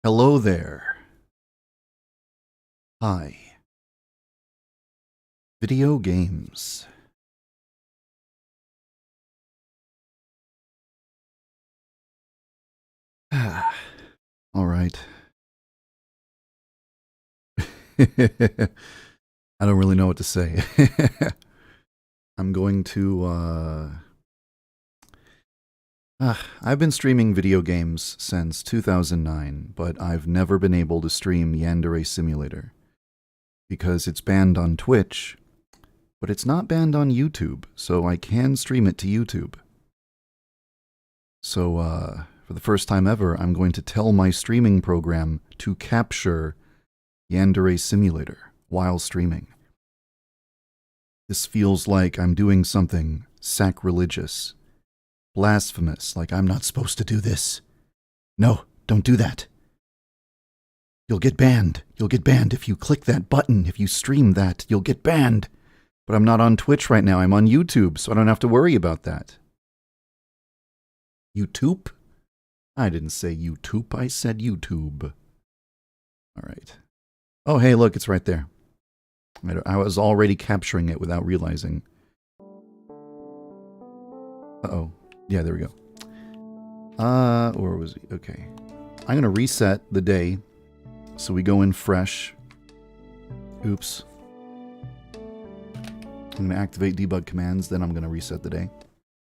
Hello there. Hi. Video games. All right. I don't really know what to say. I'm going to, I've been streaming video games since 2009, but I've never been able to stream Yandere Simulator. Because it's banned on Twitch, but it's not banned on YouTube, so I can stream it to YouTube. So, for the first time ever, I'm going to tell my streaming program to capture Yandere Simulator while streaming. This feels like I'm doing something sacrilegious, blasphemous, like I'm not supposed to do this. No, don't do that. You'll get banned. You'll get banned if you click that button. If you stream that, you'll get banned. But I'm not on Twitch right now. I'm on YouTube, so I don't have to worry about that. YouTube? I didn't say YouTube. I said YouTube. All right. Oh, hey, look, it's right there. I was already capturing it without realizing. Uh-oh. Yeah, there we go. Or was he? Okay. I'm going to reset the day. So we go in fresh. Oops. I'm going to activate debug commands, then I'm going to reset the day.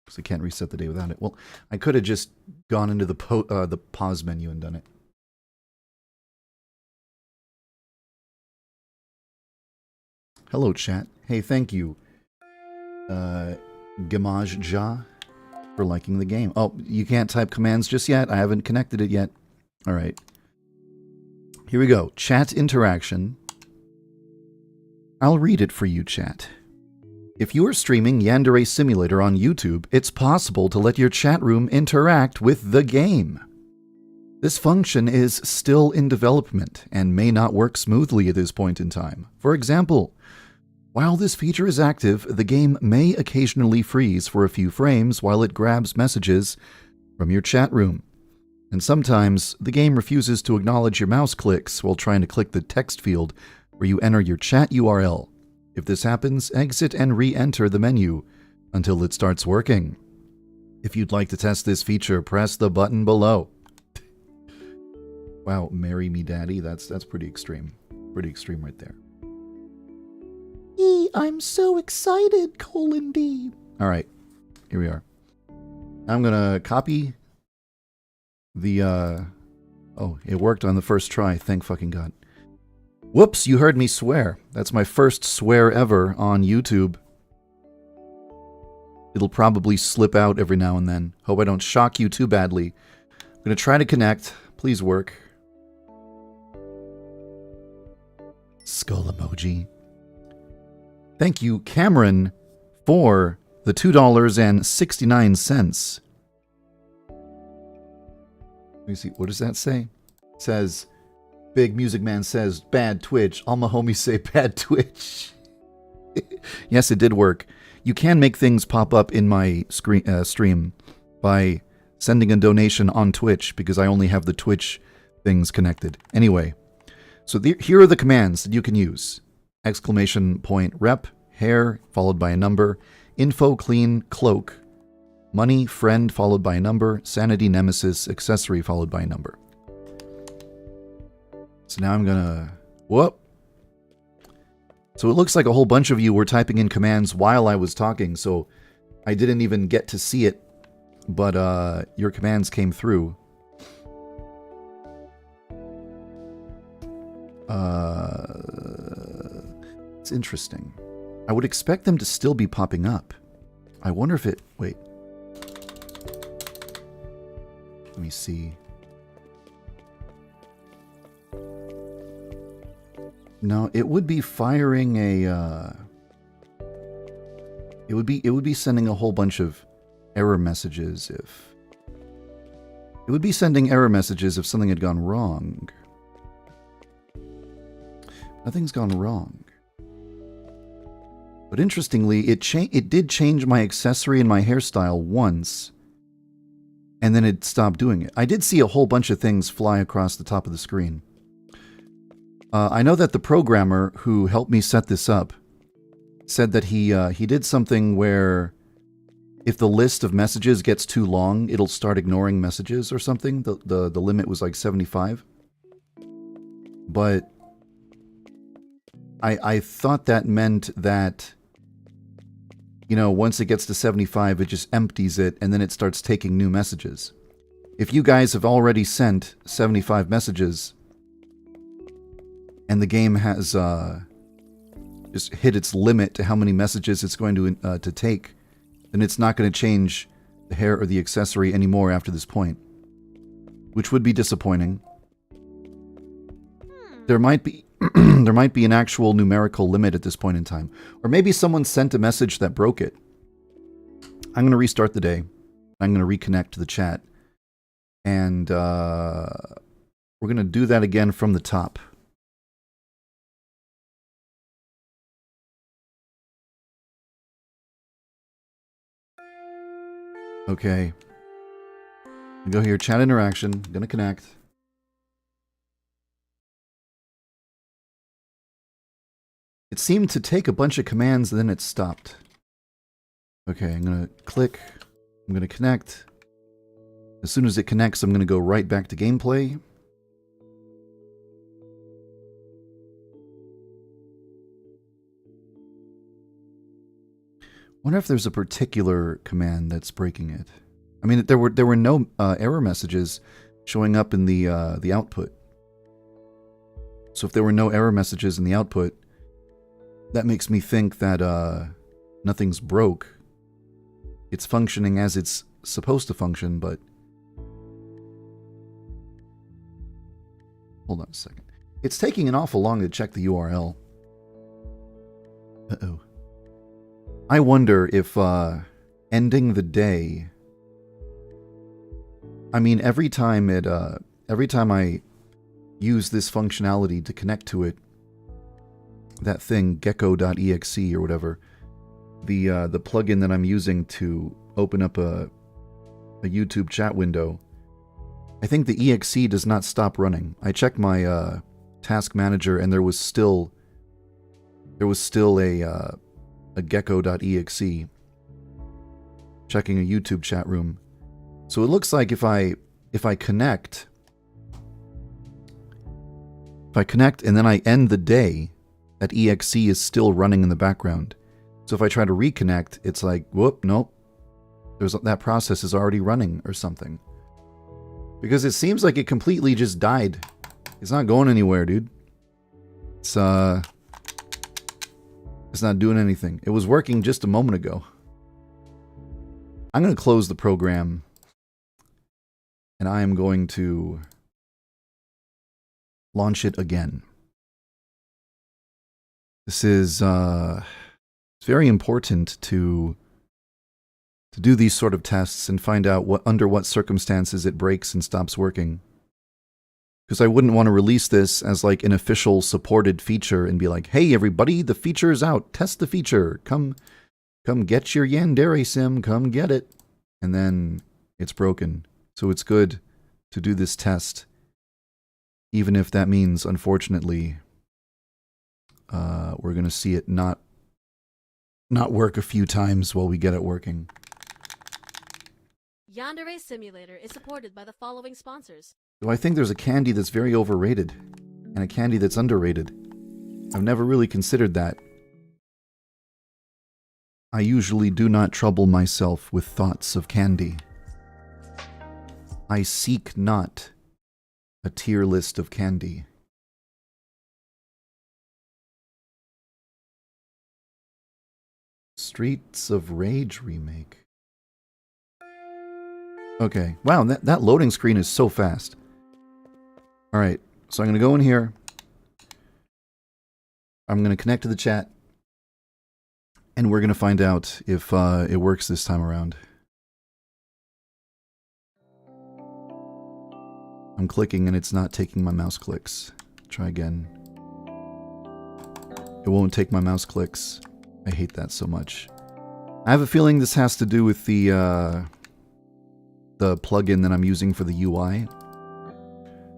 Because I can't reset the day without it. Well, I could have just gone into the pause menu and done it. Hello, chat. Hey, thank you, Gamaj for liking the game. Oh, you can't type commands just yet? I haven't connected it yet. All right. Here we go. Chat interaction. I'll read it for you, chat. If you are streaming Yandere Simulator on YouTube, it's possible to let your chat room interact with the game. This function is still in development and may not work smoothly at this point in time. For example, while this feature is active, the game may occasionally freeze for a few frames while it grabs messages from your chat room. And sometimes, the game refuses to acknowledge your mouse clicks while trying to click the text field where you enter your chat URL. If this happens, exit and re-enter the menu until it starts working. If you'd like to test this feature, press the button below. Wow, marry me daddy, that's pretty extreme. Pretty extreme right there. I'm so excited, :D. Alright, here we are. I'm gonna copy the, oh, it worked on the first try, thank fucking God. Whoops, you heard me swear. That's my first swear ever on YouTube. It'll probably slip out every now and then. Hope I don't shock you too badly. I'm gonna try to connect. Please work. Skull emoji. Thank you, Cameron, for the $2.69. Let me see, what does that say? It says, Big Music Man says, bad Twitch. All my homies say bad Twitch. Yes, it did work. You can make things pop up in my stream by sending a donation on Twitch, because I only have the Twitch things connected. Anyway, so here are the commands that you can use. Exclamation point rep, hair, followed by a number, info clean, cloak, money, friend, followed by a number, sanity, nemesis, accessory, followed by a number. So now I'm gonna, whoop. So it looks like a whole bunch of you were typing in commands while I was talking, so I didn't even get to see it, but your commands came through. It's interesting. I would expect them to still be popping up. I wonder if it, wait. Let me see. No, it would be firing a, it would be sending a whole bunch of error messages if... It would be sending error messages if something had gone wrong. Nothing's gone wrong. But interestingly, it did change my accessory and my hairstyle once. and then it stopped doing it. I did see a whole bunch of things fly across the top of the screen. I know that the programmer who helped me set this up said that he did something where if the list of messages gets too long, it'll start ignoring messages or something. The limit was like 75. But I thought that meant that, you know, once it gets to 75, it just empties it and then it starts taking new messages. If you guys have already sent 75 messages and the game has just hit its limit to how many messages it's going to take, then it's not going to change the hair or the accessory anymore after this point, which would be disappointing. There might be there might be an actual numerical limit at this point in time, or maybe someone sent a message that broke it. I'm going to restart the day. I'm going to reconnect to the chat, and we're going to do that again from the top. Okay. Go here, chat interaction. I'm gonna connect. It seemed to take a bunch of commands and then it stopped. Okay, I'm gonna click. I'm gonna connect. As soon as it connects, I'm gonna go right back to gameplay. Wonder if there's a particular command that's breaking it. I mean, there were no error messages showing up in the output. So if there were no error messages in the output, that makes me think that nothing's broke. It's functioning as it's supposed to function, but hold on a second. It's taking an awful long to check the URL. Uh-oh. I wonder if ending the day. I mean, every time I use this functionality to connect to it, that thing gecko.exe or whatever, the plugin that I'm using to open up a YouTube chat window, I think the exe does not stop running. I checked my task manager and there was still a gecko.exe checking a YouTube chat room. So it looks like if I connect and then I end the day, that exe is still running in the background. So if I try to reconnect, it's like, whoop, nope. That process is already running or something. Because it seems like it completely just died. It's not going anywhere, dude. It's not doing anything. It was working just a moment ago. I'm going to close the program. And I am going to launch it again. This is it's very important to do these sort of tests and find out under what circumstances it breaks and stops working. Because I wouldn't want to release this as like an official supported feature and be like, hey everybody, the feature is out. Test the feature. Come get your Yandere sim. Come get it. And then it's broken. So it's good to do this test, even if that means, unfortunately, we're going to see it not work a few times while we get it working. Yandere Simulator is supported by the following sponsors. So I think there's a candy that's very overrated and a candy that's underrated. I've never really considered that. I usually do not trouble myself with thoughts of candy. I seek not a tier list of candy. Streets of Rage remake. Okay. Wow, that loading screen is so fast. Alright, so I'm going to go in here. I'm going to connect to the chat. And we're going to find out if it works this time around. I'm clicking and it's not taking my mouse clicks. Try again. It won't take my mouse clicks. I hate that so much. I have a feeling this has to do with the the plugin that I'm using for the UI.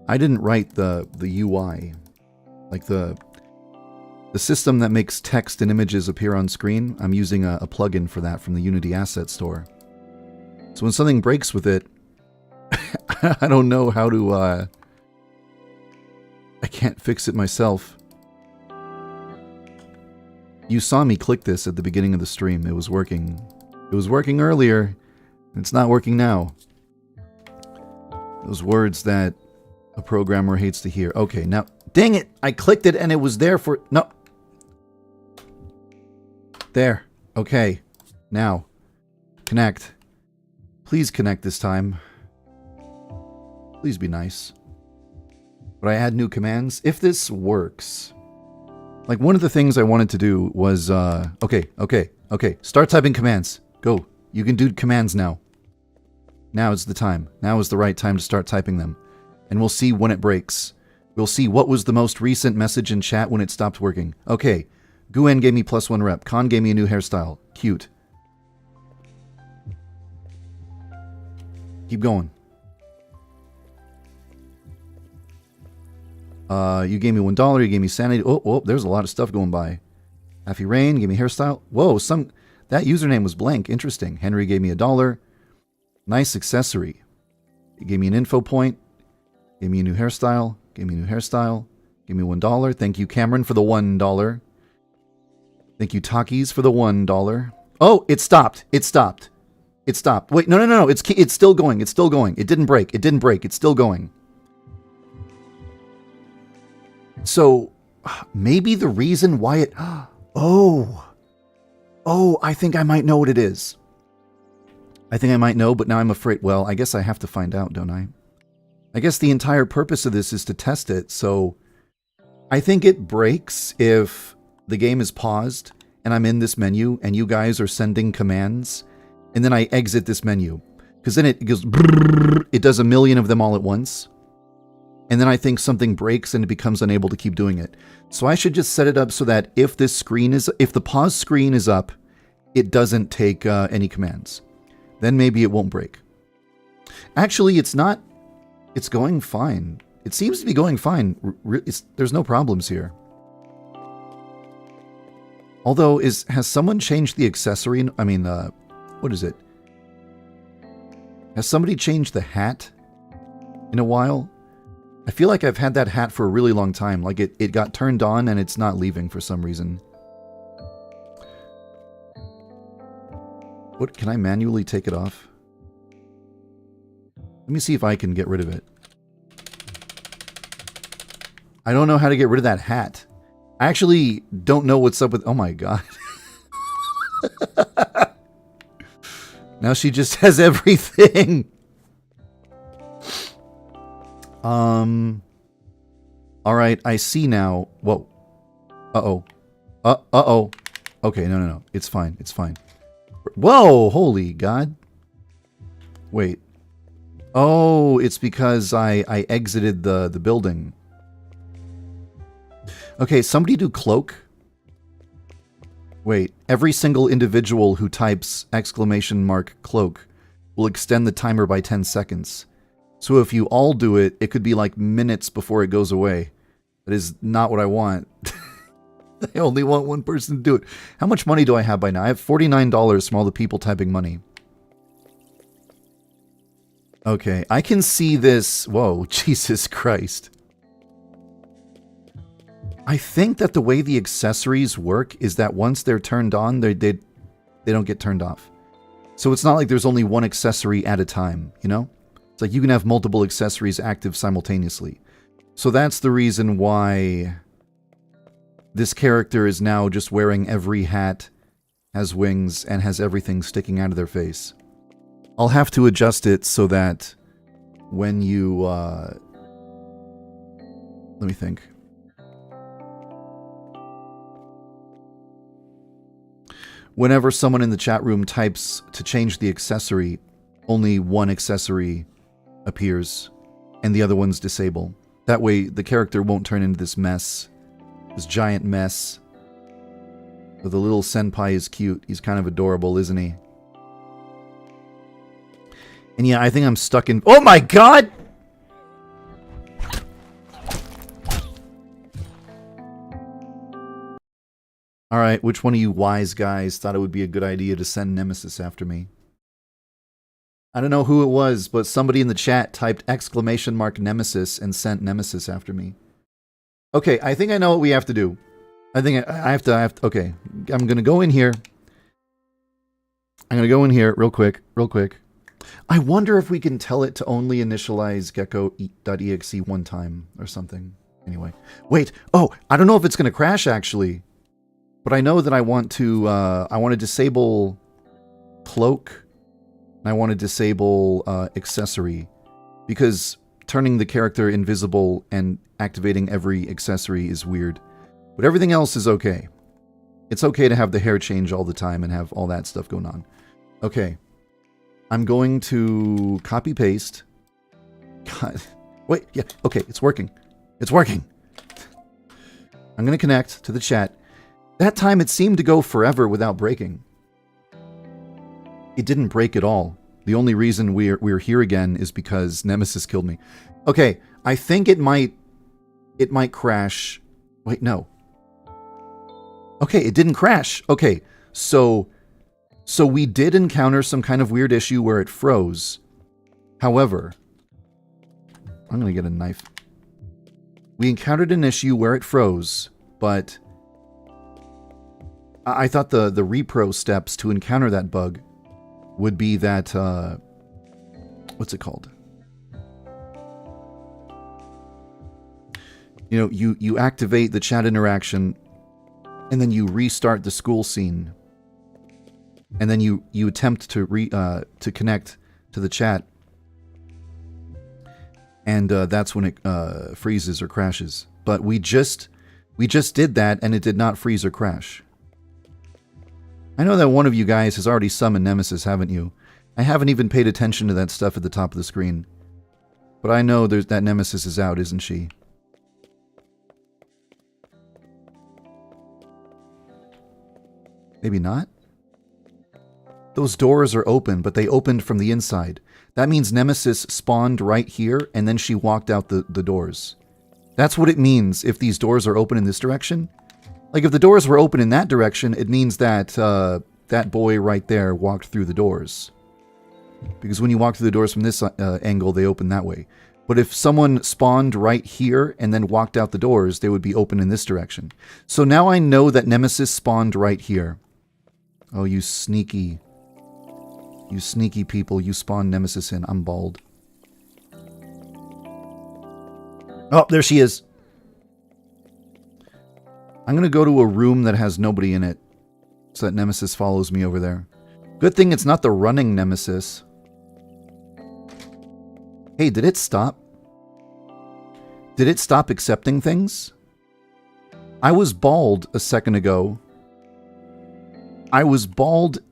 I didn't write the UI. Like the system that makes text and images appear on screen, I'm using a plugin for that from the Unity Asset Store. So when something breaks with it, I don't know how to, I can't fix it myself. You saw me click this at the beginning of the stream. It was working. It was working earlier. It's not working now. Those words that a programmer hates to hear. Okay, now, dang it! I clicked it and it was there for, no. There. Okay. Now, connect. Please connect this time. Please be nice. But I add new commands. If this works, like one of the things I wanted to do was, okay. Start typing commands. Go. You can do commands now. Now is the time. Now is the right time to start typing them. And we'll see when it breaks. We'll see what was the most recent message in chat when it stopped working. Okay. Guen gave me +1 rep. Khan gave me a new hairstyle. Cute. Keep going. You gave me $1. You gave me sanity. Oh, there's a lot of stuff going by. Happy Rain gave me hairstyle. Whoa, that username was blank. Interesting. Henry gave me $1. Nice accessory. He gave me an info point. Gave me a new hairstyle. Gave me a new hairstyle. Gave me $1. Thank you, Cameron, for the $1. Thank you, Takis, for the $1. Oh, it stopped. It stopped. It stopped. Wait, no. It's still going. It's still going. It didn't break. It didn't break. It's still going. So, maybe the reason why it... Oh, I think I might know what it is. I think I might know, but now I'm afraid... Well, I guess I have to find out, don't I? I guess the entire purpose of this is to test it, so... I think it breaks if the game is paused, and I'm in this menu, and you guys are sending commands, and then I exit this menu. Because then it goes... It does a million of them all at once. And then I think something breaks and it becomes unable to keep doing it. So I should just set it up so that if the pause screen is up, it doesn't take any commands. Then maybe it won't break. Actually, it's not. It's going fine. It seems to be going fine. There's no problems here. Although, has someone changed the accessory? I mean, what is it? Has somebody changed the hat in a while? I feel like I've had that hat for a really long time. Like it got turned on and it's not leaving for some reason. What, can I manually take it off? Let me see if I can get rid of it. I don't know how to get rid of that hat. I actually don't know what's up with... Oh my god. Now she just has everything. Alright, I see now. Whoa. Uh-oh. Uh-oh. Okay, no. It's fine. It's fine. Whoa! Holy God. Wait. Oh, it's because I exited the building. Okay, somebody do cloak. Wait. Every single individual who types !cloak will extend the timer by 10 seconds. So if you all do it, it could be like minutes before it goes away. That is not what I want. I only want one person to do it. How much money do I have by now? I have $49 from all the people typing money. Okay, I can see this. Whoa, Jesus Christ. I think that the way the accessories work is that once they're turned on, they don't get turned off. So it's not like there's only one accessory at a time, you know? It's like you can have multiple accessories active simultaneously. So that's the reason why this character is now just wearing every hat, has wings, and has everything sticking out of their face. I'll have to adjust it so that when you... let me think. Whenever someone in the chat room types to change the accessory, only one accessory appears, and the other ones disable. That way, the character won't turn into this mess. This giant mess. But the little senpai is cute. He's kind of adorable, isn't he? And yeah, I think I'm stuck in... Oh my god! Alright, which one of you wise guys thought it would be a good idea to send Nemesis after me? I don't know who it was, but somebody in the chat typed !Nemesis and sent Nemesis after me. Okay, I think I know what we have to do. I think I have to, okay. I'm gonna go in here. I'm gonna go in here real quick. I wonder if we can tell it to only initialize gecko.exe one time or something. Anyway, wait. Oh, I don't know if it's gonna crash actually, but I know that I want to disable cloak. And I want to disable accessory, because turning the character invisible and activating every accessory is weird. But everything else is okay. It's okay to have the hair change all the time and have all that stuff going on. Okay. I'm going to copy paste. God. Wait, yeah, okay, it's working. It's working. I'm going to connect to the chat. That time it seemed to go forever without breaking. It didn't break at all. The only reason we're here again is because Nemesis killed me. Okay, I think it might crash. Wait, no. Okay, it didn't crash. Okay, so we did encounter some kind of weird issue where it froze. However, I'm gonna get a knife. We encountered an issue where it froze, but I thought the repro steps to encounter that bug would be that, what's it called? You know, you activate the chat interaction, and then you restart the school scene, and then you attempt to connect to the chat, and that's when it freezes or crashes. But we just did that, and it did not freeze or crash. I know that one of you guys has already summoned Nemesis, haven't you? I haven't even paid attention to that stuff at the top of the screen. But I know that Nemesis is out, isn't she? Maybe not? Those doors are open, but they opened from the inside. That means Nemesis spawned right here, and then she walked out the doors. That's what it means if these doors are open in this direction. Like, if the doors were open in that direction, it means that that boy right there walked through the doors. Because when you walk through the doors from this angle, they open that way. But if someone spawned right here and then walked out the doors, they would be open in this direction. So now I know that Nemesis spawned right here. Oh, you sneaky people. You spawned Nemesis in. I'm bald. Oh, there she is. I'm going to go to a room that has nobody in it, so that Nemesis follows me over there. Good thing it's not the running Nemesis. Hey, did it stop? Did it stop accepting things? I was bald a second ago. I was bald,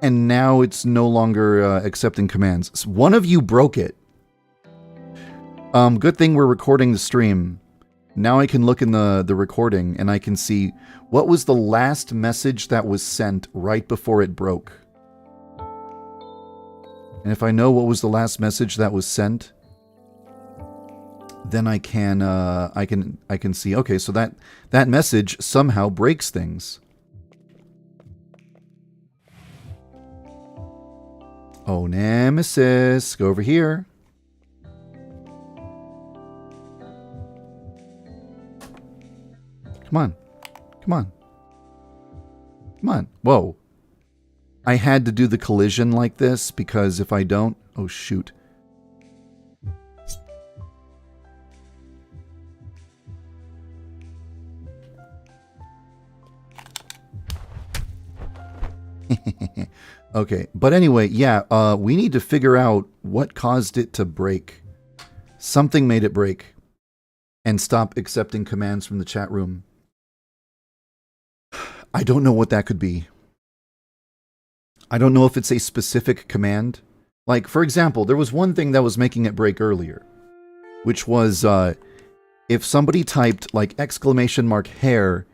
and now it's no longer accepting commands. So one of you broke it. Good thing we're recording the stream. Now I can look in the recording and I can see what was the last message that was sent right before it broke. And if I know what was the last message that was sent, then I can see, okay, so that message somehow breaks things. Oh, Nemesis, go over here. Come on. Come on. Come on. Whoa. I had to do the collision like this because if I don't... Oh, shoot. Okay. But anyway, yeah, we need to figure out what caused it to break. Something made it break. And stop accepting commands from the chat room. I don't know what that could be. I don't know if it's a specific command. Like, for example, there was one thing that was making it break earlier, which was if somebody typed like !hair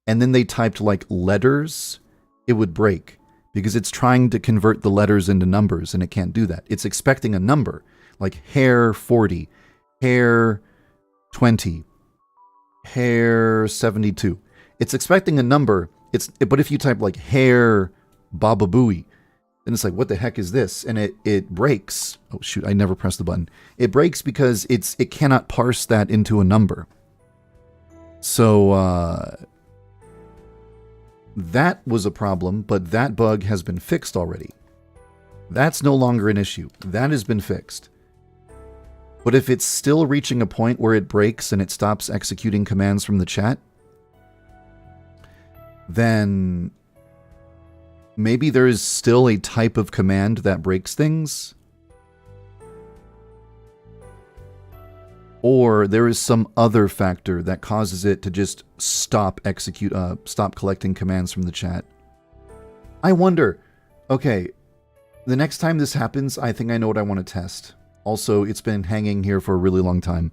and then they typed like letters, it would break. because it's trying to convert the letters into numbers, and it can't do that. It's expecting a number, like hair 40, hair 20, hair 72. It's expecting a number. But if you type like hair Baba Booey, then it's like, what the heck is this? And it breaks. Oh shoot, I never pressed the button. It breaks because it cannot parse that into a number. So that was a problem, but that bug has been fixed already. That's no longer an issue. That has been fixed. But if it's still reaching a point where it breaks and it stops executing commands from the chat, then maybe there is still a type of command that breaks things. Or there is some other factor that causes it to just stop collecting commands from the chat. I wonder, okay, the next time this happens, I think I know what I want to test. Also, it's been hanging here for a really long time.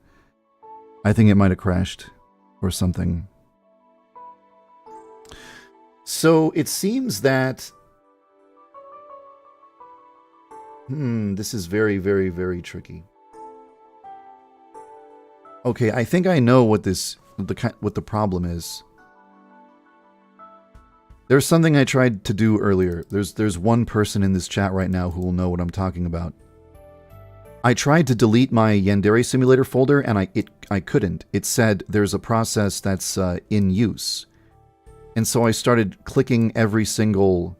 I think it might have crashed or something. So it seems that this is very, very, very tricky. Okay, I think I know what the problem is. There's something I tried to do earlier. There's one person in this chat right now who will know what I'm talking about. I tried to delete my Yandere simulator folder and I couldn't. It said there's a process that's in use. And so I started clicking every single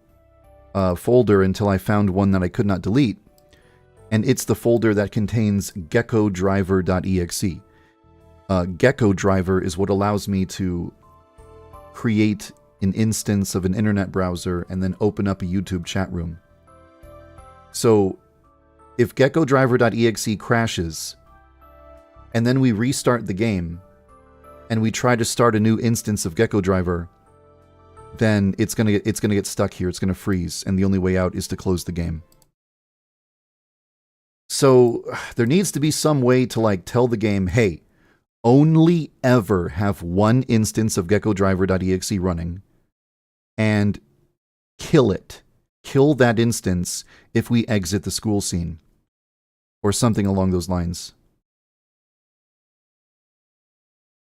folder until I found one that I could not delete. And it's the folder that contains geckodriver.exe. Gecko driver is what allows me to create an instance of an internet browser and then open up a YouTube chat room. So if geckodriver.exe crashes and then we restart the game and we try to start a new instance of geckodriver, then it's gonna get stuck here. It's gonna freeze, and the only way out is to close the game. So there needs to be some way to like tell the game, hey, only ever have one instance of geckodriver.exe running and kill it. Kill that instance if we exit the school scene. Or something along those lines.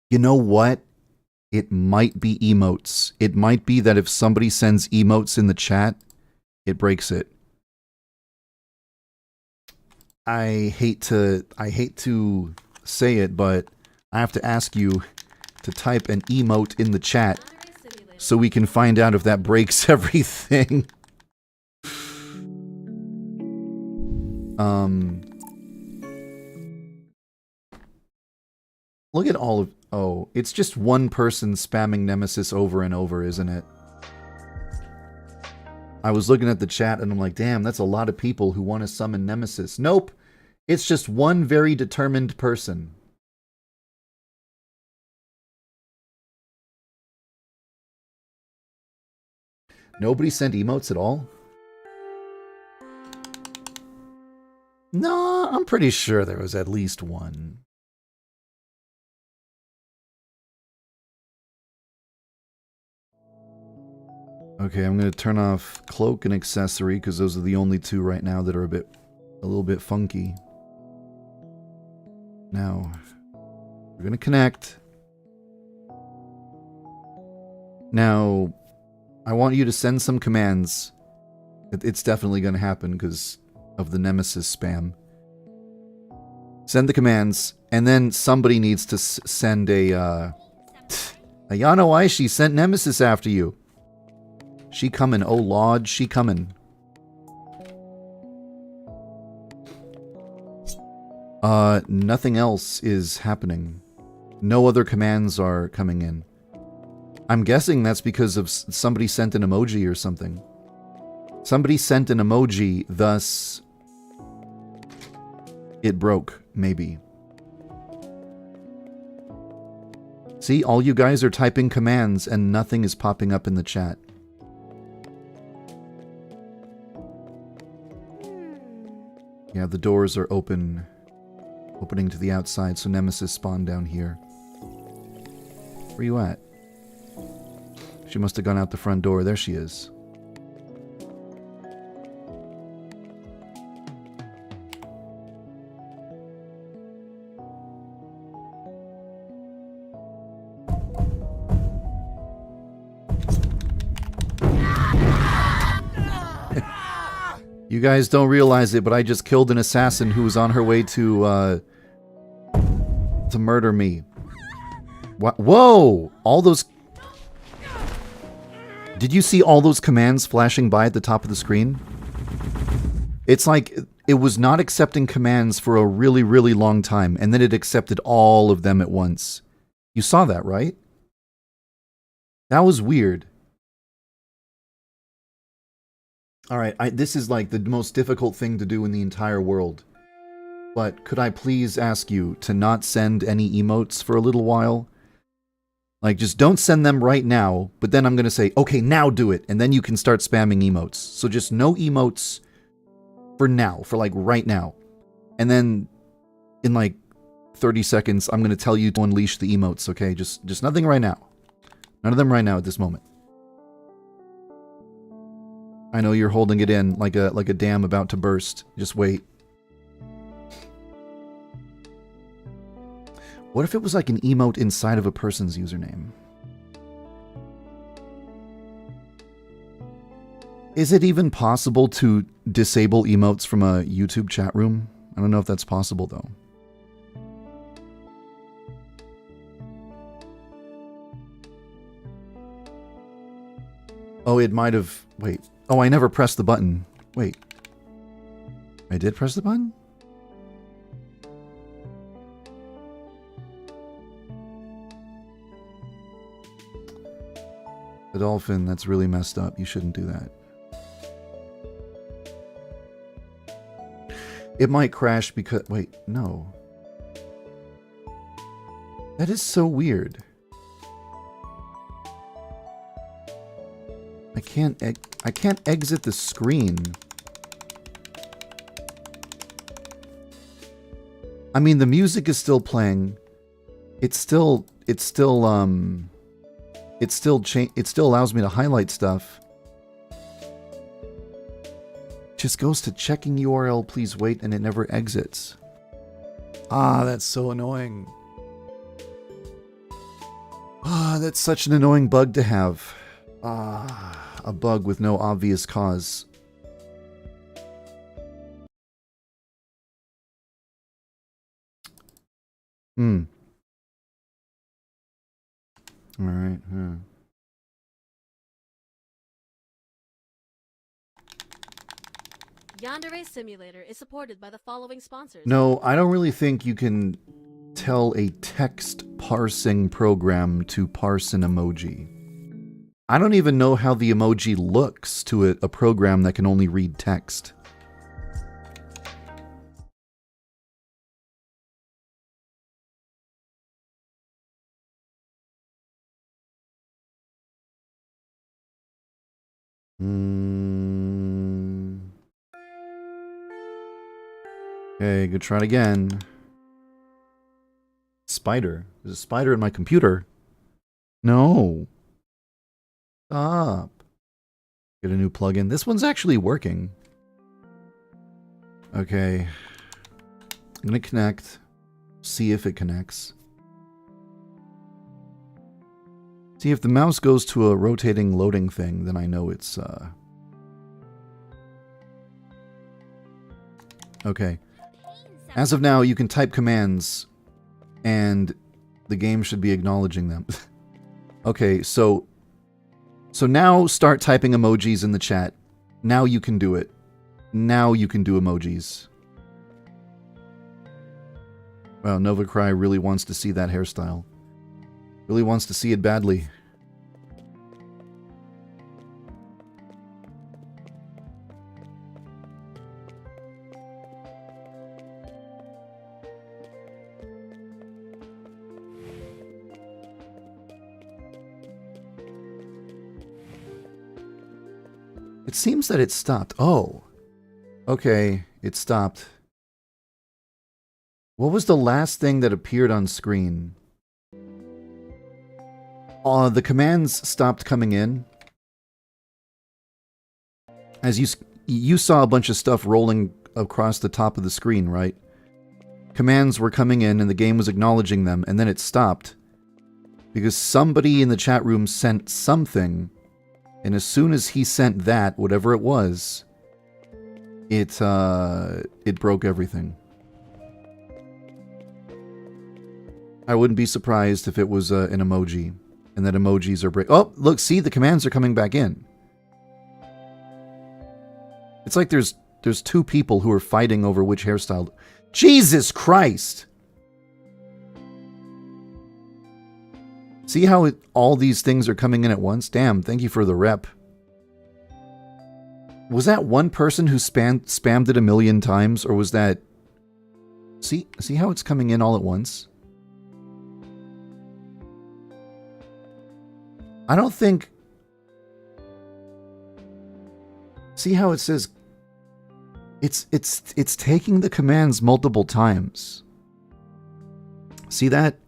You know what? It might be emotes. It might be that if somebody sends emotes in the chat, it breaks it. I hate to say it, but I have to ask you to type an emote in the chat so we can find out if that breaks everything. Look at all of... Oh, it's just one person spamming Nemesis over and over, isn't it? I was looking at the chat and I'm like, damn, that's a lot of people who want to summon Nemesis. Nope. It's just one very determined person. Nobody sent emotes at all? No, I'm pretty sure there was at least one. Okay, I'm going to turn off cloak and accessory because those are the only two right now that are a little bit funky. Now, we're going to connect. Now, I want you to send some commands. It's definitely going to happen because of the Nemesis spam. Send the commands, and then somebody needs to send a Ayano Aishi sent Nemesis after you. She coming, oh Lord, she coming. Nothing else is happening. No other commands are coming in. I'm guessing that's because of somebody sent an emoji or something. Somebody sent an emoji, thus it broke, maybe. See, all you guys are typing commands and nothing is popping up in the chat. Yeah, the doors are opening to the outside, so Nemesis spawned down here. Where you at? She must have gone out the front door. There she is. You guys don't realize it, but I just killed an assassin who was on her way to murder me. What? Whoa! All those... Did you see all those commands flashing by at the top of the screen? It's like it was not accepting commands for a really, really long time, and then it accepted all of them at once. You saw that, right? That was weird. Alright, this is like the most difficult thing to do in the entire world. But could I please ask you to not send any emotes for a little while? Like, just don't send them right now, but then I'm going to say, okay, now do it, and then you can start spamming emotes. So just no emotes for now, for like right now. And then in like 30 seconds, I'm going to tell you to unleash the emotes, okay? Just nothing right now. None of them right now at this moment. I know you're holding it in like a dam about to burst. Just wait. What if it was like an emote inside of a person's username? Is it even possible to disable emotes from a YouTube chat room? I don't know if that's possible though. Oh, it might have... Wait. Oh, I never pressed the button. Wait. I did press the button? The dolphin, that's really messed up. You shouldn't do that. It might crash because... Wait, no. That is so weird. I can't exit the screen. I mean, the music is still playing. It still allows me to highlight stuff. Just goes to checking URL, please wait, and it never exits. Ah, that's so annoying. Ah, that's such an annoying bug to have. Ah, a bug with no obvious cause. Alright, Yandere Simulator is supported by the following sponsors. No, I don't really think you can tell a text parsing program to parse an emoji. I don't even know how the emoji looks to a program that can only read text. Okay, good try it again. Spider. There's a spider in my computer. No. Stop. Get a new plugin. This one's actually working. Okay. I'm gonna connect. See if it connects. See, if the mouse goes to a rotating loading thing, then I know it's, Okay. As of now, you can type commands, and the game should be acknowledging them. Okay, so now start typing emojis in the chat. Now you can do it. Now you can do emojis. Wow, Novacry really wants to see that hairstyle. Really wants to see it badly. It seems that it stopped. Oh. Okay, it stopped. What was the last thing that appeared on screen? The commands stopped coming in. As you saw a bunch of stuff rolling across the top of the screen, right? Commands were coming in and the game was acknowledging them, and then it stopped. Because somebody in the chat room sent something, and as soon as he sent that, whatever it was, it broke everything. I wouldn't be surprised if it was an emoji, and that emojis are break. Oh, look, see, the commands are coming back in. It's like there's two people who are fighting over which hairstyle. Jesus Christ! See how all these things are coming in at once? Damn, thank you for the rep. Was that one person who spammed it 1,000,000 times, or was that... See how it's coming in all at once? I don't think... See how it says... It's taking the commands multiple times. See that?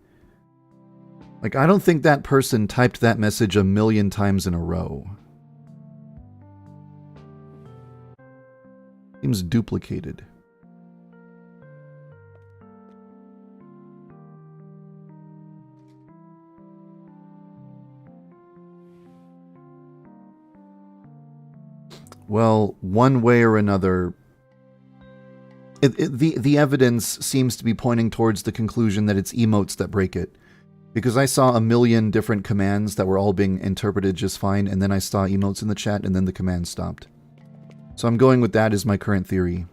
Like, I don't think that person typed that message 1,000,000 times in a row. Seems duplicated. Well, one way or another, the evidence seems to be pointing towards the conclusion that it's emotes that break it. Because I saw 1,000,000 different commands that were all being interpreted just fine, and then I saw emotes in the chat, and then the command stopped. So I'm going with that as my current theory.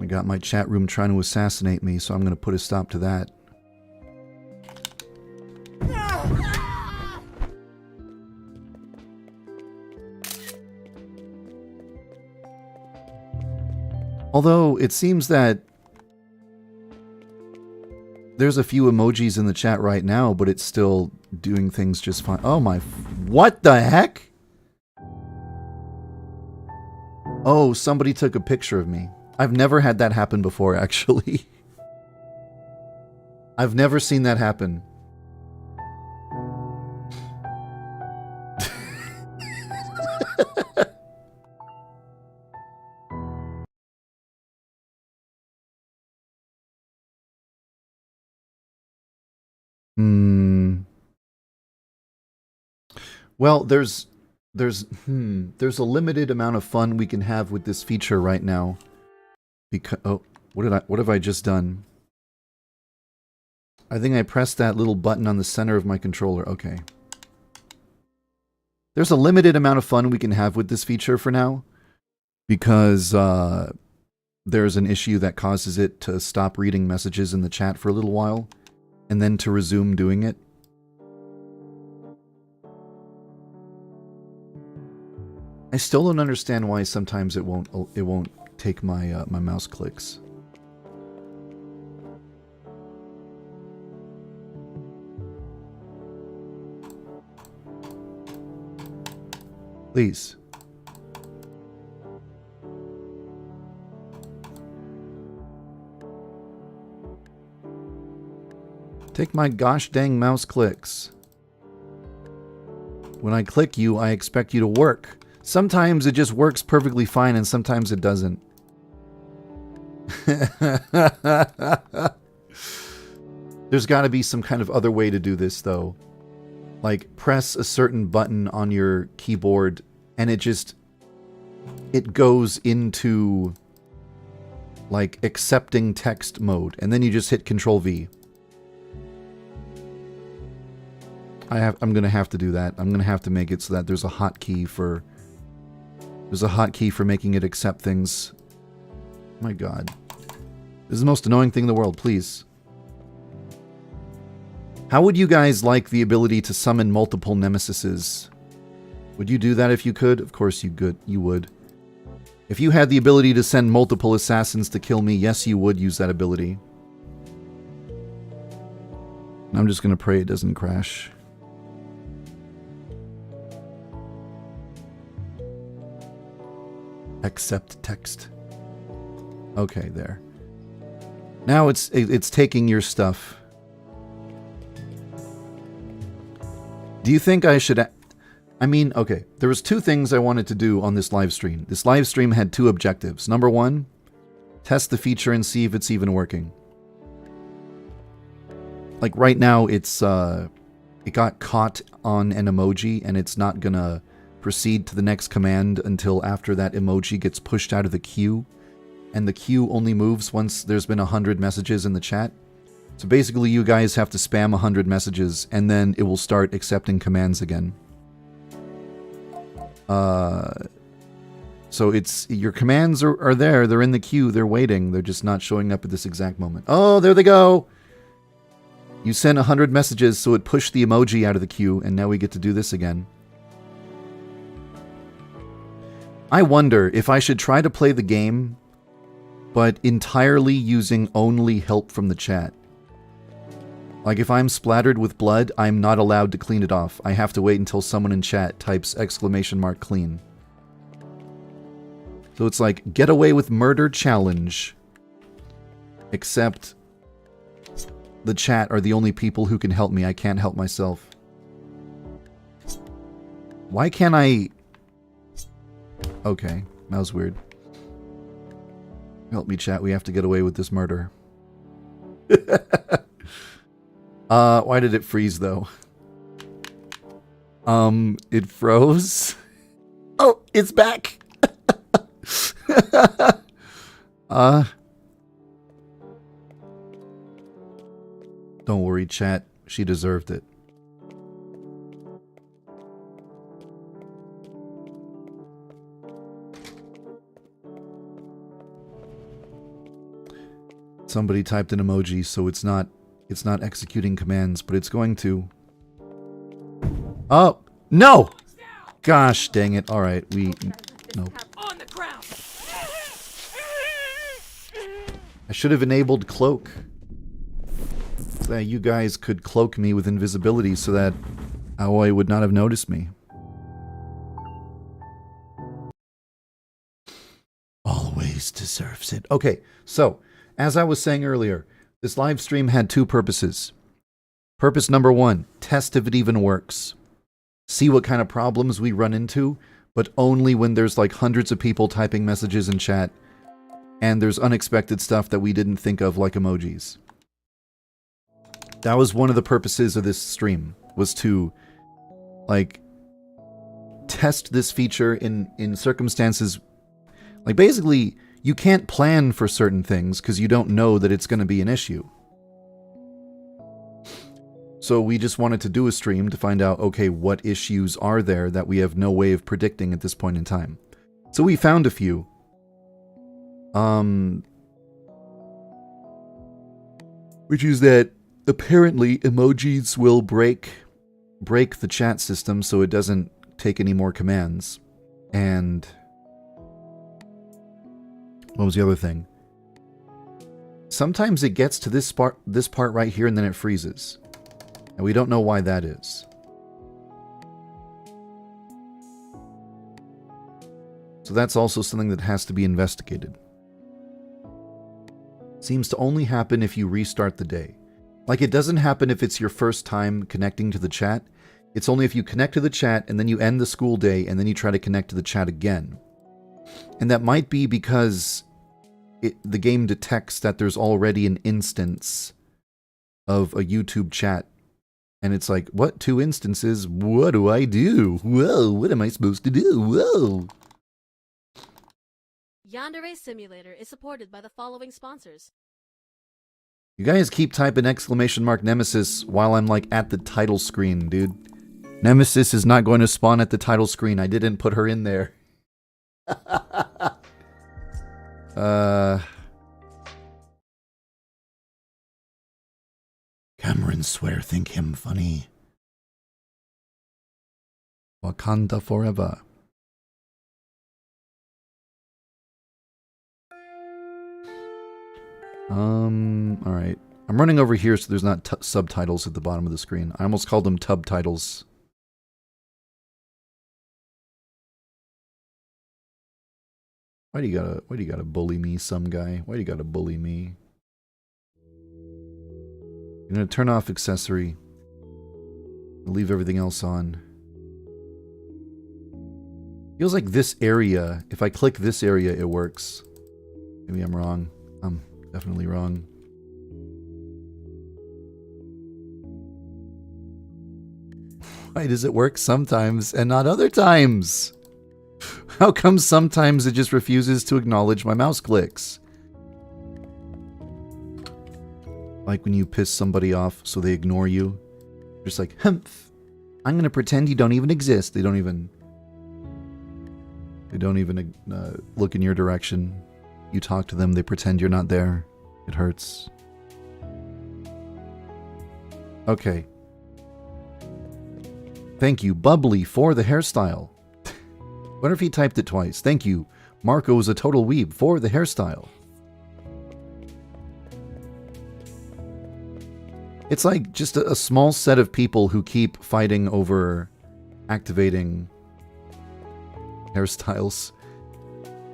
I got my chat room trying to assassinate me, so I'm going to put a stop to that. Although, it seems that there's a few emojis in the chat right now, but it's still doing things just fine. Oh my... What the heck? Oh, somebody took a picture of me. I've never had that happen before, actually. I've never seen that happen. Well, there's a limited amount of fun we can have with this feature right now. Because what have I just done? I think I pressed that little button on the center of my controller. Okay. There's a limited amount of fun we can have with this feature for now, because there's an issue that causes it to stop reading messages in the chat for a little while, and then to resume doing it. I still don't understand why sometimes it won't take my my mouse clicks. Please. Take my gosh dang mouse clicks. When I click you, I expect you to work. Sometimes it just works perfectly fine, and sometimes it doesn't. There's got to be some kind of other way to do this, though. Like, press a certain button on your keyboard, and it goes into, like, accepting text mode, and then you just hit Control-V. I'm gonna have to do that. I'm gonna have to make it so that there's a hotkey for... There's a hotkey for making it accept things. My god. This is the most annoying thing in the world, please. How would you guys like the ability to summon multiple nemesises? Would you do that if you could? Of course you would. If you had the ability to send multiple assassins to kill me, yes, you would use that ability. I'm just gonna pray it doesn't crash. Accept text. Okay, there. Now it's taking your stuff. Do you think I should... I mean, okay, there was two things I wanted to do on this live stream. This live stream had two objectives. Number one, test the feature and see if it's even working. Like right now, it got caught on an emoji and it's not gonna proceed to the next command until after that emoji gets pushed out of the queue. And the queue only moves once there's been 100 messages in the chat. So basically you guys have to spam 100 messages and then it will start accepting commands again. So it's, your commands are there, they're in the queue, they're waiting, they're just not showing up at this exact moment. Oh, there they go! You sent 100 messages, so it pushed the emoji out of the queue, and now we get to do this again. I wonder if I should try to play the game, but entirely using only help from the chat. Like if I'm splattered with blood, I'm not allowed to clean it off. I have to wait until someone in chat types !clean. So it's like, get away with murder challenge. Except the chat are the only people who can help me. I can't help myself. Why can't I... Okay, that was weird. Help me, chat. We have to get away with this murder. Why did it freeze, though? It froze? Oh, it's back! Don't worry, chat. She deserved it. Somebody typed an emoji, so it's not executing commands, but it's going to. Oh, no! Gosh, dang it. All right, nope. I should have enabled cloak. So that you guys could cloak me with invisibility so that Aoi would not have noticed me. Always deserves it. Okay, so, as I was saying earlier, this live stream had two purposes. Purpose number one, test if it even works. See what kind of problems we run into, but only when there's like hundreds of people typing messages in chat, and there's unexpected stuff that we didn't think of, like emojis. That was one of the purposes of this stream, was to, like, test this feature in circumstances. Like, basically, you can't plan for certain things because you don't know that it's going to be an issue. So we just wanted to do a stream to find out, okay, what issues are there that we have no way of predicting at this point in time. So we found a few. Which is that apparently emojis will break the chat system so it doesn't take any more commands. And what was the other thing? Sometimes it gets to this part right here and then it freezes. And we don't know why that is. So that's also something that has to be investigated. Seems to only happen if you restart the day. Like, it doesn't happen if it's your first time connecting to the chat. It's only if you connect to the chat and then you end the school day and then you try to connect to the chat again. And that might be because the game detects that there's already an instance of a YouTube chat. And it's like, what? 2 instances? What do I do? Whoa, what am I supposed to do? Whoa. Yandere Simulator is supported by the following sponsors. You guys keep typing !Nemesis while I'm like at the title screen, dude. Nemesis is not going to spawn at the title screen. I didn't put her in there. Cameron swear think him funny. Wakanda forever. Alright. I'm running over here so there's not subtitles at the bottom of the screen. I almost called them tub titles. Why do you gotta bully me, some guy? Why do you gotta bully me? I'm gonna turn off accessory. Leave everything else on. Feels like this area, if I click this area, it works. Maybe I'm wrong. I'm definitely wrong. Why does it work sometimes and not other times? How come sometimes it just refuses to acknowledge my mouse clicks? Like when you piss somebody off so they ignore you. Just like, humph. I'm going to pretend you don't even exist. They don't even look in your direction. You talk to them, they pretend you're not there. It hurts. Okay. Thank you, Bubbly, for the hairstyle. What if he typed it twice? Thank you, Marco's a total weeb, for the hairstyle. It's like just a small set of people who keep fighting over activating hairstyles.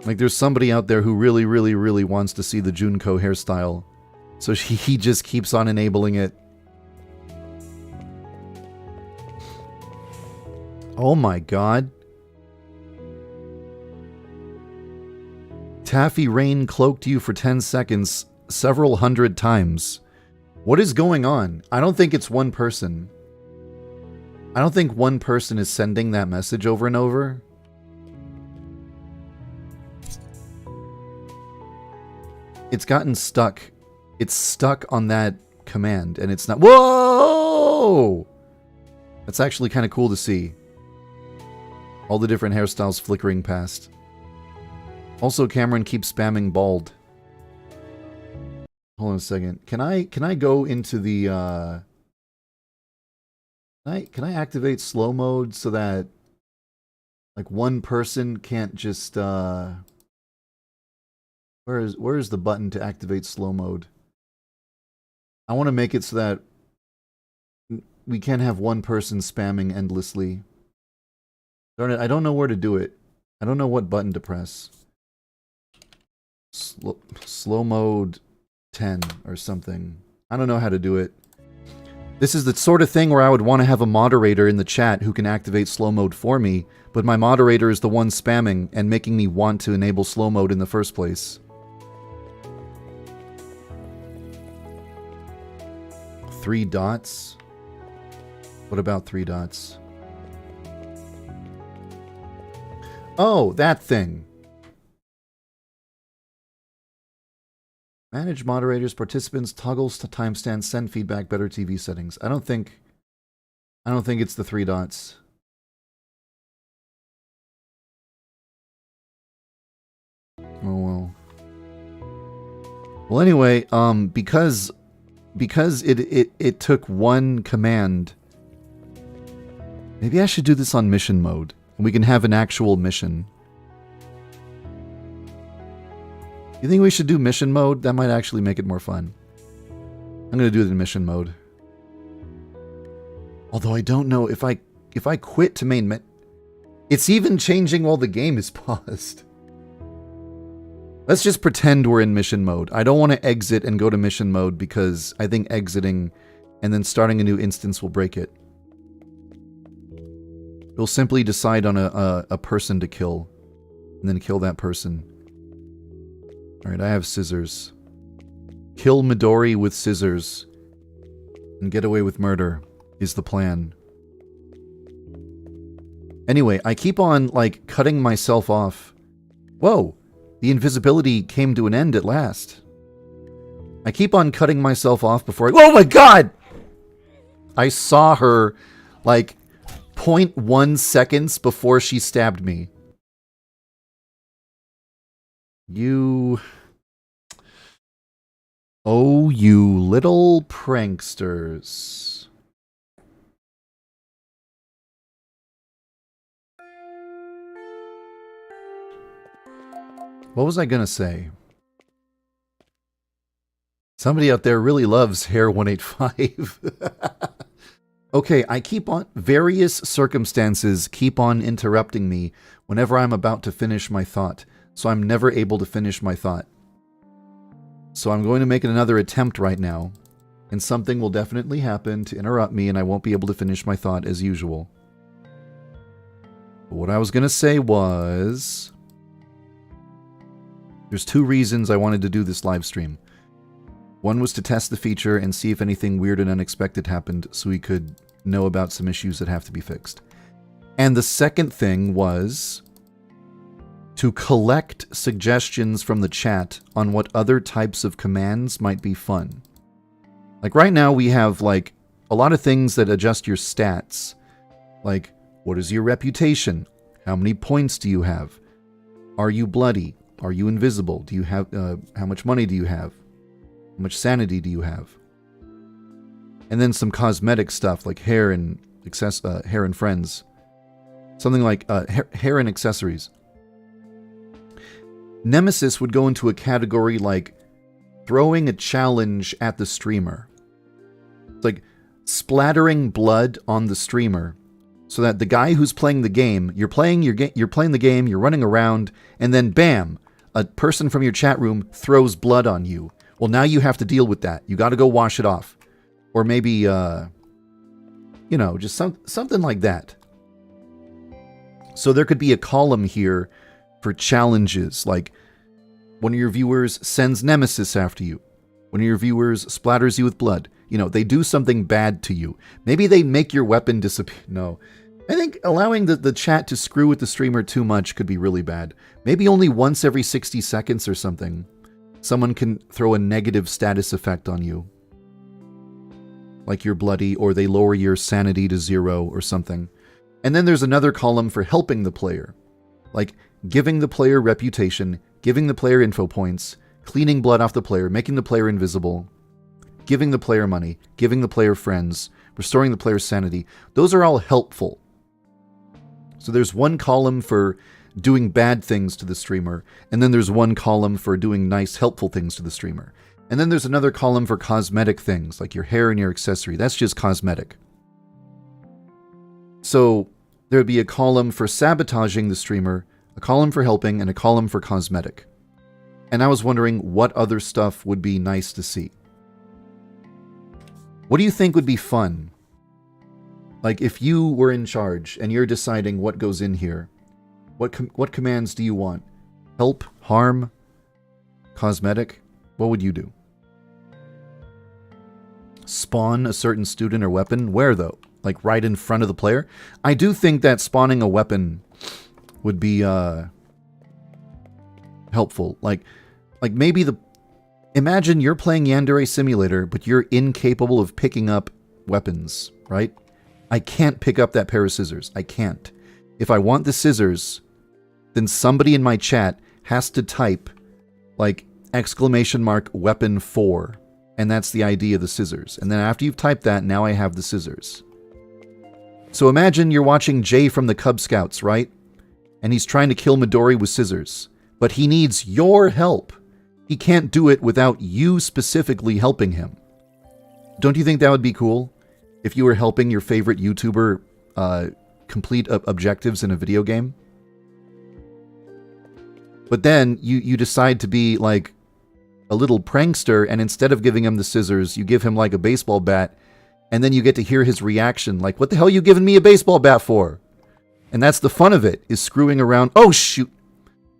Like there's somebody out there who really, really, really wants to see the Junko hairstyle. So he just keeps on enabling it. Oh my god. Taffy Rain cloaked you for 10 seconds several hundred times. What is going on? I don't think it's one person. I don't think one person is sending that message over and over. It's gotten stuck. It's stuck on that command, and it's not... Whoa! That's actually kind of cool to see. All the different hairstyles flickering past. Also, Cameron keeps spamming bald. Hold on a second. Can I go into the can I activate slow mode so that like one person can't just where is the button to activate slow mode? I want to make it so that we can't have one person spamming endlessly. Darn it, I don't know where to do it. I don't know what button to press. Slow mode 10 or something. I don't know how to do it. This is the sort of thing where I would want to have a moderator in the chat who can activate slow mode for me, but my moderator is the one spamming and making me want to enable slow mode in the first place. 3 dots? What about 3 dots? Oh, that thing. Manage moderators, participants, toggles to timestamp, send feedback, better TV settings. I don't think it's the 3 dots. Oh well. Well anyway, because it took one command. Maybe I should do this on mission mode. And we can have an actual mission. You think we should do mission mode? That might actually make it more fun. I'm going to do it in mission mode. Although I don't know if I quit to main it's even changing while the game is paused. Let's just pretend we're in mission mode. I don't want to exit and go to mission mode because I think exiting and then starting a new instance will break it. We'll simply decide on a person to kill and then kill that person. Alright, I have scissors. Kill Midori with scissors and get away with murder is the plan. Anyway, I keep on, like, cutting myself off. Whoa! The invisibility came to an end at last. I keep on cutting myself off before I... Oh my god! I saw her, like, 0.1 seconds before she stabbed me. You... Oh, you little pranksters. What was I gonna say? Somebody out there really loves Hair 185. Okay, I keep on... Various circumstances keep on interrupting me whenever I'm about to finish my thought. So I'm never able to finish my thought. So I'm going to make another attempt right now. And something will definitely happen to interrupt me and I won't be able to finish my thought as usual. But what I was going to say was... There's 2 reasons I wanted to do this live stream. One was to test the feature and see if anything weird and unexpected happened so we could know about some issues that have to be fixed. And the second thing was to collect suggestions from the chat on what other types of commands might be fun. Like right now we have like a lot of things that adjust your stats. Like, what is your reputation? How many points do you have? Are you bloody? Are you invisible? Do you have, how much money do you have? How much sanity do you have? And then some cosmetic stuff like hair and hair and friends. Something like hair and accessories. Nemesis would go into a category like throwing a challenge at the streamer. It's like splattering blood on the streamer so that the guy who's playing the game, you're playing the game, you're running around, and then bam, a person from your chat room throws blood on you. Well, now you have to deal with that. You got to go wash it off. Or maybe, you know, just something like that. So there could be a column here for challenges, like one of your viewers sends Nemesis after you. One of your viewers splatters you with blood. You know, they do something bad to you. Maybe they make your weapon disappear. No. I think allowing the chat to screw with the streamer too much could be really bad. Maybe only once every 60 seconds or something. Someone can throw a negative status effect on you. Like you're bloody, or they lower your sanity to 0 or something. And then there's another column for helping the player. Like giving the player reputation, giving the player info points, cleaning blood off the player, making the player invisible, giving the player money, giving the player friends, restoring the player's sanity. Those are all helpful. So there's one column for doing bad things to the streamer, and then there's one column for doing nice, helpful things to the streamer. And then there's another column for cosmetic things, like your hair and your accessory. That's just cosmetic. So there would be a column for sabotaging the streamer, a column for helping, and a column for cosmetic. And I was wondering what other stuff would be nice to see. What do you think would be fun? Like if you were in charge and you're deciding what goes in here, what commands do you want? Help? Harm? Cosmetic? What would you do? Spawn a certain student or weapon? Where though? Like right in front of the player? I do think that spawning a weapon would be helpful. Like maybe imagine you're playing Yandere Simulator, but you're incapable of picking up weapons, right? I can't pick up that pair of scissors. I can't. If I want the scissors, then somebody in my chat has to type like !weapon 4, and that's the ID of the scissors. And then after you've typed that, now I have the scissors. So imagine you're watching Jay from the Cub Scouts, right? And he's trying to kill Midori with scissors, but he needs your help. He can't do it without you specifically helping him. Don't you think that would be cool? If you were helping your favorite YouTuber complete objectives in a video game? But then you decide to be like a little prankster, and instead of giving him the scissors, you give him like a baseball bat, and then you get to hear his reaction, like, what the hell are you giving me a baseball bat for? And that's the fun of it, is screwing around. Oh, shoot!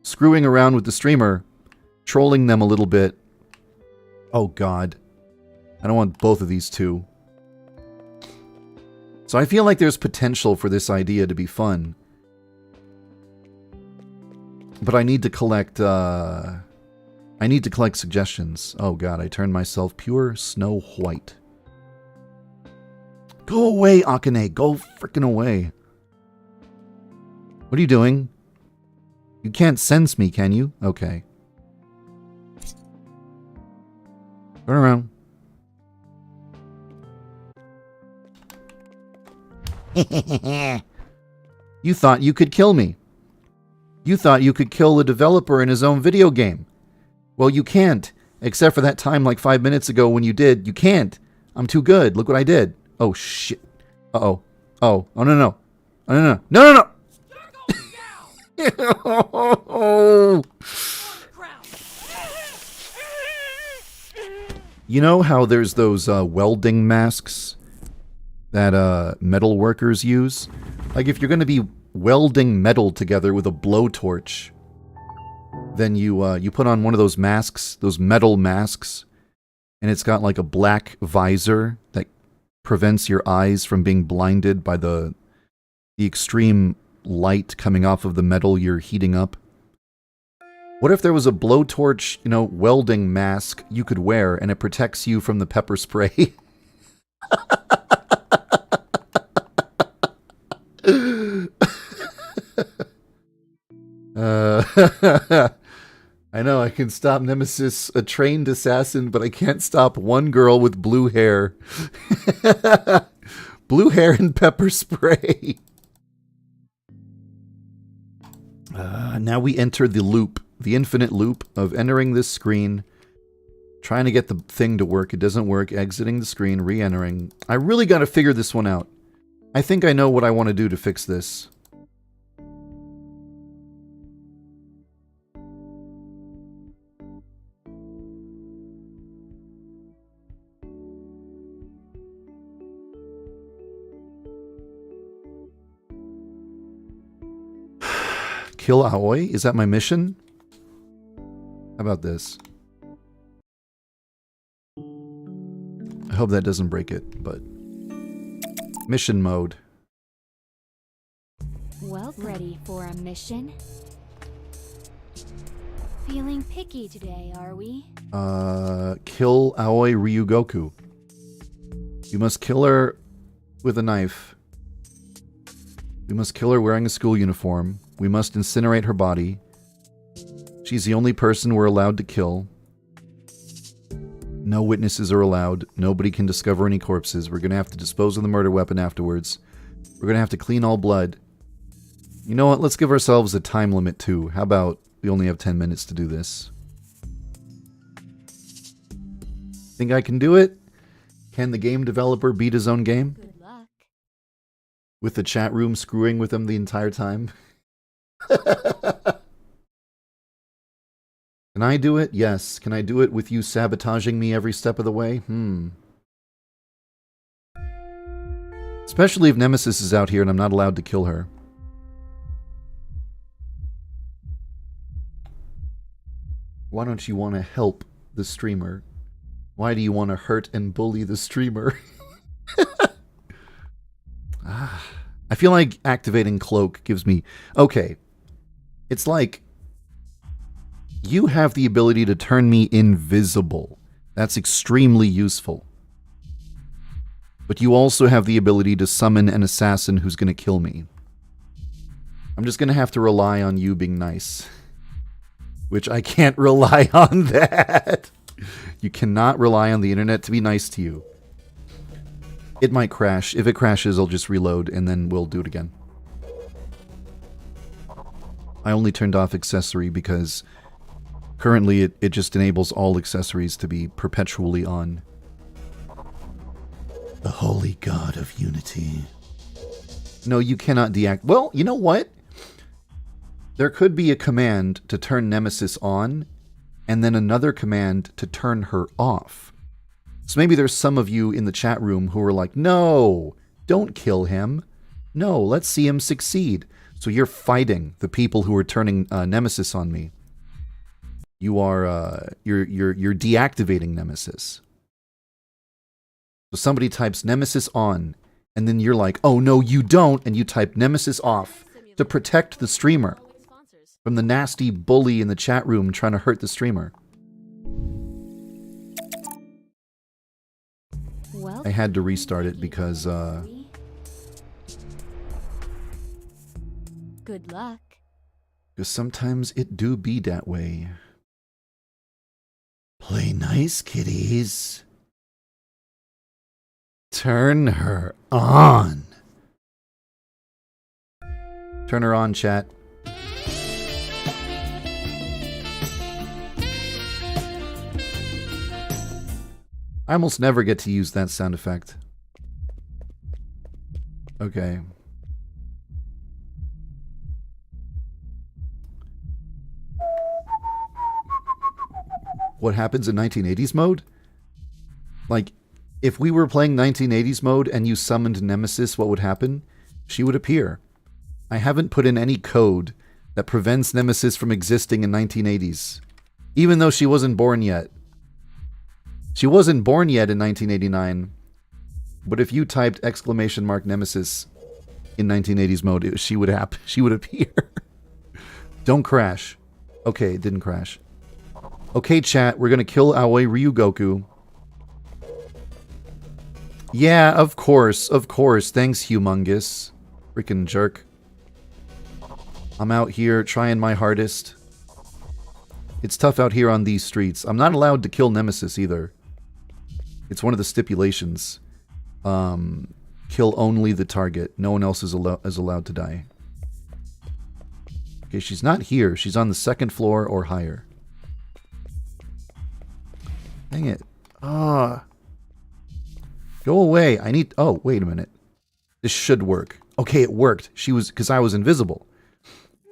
Screwing around with the streamer, trolling them a little bit. Oh, God. I don't want both of these two. So I feel like there's potential for this idea to be fun. But I need to collect, suggestions. Oh god, I turned myself pure snow white. Go away, Akane. Go frickin' away. What are you doing? You can't sense me, can you? Okay. Turn around. You thought you could kill me. You thought you could kill a developer in his own video game. Well, you can't. Except for that time like 5 minutes ago when you did. You can't. I'm too good. Look what I did. Oh, shit. Uh-oh. Oh. Oh, no, no. Oh, no, no. No, no, no! You know how there's those welding masks that metal workers use? Like if you're going to be welding metal together with a blowtorch. Then you put on one of those masks, those metal masks, and it's got like a black visor that prevents your eyes from being blinded by the extreme light coming off of the metal you're heating up. What if there was a blowtorch, welding mask you could wear and it protects you from the pepper spray? I know I can stop Nemesis, a trained assassin, but I can't stop one girl with blue hair. Blue hair and pepper spray. Now we enter the loop, the infinite loop of entering this screen, trying to get the thing to work. It doesn't work. Exiting the screen, re-entering. I really got to figure this one out. I think I know what I want to do to fix this. Kill Aoi? Is that my mission? How about this? I hope that doesn't break it, but... Mission mode. Well, ready for a mission? Feeling picky today, are we? Kill Aoi Ryugoku. You must kill her with a knife. We must kill her wearing a school uniform. We must incinerate her body. She's the only person we're allowed to kill. No witnesses are allowed. Nobody can discover any corpses. We're going to have to dispose of the murder weapon afterwards. We're going to have to clean all blood. You know what? Let's give ourselves a time limit too. How about we only have 10 minutes to do this? Think I can do it? Can the game developer beat his own game? Good luck. With the chat room screwing with him the entire time? Can I do it? Yes. Can I do it with you sabotaging me every step of the way? Especially if Nemesis is out here and I'm not allowed to kill her. Why don't you want to help the streamer? Why do you want to hurt and bully the streamer? I feel like activating Cloak gives me... Okay. It's like... You have the ability to turn me invisible. That's extremely useful. But you also have the ability to summon an assassin who's going to kill me. I'm just going to have to rely on you being nice. Which I can't rely on that. You cannot rely on the internet to be nice to you. It might crash. If it crashes, I'll just reload and then we'll do it again. I only turned off accessory because currently it just enables all accessories to be perpetually on. The holy god of unity. No, you cannot deactivate. Well, you know what? There could be a command to turn Nemesis on, and then another command to turn her off. So maybe there's some of you in the chat room who are like, no, don't kill him. No, let's see him succeed. So you're fighting the people who are turning Nemesis on me. You are, you're deactivating Nemesis. So somebody types Nemesis on, and then you're like, oh no, you don't, and you type Nemesis off to protect the streamer from the nasty bully in the chat room trying to hurt the streamer. Well, I had to restart it because, good luck. because sometimes it do be that way. Play nice, kiddies. Turn her on. Turn her on, chat. I almost never get to use that sound effect. Okay. What happens in 1980s mode? Like, if we were playing 1980s mode and you summoned Nemesis, what would happen? She would appear. I haven't put in any code that prevents Nemesis from existing in 1980s. Even though she wasn't born yet. She wasn't born yet in 1989. But if you typed !Nemesis in 1980s mode, she would appear. Don't crash. Okay, it didn't crash. Okay, chat, we're gonna kill Aoi Ryugoku. Yeah, of course. Thanks, humongous. Freaking jerk. I'm out here trying my hardest. It's tough out here on these streets. I'm not allowed to kill Nemesis either. It's one of the stipulations. Kill only the target. No one else is allowed to die. Okay, she's not here. She's on the 2nd floor or higher. Dang it. Ah. Go away. I need... Oh, wait a minute. This should work. Okay, it worked. She was... Because I was invisible.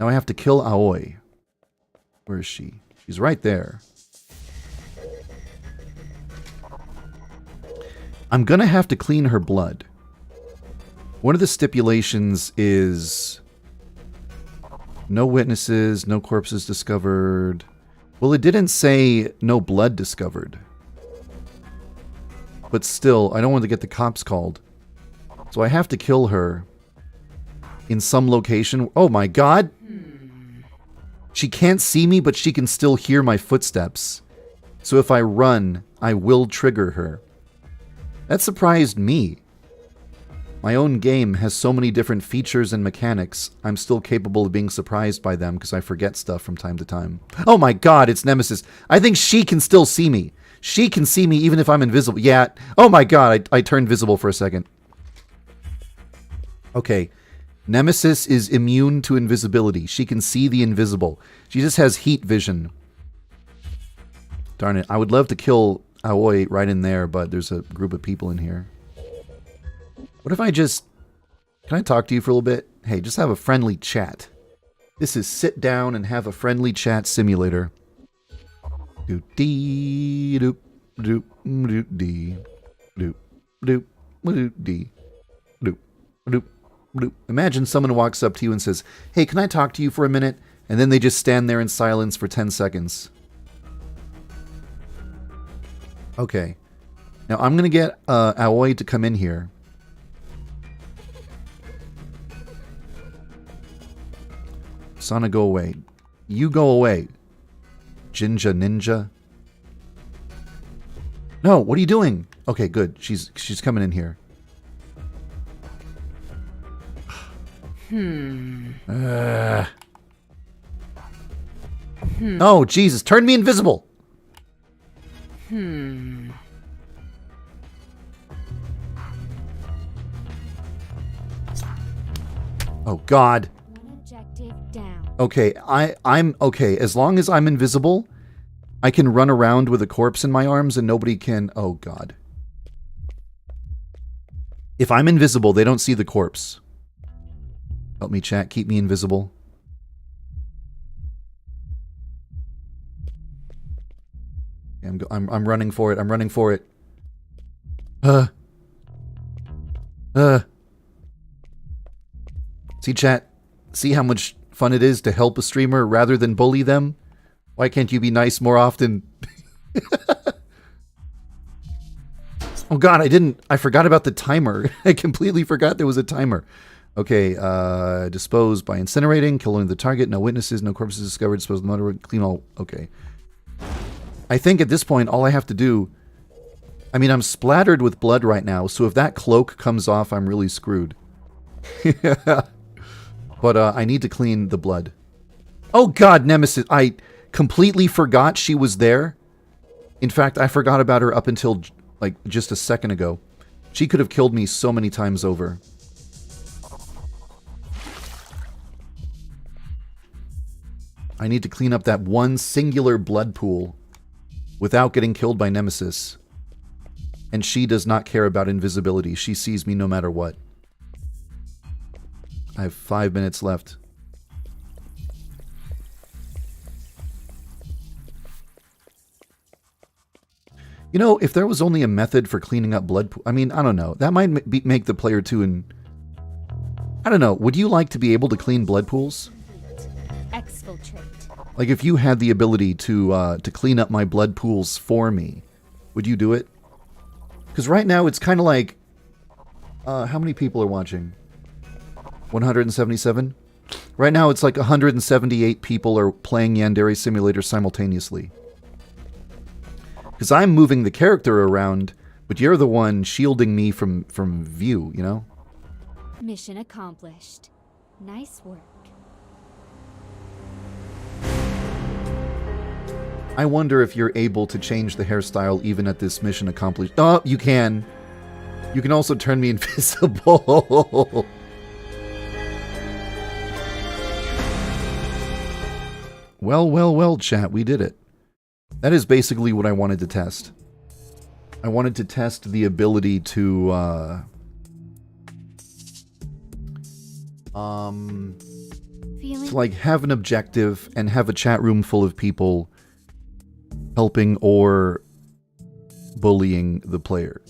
Now I have to kill Aoi. Where is she? She's right there. I'm gonna have to clean her blood. One of the stipulations is... No witnesses, no corpses discovered. Well, it didn't say no blood discovered. But still, I don't want to get the cops called. So I have to kill her in some location. Oh my god! She can't see me, but she can still hear my footsteps. So if I run, I will trigger her. That surprised me. My own game has so many different features and mechanics, I'm still capable of being surprised by them because I forget stuff from time to time. Oh my god, it's Nemesis. I think she can still see me. She can see me even if I'm invisible. Yeah. Oh my god, I turned visible for a second. Okay. Nemesis is immune to invisibility. She can see the invisible. She just has heat vision. Darn it. I would love to kill Aoi right in there, but there's a group of people in here. What if I just... Can I talk to you for a little bit? Hey, just have a friendly chat. This is sit down and have a friendly chat simulator. Do dee doop doop doop dee doop doop doop dee doop doop doop. Imagine someone walks up to you and says, "Hey, can I talk to you for a minute?" And then they just stand there in silence for 10 seconds. Okay. Now I'm gonna get Aoi to come in here. Sana, go away. You go away. Jinja Ninja. No, what are you doing? Okay, good. She's coming in here. Oh, Jesus. Turn me invisible. Oh, God. One objective down. Okay, I'm okay. As long as I'm invisible, I can run around with a corpse in my arms and nobody can... Oh, God. If I'm invisible, they don't see the corpse. Help me, chat. Keep me invisible. I'm running for it. I'm running for it. See, chat? See how much fun it is to help a streamer rather than bully them? Why can't you be nice more often? Oh god, I forgot about the timer. I completely forgot there was a timer. Okay, dispose by incinerating, kill only the target, no witnesses, no corpses discovered, dispose of the motor, clean all... Okay. I think at this point, all I have to do... I mean, I'm splattered with blood right now, so if that cloak comes off, I'm really screwed. But I need to clean the blood. Oh god, Nemesis! I completely forgot she was there. In fact, I forgot about her up until, like, just a second ago. She could have killed me so many times over. I need to clean up that one singular blood pool without getting killed by Nemesis. And she does not care about invisibility. She sees me no matter what. I have 5 minutes left. You know, if there was only a method for cleaning up blood... I mean, I don't know. That might make the player 2 and... I don't know. Would you like to be able to clean blood pools? Exfiltrate. Like if you had the ability to clean up my blood pools for me, would you do it? Because right now it's kind of like, how many people are watching? 177? Right now it's like 178 people are playing Yandere Simulator simultaneously. Because I'm moving the character around, but you're the one shielding me from view, you know? Mission accomplished. Nice work. I wonder if you're able to change the hairstyle even at this mission accomplished. Oh, you can. You can also turn me invisible. Well, chat, we did it. That is basically what I wanted to test. I wanted to test the ability to, like have an objective and have a chat room full of people helping or bullying the player.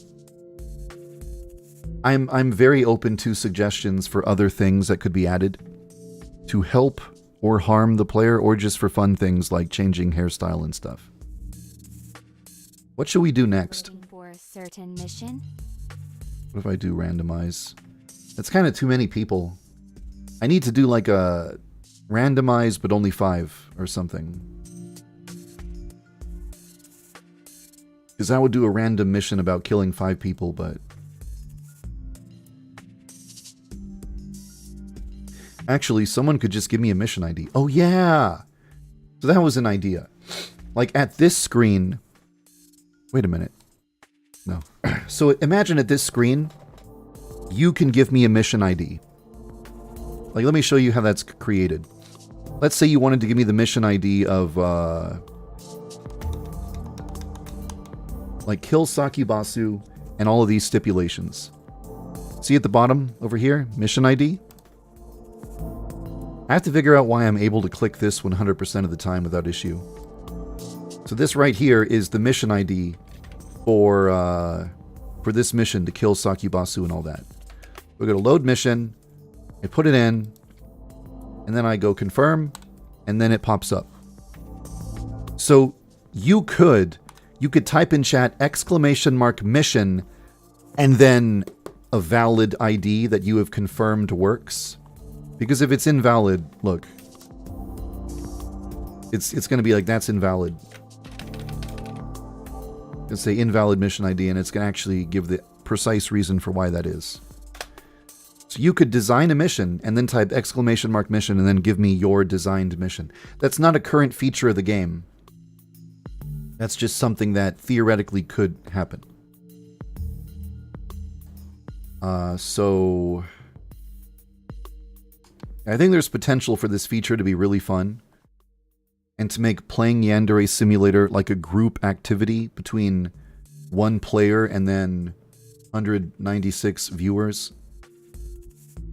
I'm very open to suggestions for other things that could be added to help or harm the player, or just for fun things like changing hairstyle and stuff. What should we do next? Waiting for a certain mission? What if I do randomize? That's kind of too many people. I need to do like a randomize, but only 5 or something. Because I would do a random mission about killing 5 people, but... Actually, someone could just give me a mission ID. Oh, yeah! So that was an idea. Like, at this screen... Wait a minute. No. So imagine at this screen, you can give me a mission ID. Like, let me show you how that's created. Let's say you wanted to give me the mission ID of, like, kill Sakubasu and all of these stipulations. See at the bottom over here? Mission ID? I have to figure out why I'm able to click this 100% of the time without issue. So this right here is the mission ID for this mission to kill Sakubasu and all that. We're going to load mission, I put it in, and then I go confirm, and then it pops up. So you could type in chat !mission and then a valid ID that you have confirmed works. Because if it's invalid, look. It's going to be like, that's invalid. It's say invalid mission ID, and it's going to actually give the precise reason for why that is. So you could design a mission, and then type !mission, and then give me your designed mission. That's not a current feature of the game. That's just something that theoretically could happen. So... I think there's potential for this feature to be really fun, and to make playing Yandere Simulator like a group activity between one player and then 196 viewers,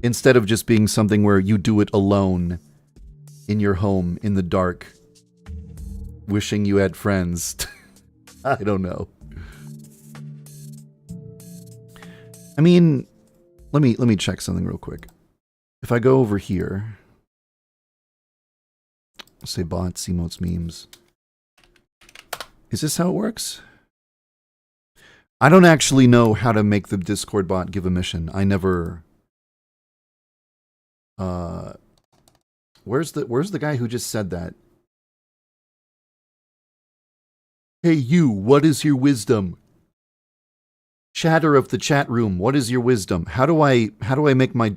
instead of just being something where you do it alone in your home in the dark, wishing you had friends. I don't know. I mean, let me check something real quick. If I go over here, say bots, emotes, memes. Is this how it works? I don't actually know how to make the Discord bot give a mission. I never... Where's the guy who just said that? Hey you, what is your wisdom? Chatter of the chat room, what is your wisdom? How do I make my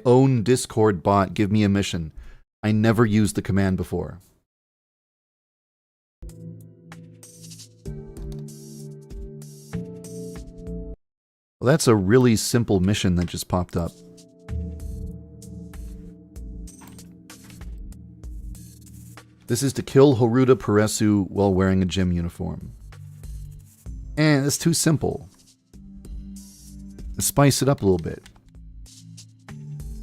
own Discord bot give me a mission? I never used the command before. Well, that's a really simple mission that just popped up. This is to kill Horuta Puresu while wearing a gym uniform. And it's too simple. Spice it up a little bit.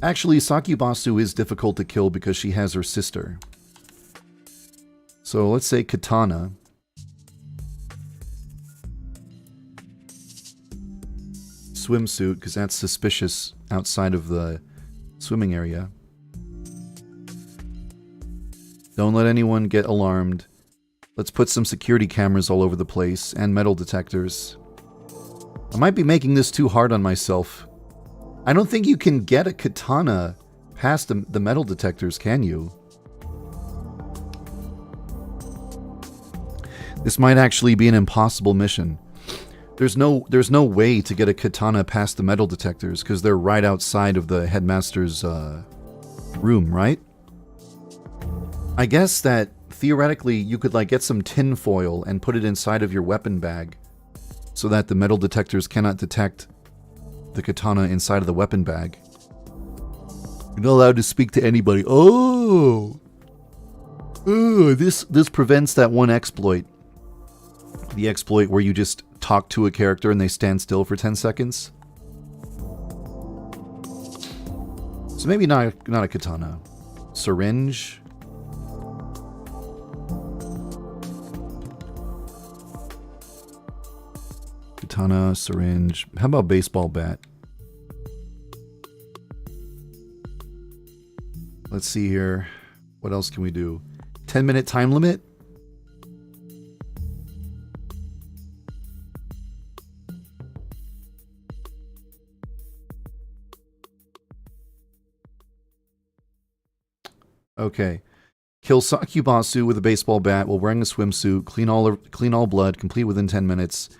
Actually, Sakubasu is difficult to kill because she has her sister. So let's say Katana. Swimsuit, because that's suspicious outside of the Swimming area. Don't let anyone get alarmed. Let's put some security cameras all over the place and metal detectors. I might be making this too hard on myself. I don't think you can get a katana past the metal detectors, can you? This might actually be an impossible mission. There's no way to get a katana past the metal detectors because they're right outside of the headmaster's room, right? I guess that theoretically you could like get some tin foil and put it inside of your weapon bag so that the metal detectors cannot detect the katana inside of the weapon bag. You're not allowed to speak to anybody. Oh, this prevents that one exploit. The exploit where you just talk to a character and they stand still for 10 seconds. So maybe not a katana. Syringe. Katana, syringe. How about baseball bat? Let's see here. What else can we do? 10-minute time limit? Okay. Kill Sakubasu with a baseball bat while wearing a swimsuit. Clean all blood. Complete within 10 minutes.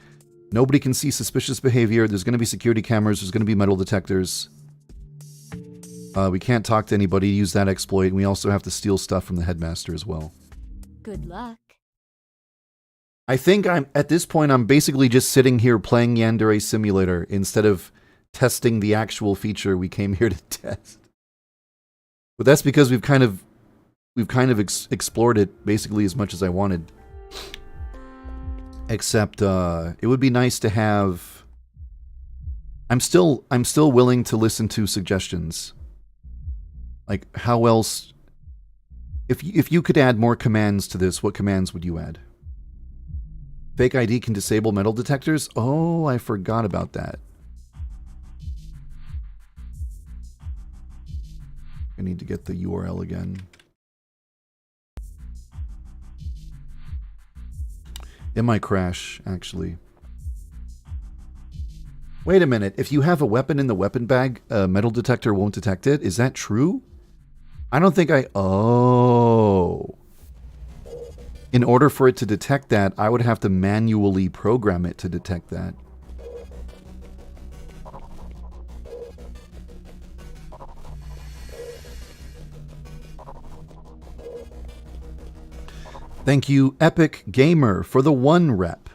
Nobody can see suspicious behavior. There's going to be security cameras. There's going to be metal detectors. We can't talk to anybody. Use that exploit. And we also have to steal stuff from the headmaster as well. Good luck. I think at this point, I'm basically just sitting here playing Yandere Simulator instead of testing the actual feature we came here to test. But that's because we've kind of explored it basically as much as I wanted. Except it would be nice to have. I'm still willing to listen to suggestions. Like how else? If you could add more commands to this, what commands would you add? Fake ID can disable metal detectors? Oh, I forgot about that. I need to get the URL again. It might crash, actually. Wait a minute. If you have a weapon in the weapon bag, a metal detector won't detect it? Is that true? I don't think Oh. In order for it to detect that, I would have to manually program it to detect that. Thank you, Epic Gamer, for the 1 rep.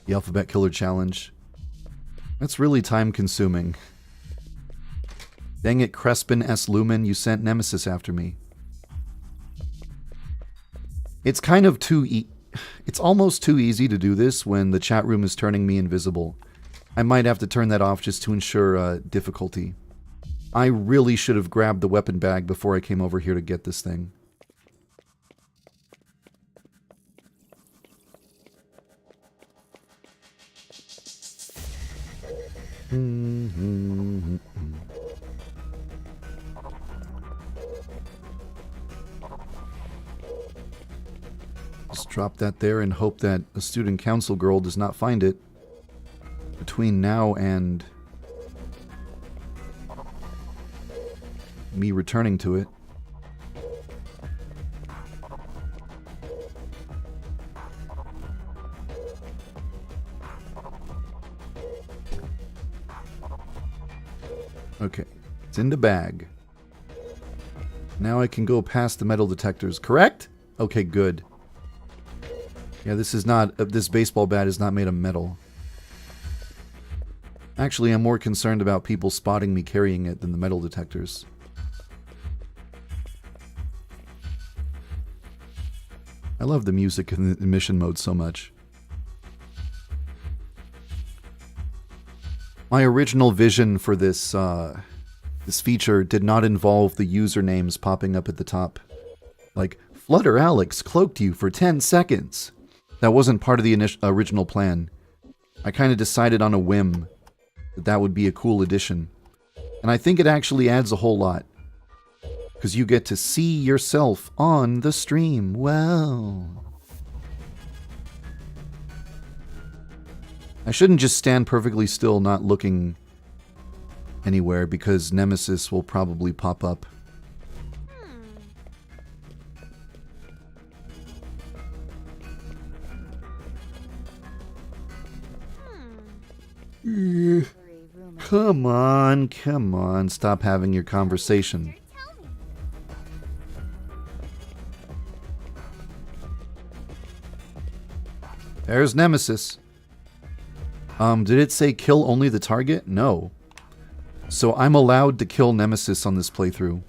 The Alphabet Killer Challenge. That's really time-consuming. Dang it, Crespin S. Lumen, you sent Nemesis after me. It's kind of it's almost too easy to do this when the chat room is turning me invisible. I might have to turn that off just to ensure difficulty. I really should have grabbed the weapon bag before I came over here to get this thing. Just drop that there and hope that a student council girl does not find it between now and me returning to it. Okay, it's in the bag. Now I can go past the metal detectors, correct? Okay, good. Yeah, this is not, this baseball bat is not made of metal. Actually, I'm more concerned about people spotting me carrying it than the metal detectors. I love the music in the mission mode so much. My original vision for this this feature did not involve the usernames popping up at the top. Like, Flutter Alex cloaked you for 10 seconds. That wasn't part of the original plan. I kind of decided on a whim that would be a cool addition. And I think it actually adds a whole lot. Because you get to see yourself on the stream. Wow. I shouldn't just stand perfectly still, not looking anywhere, because Nemesis will probably pop up. Come on, stop having your conversation. There's Nemesis. Did it say kill only the target? No. So I'm allowed to kill Nemesis on this playthrough.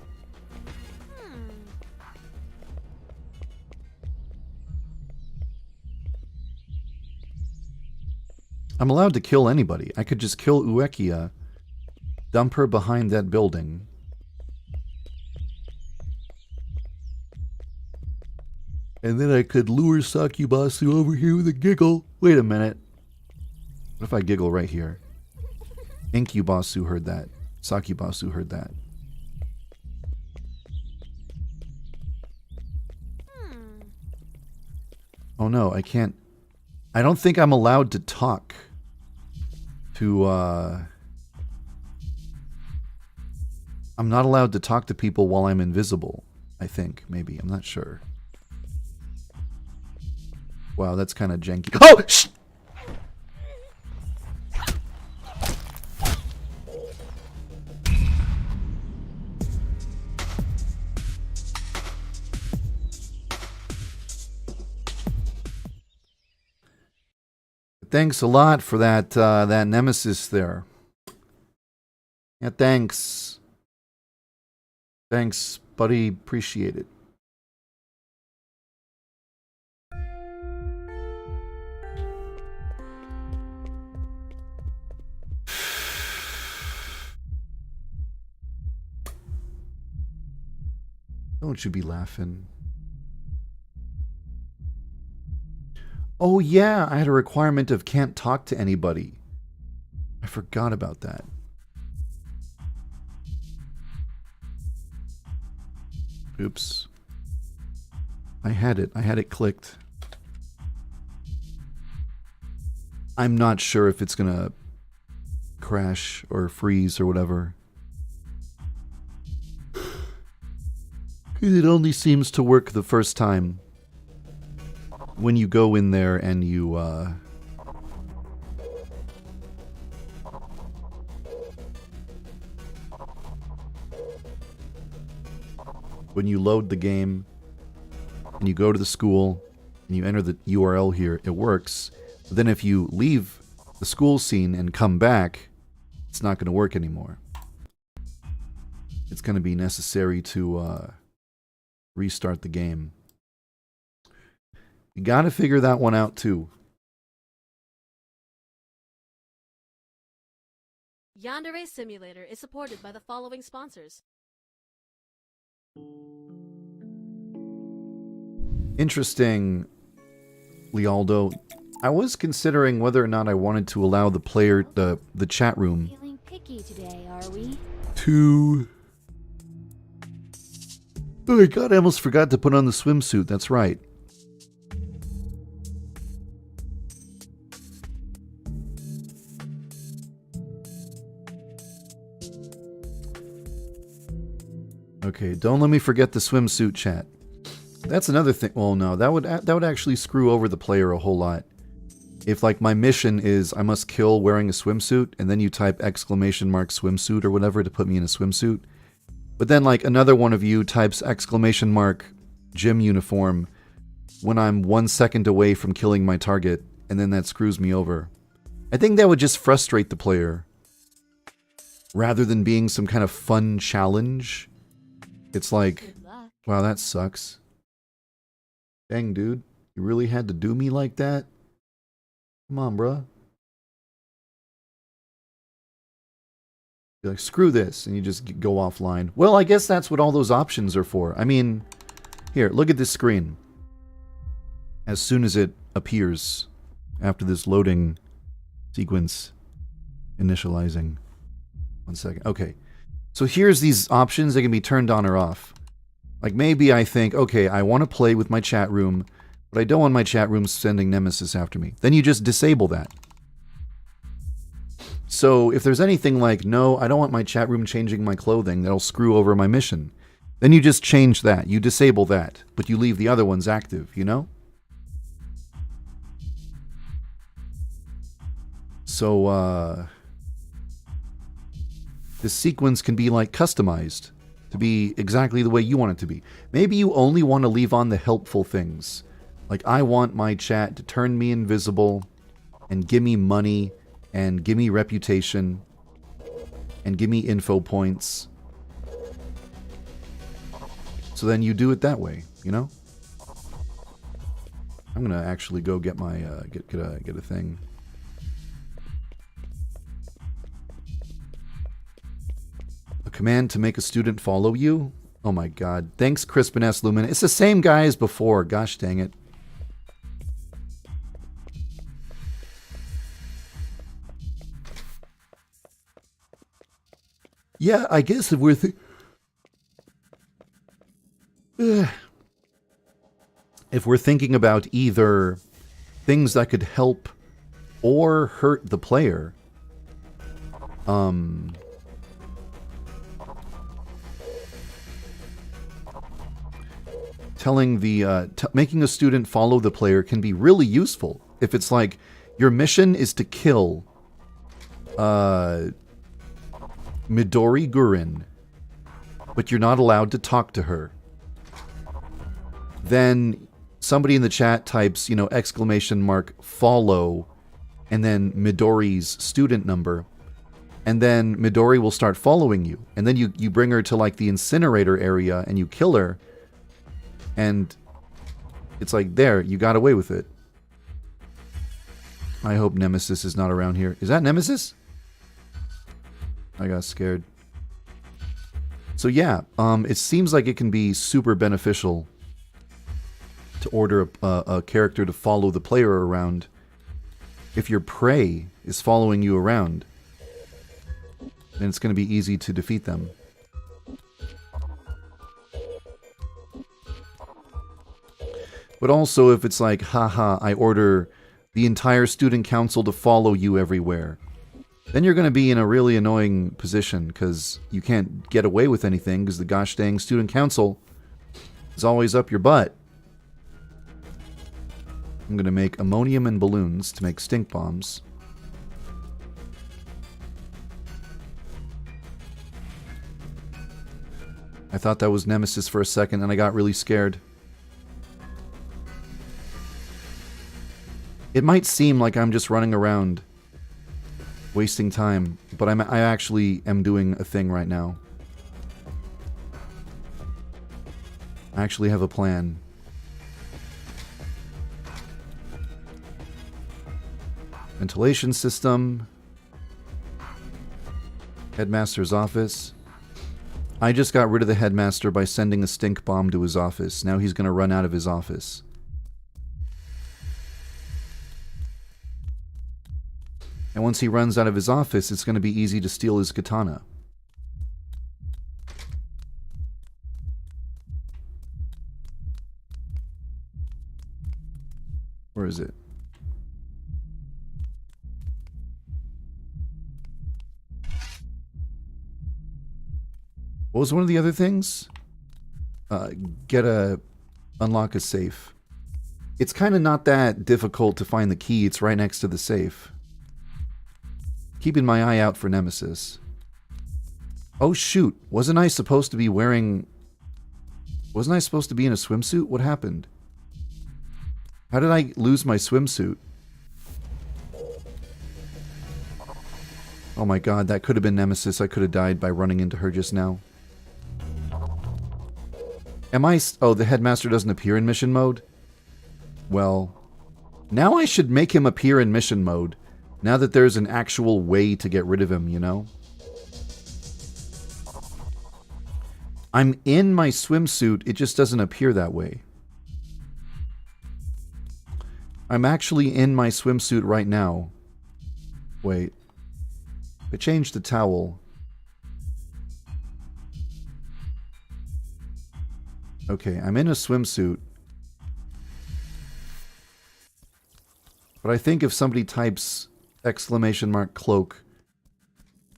I'm allowed to kill anybody. I could just kill Uekia, dump her behind that building. And then I could lure Sakubasu over here with a giggle. Wait a minute. What if I giggle right here? Incubasu heard that. Sakubasu heard that. Oh no, I can't. I don't think I'm allowed to talk to, I'm not allowed to talk to people while I'm invisible. I think, maybe. I'm not sure. Wow, that's kind of janky. Oh! Shh! Thanks a lot for that that Nemesis there. Yeah, thanks. Thanks, buddy. Appreciate it. Don't you be laughing. Oh yeah, I had a requirement of can't talk to anybody. I forgot about that. Oops. I had it clicked. I'm not sure if it's gonna crash or freeze or whatever. It only seems to work the first time. When you go in there and you, when you load the game, and you go to the school, and you enter the URL here, it works. But then if you leave the school scene and come back, it's not going to work anymore. It's going to be necessary to, restart the game. You gotta figure that one out too. Yandere Simulator is supported by the following sponsors. Interesting, Lealdo. I was considering whether or not I wanted to allow the player, the chat room, Feeling picky today, are we? to... Oh my god, I almost forgot to put on the swimsuit, that's right. Okay, don't let me forget the swimsuit chat. That's another thing. Well, no, that would actually screw over the player a whole lot. If like my mission is I must kill wearing a swimsuit, and then you type !swimsuit or whatever to put me in a swimsuit, but then like another one of you types !gym uniform when I'm 1 second away from killing my target, and then that screws me over. I think that would just frustrate the player rather than being some kind of fun challenge. It's like, Good luck. wow, that sucks. Dang, dude. You really had to do me like that? Come on, bruh. You're like, screw this, and you just go offline. Well, I guess that's what all those options are for. I mean, here, look at this screen. As soon as it appears after this loading sequence, Initializing. 1 second. Okay. So here's these options that can be turned on or off. Like maybe I think, okay, I want to play with my chat room, but I don't want my chat room sending Nemesis after me. Then you just disable that. So if there's anything like, no, I don't want my chat room changing my clothing, that'll screw over my mission. Then you just change that. You disable that, but you leave the other ones active, you know? So, this sequence can be like customized to be exactly the way you want it to be. Maybe you only want to leave on the helpful things. Like, I want my chat to turn me invisible and give me money and give me reputation and give me info points. So then you do it that way, you know? I'm gonna actually go get my get a thing. A command to make a student follow you? Oh my god. Thanks, Crispin S. Lumen. It's the same guy as before. Gosh dang it. Yeah, I guess if we're if we're thinking about either things that could help or hurt the player, telling the making a student follow the player can be really useful. If it's like your mission is to kill Midori Gurin, but you're not allowed to talk to her, then somebody in the chat types, you know, !follow and then Midori's student number, and then Midori will start following you, and then you bring her to like the incinerator area and you kill her, and it's like, there, you got away with it. I hope Nemesis is not around here. Is that Nemesis? I got scared. So yeah, it seems like it can be super beneficial to order a character to follow the player around if your prey is following you around. Then it's going to be easy to defeat them. But also if it's like, haha, I order the entire student council to follow you everywhere, then you're going to be in a really annoying position because you can't get away with anything because the gosh dang student council is always up your butt. I'm going to make ammonium and balloons to make stink bombs. I thought that was Nemesis for a second and I got really scared. It might seem like I'm just running around wasting time, but I actually am doing a thing right now. I actually have a plan. Ventilation system. Headmaster's office. I just got rid of the headmaster by sending a stink bomb to his office. Now he's going to run out of his office. And once he runs out of his office, it's going to be easy to steal his katana. Where is it? What was one of the other things? Unlock a safe. It's kind of not that difficult to find the key. It's right next to the safe. Keeping my eye out for Nemesis. Oh shoot, wasn't I supposed to be wearing... Wasn't I supposed to be in a swimsuit? What happened? How did I lose my swimsuit? Oh my god, that could have been Nemesis. I could have died by running into her just now. Am I... Oh, the headmaster doesn't appear in mission mode? Well, now I should make him appear in mission mode. Now that there's an actual way to get rid of him, you know? I'm in my swimsuit, it just doesn't appear that way. I'm actually in my swimsuit right now. Wait. I changed the towel. Okay, I'm in a swimsuit. But I think if somebody types exclamation mark cloak,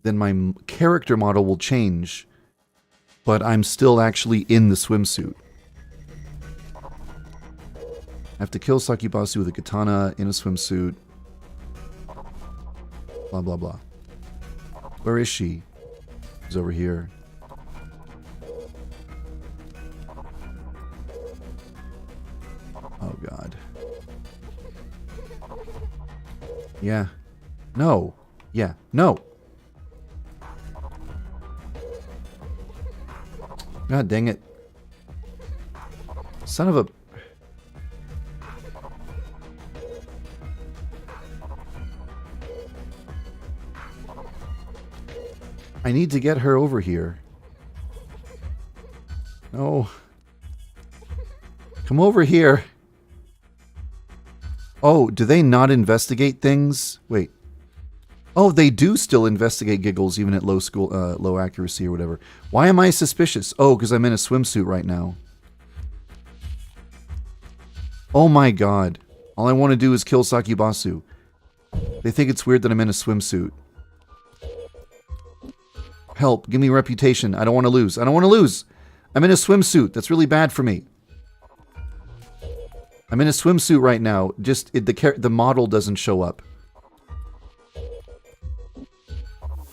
then my character model will change, but I'm still actually in the swimsuit. I have to kill Sakibasu with a katana in a swimsuit. Blah, blah, blah. Where is she? She's over here. Oh, God. Yeah. No. Yeah. No. God dang it. Son of a... I need to get her over here. No. Come over here. Oh, do they not investigate things? Wait. Oh, they do still investigate giggles even at low accuracy or whatever. Why am I suspicious? Oh, because I'm in a swimsuit right now. Oh my god. All I want to do is kill Sakibasu. They think it's weird that I'm in a swimsuit. Help, give me reputation. I don't want to lose. I don't want to lose. I'm in a swimsuit. That's really bad for me. I'm in a swimsuit right now. Just the model doesn't show up.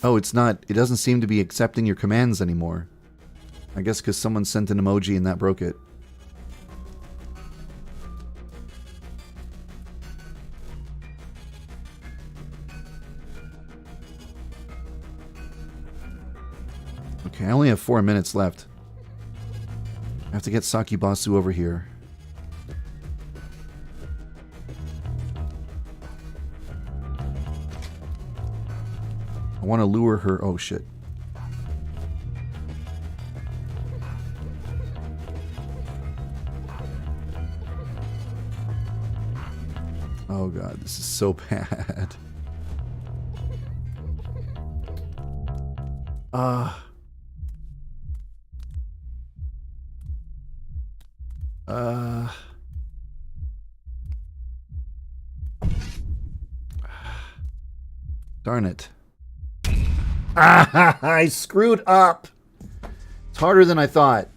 Oh, it's not. It doesn't seem to be accepting your commands anymore. I guess because someone sent an emoji and that broke it. Okay, I only have 4 minutes left. I have to get Sakibasu over here. I want to lure her. Oh, shit. Oh, God. This is so bad. Darn it. Ah, I screwed up. It's harder than I thought.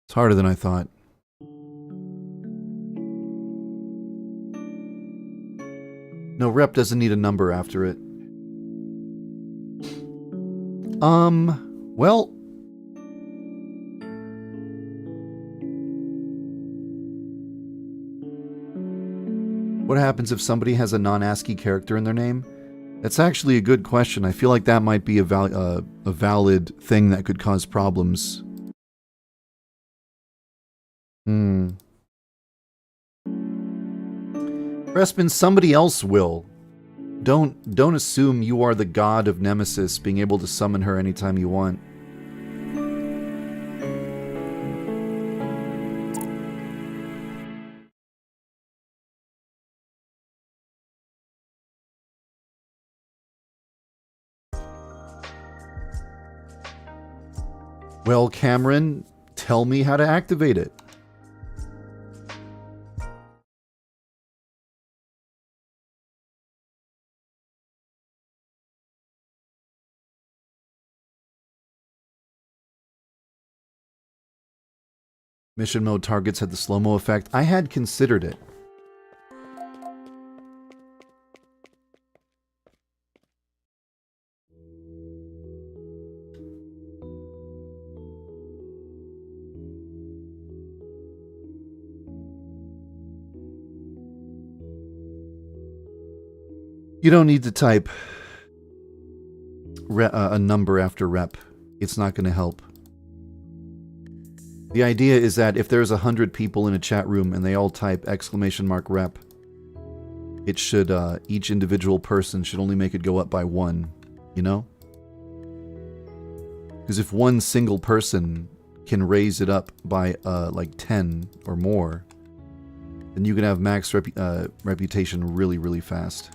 It's harder than I thought. No, rep doesn't need a number after it. Well... What happens if somebody has a non-ASCII character in their name? That's actually a good question. I feel like that might be a valid thing that could cause problems. Respin, somebody else will. Don't assume you are the god of Nemesis, being able to summon her anytime you want. Well, Cameron, tell me how to activate it. Mission mode targets had the slow-mo effect. I had considered it. You don't need to type a number after rep. It's not going to help. The idea is that if there's 100 people in a chat room and they all type exclamation mark rep, it should, each individual person should only make it go up by 1, you know? Because if one single person can raise it up by, like 10 or more, then you can have max reputation really, really fast.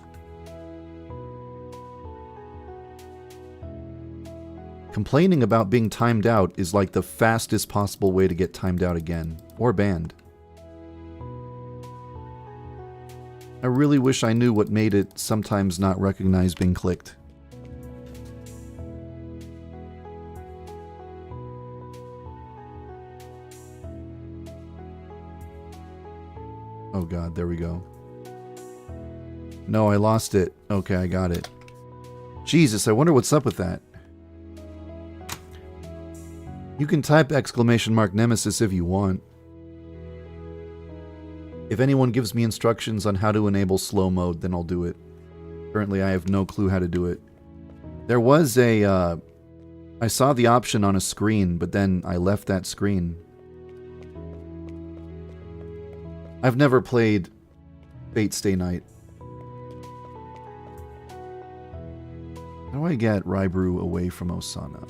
Complaining about being timed out is like the fastest possible way to get timed out again, or banned. I really wish I knew what made it sometimes not recognize being clicked. Oh god, there we go. No, I lost it. Okay, I got it. Jesus, I wonder what's up with that. You can type !Nemesis if you want. If anyone gives me instructions on how to enable slow mode, then I'll do it. Currently, I have no clue how to do it. There was a... I saw the option on a screen, but then I left that screen. I've never played Fate Stay Night. How do I get Raibru away from Osana?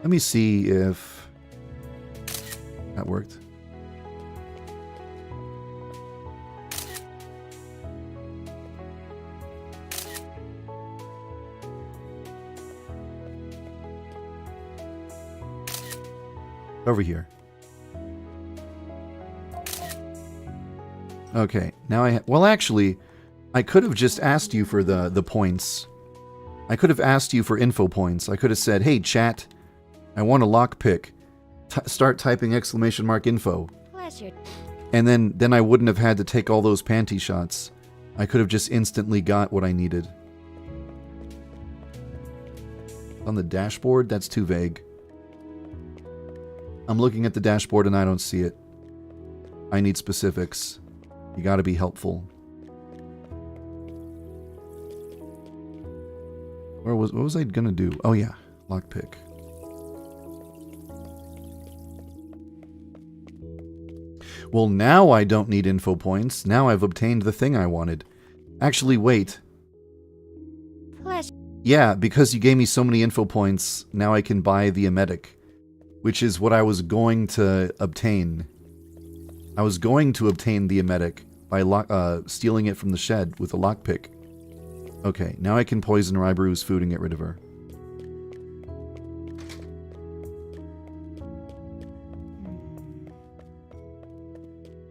Let me see if that worked. Over here. Okay, now well, actually, I could have just asked you for the points. I could have asked you for info points. I could have said, hey, chat, I want a lockpick. Start typing !info. Pleasure. And then I wouldn't have had to take all those panty shots. I could have just instantly got what I needed. On the dashboard? That's too vague. I'm looking at the dashboard and I don't see it. I need specifics. You gotta be helpful. What was I gonna do? Oh yeah, lockpick. Well, now I don't need info points. Now I've obtained the thing I wanted. Actually, wait. Pleasure. Yeah, because you gave me so many info points, now I can buy the emetic, which is what I was going to obtain. I was going to obtain the emetic by stealing it from the shed with a lockpick. Okay, now I can poison Raibru's food and get rid of her.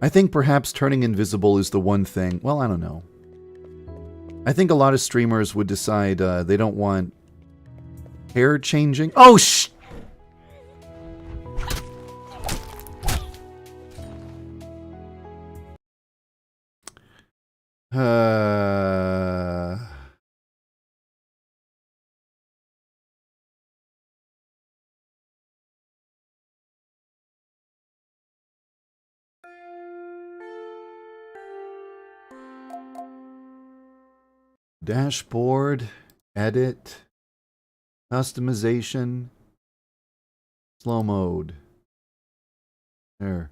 I think perhaps turning invisible is the one thing. Well, I don't know. I think a lot of streamers would decide they don't want hair changing. Oh, shh! Dashboard, edit, customization, slow mode. There.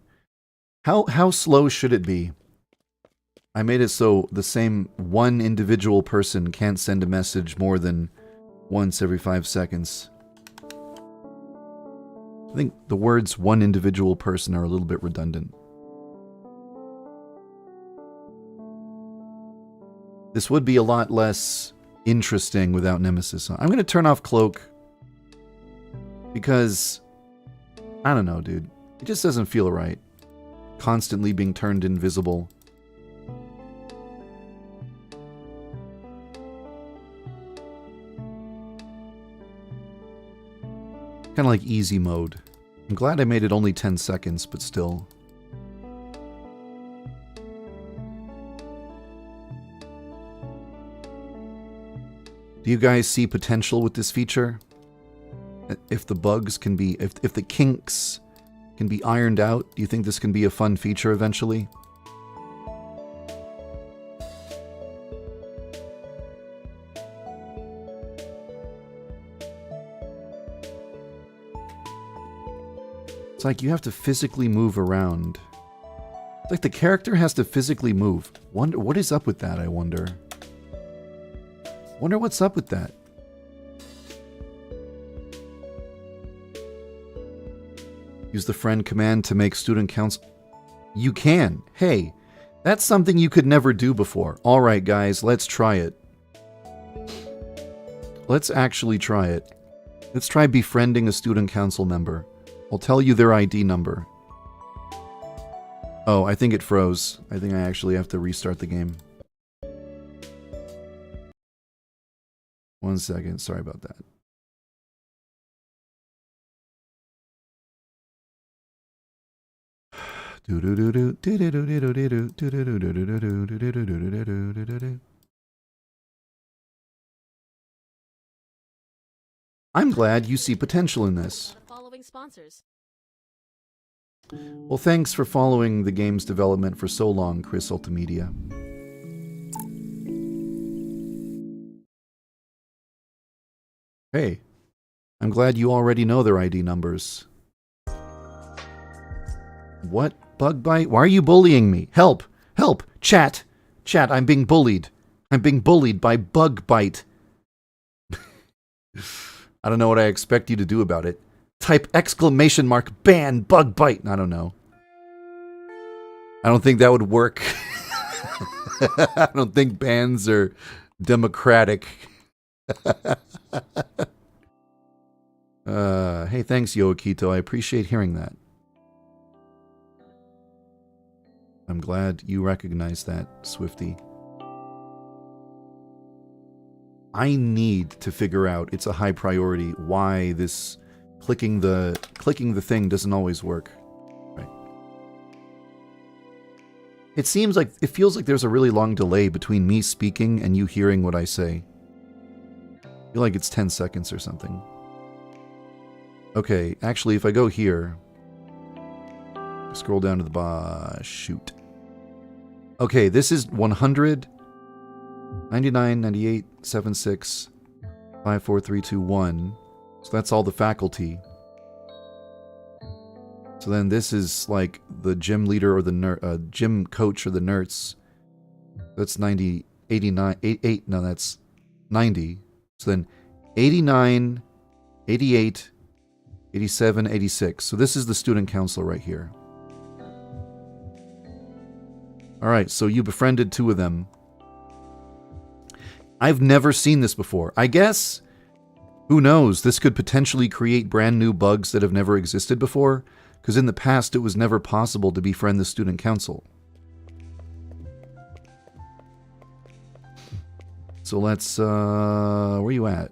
How slow should it be? I made it so the same one individual person can't send a message more than once every 5 seconds. I think the words one individual person are a little bit redundant. This would be a lot less interesting without Nemesis on. I'm going to turn off Cloak because, I don't know, dude. It just doesn't feel right. Constantly being turned invisible. Kind of like easy mode. I'm glad I made it only 10 seconds, but still. Do you guys see potential with this feature? If the bugs can be, if the kinks can be ironed out, do you think this can be a fun feature eventually? It's like you have to physically move around. It's like the character has to physically move. What is up with that, I wonder? Wonder what's up with that. Use the friend command to make student council. You can. Hey, that's something you could never do before. All right, guys, let's try it. Let's actually try it. Let's try befriending a student council member. I'll tell you their ID number. Oh, I think it froze. I think I actually have to restart the game. 1 second. Sorry about that. I'm glad you see potential in this. The following sponsors. Well, thanks for following the game's development for so long, Chris Ultimedia. Hey, I'm glad you already know their ID numbers. What? Bug bite? Why are you bullying me? Help! Help! Chat! Chat, I'm being bullied. I'm being bullied by bug bite. I don't know what I expect you to do about it. Type exclamation mark ban bug bite. I don't know. I don't think that would work. I don't think bans are democratic. Hey, thanks, Yoakito. I appreciate hearing that. I'm glad you recognize that, Swifty. I need to figure out, it's a high priority, why this clicking the thing doesn't always work. Right. It feels like there's a really long delay between me speaking and you hearing what I say. I feel like it's 10 seconds or something. Okay, actually, if I go here, scroll down to the bottom. Shoot. Okay, this is 100, 99, 98, 76, 5, 4, 3, 2, 1. So that's all the faculty. So then this is like the gym leader or the gym coach or the nurse. That's 90, 89, 8, no, that's 90. So then 89, 88, 87, 86. So this is the student council right here. Alright, so you befriended 2 of them. I've never seen this before. I guess, who knows, this could potentially create brand new bugs that have never existed before, because in the past it was never possible to befriend the student council. So let's, where you at?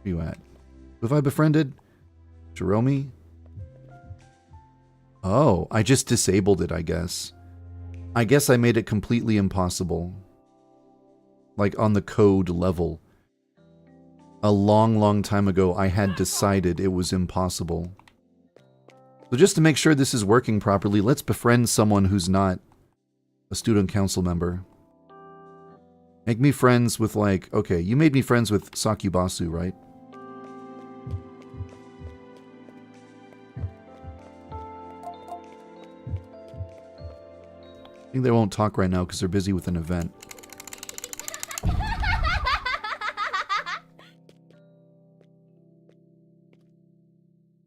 Where you at? Who have I befriended? Jerome? Oh, I just disabled it, I guess. I guess I made it completely impossible. Like on the code level. A long, long time ago, I had decided it was impossible. So just to make sure this is working properly, let's befriend someone who's not a student council member. Make me friends with like, okay, you made me friends with Sakubasu, right? I think they won't talk right now because they're busy with an event.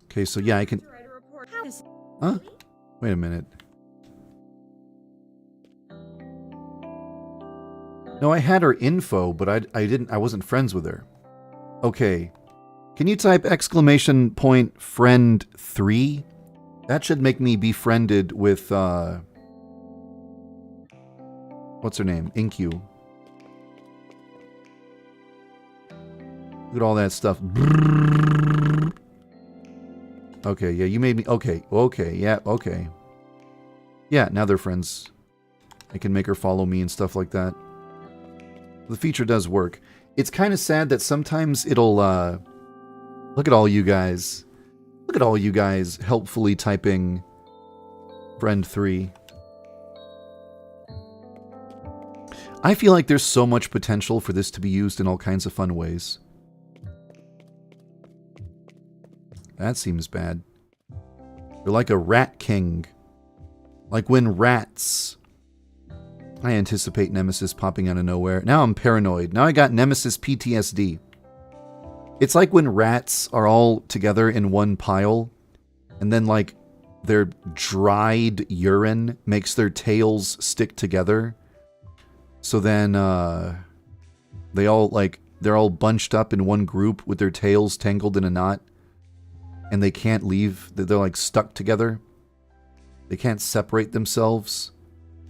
Okay, so yeah, I can... Huh? Wait a minute. No, I had her info, but I wasn't friends with her. Okay. Can you type exclamation point friend 3? That should make me befriended with, what's her name? Inkyu. Look at all that stuff. Okay, yeah, you made me... Okay, yeah, okay. Yeah, now they're friends. I can make her follow me and stuff like that. The feature does work. It's kind of sad that sometimes it'll, look at all you guys. Look at all you guys helpfully typing friend 3. I feel like there's so much potential for this to be used in all kinds of fun ways. That seems bad. You're like a rat king. Like when rats I anticipate Nemesis popping out of nowhere. Now I'm paranoid. Now I got Nemesis PTSD. It's like when rats are all together in one pile, and then like their dried urine makes their tails stick together. So then they're all bunched up in one group with their tails tangled in a knot, and they can't leave. They're like stuck together. They can't separate themselves.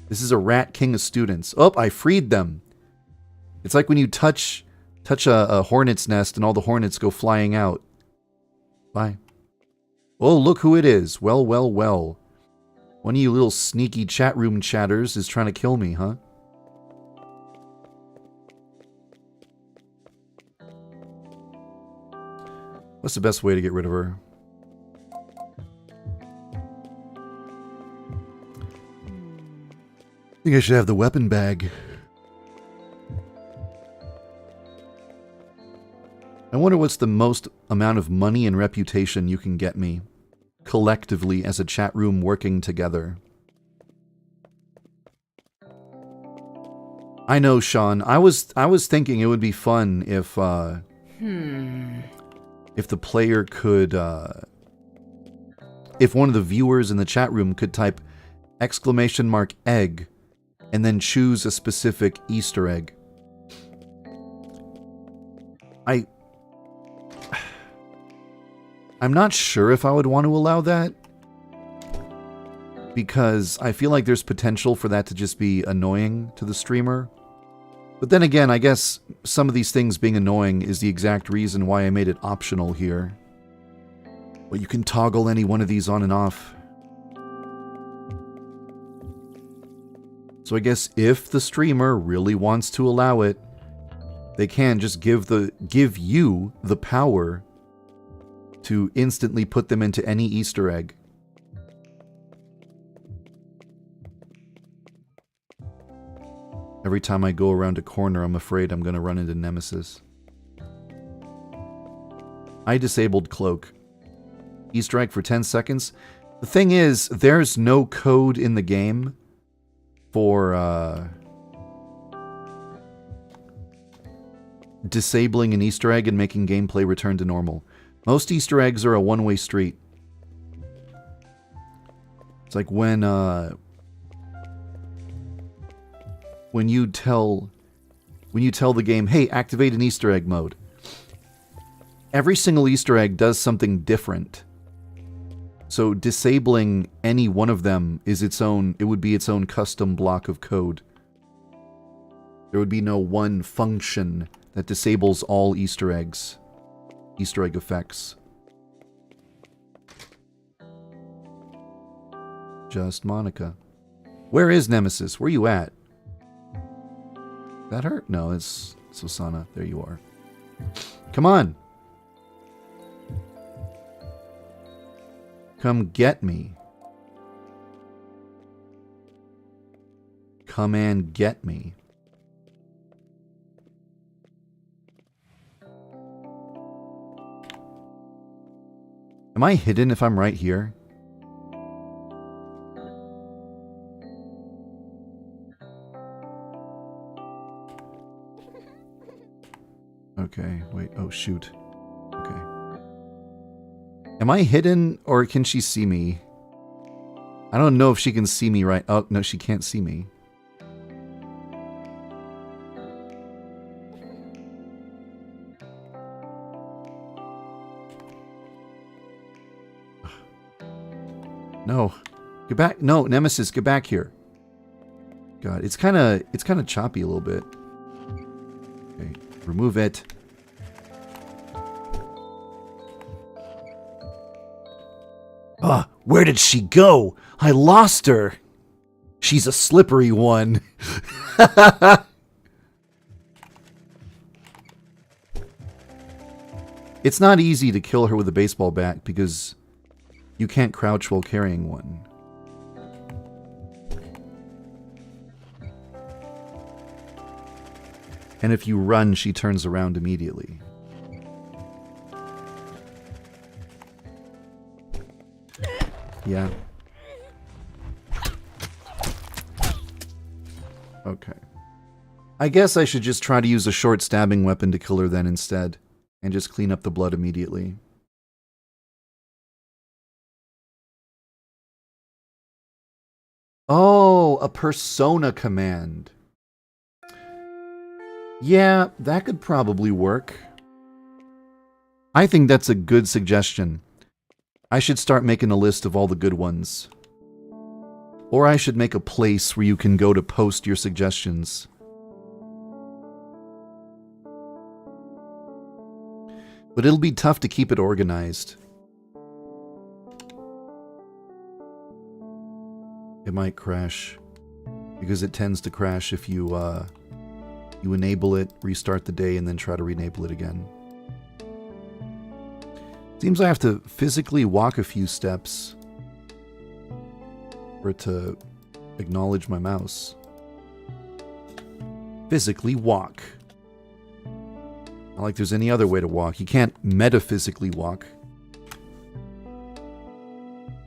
This is a rat king of students. Oh, I freed them. It's like when you touch a hornet's nest and all the hornets go flying out. Bye. Oh, look who it is. Well, well, well. One of you little sneaky chat room chatters is trying to kill me, huh? What's the best way to get rid of her? I think I should have the weapon bag. I wonder what's the most amount of money and reputation you can get me, collectively as a chat room working together. I know, Sean. I was thinking it would be fun if the player could, if one of the viewers in the chat room could type !egg and then choose a specific Easter egg. I'm not sure if I would want to allow that, because I feel like there's potential for that to just be annoying to the streamer. But then again, I guess some of these things being annoying is the exact reason why I made it optional here. But you can toggle any one of these on and off. So I guess if the streamer really wants to allow it, they can just give you the power to instantly put them into any Easter egg. Every time I go around a corner, I'm afraid I'm going to run into Nemesis. I disabled cloak. Easter egg for 10 seconds. The thing is, there's no code in the game for disabling an Easter egg and making gameplay return to normal. Most Easter eggs are a one-way street. It's like when you tell the game, hey, activate an Easter egg mode. Every single Easter egg does something different. So disabling any one of them is it would be its own custom block of code. There would be no one function that disables all Easter eggs. Easter egg effects. Just Monica. Where is Nemesis? Where are you at? That hurt? No, it's Susanna. There you are. Come on. Come get me. Come and get me. Am I hidden if I'm right here? Okay, wait. Oh, shoot. Okay. Am I hidden, or can she see me? I don't know if she can see me right... Oh, no, she can't see me. No. Get back. No, Nemesis, get back here. God, it's kind of choppy a little bit. Okay, remove it. Ah, where did she go? I lost her. She's a slippery one. It's not easy to kill her with a baseball bat because you can't crouch while carrying one. And if you run, she turns around immediately. Yeah. Okay. I guess I should just try to use a short stabbing weapon to kill her then instead. And just clean up the blood immediately. Oh, a persona command. Yeah, that could probably work. I think that's a good suggestion. I should start making a list of all the good ones. Or I should make a place where you can go to post your suggestions. But it'll be tough to keep it organized. It might crash. Because it tends to crash if you enable it, restart the day, and then try to re-enable it again. Seems I have to physically walk a few steps for it to acknowledge my mouse. Physically walk. Not like there's any other way to walk. You can't metaphysically walk.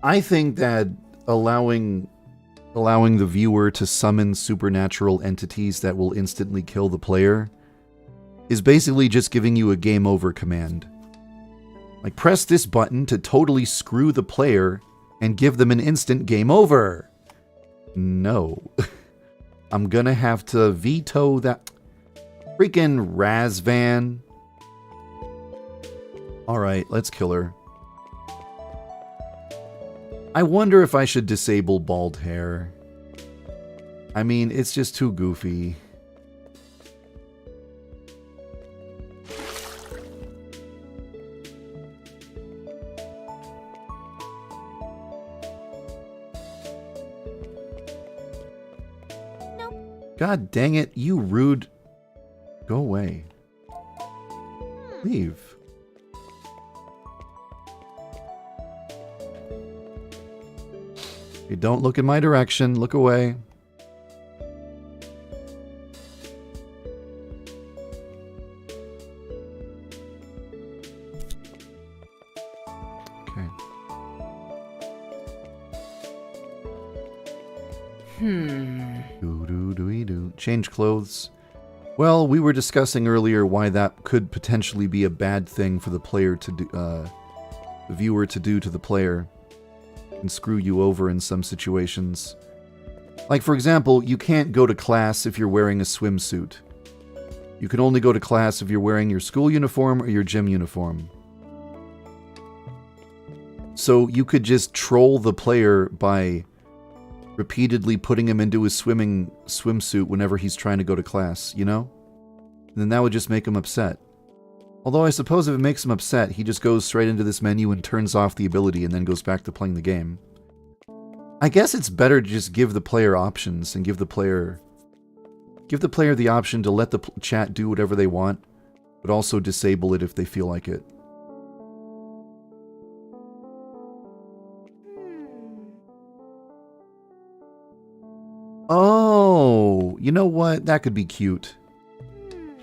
I think that allowing the viewer to summon supernatural entities that will instantly kill the player is basically just giving you a game over command. Like, press this button to totally screw the player and give them an instant game over. No. I'm gonna have to veto that. Freaking Razvan. Alright, let's kill her. I wonder if I should disable bald hair. I mean, it's just too goofy. God dang it, you rude. Go away. Leave. Hey, don't look in my direction. Look away. Okay. Do. Change clothes. Well, we were discussing earlier why that could potentially be a bad thing for the player to do, the viewer to do to the player, and screw you over in some situations. Like, for example, you can't go to class if you're wearing a swimsuit. You can only go to class if you're wearing your school uniform or your gym uniform. So you could just troll the player by repeatedly putting him into his swimsuit whenever he's trying to go to class, you know? And then that would just make him upset. Although I suppose if it makes him upset, he just goes straight into this menu and turns off the ability and then goes back to playing the game. I guess it's better to just give the player options and give the player the option to let the chat do whatever they want, but also disable it if they feel like it. Oh, you know what? That could be cute.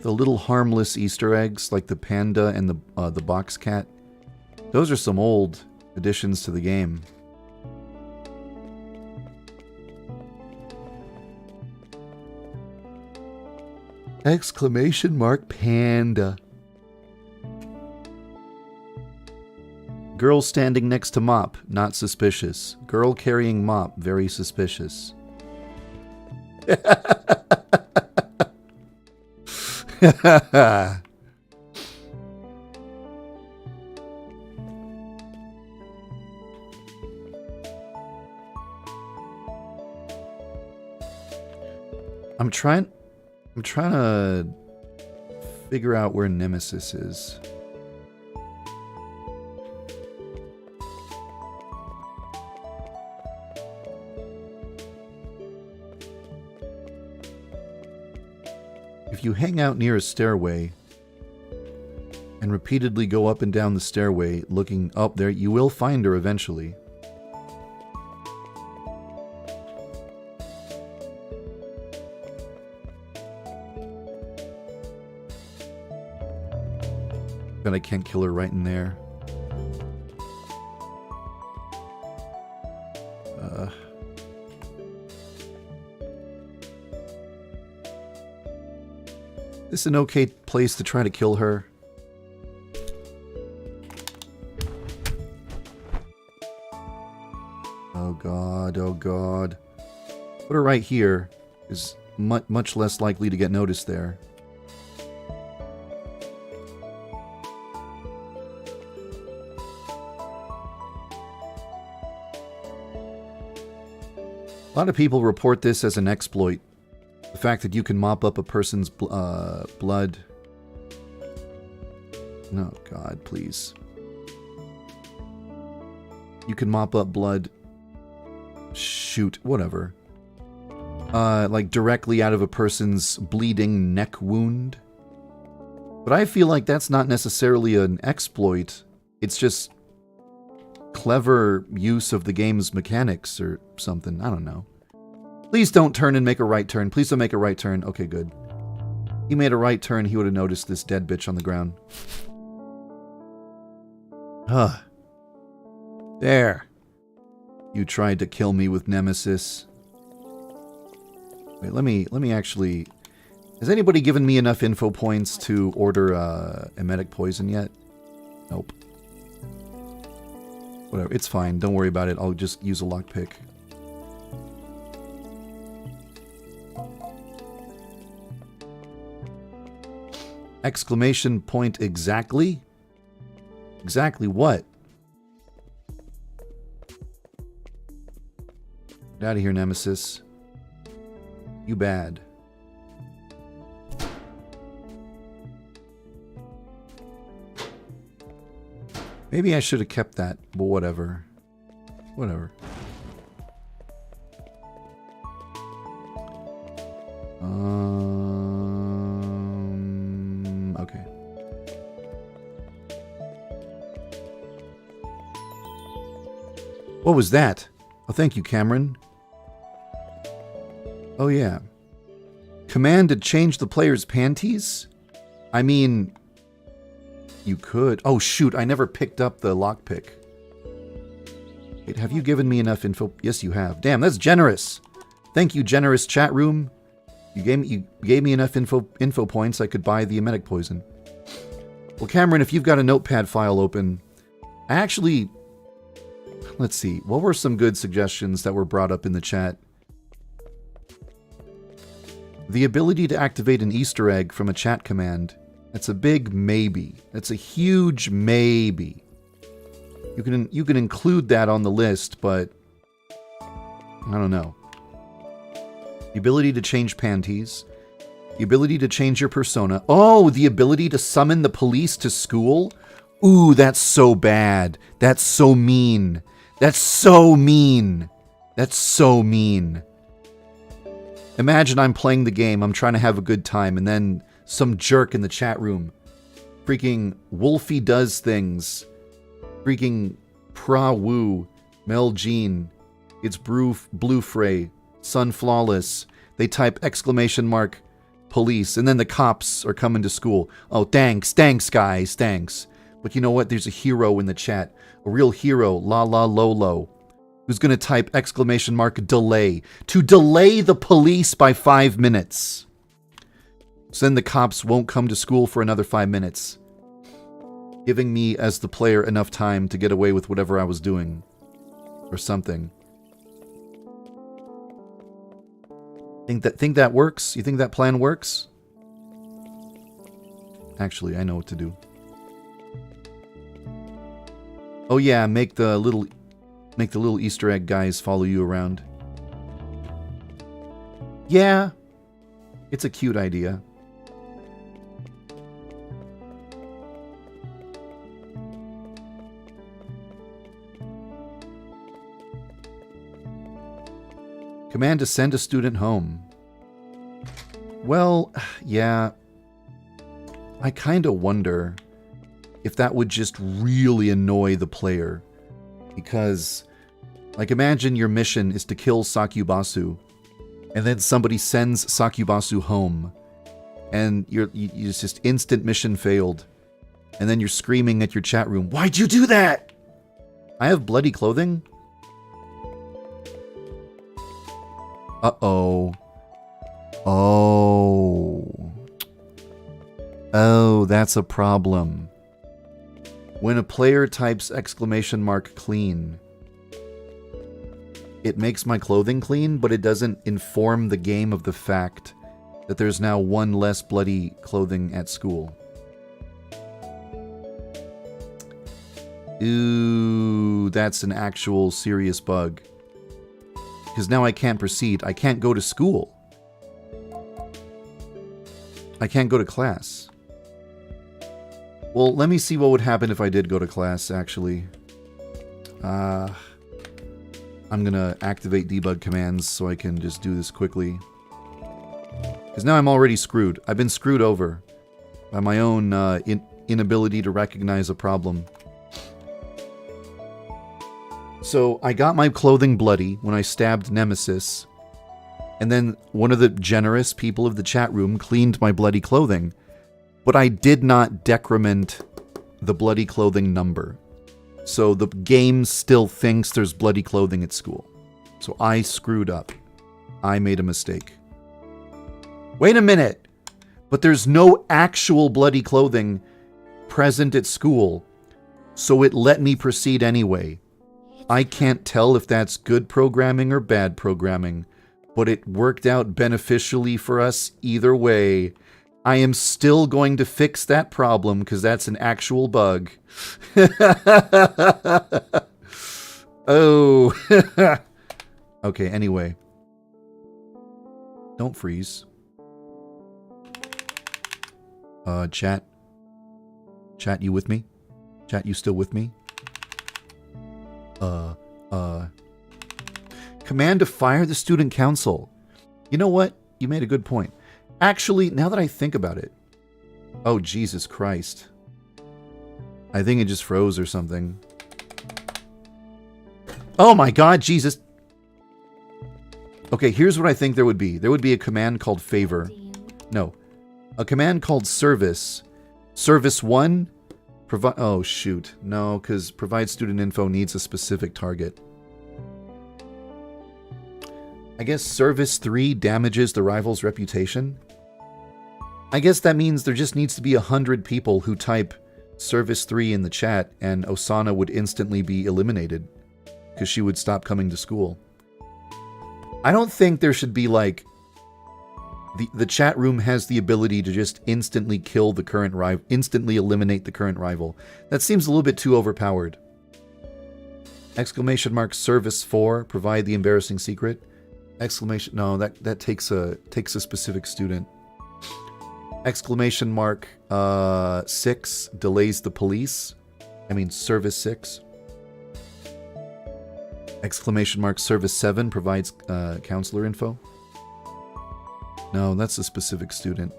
The little harmless Easter eggs, like the panda and the box cat. Those are some old additions to the game. Exclamation mark panda. Girl standing next to mop, not suspicious. Girl carrying mop, very suspicious. I'm trying to figure out where Nemesis is. If you hang out near a stairway and repeatedly go up and down the stairway looking up there, you will find her eventually. But I can't kill her right in there. this an okay place to try to kill her? Oh god, oh god. Put her right here. Is much less likely to get noticed there. A lot of people report this as an exploit. The fact that you can mop up a person's blood. No, God, please. You can mop up blood. Shoot, whatever. Like directly out of a person's bleeding neck wound. But I feel like that's not necessarily an exploit. It's just clever use of the game's mechanics or something. I don't know. Please don't turn and make a right turn. Please don't make a right turn. Okay, good. He made a right turn, he would have noticed this dead bitch on the ground. Huh. There. You tried to kill me with Nemesis. Wait, let me actually... Has anybody given me enough info points to order emetic poison yet? Nope. Whatever, it's fine. Don't worry about it. I'll just use a lockpick. Exclamation point exactly? Exactly what? Get out of here, Nemesis. You bad. Maybe I should have kept that, but whatever. Whatever. Okay. What was that? Oh, thank you, Cameron. Oh, yeah. Command to change the player's panties? I mean... You could. Oh, shoot. I never picked up the lockpick. Wait, have you given me enough info? Yes, you have. Damn, that's generous. Thank you, generous chat room. You gave me enough info points I could buy the emetic poison. Well, Cameron, if you've got a notepad file open, I actually... Let's see. What were some good suggestions that were brought up in the chat? The ability to activate an Easter egg from a chat command. That's a big maybe. That's a huge maybe. You can include that on the list, but I don't know. The ability to change panties. The ability to change your persona. Oh, the ability to summon the police to school? Ooh, that's so bad. That's so mean. That's so mean. That's so mean. Imagine I'm playing the game, I'm trying to have a good time, and then some jerk in the chat room. Freaking Wolfie does things. Freaking Pra-Woo. Mel Jean. It's Blue Fray. Sun Flawless. They type exclamation mark police, and then the cops are coming to school. Oh, thanks, guys, thanks. But you know what? There's a hero in the chat. A real hero, La La Lolo, who's going to type exclamation mark delay. To delay the police by 5 minutes. So then the cops won't come to school for another 5 minutes. Giving me, as the player, enough time to get away with whatever I was doing. Or something. Think that works? You think that plan works? Actually, I know what to do. Oh yeah, make the little Easter egg guys follow you around. Yeah. It's a cute idea. Command to send a student home. Well, yeah. I kind of wonder if that would just really annoy the player. Because, like, imagine your mission is to kill Sakubasu, and then somebody sends Sakubasu home, and it's just instant mission failed. And then you're screaming at your chat room, "Why'd you do that?" I have bloody clothing? Uh-oh. Oh. Oh, that's a problem. When a player types !clean, it makes my clothing clean, but it doesn't inform the game of the fact that there's now one less bloody clothing at school. Ooh, that's an actual serious bug. Because now I can't proceed. I can't go to school. I can't go to class. Well, let me see what would happen if I did go to class, actually. I'm gonna activate debug commands so I can just do this quickly. Because now I'm already screwed. I've been screwed over by my own inability to recognize a problem. So I got my clothing bloody when I stabbed Nemesis, and then one of the generous people of the chat room cleaned my bloody clothing, but I did not decrement the bloody clothing number. So the game still thinks there's bloody clothing at school. So I screwed up. I made a mistake. Wait a minute! But there's no actual bloody clothing present at school, so it let me proceed anyway. I can't tell if that's good programming or bad programming, but it worked out beneficially for us either way. I am still going to fix that problem because that's an actual bug. Oh. Okay, anyway. Don't freeze. Chat. Chat, you with me? Chat, you still with me? Command to fire the student council. You know what? You made a good point. Actually, now that I think about it... Oh, Jesus Christ. I think it just froze or something. Oh my God, Jesus. Okay, here's what I think there would be. There would be a command called favor. No. A command called service. Service 1... Oh, shoot. No, because provide student info needs a specific target. I guess service 3 damages the rival's reputation. I guess that means there just needs to be 100 people who type service 3 in the chat, and Osana would instantly be eliminated because she would stop coming to school. I don't think there should be like... The chat room has the ability to just instantly kill the current rival, instantly eliminate the current rival. That seems a little bit too overpowered. Exclamation mark service 4, provide the embarrassing secret. Exclamation, no, that takes a specific student. Exclamation mark 6 delays the police. I mean service 6. Exclamation mark service 7 provides counselor info. No, that's a specific student.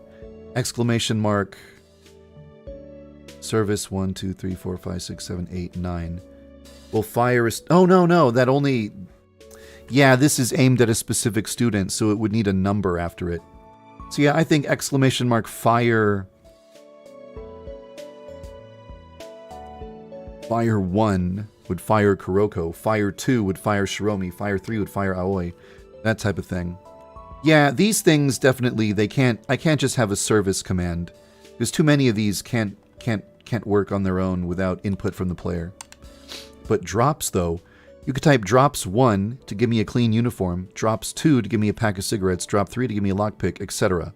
Exclamation mark service 1, 2, 3, 4, 5, 6, 7, 8, 9. Will fire a... Oh, no, that only... Yeah, this is aimed at a specific student, so it would need a number after it. So yeah, I think exclamation mark fire... Fire 1 would fire Kuroko. Fire 2 would fire Shiromi. Fire 3 would fire Aoi. That type of thing. Yeah, these things definitely, I can't just have a service command. Because too many of these can't work on their own without input from the player. But drops, though, you could type drops 1 to give me a clean uniform, drops 2 to give me a pack of cigarettes, drop 3 to give me a lockpick, etc.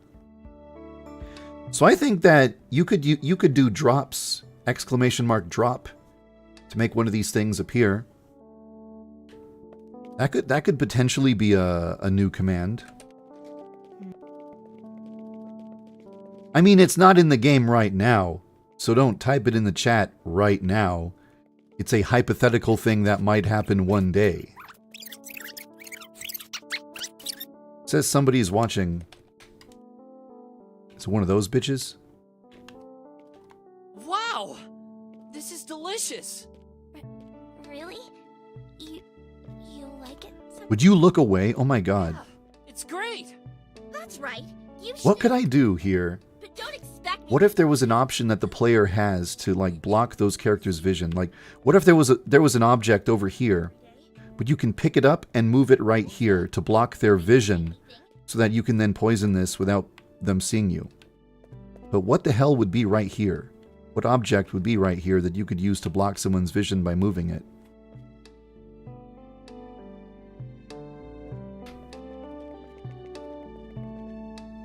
So I think that you could do drops, exclamation mark drop, to make one of these things appear. That could potentially be a new command. I mean, it's not in the game right now, so don't type it in the chat right now. It's a hypothetical thing that might happen one day. It says somebody's watching. Is it one of those bitches? Wow! This is delicious! Really? You like it? Would you look away? Oh my God. Yeah, it's great! That's right. You should. What could I do here? But don't expect me. What if there was an option that the player has to like block those characters' vision? Like, what if there was an object over here, but you can pick it up and move it right here to block their vision, so that you can then poison this without them seeing you? But what the hell would be right here? What object would be right here that you could use to block someone's vision by moving it?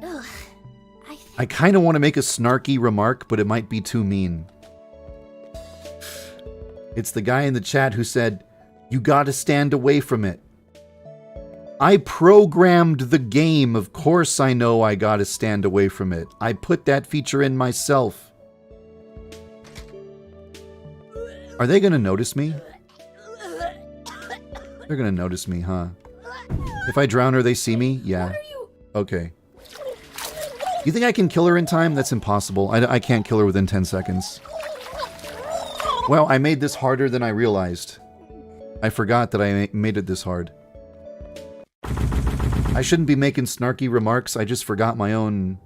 Ugh. I kind of want to make a snarky remark, but it might be too mean. It's the guy in the chat who said, "You gotta stand away from it." I programmed the game. Of course I know I gotta stand away from it. I put that feature in myself. Are they gonna notice me? They're gonna notice me, huh? If I drown her, they see me? Yeah. Okay. You think I can kill her in time? That's impossible. I can't kill her within 10 seconds. Well, I made this harder than I realized. I forgot that I made it this hard. I shouldn't be making snarky remarks. I just forgot my own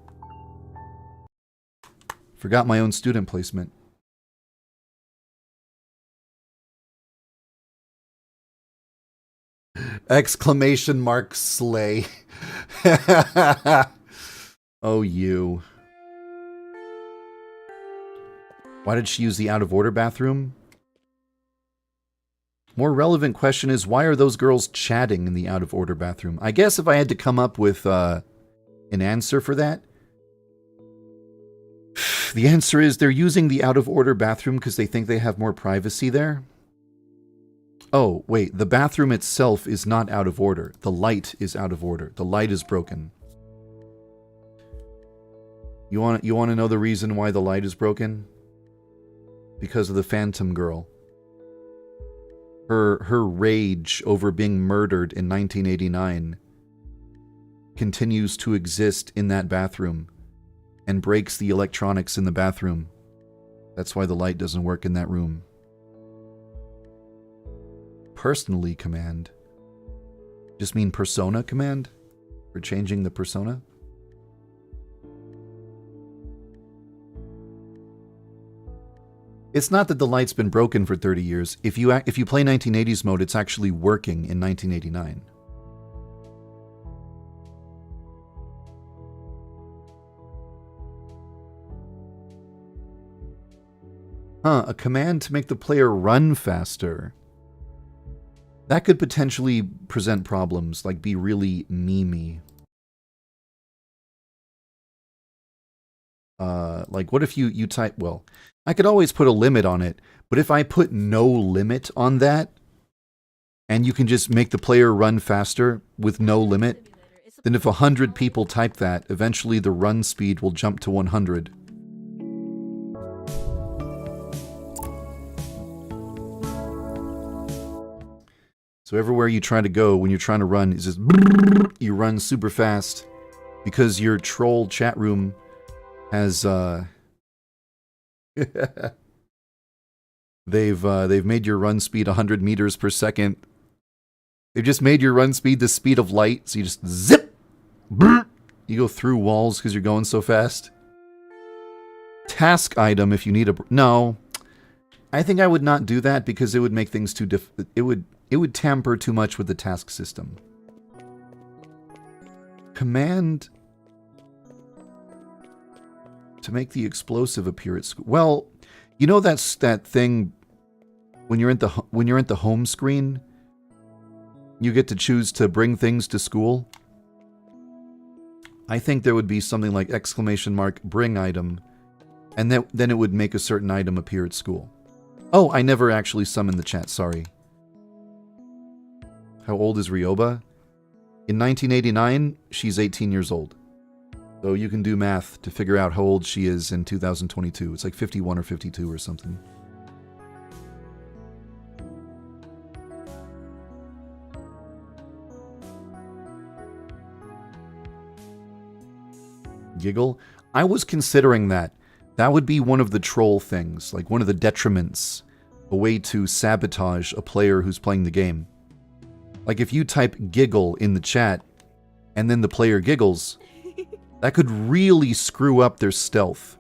student placement. Exclamation mark slay. Oh, you. Why did she use the out-of-order bathroom? More relevant question is, why are those girls chatting in the out-of-order bathroom? I guess if I had to come up with an answer for that, the answer is they're using the out-of-order bathroom because they think they have more privacy there. Oh, wait, the bathroom itself is not out of order. The light is out of order. The light is broken. You want to know the reason why the light is broken? Because of the Phantom Girl. Her rage over being murdered in 1989 continues to exist in that bathroom and breaks the electronics in the bathroom. That's why the light doesn't work in that room. Personally command. Just mean persona command? For changing the persona? It's not that the light's been broken for 30 years. If you play 1980s mode, it's actually working in 1989. Huh, a command to make the player run faster. That could potentially present problems, like be really memey. Like what if you type, well, I could always put a limit on it, but if I put no limit on that, and you can just make the player run faster with no limit, then if 100 people type that, eventually the run speed will jump to 100. So everywhere you try to go when you're trying to run is just you run super fast because your troll chat room has they've made your run speed 100 meters per second. They've just made your run speed the speed of light, so you just zip, you go through walls because you're going so fast. Task item if you need a no. I think I would not do that because it would make things too it would tamper too much with the task system. Command to make the explosive appear at school. Well, you know that's that thing when you're at the home screen, you get to choose to bring things to school. I think there would be something like exclamation mark bring item, and then it would make a certain item appear at school. Oh, I never actually summoned the chat, sorry. How old is Ryoba? In 1989, she's 18 years old. So you can do math to figure out how old she is in 2022. It's like 51 or 52 or something. Giggle? I was considering that. That would be one of the troll things, like one of the detriments, a way to sabotage a player who's playing the game. Like if you type giggle in the chat, and then the player giggles, that could really screw up their stealth.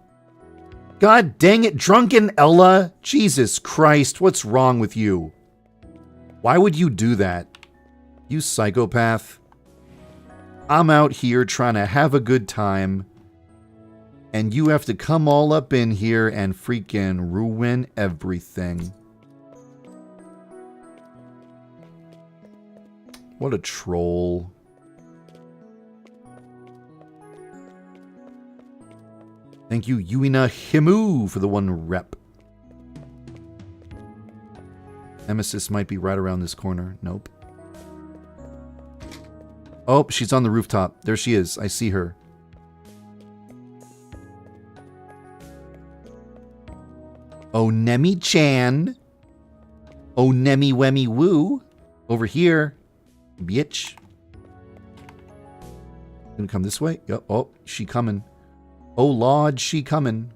God dang it, Drunken Ella! Jesus Christ, what's wrong with you? Why would you do that? You psychopath. I'm out here trying to have a good time, And you have to come all up in here and freaking ruin everything. What a troll. Thank you, Yuina Himu, for the 1 rep. Nemesis might be right around this corner. Nope. Oh, she's on the rooftop. There she is. I see her. Oh, Nemi-chan. Oh, Nemi-wemi-woo. Over here. Bitch. Gonna come this way? Yep. Oh, she coming. Oh, Lord, she coming.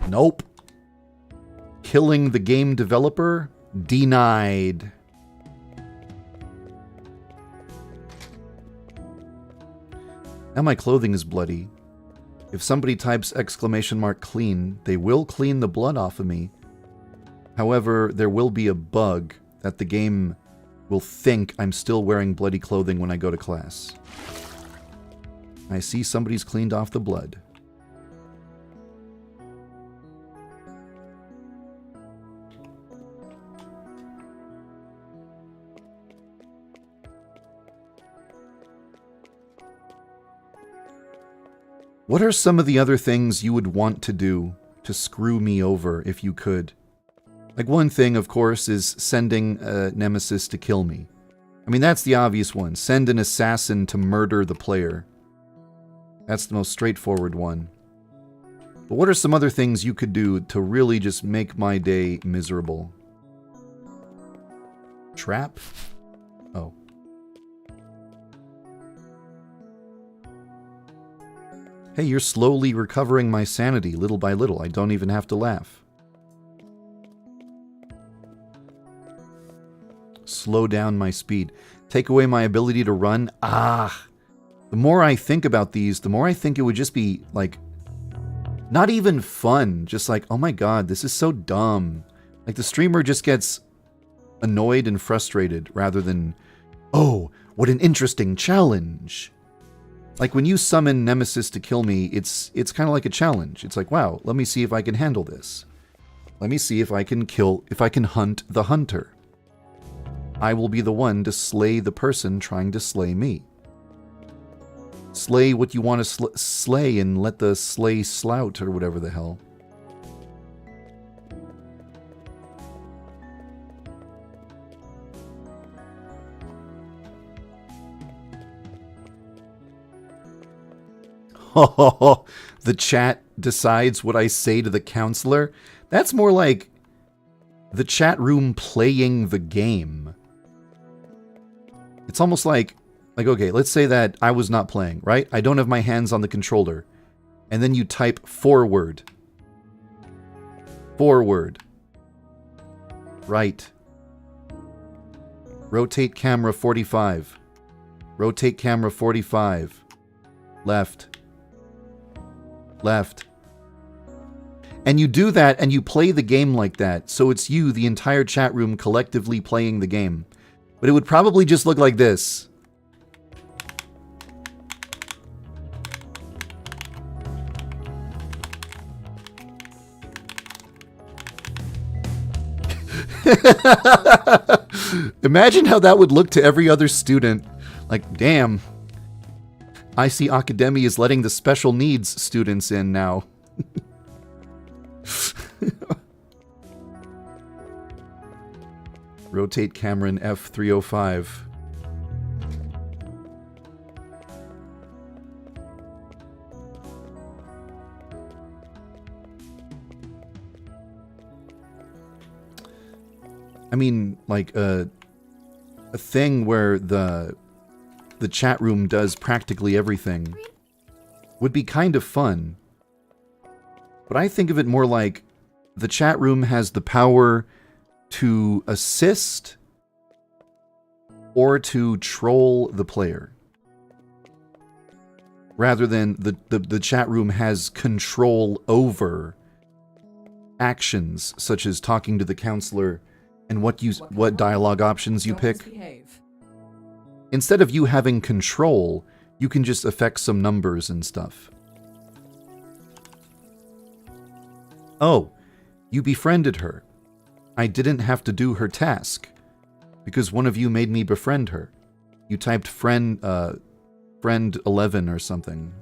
Nope. Killing the game developer? Denied. Now my clothing is bloody. If somebody types !clean, they will clean the blood off of me. However, there will be a bug that the game will think I'm still wearing bloody clothing when I go to class. I see somebody's cleaned off the blood. What are some of the other things you would want to do to screw me over if you could? Like, one thing, of course, is sending a nemesis to kill me. I mean, that's the obvious one. Send an assassin to murder the player. That's the most straightforward one. But what are some other things you could do to really just make my day miserable? Trap? Oh. Hey, you're slowly recovering my sanity, little by little. I don't even have to laugh. Slow down my speed. Take away my ability to run. Ah! The more I think about these, the more I think it would just be, like, not even fun. Just like, oh my god, this is so dumb. Like, the streamer just gets annoyed and frustrated rather than, oh, what an interesting challenge. Like, when you summon Nemesis to kill me, it's kind of like a challenge. It's like, wow, let me see if I can handle this. Let me see if I can hunt the hunter. I will be the one to slay the person trying to slay me. Slay what you want to slay and let the slay slout, or whatever the hell. Oh, the chat decides what I say to the counselor. That's more like the chat room playing the game. It's almost like, okay, let's say that I was not playing, right? I don't have my hands on the controller. And then you type forward. Forward. Right. Rotate camera 45. Rotate camera 45. Left. Left. And you do that and you play the game like that. So it's you, the entire chat room, collectively playing the game. But it would probably just look like this. Imagine how that would look to every other student. Like, damn. I see Academy is letting the special needs students in now. Rotate Cameron F305. I mean, like a thing where the chat room does practically everything would be kind of fun. But I think of it more like the chat room has the power to assist or to troll the player, rather than the chat room has control over actions such as talking to the counselor and what dialogue options you Don't pick. misbehave. Instead of you having control, you can just affect some numbers and stuff. Oh, you befriended her. I didn't have to do her task, because one of you made me befriend her. You typed friend 11 or something.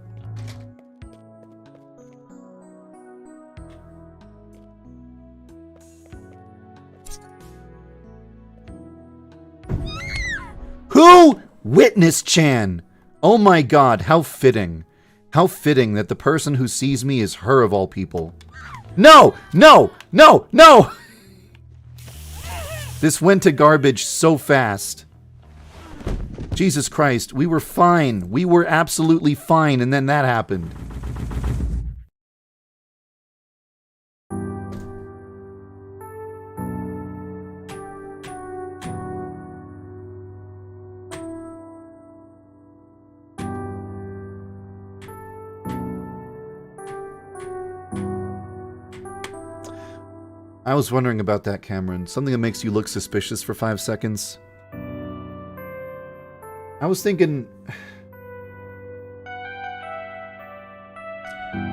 Who? Witness-chan! Oh my god, how fitting. How fitting that the person who sees me is her of all people. No! No! No! No! This went to garbage so fast. Jesus Christ, we were fine. We were absolutely fine, and then that happened. I was wondering about that, Cameron. Something that makes you look suspicious for 5 seconds. I was thinking...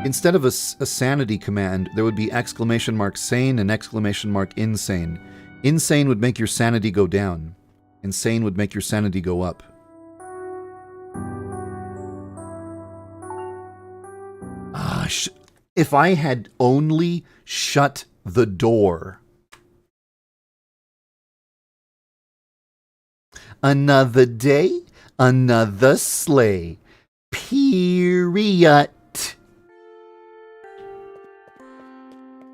Instead of a sanity command, there would be exclamation mark sane and exclamation mark insane. Insane would make your sanity go down. And sane would make your sanity go up. If I had only shut the door. Another day, another sleigh. Period.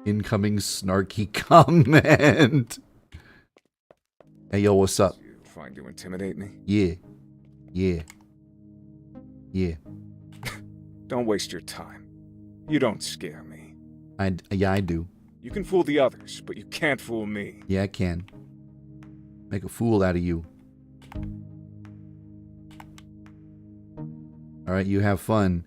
Incoming snarky comment. Hey, yo, what's up? You find you intimidate me? Yeah. Yeah. Yeah. Don't waste your time. You don't scare me. Yeah, I do. You can fool the others, but you can't fool me. Yeah, I can. Make a fool out of you. Alright, you have fun.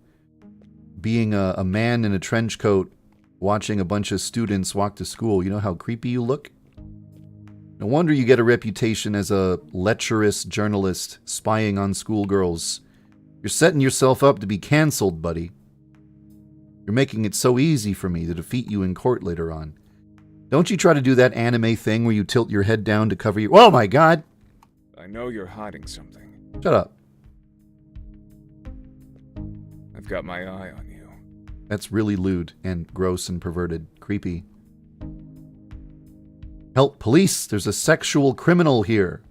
Being a man in a trench coat, watching a bunch of students walk to school, you know how creepy you look? No wonder you get a reputation as a lecherous journalist spying on schoolgirls. You're setting yourself up to be cancelled, buddy. You're making it so easy for me to defeat you in court later on. Don't you try to do that anime thing where you tilt your head down to cover your... Oh my god! I know you're hiding something. Shut up. I've got my eye on you. That's really lewd and gross and perverted. Creepy. Help, police! There's a sexual criminal here.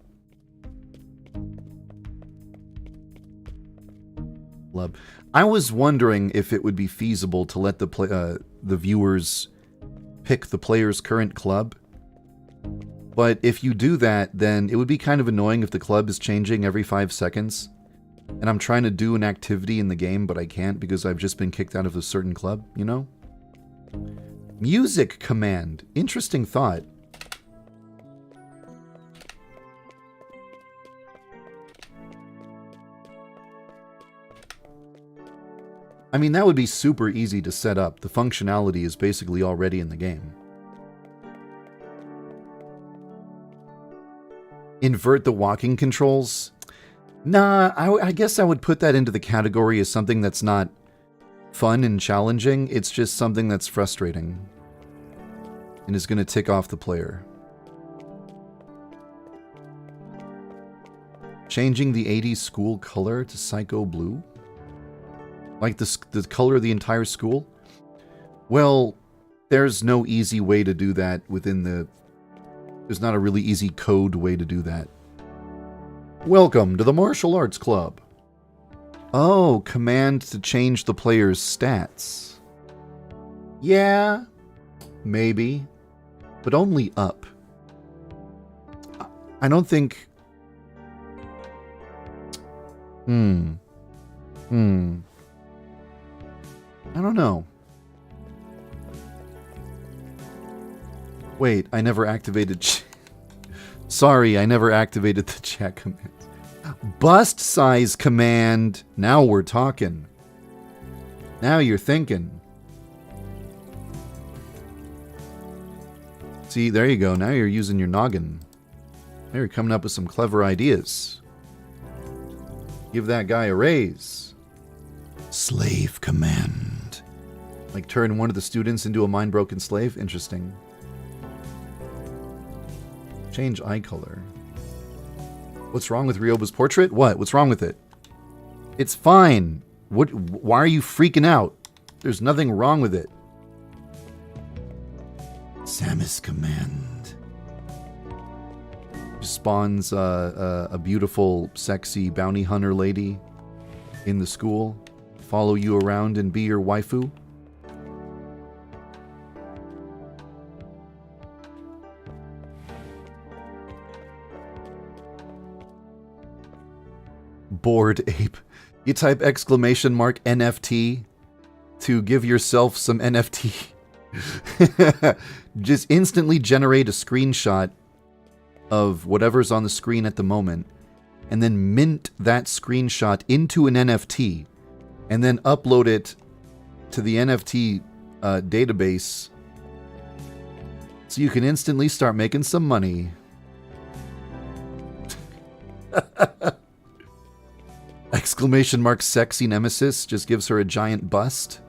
Love. I was wondering if it would be feasible to let the viewers pick the player's current club. But if you do that, then it would be kind of annoying if the club is changing every 5 seconds. And I'm trying to do an activity in the game, but I can't because I've just been kicked out of a certain club, you know? Music command. Interesting thought. I mean, that would be super easy to set up. The functionality is basically already in the game. Invert the walking controls? Nah, I guess I would put that into the category as something that's not fun and challenging. It's just something that's frustrating. And is going to tick off the player. Changing the 80s school color to psycho blue? Like the color of the entire school? Well, there's no easy way to do that within the... There's not a really easy code way to do that. Welcome to the Martial Arts Club. Oh, command to change the player's stats. Yeah, maybe. But only up. I don't think... I don't know. Wait, I never activated... Sorry, I never activated the chat command. Bust size command. Now we're talking. Now you're thinking. See, there you go. Now you're using your noggin. Now you're coming up with some clever ideas. Give that guy a raise. Slave command. Like turn one of the students into a mind-broken slave? Interesting. Change eye color. What's wrong with Ryoba's portrait? What? What's wrong with it? It's fine. What? Why are you freaking out? There's nothing wrong with it. Samus command. Spawns a beautiful, sexy bounty hunter lady in the school. Follow you around and be your waifu. Bored ape. You type exclamation mark NFT to give yourself some NFT. Just instantly generate a screenshot of whatever's on the screen at the moment, and then mint that screenshot into an NFT, and then upload it to the NFT database so you can instantly start making some money. Exclamation mark sexy nemesis just gives her a giant bust.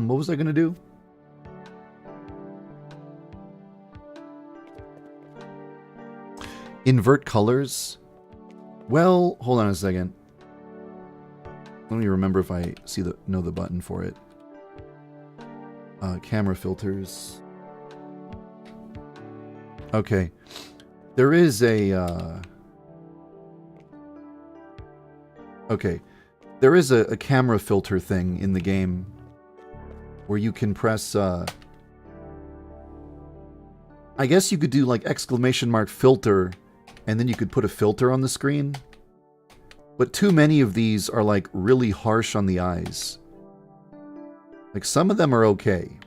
What was I gonna do? Invert colors? Well, hold on a second. Let me remember if I know the button for it. Camera filters. Okay. There is a okay. There is a camera filter thing in the game where you can press I guess you could do like exclamation mark filter, and then you could put a filter on the screen. But too many of these are like really harsh on the eyes. Like some of them are okay.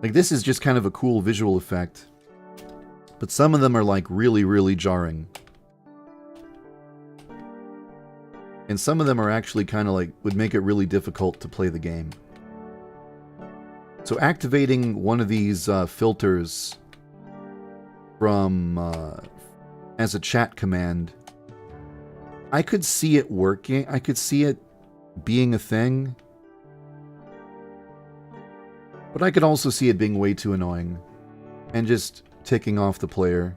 Like this is just kind of a cool visual effect. But some of them are like really, really jarring. And some of them are actually kind of like, would make it really difficult to play the game. So activating one of these filters from as a chat command, I could see it working. I could see it being a thing. But I could also see it being way too annoying and just ticking off the player.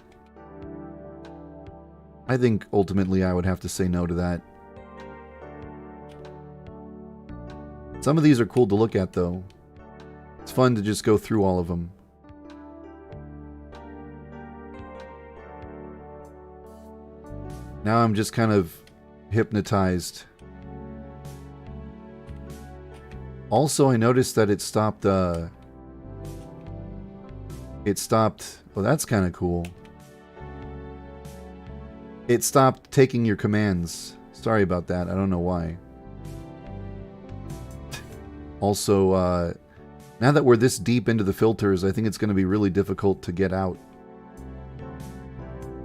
I think ultimately I would have to say no to that. Some of these are cool to look at though. It's fun to just go through all of them. Now I'm just kind of hypnotized. Also, I noticed that it stopped, well, that's kind of cool. It stopped taking your commands. Sorry about that, I don't know why. Also, now that we're this deep into the filters, I think it's going to be really difficult to get out.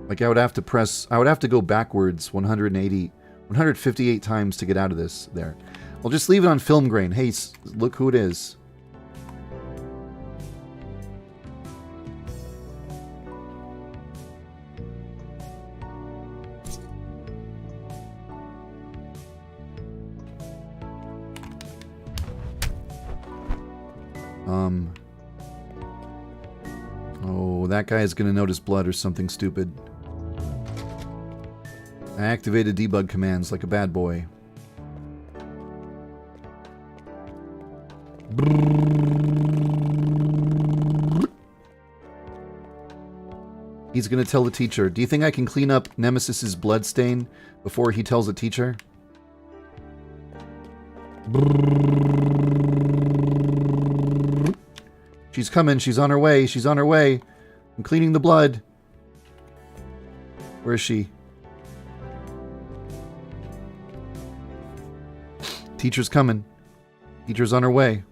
Like, I would have to go backwards 158 times to get out of this there. I'll just leave it on film grain. Hey, look who it is. Oh, that guy is going to notice blood or something stupid. I activated debug commands like a bad boy. He's going to tell the teacher. Do you think I can clean up Nemesis's blood stain before he tells the teacher? She's coming. She's on her way. She's on her way. I'm cleaning the blood. Where is she? Teacher's coming. Teacher's on her way.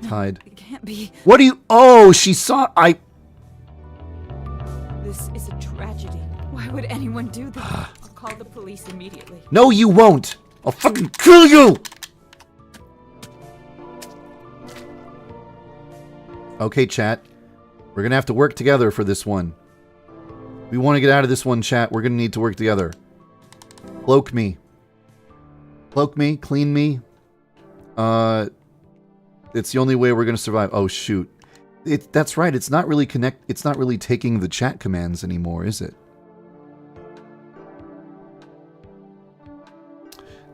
Tied. It can't be. What do you... Oh, she saw... This is a tragedy. Why would anyone do this? I'll call the police immediately. No, you won't! I'll fucking kill you! Okay, chat. We're gonna have to work together for this one. We want to get out of this one, chat. We're gonna need to work together. Cloak me. Cloak me. Clean me. It's the only way we're gonna survive. Oh, shoot. That's right. It's not really It's not really taking the chat commands anymore, is it?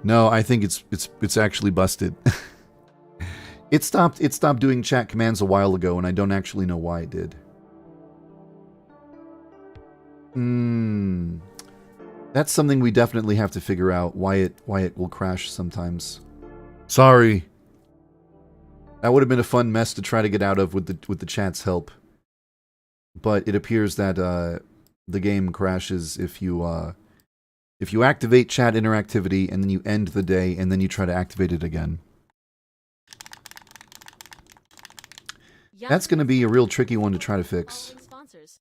No, I think it's actually busted. It stopped doing chat commands a while ago, and I don't actually know why it did. That's something we definitely have to figure out, why it will crash sometimes. Sorry. That would have been a fun mess to try to get out of with the chat's help. But it appears that the game crashes if you activate chat interactivity and then you end the day and then you try to activate it again. That's going to be a real tricky one to try to fix. Sponsors.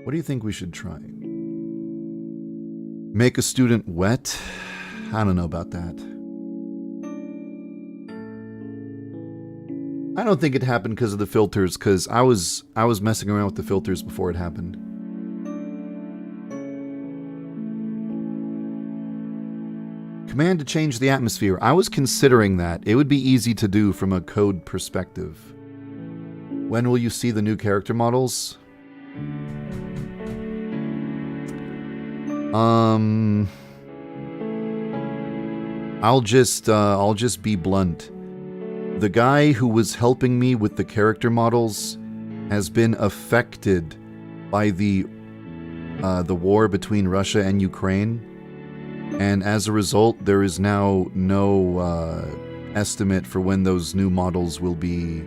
What do you think we should try? Make a student wet? I don't know about that. I don't think it happened because of the filters, because I was messing around with the filters before it happened. Command to change the atmosphere. I was considering that. It would be easy to do from a code perspective. When will you see the new character models? I'll just be blunt. The guy who was helping me with the character models has been affected by the war between Russia and Ukraine, and as a result, there is now no estimate for when those new models will be,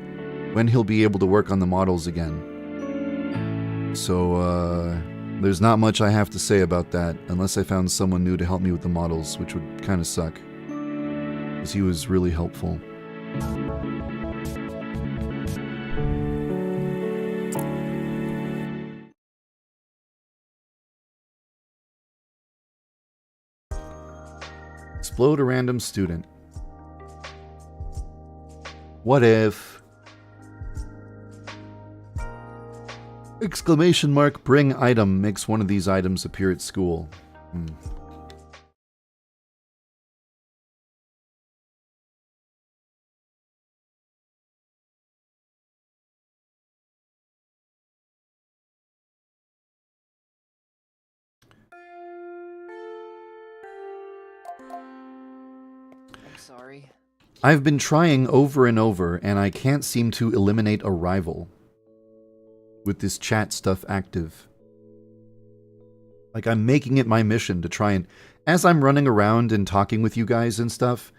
when he'll be able to work on the models again. So, there's not much I have to say about that, unless I found someone new to help me with the models, which would kind of suck, because he was really helpful. Explode a random student. What if... Exclamation mark bring item makes one of these items appear at school. I'm sorry. I've been trying over and over, and I can't seem to eliminate a rival with this chat stuff active. Like, I'm making it my mission to try and... As I'm running around and talking with you guys and stuff,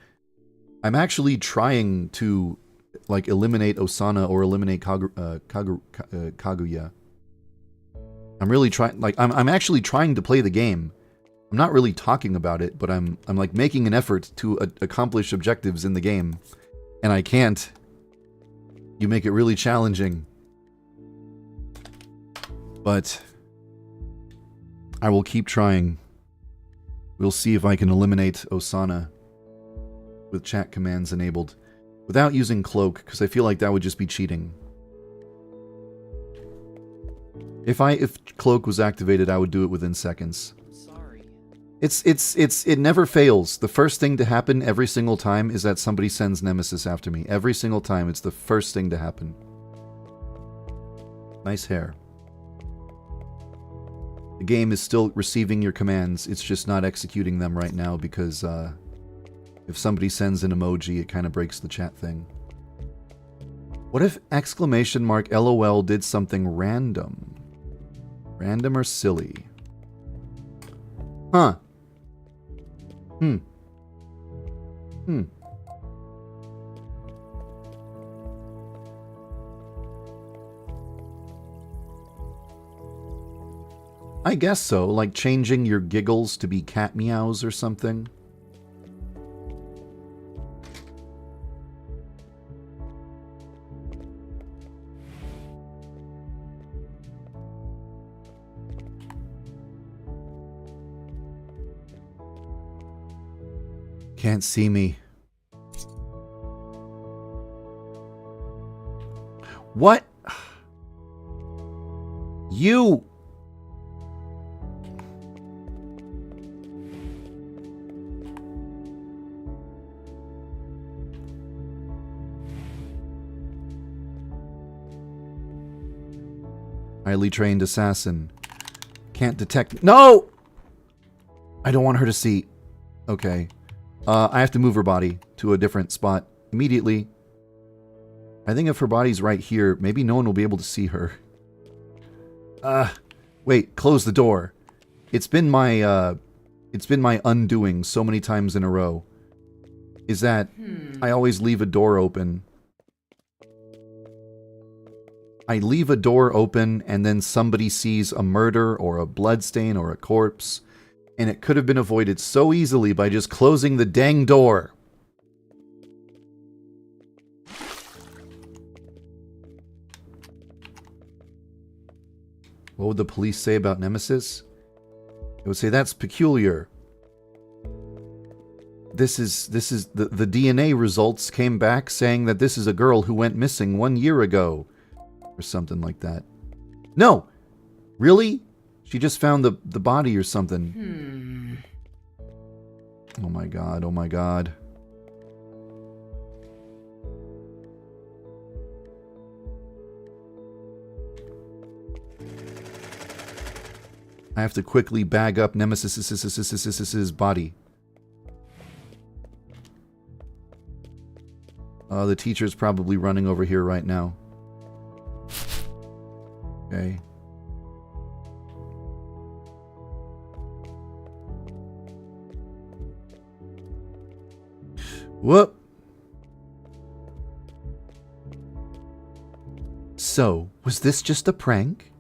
I'm actually trying to, like, eliminate Osana or eliminate Kaguya. I'm really trying... Like, I'm actually trying to play the game. I'm not really talking about it, but I'm like, making an effort to accomplish objectives in the game. And I can't. You make it really challenging. But I will keep trying. We'll see if I can eliminate Osana with chat commands enabled without using cloak, because I feel like that would just be cheating. If cloak was activated, I would do it within seconds. Sorry. It never fails. The first thing to happen every single time is that somebody sends Nemesis after me. Every single time, it's the first thing to happen. Nice hair. The game is still receiving your commands, it's just not executing them right now because if somebody sends an emoji, it kind of breaks the chat thing. What if exclamation mark LOL did something random? Random or silly? Huh. I guess so, like changing your giggles to be cat meows or something. Can't see me. What? You! Highly trained assassin. Can't detect... No! I don't want her to see. Okay. I have to move her body to a different spot immediately. I think if her body's right here, maybe no one will be able to see her. Wait, close the door. It's been my undoing so many times in a row. Is that I always leave a door open. I leave a door open and then somebody sees a murder or a bloodstain or a corpse. And it could have been avoided so easily by just closing the dang door. What would the police say about Nemesis? They would say, that's peculiar. This is the DNA results came back saying that this is a girl who went missing 1 year ago. Or something like that. No! Really? She just found the body or something. Oh my god, oh my god. I have to quickly bag up Nemesis's body. The teacher's probably running over here right now. Okay. Whoop. So, was this just a prank?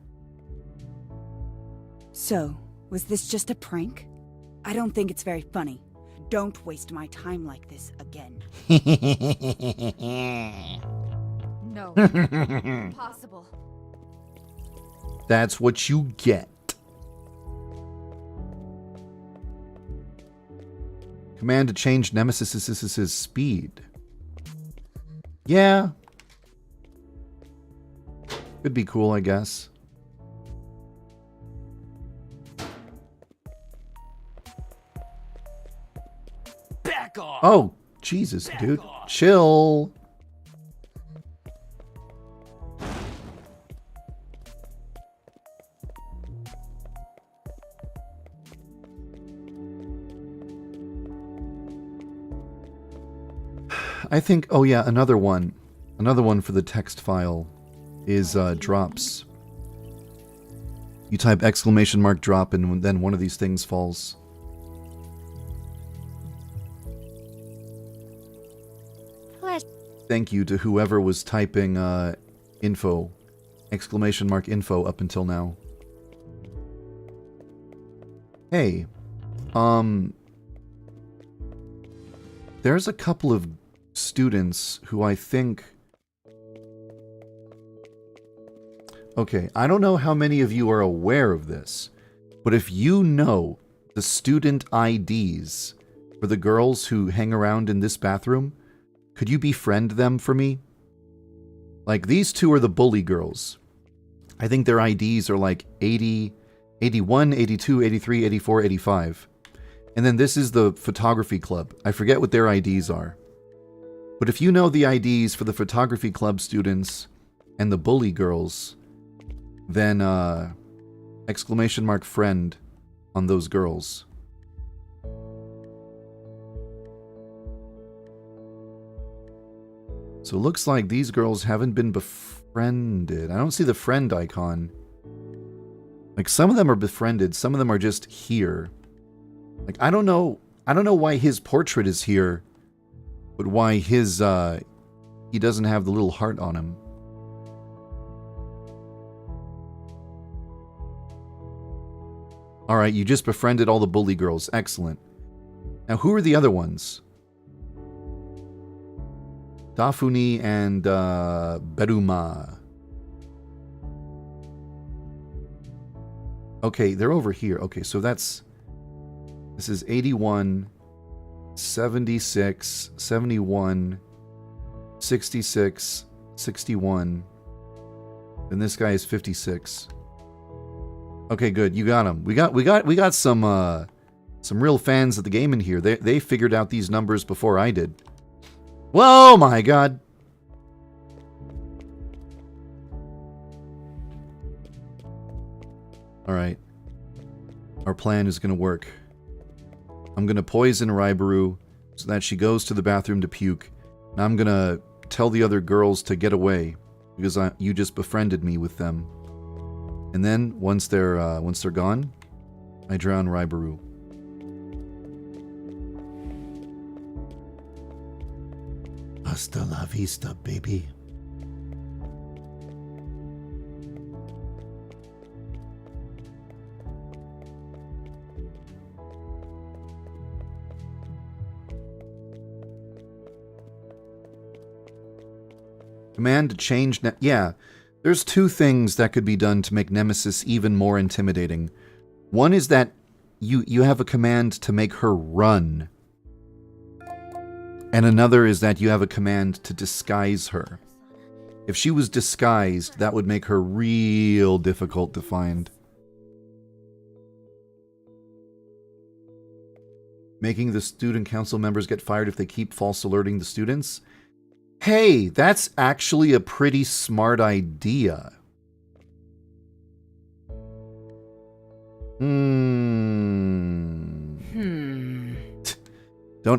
So, was this just a prank? I don't think it's very funny. Don't waste my time like this again. No. Impossible. That's what you get. Command to change Nemesis's speed. Yeah. Could be cool, I guess. Back off! Oh, Jesus, dude. Chill. I think, oh yeah, another one for the text file is drops. You type exclamation mark drop and then one of these things falls. Thank you to whoever was typing info, exclamation mark info up until now. Hey, there's a couple of students who I think... Okay, I don't know how many of you are aware of this, but if you know the student IDs for the girls who hang around in this bathroom, could you befriend them for me? Like, these two are the bully girls. I think their IDs are like 80, 81, 82, 83, 84, 85. And then this is the photography club. I forget what their IDs are. But if you know the IDs for the photography club students and the bully girls, then exclamation mark friend on those girls. So it looks like these girls haven't been befriended. I don't see the friend icon. Like, some of them are befriended, some of them are just here. Like, I don't know why his portrait is here, but why his he doesn't have the little heart on him. All right, you just befriended all the bully girls. Excellent. Now, who are the other ones? Dafuni and Beruma. Okay, they're over here. Okay, so this is 81, 76, 71, 66, 61. And this guy is 56. Okay, good. You got him. We got some real fans of the game in here. They figured out these numbers before I did. Whoa, my God. All right. Our plan is going to work. I'm going to poison Raibaru so that she goes to the bathroom to puke. And I'm going to tell the other girls to get away because you just befriended me with them. And then once they're gone, I drown Raibaru. Hasta la vista, baby. Command to change... Yeah, there's two things that could be done to make Nemesis even more intimidating. One is that you have a command to make her run. And another is that you have a command to disguise her. If she was disguised, that would make her real difficult to find. Making the student council members get fired if they keep false alerting the students? Hey, that's actually a pretty smart idea. Don't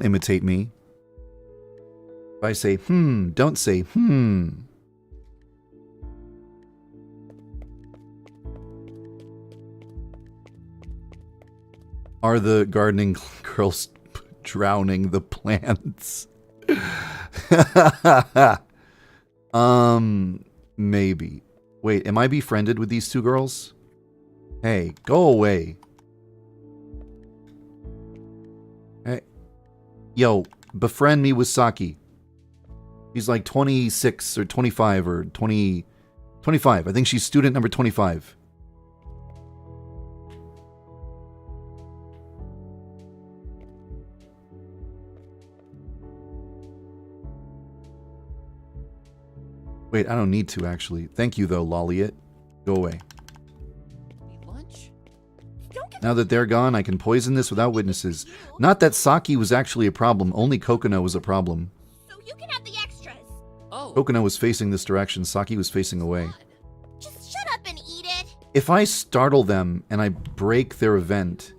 imitate me. If I say, don't say, Are the gardening girls drowning the plants? Maybe. Wait, am I befriended with these two girls? Hey, go away. Hey. Yo, befriend me with Saki. She's like 26 or 25 or 25. I think she's student number 25. Wait, I don't need to, actually. Thank you, though, Lolliot. Go away. Need lunch? Now that they're gone, I can poison this without witnesses. Not that Saki was actually a problem. Only Kokono was a problem. So you can have the extras. Oh. Kokono was facing this direction. Saki was facing away. Just shut up and eat it. If I startle them and I break their event,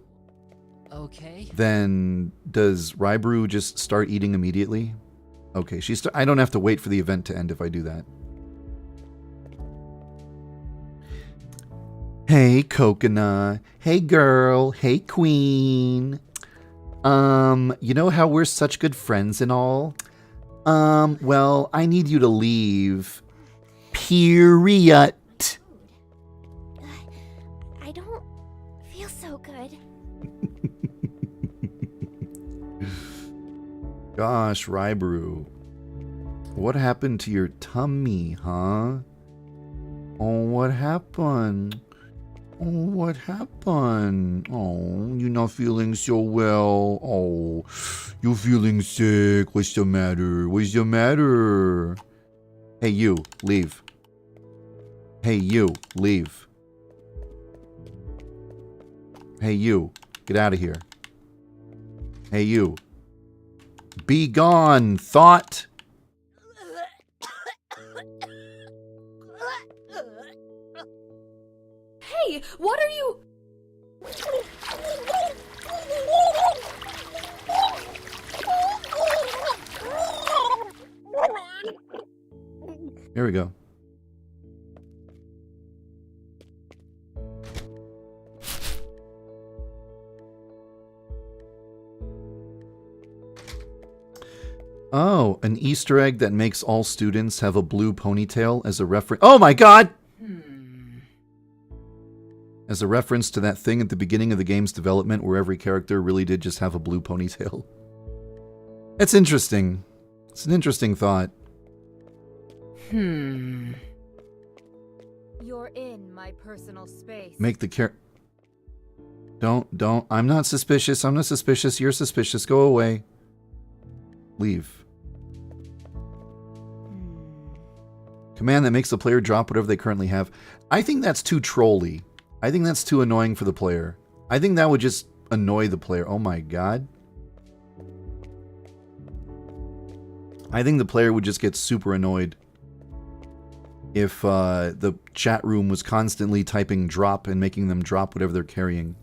Okay. then does Raibaru just start eating immediately? Okay, I don't have to wait for the event to end if I do that. Hey, Coconut. Hey, girl. Hey, queen. You know how we're such good friends and all? Well, I need you to leave. Period. I don't feel so good. Gosh, Raibaru. What happened to your tummy, huh? Oh, what happened? Oh, what happened? Oh, you're not feeling so well. Oh, you're feeling sick. What's the matter? What's the matter? Hey, you, leave. Hey, you, leave. Hey, you, get out of here. Hey, you. Be gone, thought. Hey, what are you... Here we go. Oh, an Easter egg that makes all students have a blue ponytail as a reference. Oh my god! As a reference to that thing at the beginning of the game's development where every character really did just have a blue ponytail. It's interesting. It's an interesting thought. You're in my personal space. Make the Don't. I'm not suspicious. I'm not suspicious. You're suspicious. Go away. Leave. Command that makes the player drop whatever they currently have. I think that's too trolly. I think that's too annoying for the player. I think that would just annoy the player. Oh my god. I think the player would just get super annoyed if the chat room was constantly typing drop and making them drop whatever they're carrying.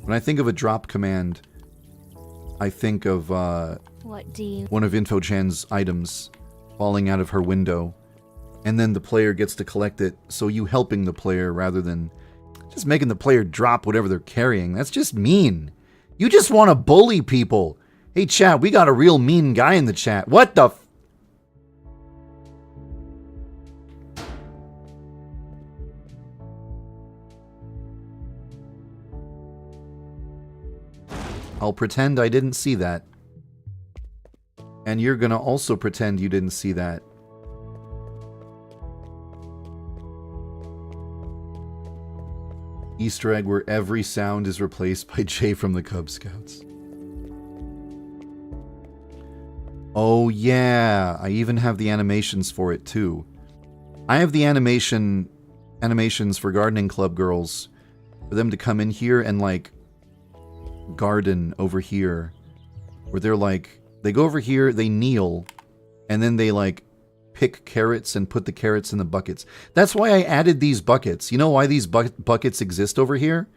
When I think of a drop command, I think of What do you... one of Info-chan's items falling out of her window, and then the player gets to collect it, so you helping the player rather than just making the player drop whatever they're carrying. That's just mean. You just want to bully people. Hey chat, we got a real mean guy in the chat. What the f... I'll pretend I didn't see that. And you're gonna also pretend you didn't see that. Easter egg where every sound is replaced by Jay from the Cub Scouts. Oh yeah, I even have the animations for it too. I have the animations for Gardening Club girls for them to come in here and like garden over here, where they're like, they go over here, they kneel, and then they like pick carrots and put the carrots in the buckets. That's why I added these buckets. You know why these buckets exist over here?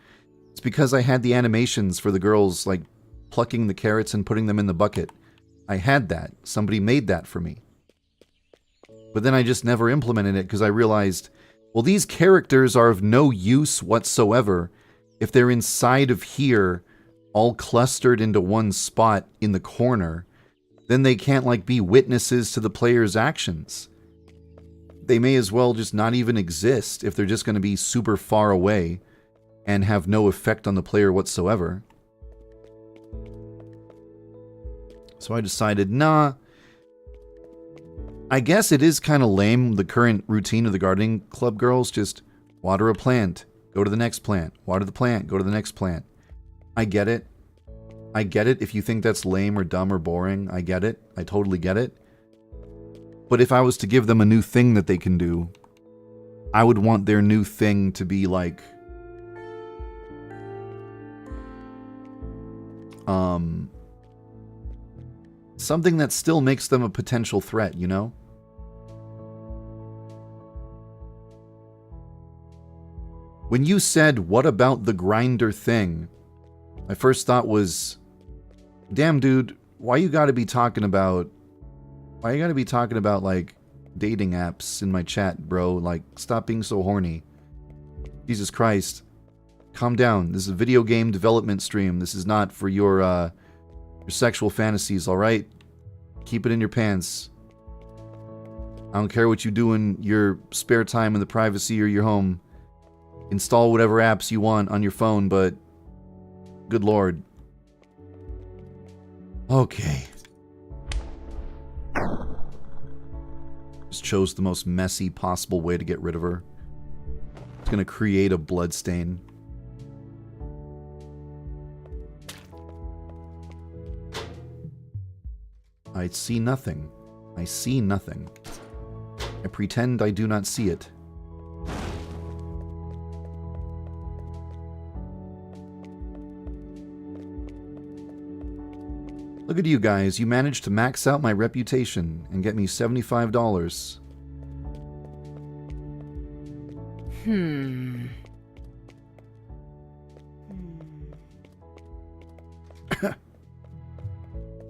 It's because I had the animations for the girls like plucking the carrots and putting them in the bucket. I had that. Somebody made that for me. But then I just never implemented it because I realized, well, these characters are of no use whatsoever if they're inside of here, all clustered into one spot in the corner. Then they can't like be witnesses to the player's actions. They may as well just not even exist if they're just going to be super far away and have no effect on the player whatsoever. So I decided, nah, I guess it is kind of lame, the current routine of the Gardening Club girls. Just water a plant, go to the next plant, water the plant, go to the next plant. I get it. I get it if you think that's lame or dumb or boring. I get it. I totally get it. But if I was to give them a new thing that they can do, I would want their new thing to be like... something that still makes them a potential threat, you know? When you said, what about the grinder thing? My first thought was, damn dude, why you gotta be talking about like dating apps in my chat, bro? Like, stop being so horny. Jesus Christ. Calm down. This is a video game development stream. This is not for your sexual fantasies, alright? Keep it in your pants. I don't care what you do in your spare time in the privacy of your home. Install whatever apps you want on your phone, but good lord. Okay. Just chose the most messy possible way to get rid of her. It's gonna create a blood stain. I see nothing. I see nothing. I pretend I do not see it. Look at you guys, you managed to max out my reputation and get me $75.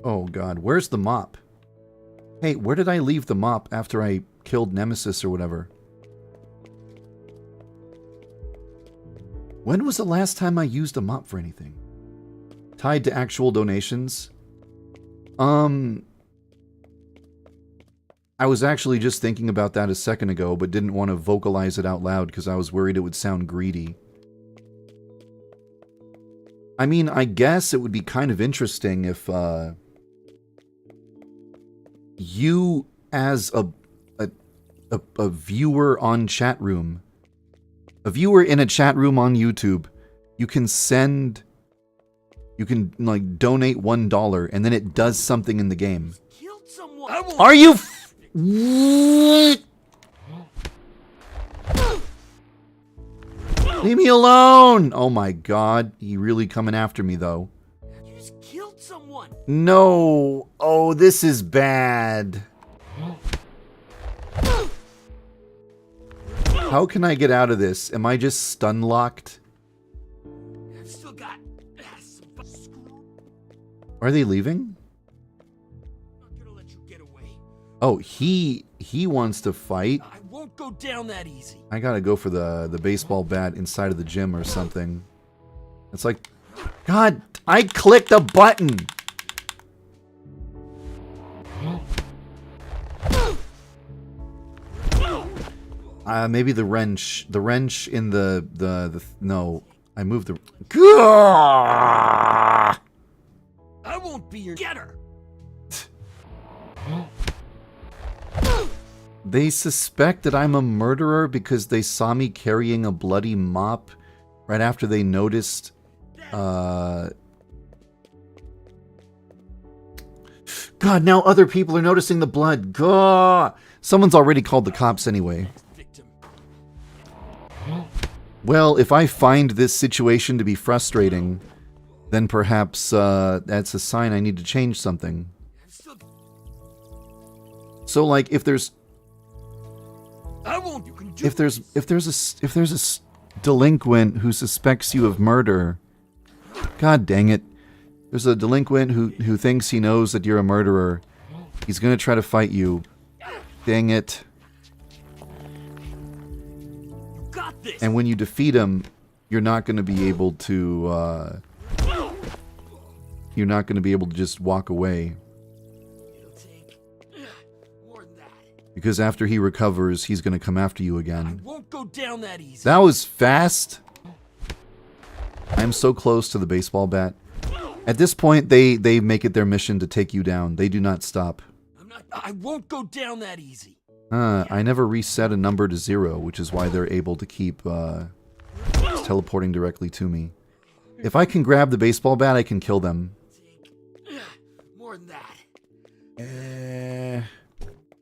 Oh god, where's the mop? Hey, where did I leave the mop after I killed Nemesis or whatever? When was the last time I used a mop for anything? Tied to actual donations? I was actually just thinking about that a second ago, but didn't want to vocalize it out loud because I was worried it would sound greedy. I mean, I guess it would be kind of interesting if you, as a viewer on chat room, a viewer in a chat room on YouTube, you can like donate $1 and then it does something in the game. Killed someone. Are you? Leave me alone! Oh my god, he really coming after me though. You just killed someone. No! Oh, this is bad. How can I get out of this? Am I just stun locked? I've still got some screw. Are they leaving? I'm not gonna let you get away. Oh, he wants to fight. I won't go down that easy. I gotta go for the baseball bat inside of the gym or something. It's like, God, I clicked a button. Maybe the wrench. The wrench in the no. I moved the. I won't be your getter. They suspect that I'm a murderer because they saw me carrying a bloody mop right after they noticed. God, now other people are noticing the blood. God, someone's already called the cops anyway. Victim. Well, if I find this situation to be frustrating, then perhaps that's a sign I need to change something. So, like, if there's I won't. You can do if there's a delinquent who suspects you of murder, God dang it, there's a delinquent who thinks he knows that you're a murderer. He's gonna try to fight you. Dang it. You got this. And when you defeat him, you're not gonna be able to just walk away. It'll take more than that. Because after he recovers, he's gonna come after you I again. won't go down that easy. That was fast. I'm so close to the baseball bat. At this point, they make it their mission to take you down. They do not stop. I won't go down that easy. I never reset a number to 0, which is why they're able to keep teleporting directly to me. If I can grab the baseball bat, I can kill them. More than that.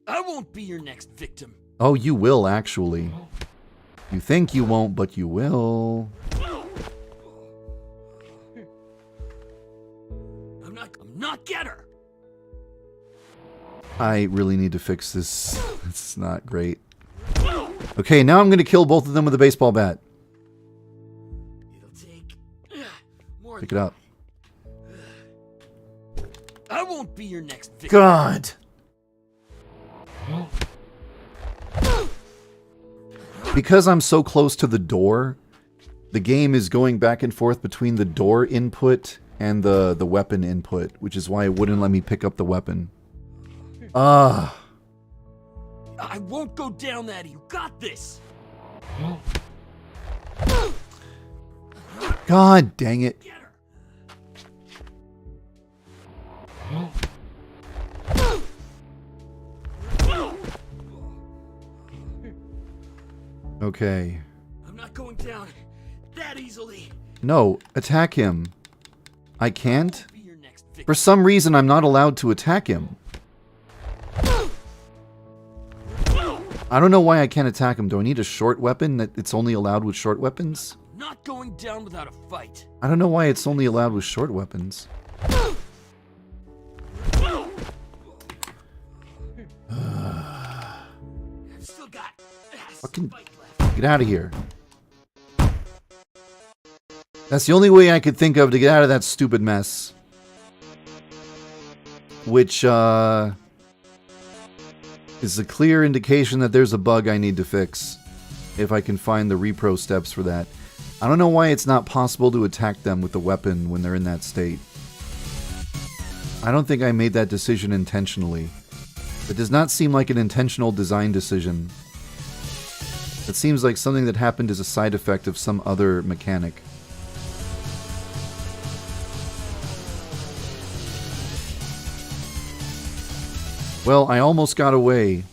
I won't be your next victim. Oh, you will, actually. You think you won't, but you will. I'm not getter. I really need to fix this. It's not great. Okay, now I'm going to kill both of them with a baseball bat. It'll take more Pick than it up. I won't be your next victim. God! Because I'm so close to the door, the game is going back and forth between the door input and the weapon input, which is why it wouldn't let me pick up the weapon. Ah. I won't go down that. You got this. God dang it. Get her. Okay. I'm not going down that easily. No, attack him. I can't? Be your next victim. For some reason, I'm not allowed to attack him. I don't know why I can't attack him. Do I need a short weapon that it's only allowed with short weapons? Not going down without a fight. I don't know why it's only allowed with short weapons. I've still got Fucking fight left. get out of here. That's the only way I could think of to get out of that stupid mess. Which, is a clear indication that there's a bug I need to fix. If I can find the repro steps for that. I don't know why it's not possible to attack them with the weapon when they're in that state. I don't think I made that decision intentionally. It does not seem like an intentional design decision. It seems like something that happened as a side effect of some other mechanic. Well, I almost got away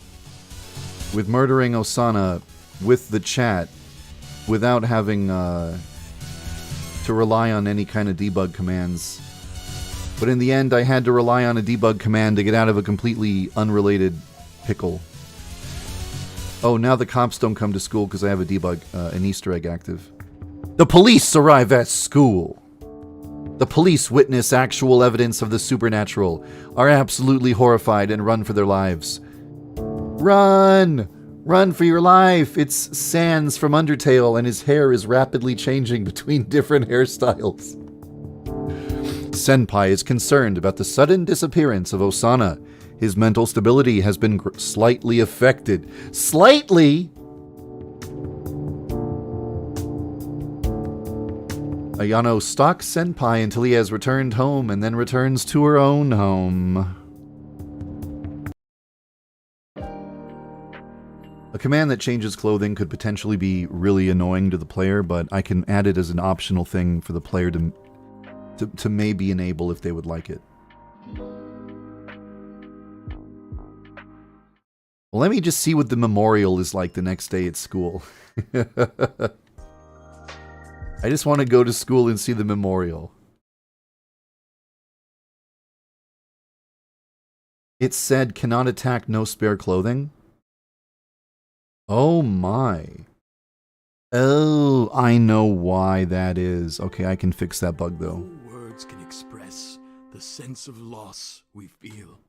with murdering Osana with the chat without having to rely on any kind of debug commands. But in the end, I had to rely on a debug command to get out of a completely unrelated pickle. Oh, now the cops don't come to school because I have a debug, an Easter egg active. The police arrive at school. The police witness actual evidence of the supernatural, are absolutely horrified, and run for their lives. Run! Run for your life! It's Sans from Undertale, and his hair is rapidly changing between different hairstyles. Senpai is concerned about the sudden disappearance of Osana. His mental stability has been slightly affected. Slightly? Ayano stalks Senpai until he has returned home and then returns to her own home. A command that changes clothing could potentially be really annoying to the player, but I can add it as an optional thing for the player to maybe enable if they would like it. Well, let me just see what the memorial is like the next day at school. I just want to go to school and see the memorial. It said, cannot attack, no spare clothing. Oh my. Oh, I know why that is. Okay, I can fix that bug though. No words can express the sense of loss we feel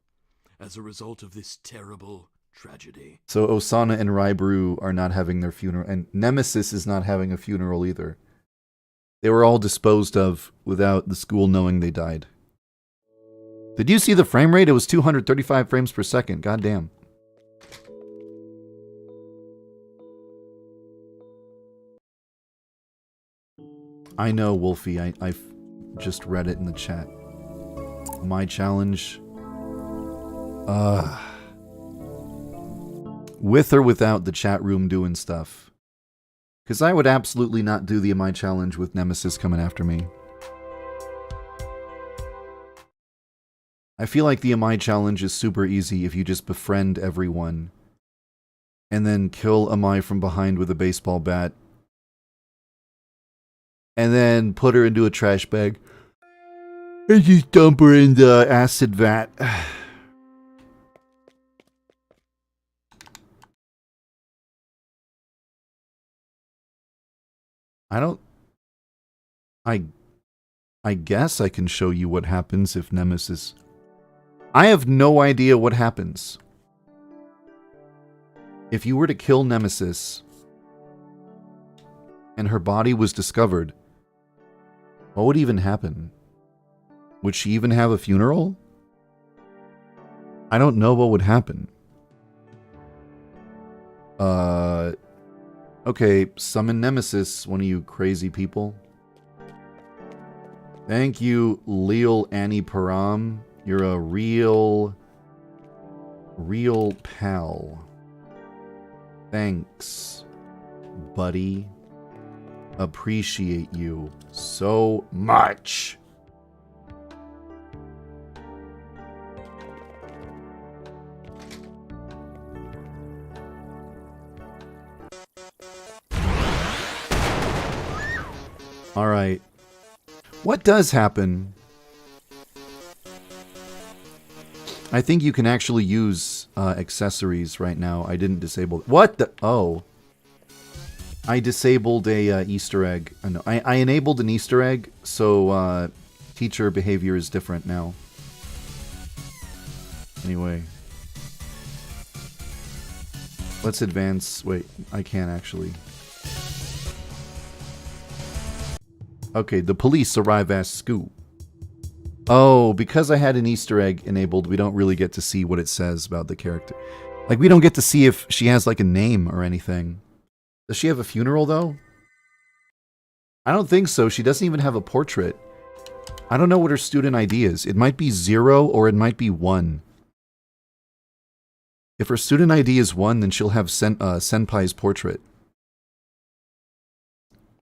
as a result of this terrible tragedy. So Osana and Raiburu are not having their funeral, and Nemesis is not having a funeral either. They were all disposed of without the school knowing they died. Did you see the frame rate? It was 235 frames per second. God damn. I know, Wolfie. I've just read it in the chat. My challenge. With or without the chat room doing stuff. Because I would absolutely not do the My Challenge with Nemesis coming after me. I feel like the My Challenge is super easy if you just befriend everyone. And then kill Amai from behind with a baseball bat. And then put her into a trash bag. And just dump her in the acid vat. I guess I can show you what happens if Nemesis... I have no idea what happens. If you were to kill Nemesis and her body was discovered, what would even happen? Would she even have a funeral? I don't know what would happen. Okay, summon Nemesis, one of you crazy people. Thank you, Leal Annie Param. You're a real pal. Thanks, buddy. Appreciate you so much. All right. What does happen? I think you can actually use accessories right now. I didn't disable... What the... Oh. I disabled a Easter egg. No, I enabled an Easter egg, so teacher behavior is different now. Anyway. Let's advance... Wait, I can't actually... Okay, the police arrive at school. Oh, because I had an Easter egg enabled, we don't really get to see what it says about the character. Like, we don't get to see if she has, like, a name or anything. Does she have a funeral, though? I don't think so. She doesn't even have a portrait. I don't know what her student ID is. It might be 0 or it might be 1. If her student ID is 1, then she'll have Senpai's portrait.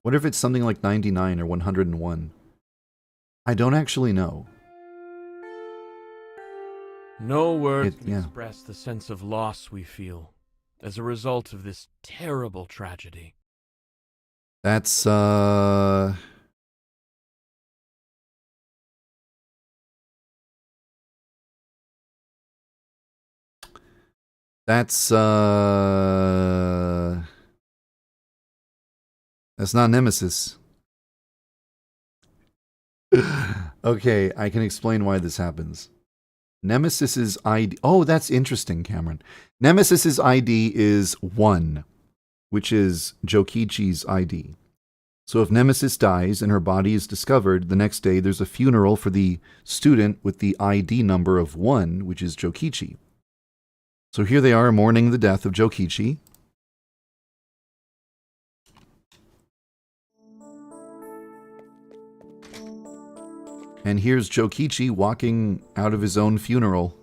What if it's something like 99 or 101? I don't actually know. No words can yeah. express the sense of loss we feel as a result of this terrible tragedy. That's, That's not Nemesis. Okay, I can explain why this happens. Nemesis's ID... Oh, that's interesting, Cameron. Nemesis's ID is 1, which is Jokichi's ID. So if Nemesis dies and her body is discovered, the next day there's a funeral for the student with the ID number of 1, which is Jokichi. So here they are mourning the death of Jokichi. And here's Jokichi walking out of his own funeral.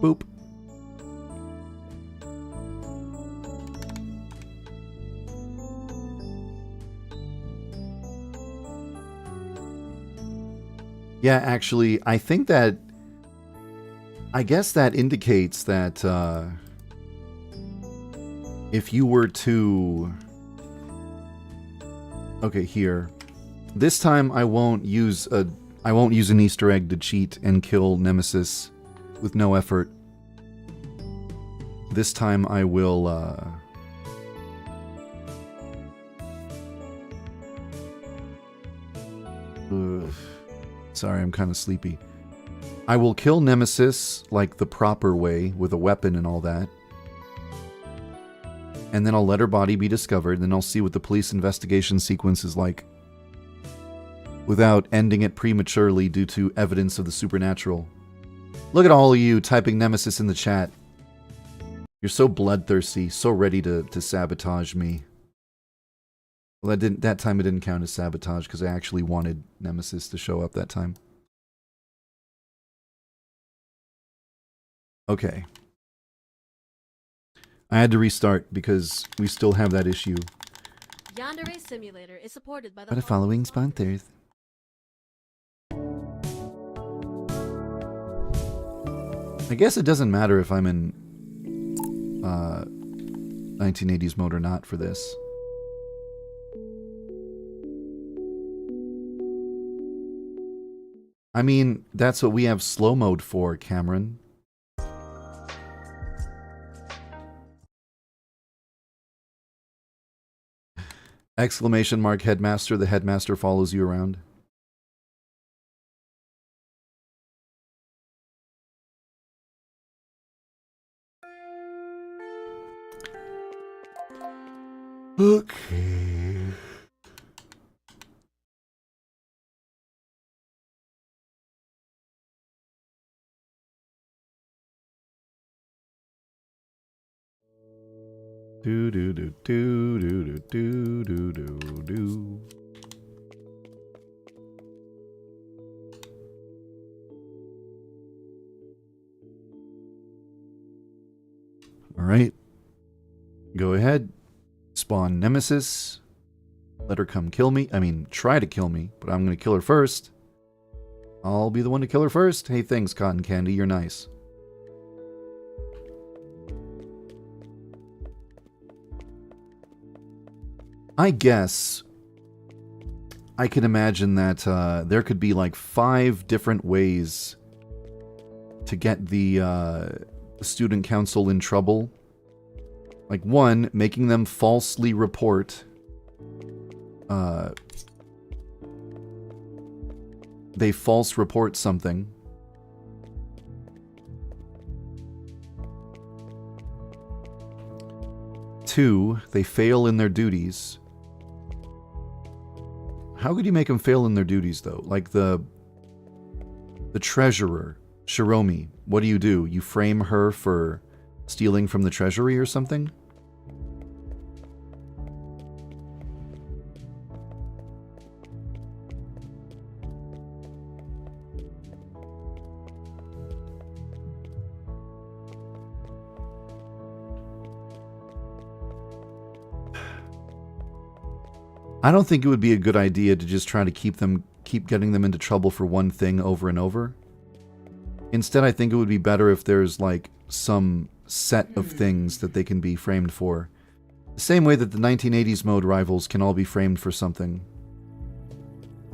Boop. Yeah, actually, I think that... I guess that indicates that if you were to... Okay, here. This time I won't use an Easter egg to cheat and kill Nemesis with no effort. This time I will sorry, I'm kind of sleepy. I will kill Nemesis like the proper way with a weapon and all that. And then I'll let her body be discovered, then I'll see what the police investigation sequence is like. Without ending it prematurely due to evidence of the supernatural. Look at all of you typing Nemesis in the chat. You're so bloodthirsty, so ready to sabotage me. Well, that time it didn't count as sabotage because I actually wanted Nemesis to show up that time. Okay. I had to restart because we still have that issue. Yandere Simulator is supported by By the following sponsors. I guess it doesn't matter if I'm in 1980s mode or not for this. I mean, that's what we have slow mode for, Cameron. Exclamation mark headmaster, the headmaster follows you around. Okay. Do do do do do do do do do. All right. Go ahead. Spawn Nemesis. Let her come kill me. I mean, try to kill me, but I'm going to kill her first. I'll be the one to kill her first. Hey, thanks, Cotton Candy. You're nice. I guess I can imagine that there could be like 5 different ways to get the student council in trouble. Like 1, making them falsely report they false report something. Two, they fail in their duties. How could you make them fail in their duties, though? Like the treasurer, Shiromi, what do? You frame her for stealing from the treasury or something? I don't think it would be a good idea to just try to keep getting them into trouble for one thing over and over. Instead, I think it would be better if there's like some set of things that they can be framed for. The same way that the 1980s mode rivals can all be framed for something.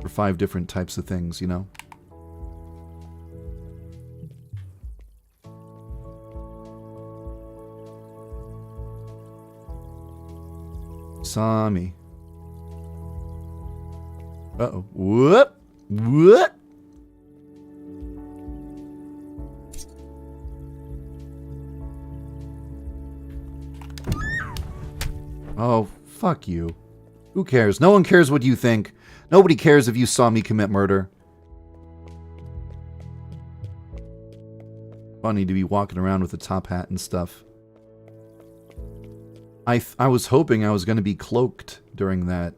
For 5 different types of things, you know? Sami. Uh-oh. Whoop! What? Oh, fuck you. Who cares? No one cares what you think. Nobody cares if you saw me commit murder. Funny to be walking around with a top hat and stuff. I was hoping I was going to be cloaked during that.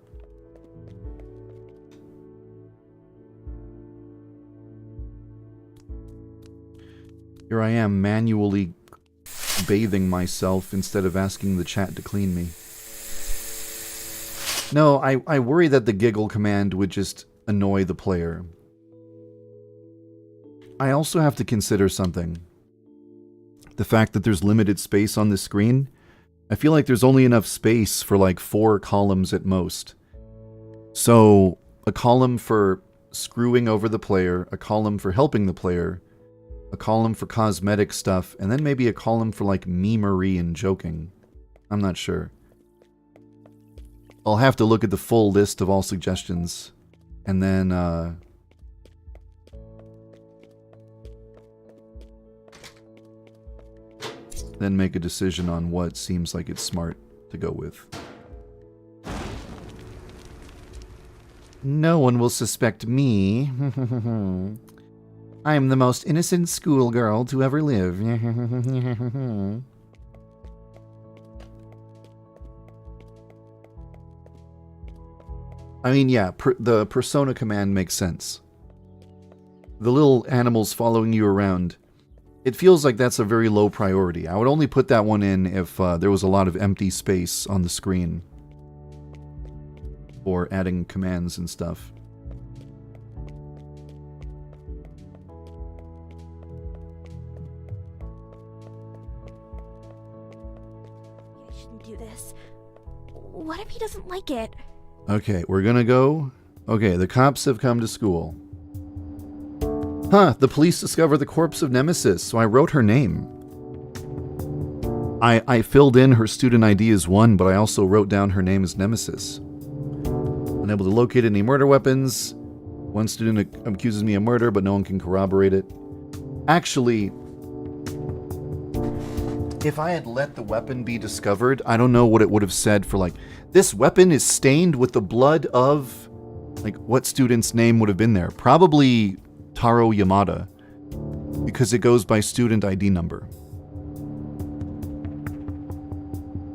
Here I am manually bathing myself instead of asking the chat to clean me. No, I worry that the giggle command would just annoy the player. I also have to consider something. The fact that there's limited space on the screen. I feel like there's only enough space for like 4 columns at most. So, a column for screwing over the player, a column for helping the player, a column for cosmetic stuff, and then maybe a column for like memery and joking. I'm not sure. I'll have to look at the full list of all suggestions, and then make a decision on what seems like it's smart to go with. No one will suspect me. I am the most innocent schoolgirl to ever live. I mean, yeah, the persona command makes sense. The little animals following you around, it feels like that's a very low priority. I would only put that one in if there was a lot of empty space on the screen for adding commands and stuff. I shouldn't do this. What if he doesn't like it? Okay, we're gonna go. Okay, the cops have come to school. Huh, the police discovered the corpse of Nemesis, so I wrote her name. I filled in her student ID as 1, but I also wrote down her name as Nemesis. Unable to locate any murder weapons. One student accuses me of murder, but no one can corroborate it. Actually, if I had let the weapon be discovered, I don't know what it would have said for like, this weapon is stained with the blood of, like, what student's name would have been there? Probably Taro Yamada, because it goes by student ID number.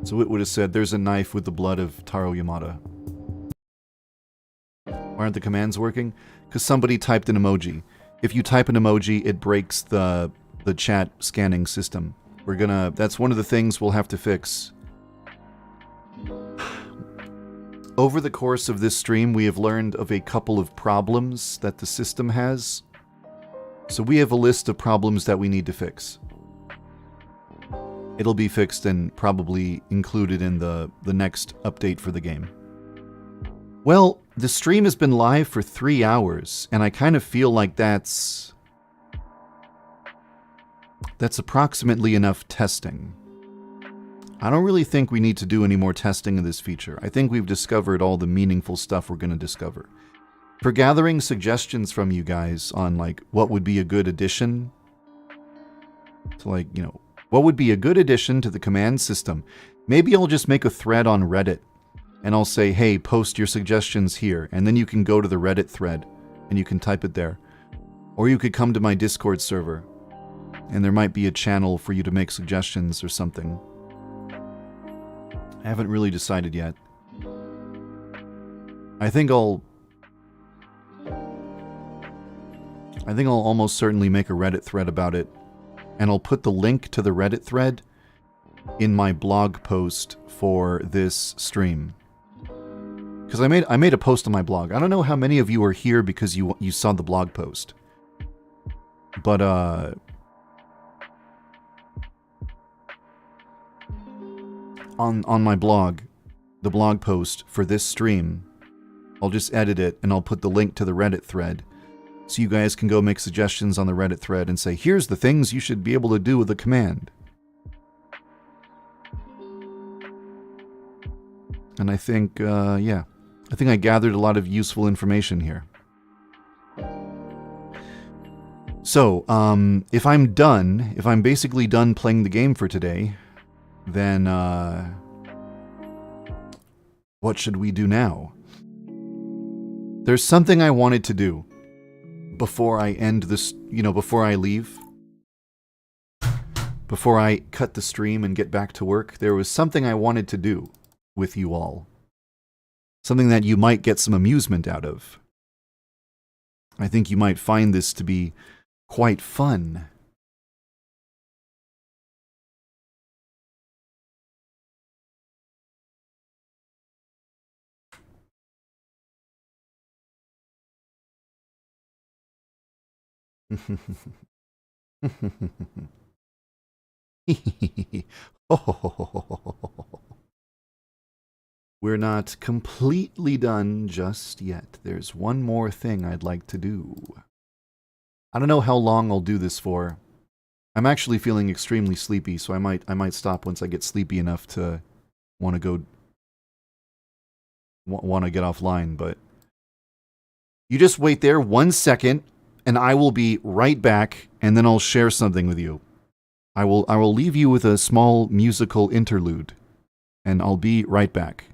So it would have said, there's a knife with the blood of Taro Yamada. Why aren't the commands working? Because somebody typed an emoji. If you type an emoji, it breaks the chat scanning system. That's one of the things we'll have to fix. Over the course of this stream, we have learned of a couple of problems that the system has. So we have a list of problems that we need to fix. It'll be fixed and probably included in the next update for the game. Well, the stream has been live for 3 hours, and I kind of feel like that's approximately enough testing. I don't really think we need to do any more testing of this feature. I think we've discovered all the meaningful stuff we're going to discover. For gathering suggestions from you guys on, like, what would be a good addition to, like, you know, what would be a good addition to the command system, maybe I'll just make a thread on Reddit, and I'll say, hey, post your suggestions here, and then you can go to the Reddit thread, and you can type it there. Or you could come to my Discord server, and there might be a channel for you to make suggestions or something. I haven't really decided yet. I think I'll almost certainly make a Reddit thread about it, and I'll put the link to the Reddit thread in my blog post for this stream. because I made a post on my blog. I don't know how many of you are here because you saw the blog post, but on my blog, the blog post for this stream, I'll just edit it and I'll put the link to the Reddit thread, so you guys can go make suggestions on the Reddit thread and say, here's the things you should be able to do with the command. And I think, yeah, I think I gathered a lot of useful information here. So, if I'm done, if I'm basically done playing the game for today, then, what should we do now? There's something I wanted to do before I end this, before I leave. Before I cut the stream and get back to work, there was something I wanted to do with you all. Something that you might get some amusement out of. I think you might find this to be quite fun. We're not completely done just yet. There's one more thing I'd like to do. I don't know how long I'll do this for. I'm actually feeling extremely sleepy, so I might stop once I get sleepy enough to want to go want to get offline, but you just wait there 1 second and I will be right back, and then I'll share something with you. I will leave you with a small musical interlude, and I'll be right back.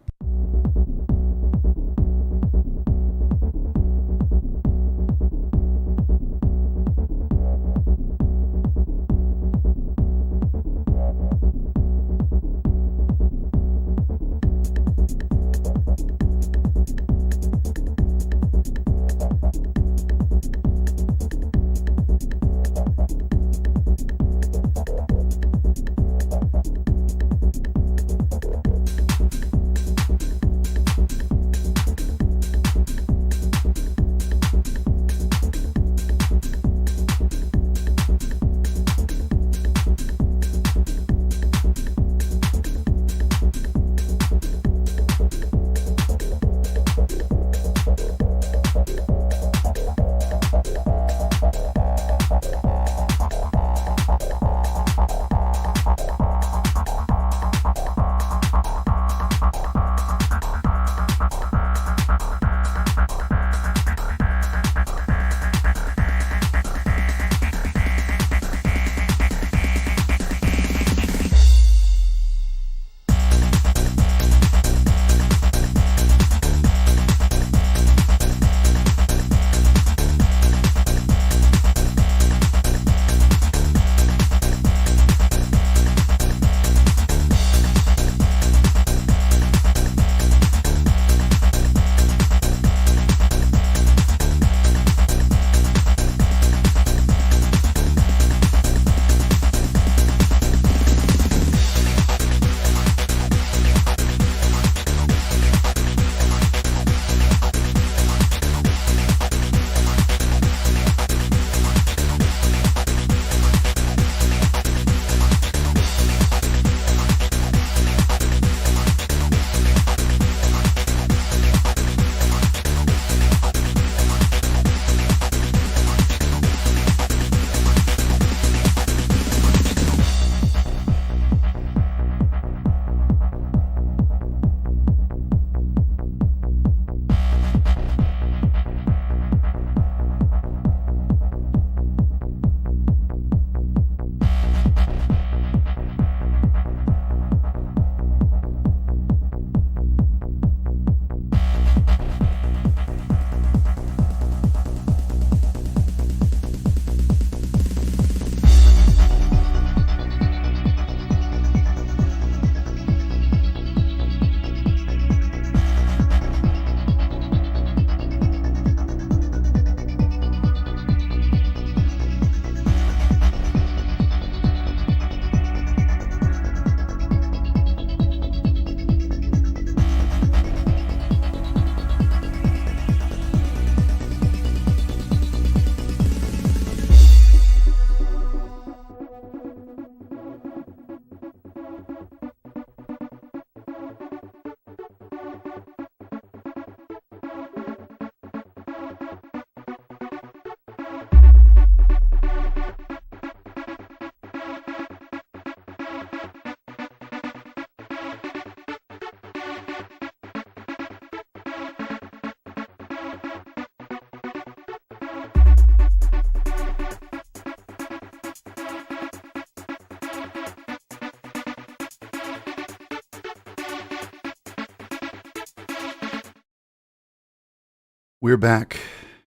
We're back,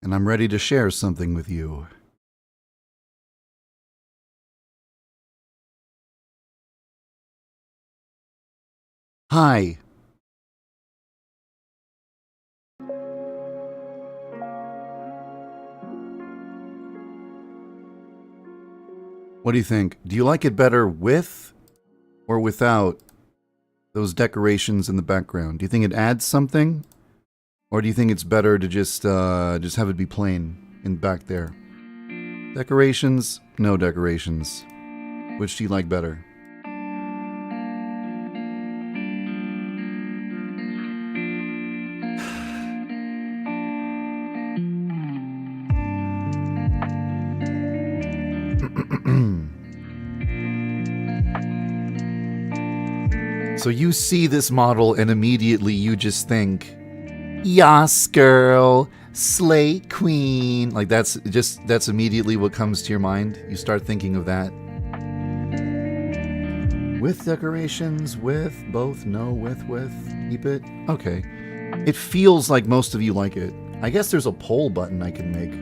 and I'm ready to share something with you. Hi. What do you think? Do you like it better with or without those decorations in the background? Do you think it adds something? Or do you think it's better to just have it be plain in back there? Decorations? No decorations. Which do you like better? So you see this model and immediately you just think, "Yas, girl, slay queen." Like that's immediately what comes to your mind. You start thinking of that. With decorations, with both, no, with, keep it. Okay. It feels like most of you like it. I guess there's a poll button I can make.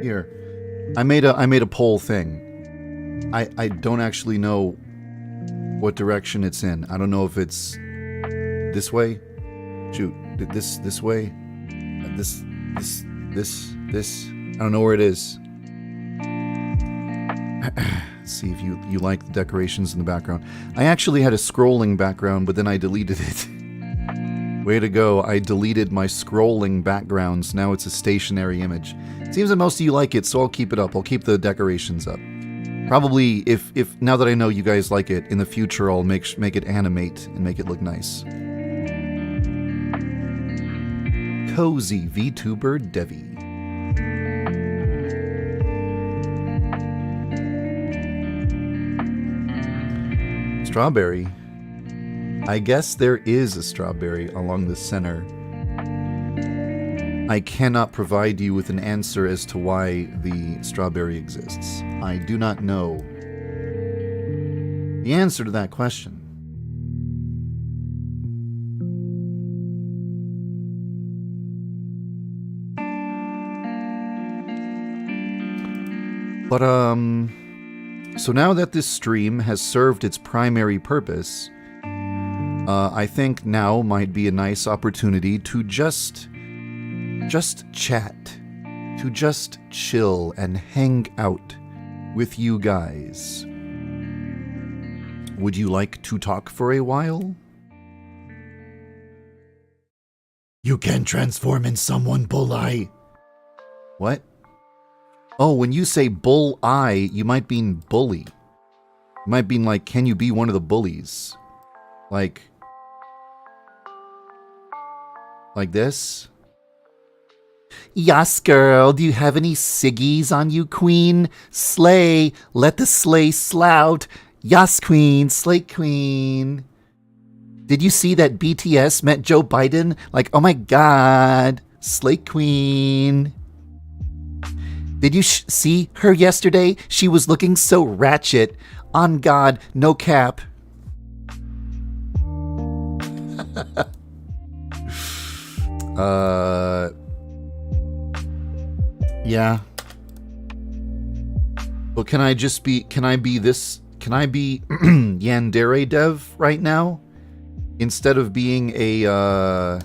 Here, I made a poll thing. I don't actually know what direction it's in. I don't know if it's this way. Shoot, this way. This. I don't know where it is. See if you like the decorations in the background. I actually had a scrolling background, but then I deleted it. Way to go, I deleted my scrolling backgrounds. Now it's a stationary image. Seems that most of you like it, so I'll keep it up. I'll keep the decorations up. Probably, if now that I know you guys like it, in the future I'll make it animate and make it look nice. Cozy VTuber Devi. Strawberry. I guess there is a strawberry along the center. I cannot provide you with an answer as to why the strawberry exists. I do not know the answer to that question. But, so now that this stream has served its primary purpose, I think now might be a nice opportunity to just chat, to just chill and hang out with you guys. Would you like to talk for a while? You can transform in someone, Bull-Eye. What? Oh, when you say bull-eye, you might mean bully. You might mean like, can you be one of the bullies? Like this? Yas, girl, do you have any ciggies on you, queen? Slay, let the slay slout. Yas, queen, slay queen. Did you see that BTS met Joe Biden? Like, oh my god, slay queen. Did you see her yesterday? She was looking so ratchet. On God, no cap. Yeah. Well, can I be Yandere Dev right now? Instead of being a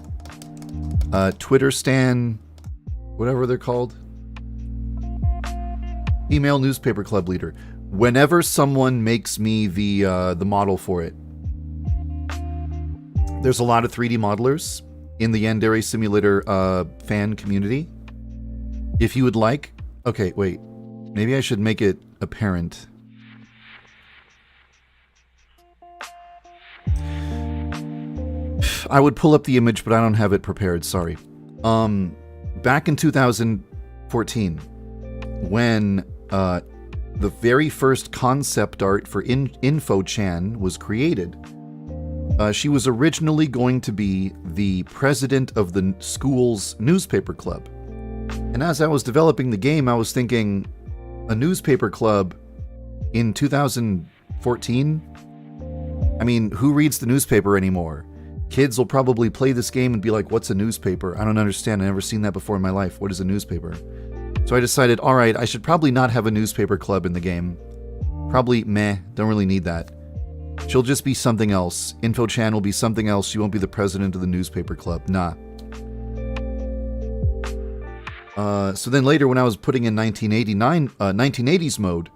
Twitter stan, whatever they're called? Female newspaper club leader. Whenever someone makes me the model for it, there's a lot of 3D modelers in the Yandere Simulator fan community. If you would like, okay, wait, maybe I should make it apparent. I would pull up the image, but I don't have it prepared. Sorry. Back in 2014, when the very first concept art for Info-chan was created, she was originally going to be the president of the school's newspaper club. And as I was developing the game, I was thinking, a newspaper club in 2014? I mean, who reads the newspaper anymore? Kids will probably play this game and be like, what's a newspaper? I don't understand. I've never seen that before in my life. What is a newspaper? So I decided, alright, I should probably not have a newspaper club in the game. Probably meh, don't really need that. She'll just be something else. Info-chan will be something else. She won't be the president of the newspaper club. Nah. So then later when I was putting in 1980s mode,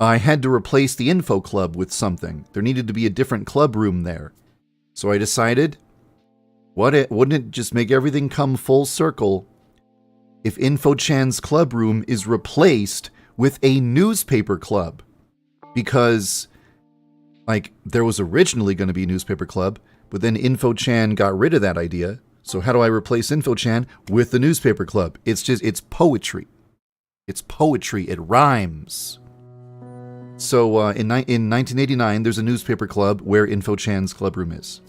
I had to replace the info club with something. There needed to be a different club room there. So I decided, wouldn't it just make everything come full circle if Info-chan's club room is replaced with a newspaper club? Because, like, there was originally going to be a newspaper club, but then Info-chan got rid of that idea. So how do I replace Info-chan with the newspaper club? It's poetry. It's poetry. It rhymes. So in 1989, there's a newspaper club where Info-chan's club room is.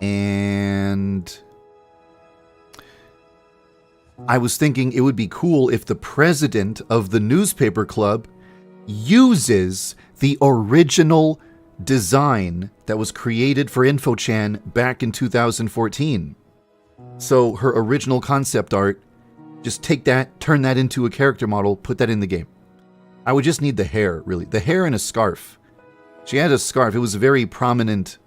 And I was thinking it would be cool if the president of the newspaper club uses the original design that was created for Info-chan back in 2014. So her original concept art, just take that, turn that into a character model, put that in the game. I would just need the hair, really. The hair and a scarf. She had a scarf. It was a very prominent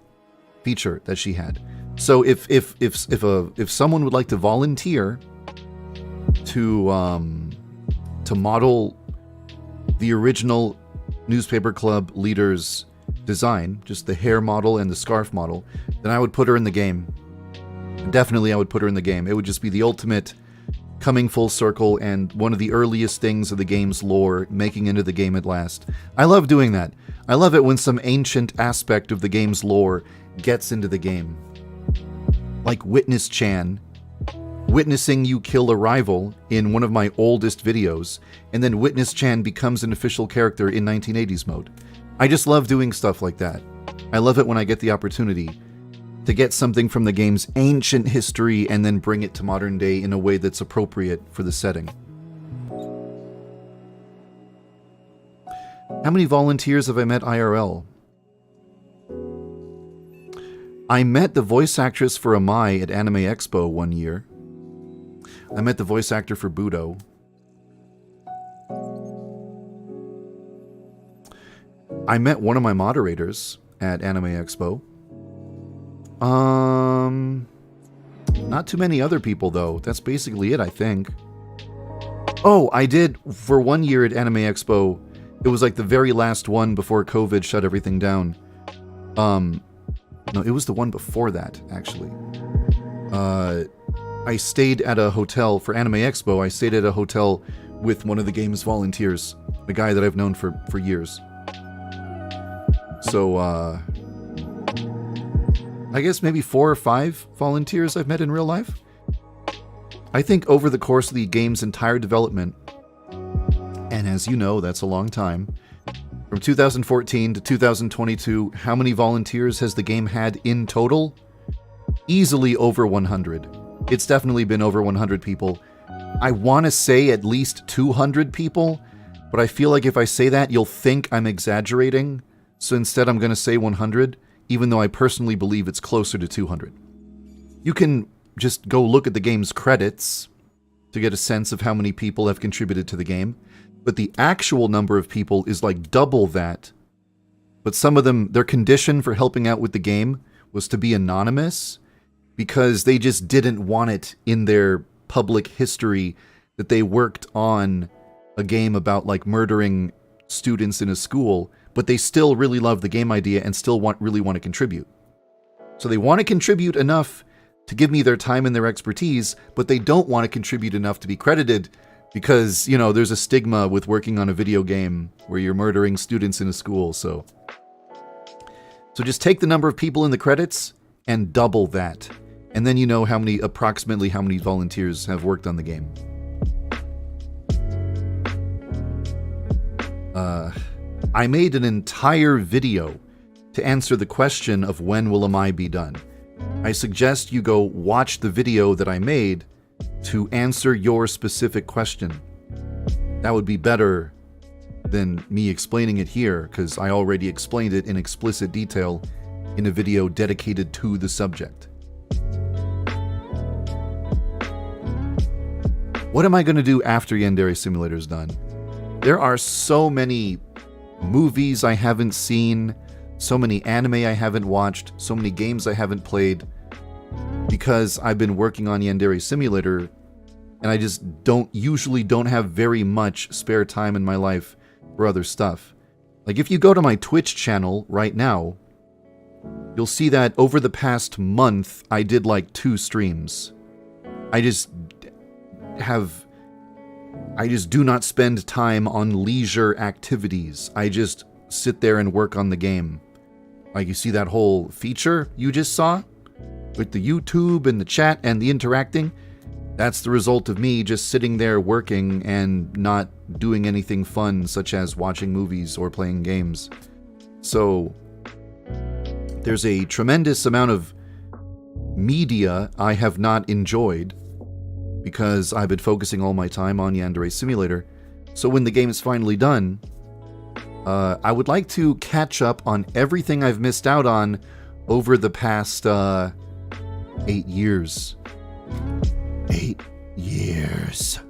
feature that she had. So if someone would like to volunteer to model the original newspaper club leader's design, just the hair model and the scarf model, then I would put her in the game. Definitely I would put her in the game. It would just be the ultimate coming full circle and one of the earliest things of the game's lore making into the game at last. I love doing that. I love it when some ancient aspect of the game's lore gets into the game. Like Witness-chan witnessing you kill a rival in one of my oldest videos, and then Witness-chan becomes an official character in 1980s mode. I just love doing stuff like that. I love it when I get the opportunity to get something from the game's ancient history and then bring it to modern day in a way that's appropriate for the setting. How many volunteers have I met IRL? I met the voice actress for Amai at Anime Expo one year. I met the voice actor for Budo. I met one of my moderators at Anime Expo. Not too many other people, though. That's basically it, I think. Oh, I did, for 1 year at Anime Expo, it was like the very last one before COVID shut everything down. No, it was the one before that, actually. I stayed at a hotel for Anime Expo. I stayed at a hotel with one of the game's volunteers, a guy that I've known for years. So, I guess maybe 4 or 5 volunteers I've met in real life. I think over the course of the game's entire development, and as you know, that's a long time, from 2014 to 2022, how many volunteers has the game had in total? Easily over 100. It's definitely been over 100 people. I want to say at least 200 people, but I feel like if I say that, you'll think I'm exaggerating. So instead I'm going to say 100, even though I personally believe it's closer to 200. You can just go look at the game's credits to get a sense of how many people have contributed to the game, but the actual number of people is like double that. But some of them, their condition for helping out with the game was to be anonymous, because they just didn't want it in their public history that they worked on a game about like murdering students in a school, but they still really love the game idea and still really want to contribute. So they want to contribute enough to give me their time and their expertise, but they don't want to contribute enough to be credited because, you know, there's a stigma with working on a video game where you're murdering students in a school. So just take the number of people in the credits and double that. And then you know approximately how many volunteers have worked on the game. I made an entire video to answer the question of when will Amai be done. I suggest you go watch the video that I made to answer your specific question. That would be better than me explaining it here, because I already explained it in explicit detail in a video dedicated to the subject. What am I going to do after Yandere Simulator is done? There are so many movies I haven't seen, so many anime I haven't watched, so many games I haven't played, because I've been working on Yandere Simulator, and I just usually don't have very much spare time in my life for other stuff. Like, if you go to my Twitch channel right now, you'll see that over the past month, I did like 2 streams. I just do not spend time on leisure activities. I just sit there and work on the game. Like, you see that whole feature you just saw? With the YouTube and the chat and the interacting? That's the result of me just sitting there working and not doing anything fun, such as watching movies or playing games. So, there's a tremendous amount of media I have not enjoyed because I've been focusing all my time on Yandere Simulator. So when the game is finally done, I would like to catch up on everything I've missed out on over the past 8 years. 8 years.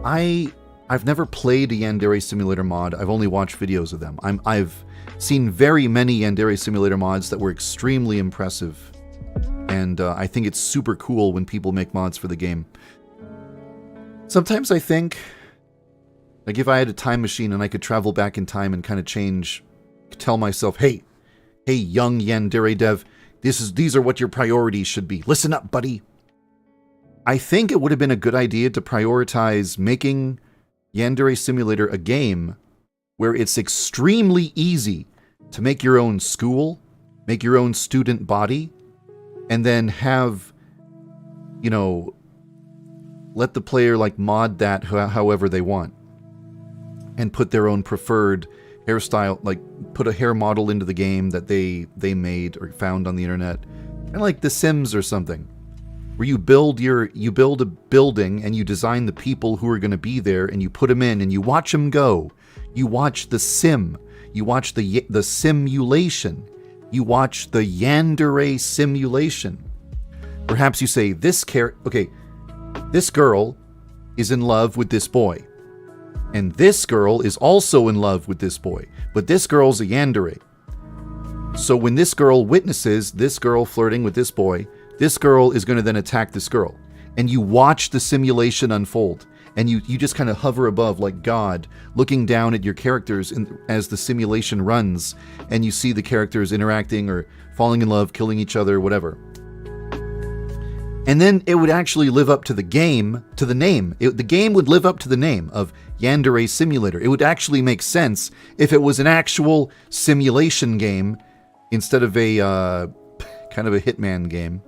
I've never played a Yandere Simulator mod. I've only watched videos of them. I've seen very many Yandere Simulator mods that were extremely impressive. And I think it's super cool when people make mods for the game. Sometimes I think, like, if I had a time machine and I could travel back in time and kind of tell myself, hey, young Yandere dev, these are what your priorities should be. Listen up, buddy. I think it would have been a good idea to prioritize making Yandere Simulator a game where it's extremely easy to make your own school, make your own student body, and then have, you know, let the player like mod that however they want. And put their own preferred hairstyle, like put a hair model into the game that they made or found on the internet. Kind of like The Sims or something. Where you build a building and you design the people who are going to be there and you put them in and you watch them go. You watch the sim. You watch the simulation. You watch the Yandere simulation. Perhaps you say, this girl is in love with this boy. And this girl is also in love with this boy. But this girl's a Yandere. So when this girl witnesses this girl flirting with this boy, this girl is going to then attack this girl. And you watch the simulation unfold. And you just kind of hover above like God, looking down at your characters as the simulation runs. And you see the characters interacting or falling in love, killing each other, whatever. And then it would actually live up to the game, to the name. The game would live up to the name of Yandere Simulator. It would actually make sense if it was an actual simulation game instead of a kind of a Hitman game.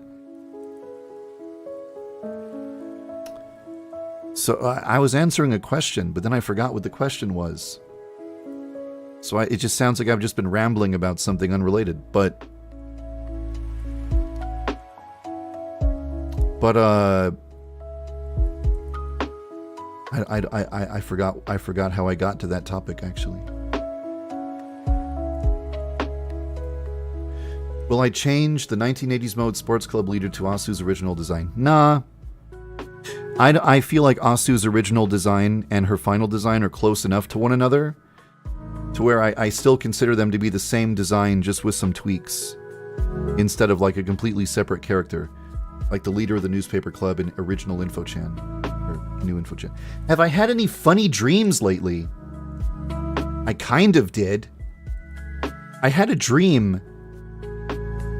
So I was answering a question, but then I forgot what the question was. So it just sounds like I've just been rambling about something unrelated, but I forgot how I got to that topic, actually. Will I change the 1980s mode Sports Club leader to Asu's original design? Nah. I feel like Asu's original design and her final design are close enough to one another to where I still consider them to be the same design, just with some tweaks, instead of like a completely separate character. Like the leader of the newspaper club in original InfoChan. Or new InfoChan. Have I had any funny dreams lately? I kind of did. I had a dream.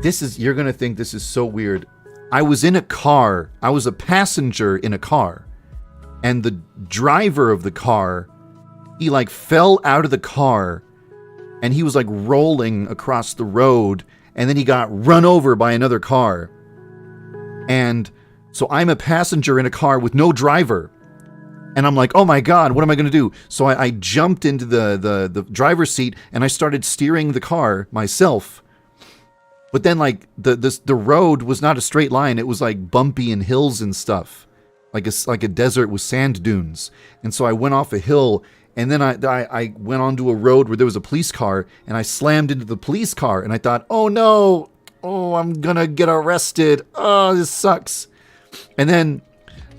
You're gonna think this is so weird. I was in a car. I was a passenger in a car. And the driver of the car, he like fell out of the car. And he was like rolling across the road. And then he got run over by another car. And so I'm a passenger in a car with no driver. And I'm like, oh my God, what am I going to do? So I jumped into the driver's seat and I started steering the car myself. But then like the road was not a straight line. It was like bumpy and hills and stuff, like a desert with sand dunes. And so I went off a hill, and then I went onto a road where there was a police car, and I slammed into the police car, and I thought, oh no, oh, I'm gonna get arrested. Oh, this sucks. And then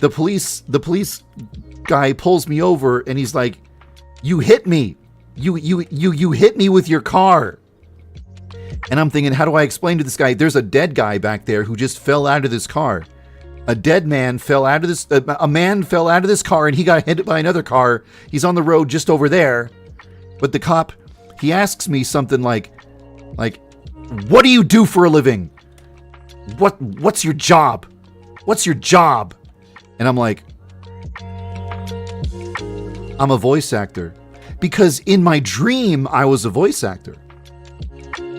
the police guy pulls me over, and he's like, you hit me. You hit me with your car. And I'm thinking, how do I explain to this guy? There's a dead guy back there who just fell out of this car. A dead man fell out of this. A man fell out of this car, and he got hit by another car. He's on the road just over there. But the cop, he asks me something like, what do you do for a living? What's your job? What's your job? And I'm like, I'm a voice actor. Because in my dream, I was a voice actor.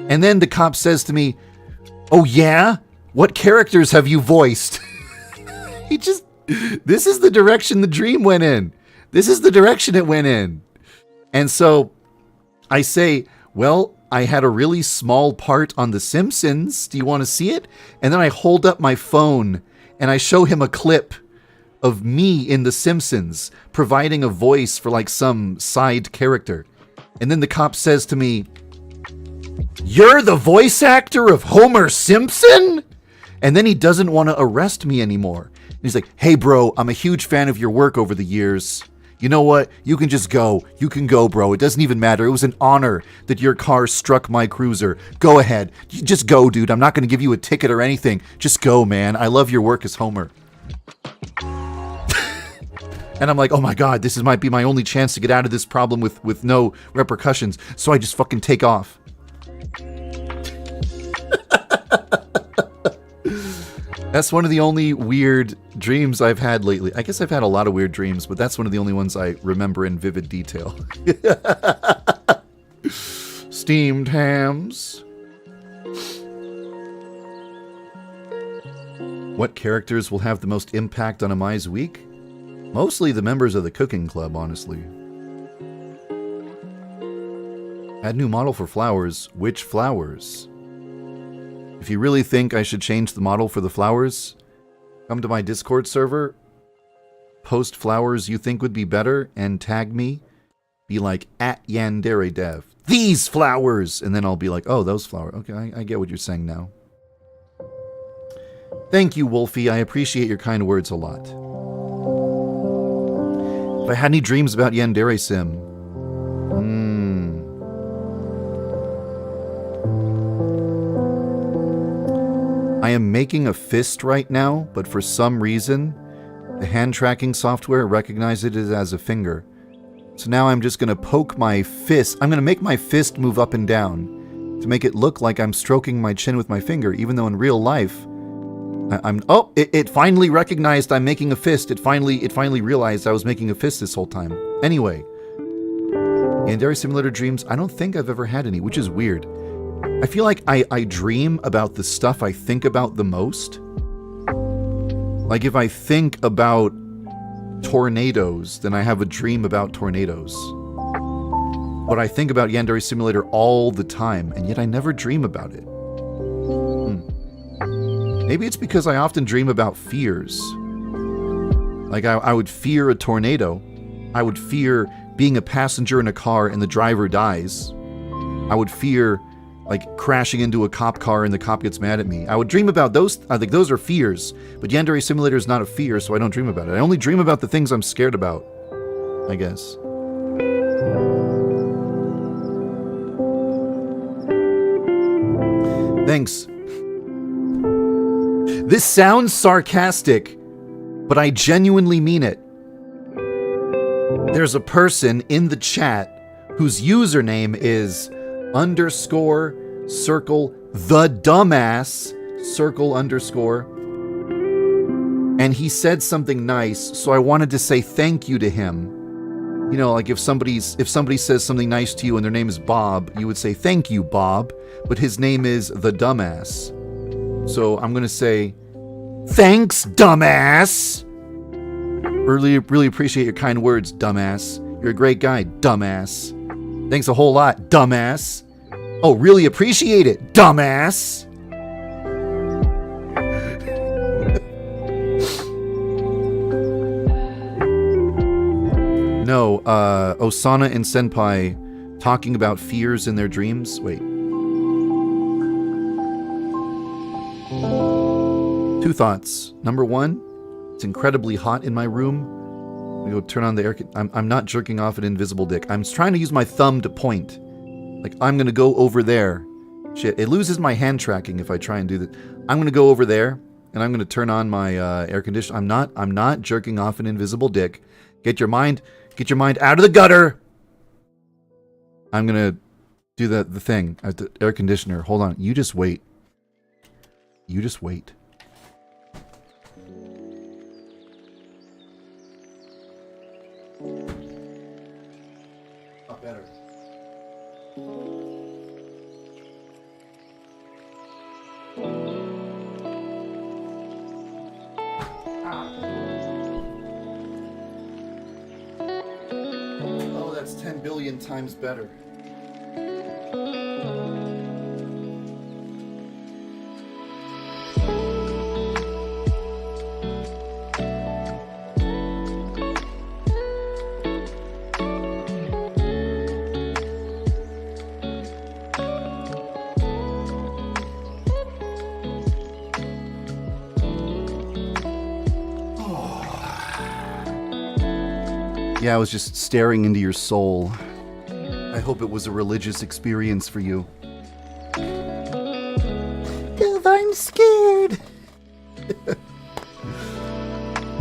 And then the cop says to me, oh yeah? What characters have you voiced? This is the direction the dream went in. This is the direction it went in. And so I say, well, I had a really small part on The Simpsons. Do you want to see it? And then I hold up my phone and I show him a clip of me in The Simpsons providing a voice for like some side character. And then the cop says to me, you're the voice actor of Homer Simpson? And then he doesn't want to arrest me anymore. And he's like, hey bro, I'm a huge fan of your work over the years. You know what? You can just go. You can go, bro. It doesn't even matter. It was an honor that your car struck my cruiser. Go ahead. Just go, dude. I'm not going to give you a ticket or anything. Just go, man. I love your work as Homer. And I'm like, oh my God, this might be my only chance to get out of this problem with no repercussions. So I just fucking take off. That's one of the only weird dreams I've had lately. I guess I've had a lot of weird dreams, but that's one of the only ones I remember in vivid detail. Steamed hams. What characters will have the most impact on Amai's week? Mostly the members of the cooking club, honestly. Add new model for flowers. Which flowers? If you really think I should change the model for the flowers, come to my Discord server, post flowers you think would be better, and tag me. Be like, @yandere-dev. These flowers! And then I'll be like, oh, those flowers. Okay, I get what you're saying now. Thank you, Wolfie. I appreciate your kind words a lot. If I had any dreams about Yandere Sim... I am making a fist right now, but for some reason, the hand tracking software recognizes it as a finger. So now I'm just going to poke my fist. I'm going to make my fist move up and down to make it look like I'm stroking my chin with my finger, even though in real life, it finally recognized I'm making a fist. It finally realized I was making a fist this whole time. Anyway, Yandere Simulator dreams, I don't think I've ever had any, which is weird. I feel like I dream about the stuff I think about the most. Like if I think about tornadoes, then I have a dream about tornadoes. But I think about Yandere Simulator all the time, and yet I never dream about it. Maybe it's because I often dream about fears. Like I would fear a tornado. I would fear being a passenger in a car and the driver dies. I would fear like crashing into a cop car and the cop gets mad at me. I would dream about those. I think those are fears. But Yandere Simulator is not a fear, so I don't dream about it. I only dream about the things I'm scared about, I guess. Thanks. This sounds sarcastic, but I genuinely mean it. There's a person in the chat whose username is _circle the dumbass _. And he said something nice, so I wanted to say thank you to him. You know, like if somebody says something nice to you and their name is Bob, you would say thank you, Bob. But his name is the dumbass. So I'm gonna say, thanks, dumbass. Really appreciate your kind words, dumbass. You're a great guy, dumbass. Thanks a whole lot, dumbass. Oh, really appreciate it, dumbass. Osana and Senpai talking about fears in their dreams. Wait. Two thoughts. Number one, it's incredibly hot in my room. I'm gonna go turn on the air. I'm not jerking off an invisible dick. I'm trying to use my thumb to point. Like, I'm gonna go over there. Shit, it loses my hand tracking if I try and do that. I'm gonna go over there, and I'm gonna turn on my air conditioner. I'm not jerking off an invisible dick. Get your mind out of the gutter. I'm gonna do the thing at the air conditioner. Hold on. You just wait. You just wait. Not better. Oh, that's 10 billion times better. Yeah, I was just staring into your soul. I hope it was a religious experience for you. I'm scared.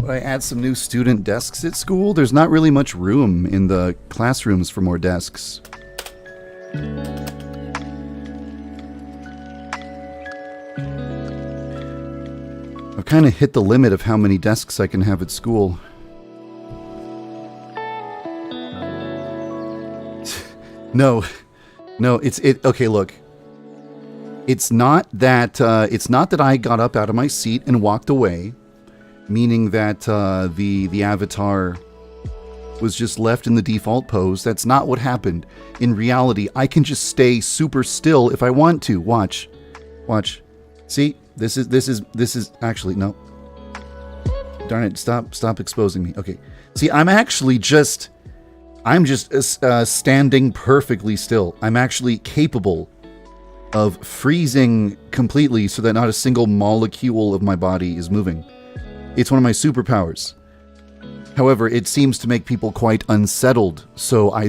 Would I add some new student desks at school? There's not really much room in the classrooms for more desks. I've kind of hit the limit of how many desks I can have at school. No, okay, look. It's not that I got up out of my seat and walked away, meaning that the avatar was just left in the default pose. That's not what happened. In reality, I can just stay super still if I want to. Watch. See, this is actually, no. Darn it, stop exposing me. Okay. See, I'm just standing perfectly still. I'm actually capable of freezing completely so that not a single molecule of my body is moving. It's one of my superpowers. However, it seems to make people quite unsettled. So I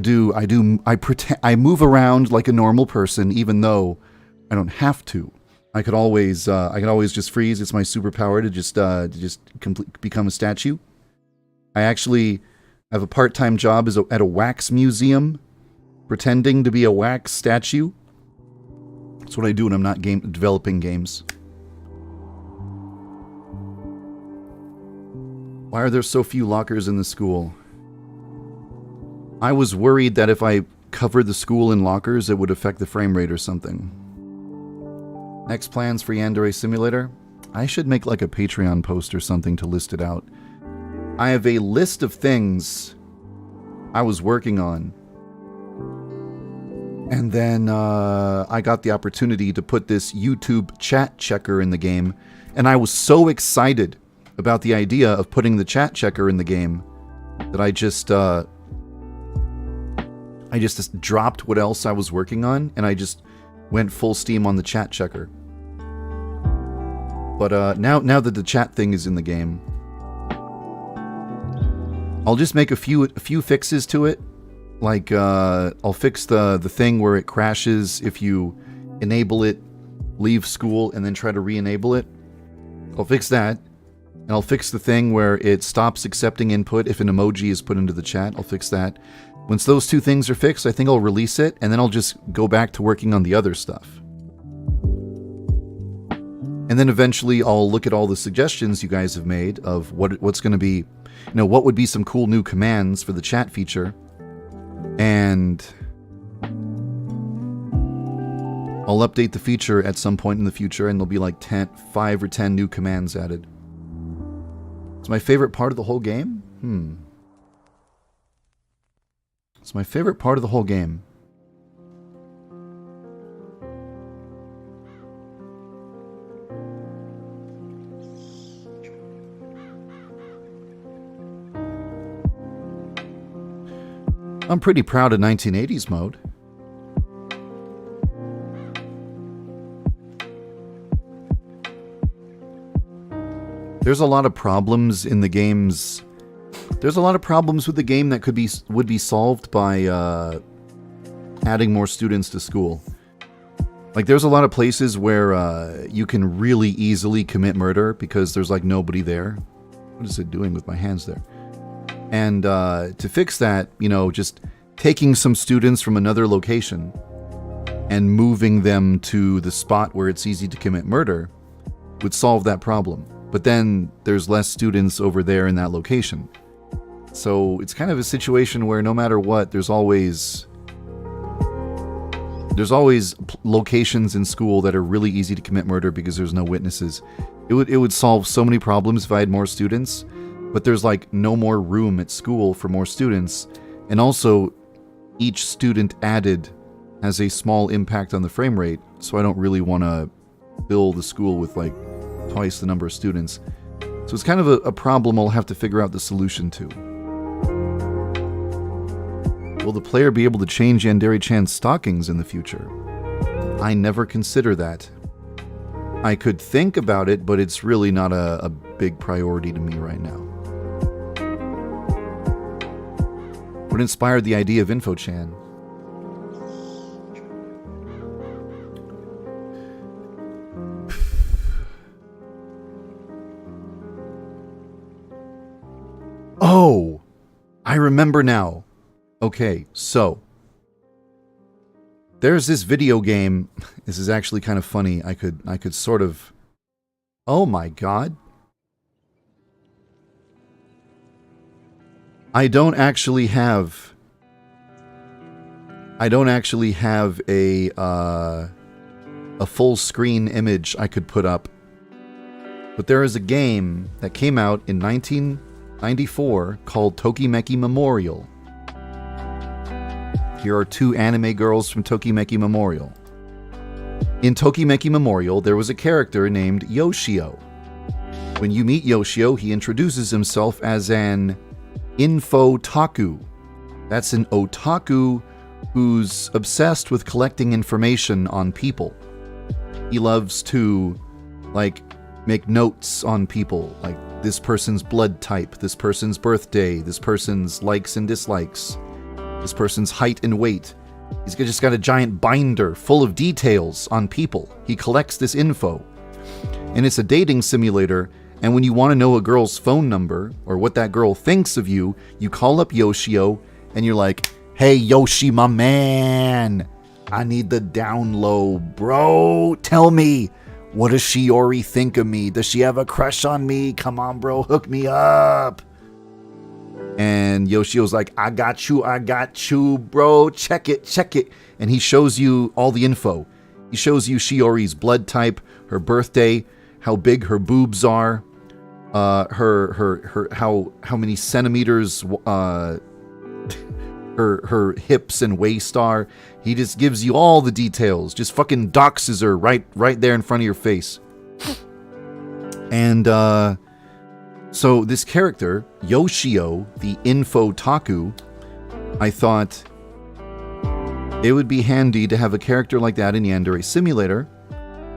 move around like a normal person, even though I don't have to. I could always just freeze. It's my superpower to just become a statue. I actually have a part-time job at a wax museum, pretending to be a wax statue. That's what I do when I'm not developing games. Why are there so few lockers in the school? I was worried that if I covered the school in lockers, it would affect the frame rate or something. Next plans for Yandere Simulator? I should make like a Patreon post or something to list it out. I have a list of things I was working on. And then I got the opportunity to put this YouTube chat checker in the game. And I was so excited about the idea of putting the chat checker in the game that I just dropped what else I was working on, and I just went full steam on the chat checker. But now that the chat thing is in the game, I'll just make a few fixes to it. Like I'll fix the thing where it crashes if you enable it, leave school, and then try to re-enable it. I'll fix that. And I'll fix the thing where it stops accepting input if an emoji is put into the chat. I'll fix that. Once those two things are fixed, I think I'll release it, and then I'll just go back to working on the other stuff. And then eventually I'll look at all the suggestions you guys have made of what's going to be, what would be some cool new commands for the chat feature. And I'll update the feature at some point in the future, and there'll be like 5 or 10 new commands added. It's my favorite part of the whole game? It's my favorite part of the whole game. I'm pretty proud of 1980s mode. There's a lot of problems in the games. There's a lot of problems with the game that would be solved by adding more students to school. Like, there's a lot of places where you can really easily commit murder because there's like nobody there. What is it doing with my hands there? And to fix that, you know, just taking some students from another location and moving them to the spot where it's easy to commit murder would solve that problem. But then there's less students over there in that location. So it's kind of a situation where no matter what, there's always locations in school that are really easy to commit murder because there's no witnesses. It would solve so many problems if I had more students, but there's like no more room at school for more students. And also, each student added has a small impact on the frame rate, so I don't really want to fill the school with like twice the number of students. So it's kind of a problem I'll have to figure out the solution to. Will the player be able to change Yandere-chan's stockings in the future? I never consider that. I could think about it, but it's really not a big priority to me right now. What inspired the idea of Info-chan? Oh, I remember now. Okay, so there's this video game. This is actually kind of funny. I could sort of. Oh my god. I don't actually have a full screen image I could put up. But there is a game that came out in 1994 called Tokimeki Memorial. Here are two anime girls from Tokimeki Memorial. In Tokimeki Memorial, there was a character named Yoshio. When you meet Yoshio, he introduces himself as an info-taku. That's an otaku who's obsessed with collecting information on people. He loves to, like, make notes on people, like this person's blood type, this person's birthday, this person's likes and dislikes, this person's height and weight. He's just got a giant binder full of details on people. He collects this info. And it's a dating simulator, and when you want to know a girl's phone number, or what that girl thinks of you, you call up Yoshio, and you're like, "Hey Yoshi, my man, I need the down low, bro. Tell me, what does Shiori think of me? Does she have a crush on me? Come on, bro, hook me up." And Yoshio's like, I got you, bro. Check it. And he shows you all the info. He shows you Shiori's blood type, her birthday, how big her boobs are, her how many centimeters her hips and waist are. He just gives you all the details. Just fucking doxes her right there in front of your face. And so this character, Yoshio, the info-taku, I thought it would be handy to have a character like that in Yandere Simulator.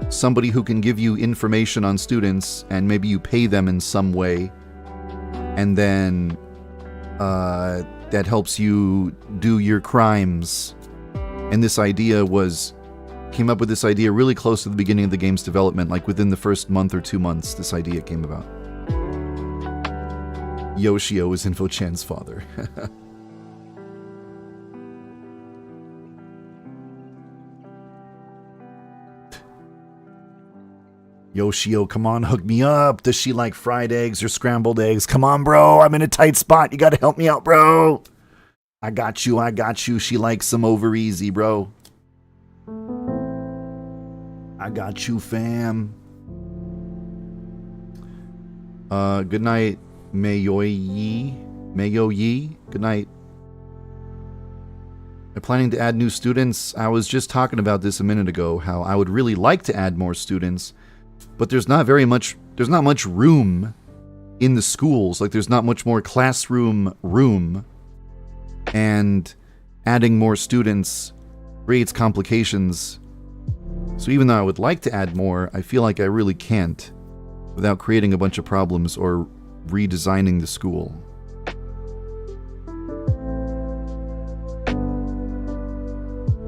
Somebody who can give you information on students, and maybe you pay them in some way. And then that helps you do your crimes. And this idea came up with this idea really close to the beginning of the game's development, like within the first month or 2 months, this idea came about. Yoshio is Info-chan's father. Yoshio, come on, hook me up. Does she like fried eggs or scrambled eggs? Come on, bro. I'm in a tight spot. You gotta help me out, bro. I got you. She likes some over easy, bro. I got you, fam. Good night, Mayo-yi. Good night. I'm planning to add new students. I was just talking about this a minute ago, how I would really like to add more students, but there's not much room in the schools. Like, there's not much more classroom room. And adding more students creates complications. So even though I would like to add more, I feel like I really can't without creating a bunch of problems or redesigning the school.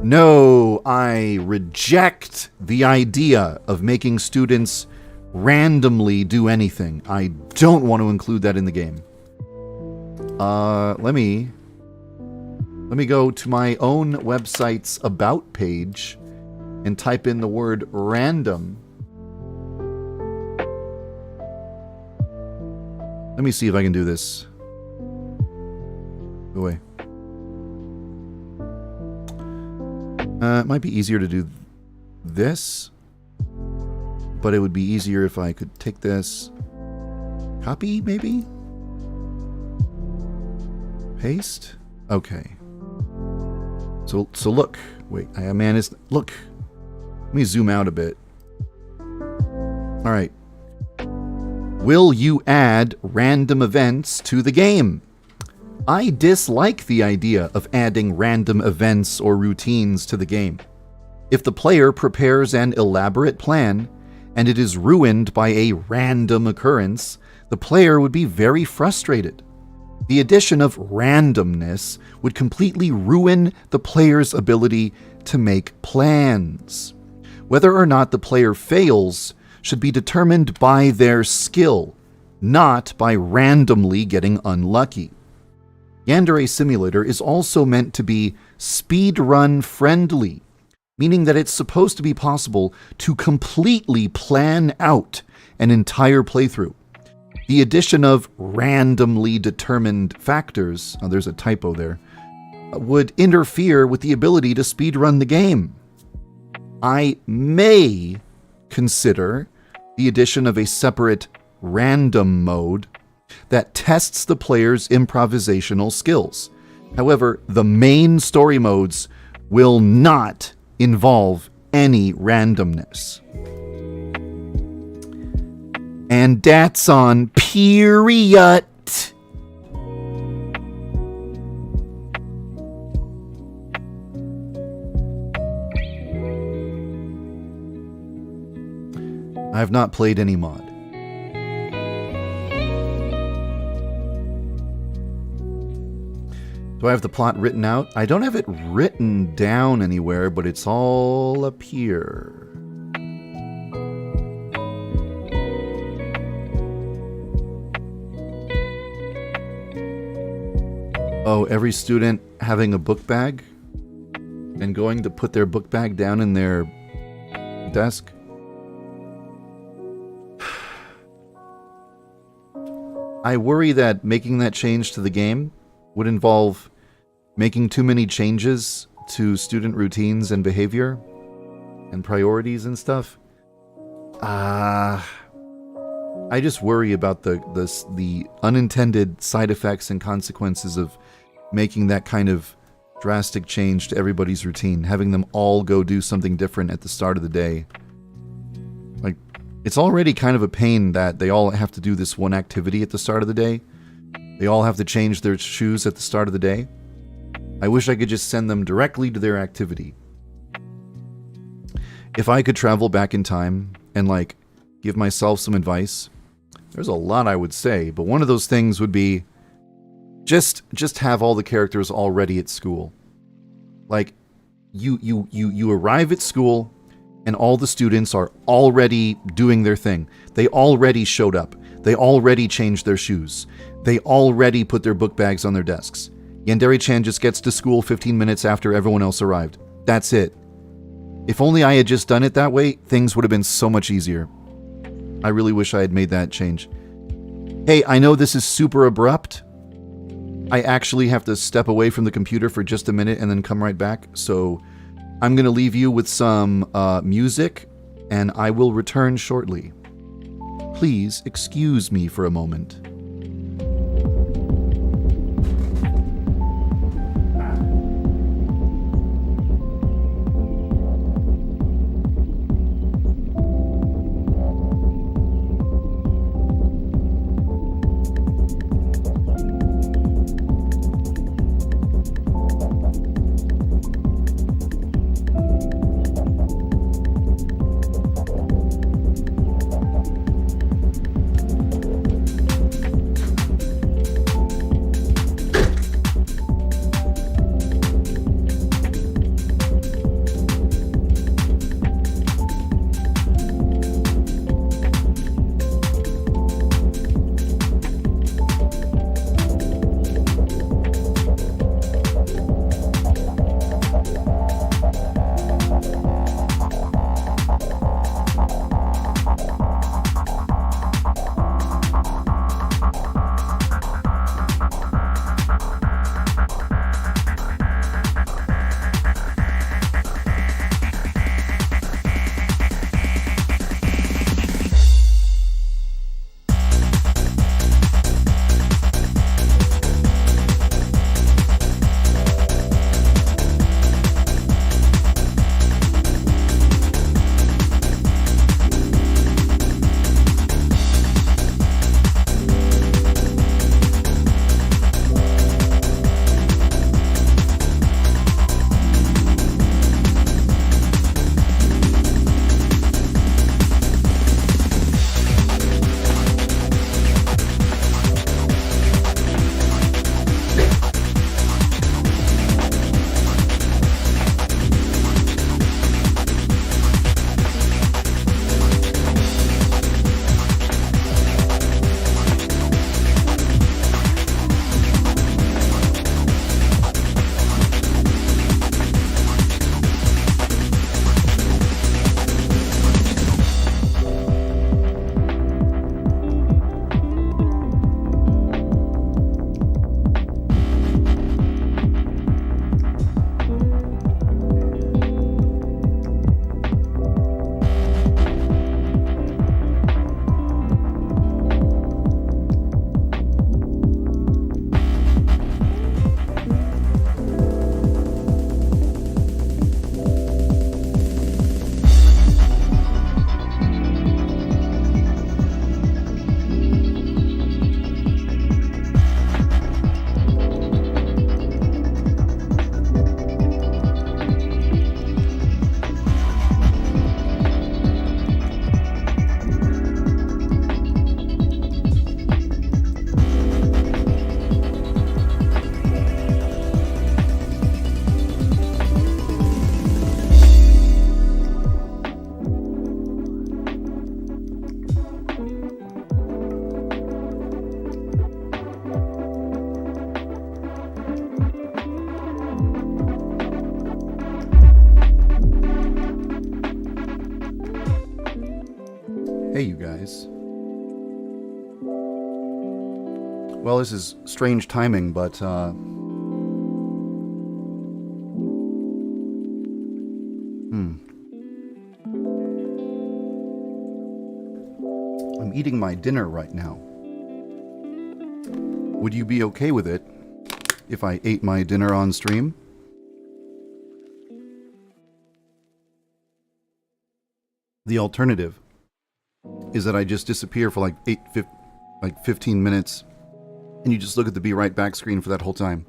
No, I reject the idea of making students randomly do anything. I don't want to include that in the game. Let me go to my own website's about page and type in the word random. Let me see if I can do this. Go away. It might be easier to do this, but it would be easier if I could take this, copy maybe, paste. Okay. So look. Wait, look. Let me zoom out a bit. All right. Will you add random events to the game? I dislike the idea of adding random events or routines to the game. If the player prepares an elaborate plan and it is ruined by a random occurrence, the player would be very frustrated. The addition of randomness would completely ruin the player's ability to make plans. Whether or not the player fails should be determined by their skill, not by randomly getting unlucky. Yandere Simulator is also meant to be speedrun friendly, meaning that it's supposed to be possible to completely plan out an entire playthrough. The addition of randomly determined factors, there's a typo there, would interfere with the ability to speedrun the game. I may consider the addition of a separate random mode that tests the player's improvisational skills. However, the main story modes will not involve any randomness. And that's on period. I have not played any mod. Do I have the plot written out? I don't have it written down anywhere, but it's all up here. Oh, every student having a book bag and going to put their book bag down in their desk. I worry that making that change to the game would involve making too many changes to student routines and behavior and priorities and stuff. I just worry about the unintended side effects and consequences of making that kind of drastic change to everybody's routine, having them all go do something different at the start of the day. Like, it's already kind of a pain that they all have to do this one activity at the start of the day. They all have to change their shoes at the start of the day. I wish I could just send them directly to their activity. If I could travel back in time and, like, give myself some advice, there's a lot I would say, but one of those things would be just have all the characters already at school. Like, you arrive at school and all the students are already doing their thing. They already showed up. They already changed their shoes. They already put their book bags on their desks. Yandere-chan just gets to school 15 minutes after everyone else arrived. That's it. If only I had just done it that way, things would have been so much easier. I really wish I had made that change. Hey, I know this is super abrupt. I actually have to step away from the computer for just a minute and then come right back. So I'm going to leave you with some music, and I will return shortly. Please excuse me for a moment. guys. Well, this is strange timing, but I'm eating my dinner right now. Would you be okay with it if I ate my dinner on stream? The alternative is that I just disappear for like 15 minutes, and you just look at the be right back screen for that whole time.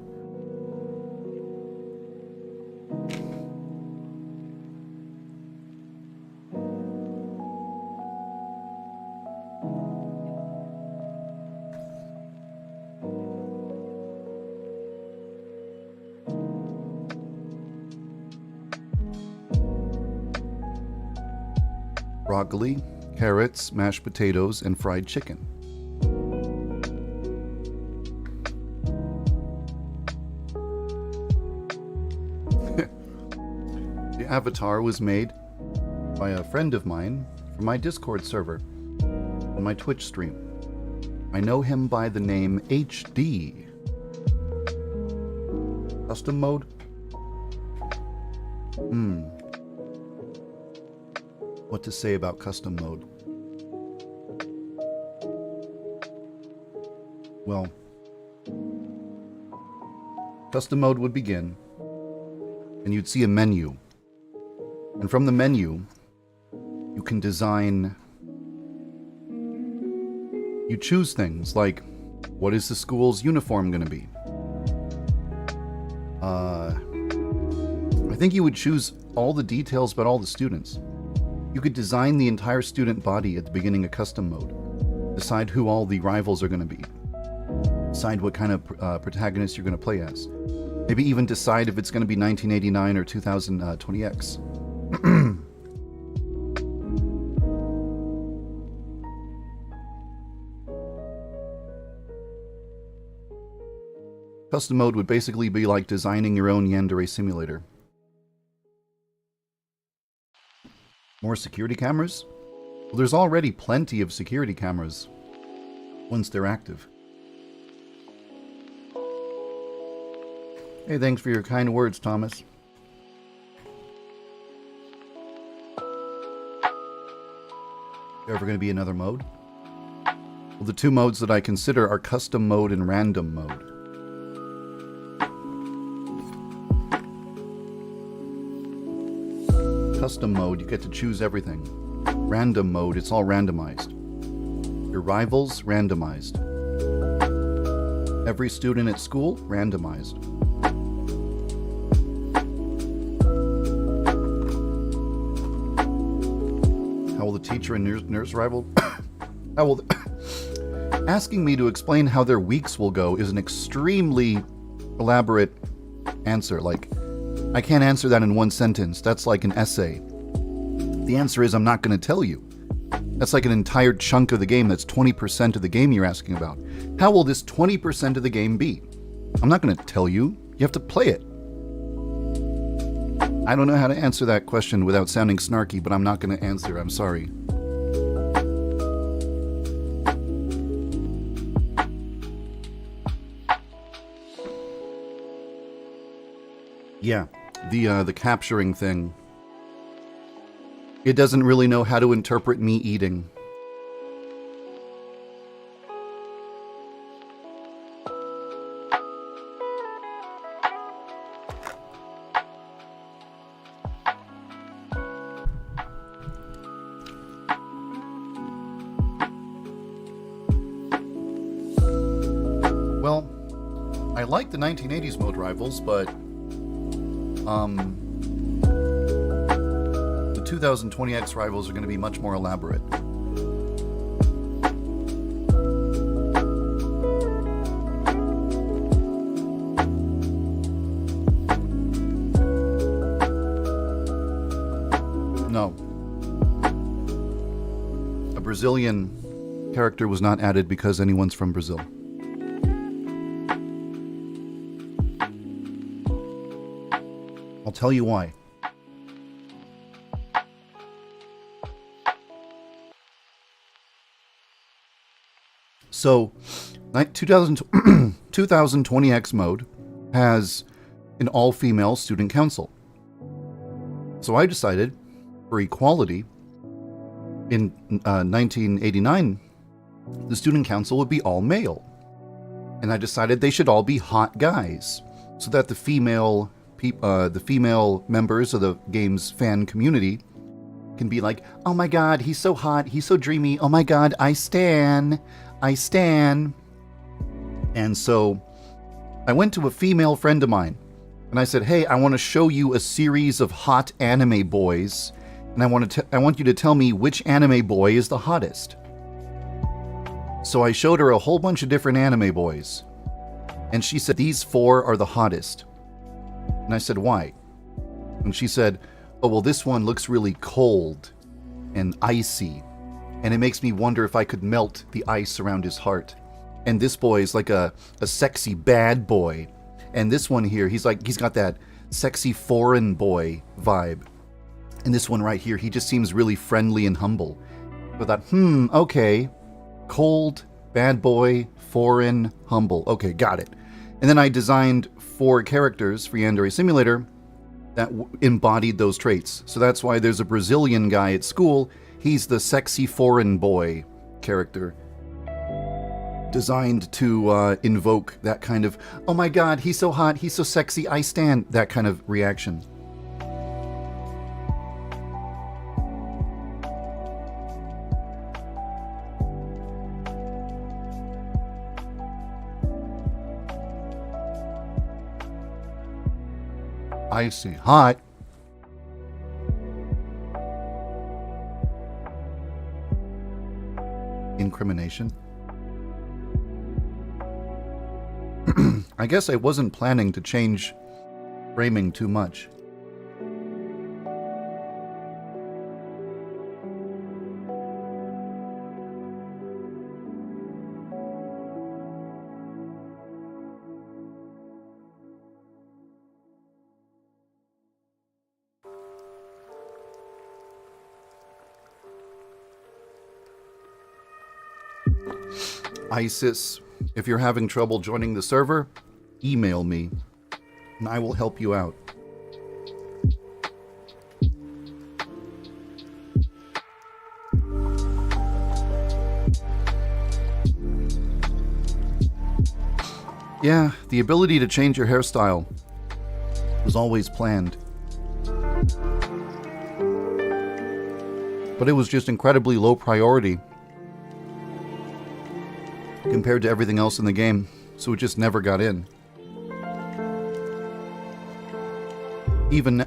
Broccoli, carrots, mashed potatoes, and fried chicken. The avatar was made by a friend of mine from my Discord server on my Twitch stream. I know him by the name HD. Custom mode? What to say about custom mode? Well, custom mode would begin, and you'd see a menu. And from the menu, you can design... You choose things like, what is the school's uniform going to be? I think you would choose all the details about all the students. You could design the entire student body at the beginning of custom mode. Decide who all the rivals are going to be. Decide what kind of protagonist you're going to play as. Maybe even decide if it's going to be 1989 or 2020X. Custom mode would basically be like designing your own yandere simulator. More security cameras? Well, there's already plenty of security cameras once they're active. Hey, thanks for your kind words, Thomas. There ever going to be another mode? Well, the two modes that I consider are custom mode and random mode. Custom mode, you get to choose everything. Random mode, it's all randomized. Your rivals, randomized. Every student at school, randomized. How will the teacher and nurse rival... How will Asking me to explain how their weeks will go is an extremely elaborate answer. Like, I can't answer that in one sentence. That's like an essay. The answer is I'm not going to tell you. That's like an entire chunk of the game. That's 20% of the game you're asking about. How will this 20% of the game be? I'm not going to tell you. You have to play it. I don't know how to answer that question without sounding snarky, but I'm not going to answer. I'm sorry. Yeah. The capturing thing. It doesn't really know how to interpret me eating. Well, I like the 1980s mode rivals, but the 2020X rivals are going to be much more elaborate. No. A Brazilian character was not added because anyone's from Brazil. I'll tell you why. So 2020X mode has an all-female student council. So I decided, for equality, in 1989, the student council would be all male. And I decided they should all be hot guys, so that the female members of the game's fan community can be like, oh my god, he's so hot, he's so dreamy, oh my god, I stan. And so I went to a female friend of mine, and I said, hey, I want to show you a series of hot anime boys, and I want you to tell me which anime boy is the hottest. So I showed her a whole bunch of different anime boys, and she said, these 4 are the hottest. And I said, why? And she said, oh, well, this one looks really cold and icy, and it makes me wonder if I could melt the ice around his heart. And this boy is like a sexy bad boy. And this one here, he's got that sexy foreign boy vibe. And this one right here, he just seems really friendly and humble. So I thought, okay. Cold, bad boy, foreign, humble. Okay, got it. And then I designed 4 characters for Yandere Simulator that embodied those traits. So that's why there's a Brazilian guy at school. He's the sexy foreign boy character, designed to invoke that kind of, oh my god, he's so hot, he's so sexy, I stan, that kind of reaction. Icy hot. Incrimination. I guess I wasn't planning to change framing too much. ISIS, if you're having trouble joining the server, email me, and I will help you out. Yeah, the ability to change your hairstyle was always planned. But it was just incredibly low priority compared to everything else in the game, so it just never got in. Even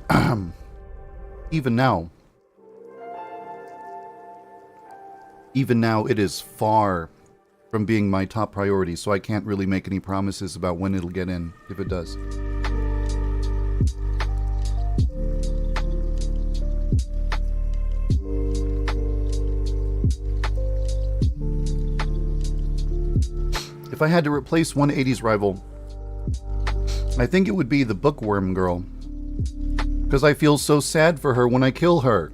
now, it is far from being my top priority, so I can't really make any promises about when it'll get in, if it does. If I had to replace one 80s rival, I think it would be the bookworm girl, because I feel so sad for her when I kill her.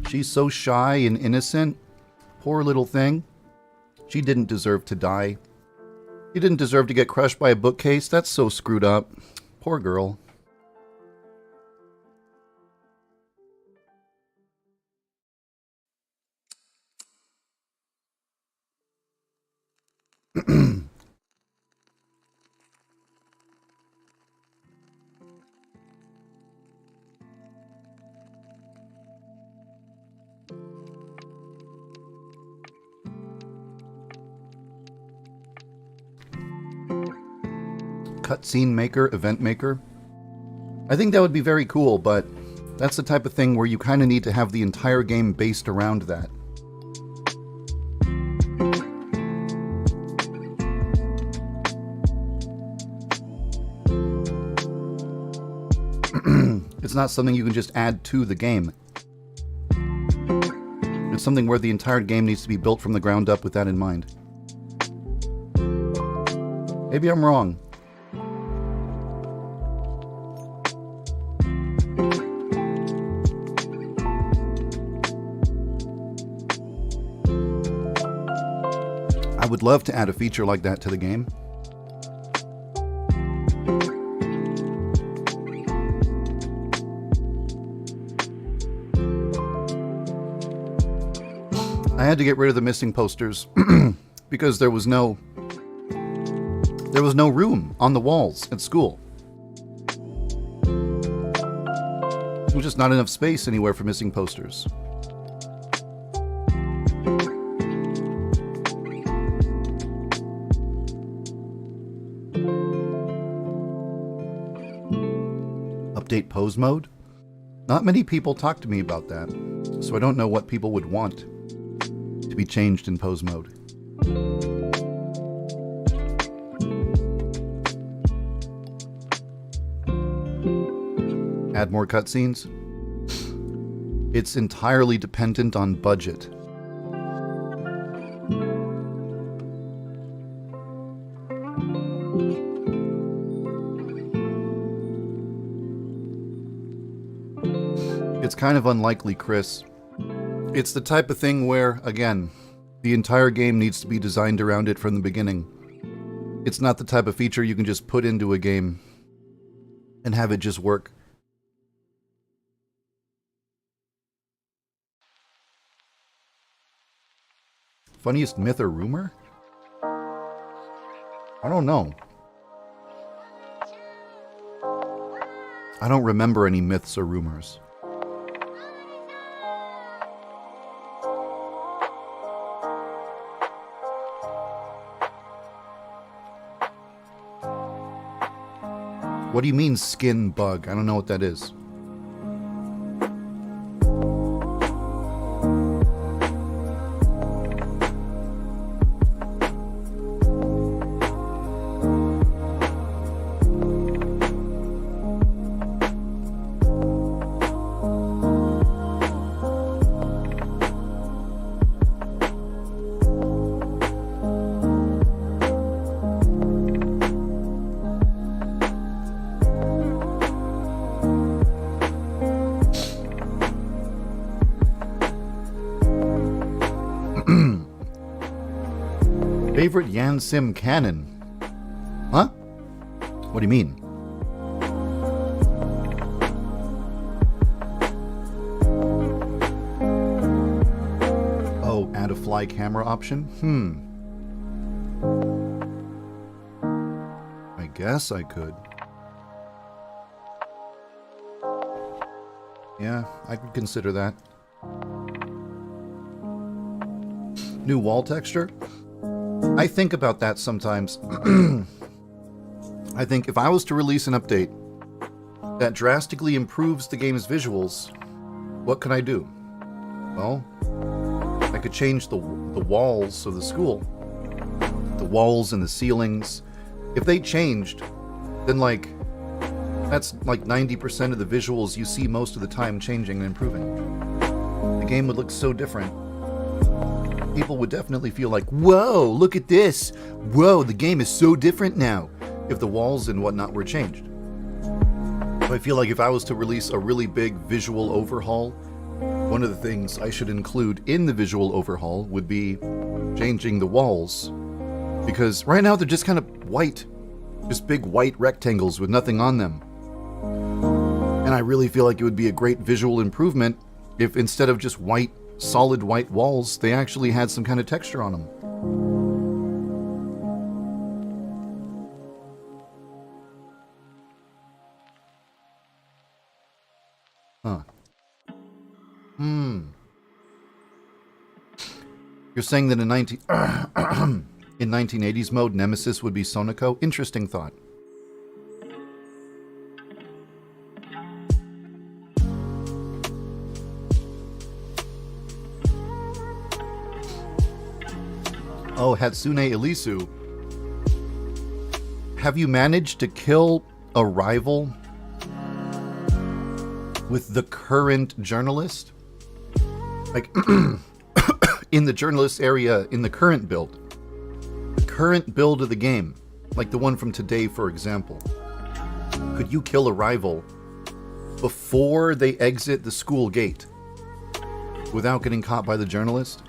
She's so shy and innocent. Poor little thing. She didn't deserve to die. She didn't deserve to get crushed by a bookcase. That's so screwed up. Poor girl. Cutscene maker, event maker. I think that would be very cool, but that's the type of thing where you kind of need to have the entire game based around that. It's not something you can just add to the game. It's something where the entire game needs to be built from the ground up with that in mind. Maybe I'm wrong. would love to add a feature like that to the game. I had to get rid of the missing posters because there was no room on the walls at school. There was just not enough space anywhere for missing posters. Update pose mode? Not many people talk to me about that, so I don't know what people would want to be changed in pose mode. Add more cutscenes? It's entirely dependent on budget. It's kind of unlikely, Chris. It's the type of thing where, again, the entire game needs to be designed around it from the beginning. It's not the type of feature you can just put into a game and have it just work. Funniest myth or rumor? I don't know. I don't remember any myths or rumors. What do you mean skin bug? I don't know what that is. Favorite Yan Sim canon? Huh? What do you mean? Oh, add a fly camera option? I guess I could. Yeah, I could consider that. New wall texture? I think about that sometimes. I think if I was to release an update that drastically improves the game's visuals, what can I do? Well, I could change the walls of the school. The walls and the ceilings. If they changed, then that's like 90% of the visuals you see most of the time changing and improving. The game would look so different. People would definitely feel like, whoa, look at this. Whoa, the game is so different now, if the walls and whatnot were changed. I feel like if I was to release a really big visual overhaul, one of the things I should include in the visual overhaul would be changing the walls. Because right now they're just kind of white. Just big white rectangles with nothing on them. And I really feel like it would be a great visual improvement if instead of just white, solid white walls, they actually had some kind of texture on them. Huh. You're saying that in 1980s mode, Nemesis would be Sonoko? Interesting thought. Oh, Hatsune Elisu. Have you managed to kill a rival with the current journalist? Like, in the journalist area, in the current build. The current build of the game. Like the one from today, for example. Could you kill a rival before they exit the school gate without getting caught by the journalist?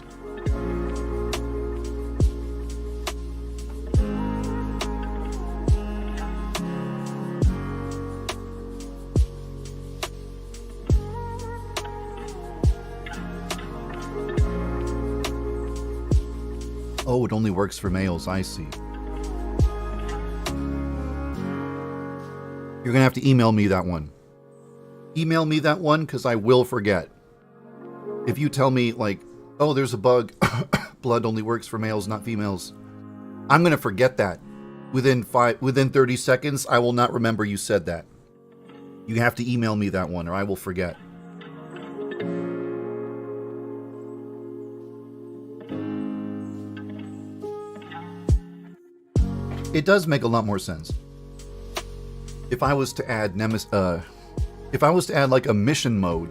Oh, it only works for males. I see. You're gonna have to email me that one. Email me that one, because I will forget. If you tell me, like, oh, there's a bug, blood only works for males, not females, I'm gonna forget that. Within 30 seconds, I will not remember you said that. You have to email me that one, or I will forget. It does make a lot more sense. If I was to add like a mission mode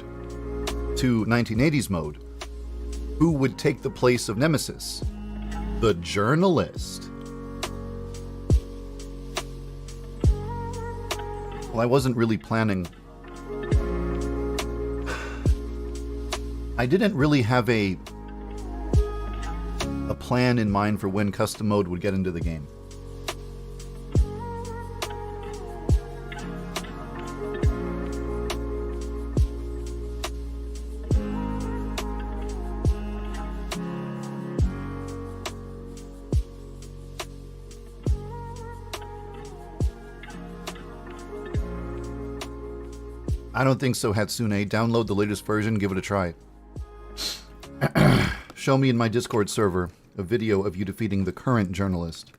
to 1980s mode, who would take the place of Nemesis? The journalist. Well, I wasn't really planning. I didn't really have a plan in mind for when custom mode would get into the game. I don't think so, Hatsune. Download the latest version, give it a try. Show me in my Discord server a video of you defeating the current journalist.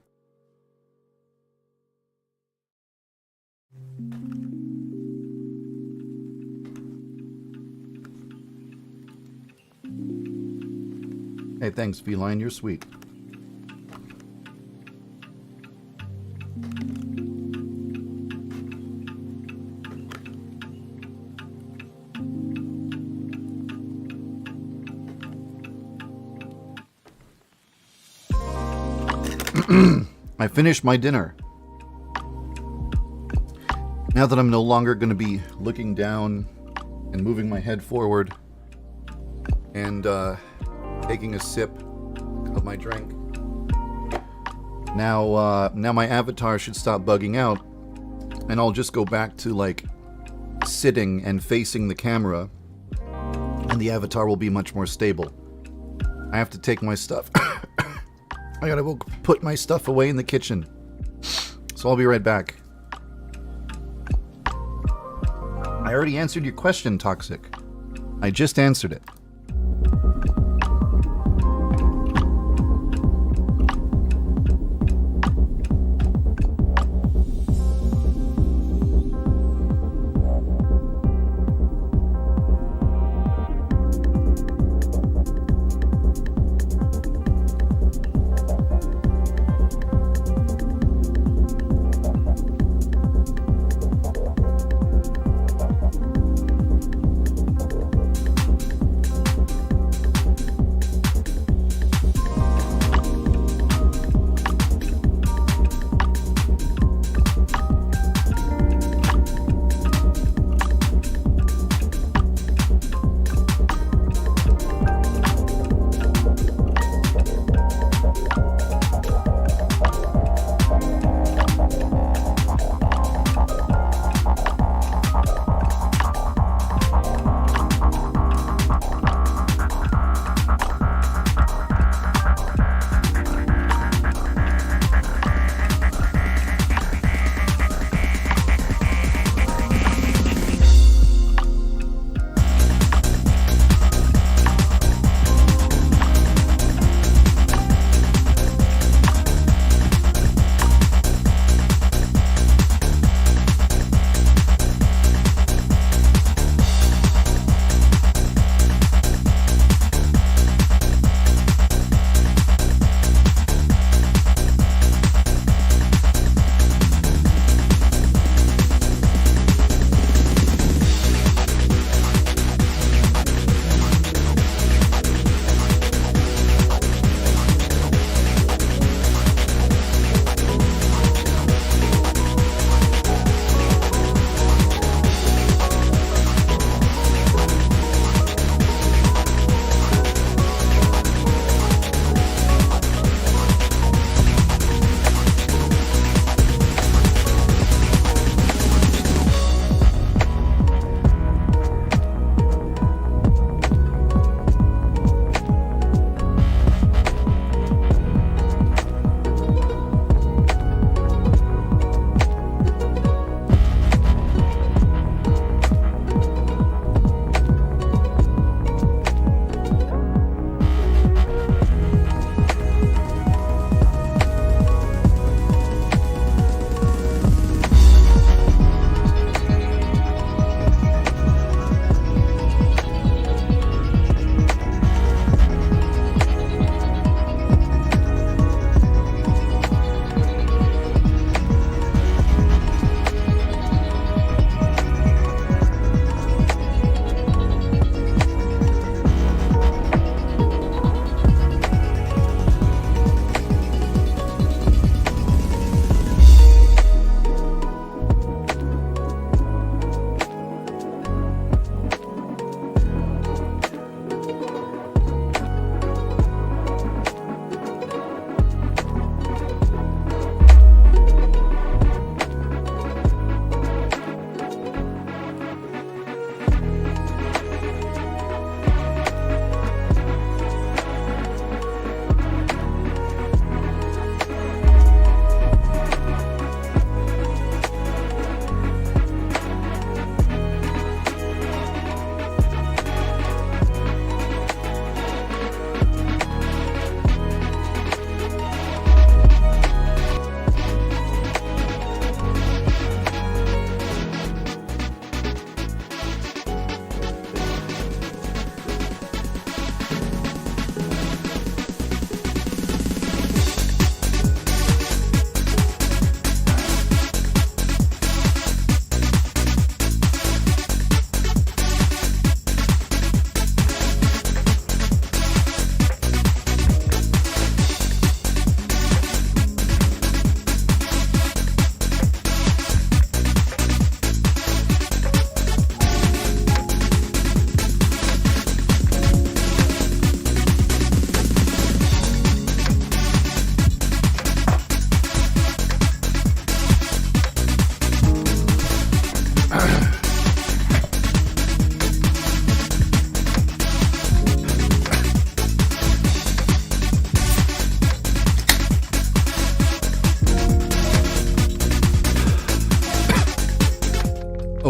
Hey, thanks, Feline. You're sweet. I finished my dinner. Now that I'm no longer going to be looking down and moving my head forward and taking a sip of my drink, now my avatar should stop bugging out, and I'll just go back to like sitting and facing the camera, and the avatar will be much more stable. I have to take my stuff. I gotta go put my stuff away in the kitchen. So I'll be right back. I already answered your question, Toxic. I just answered it.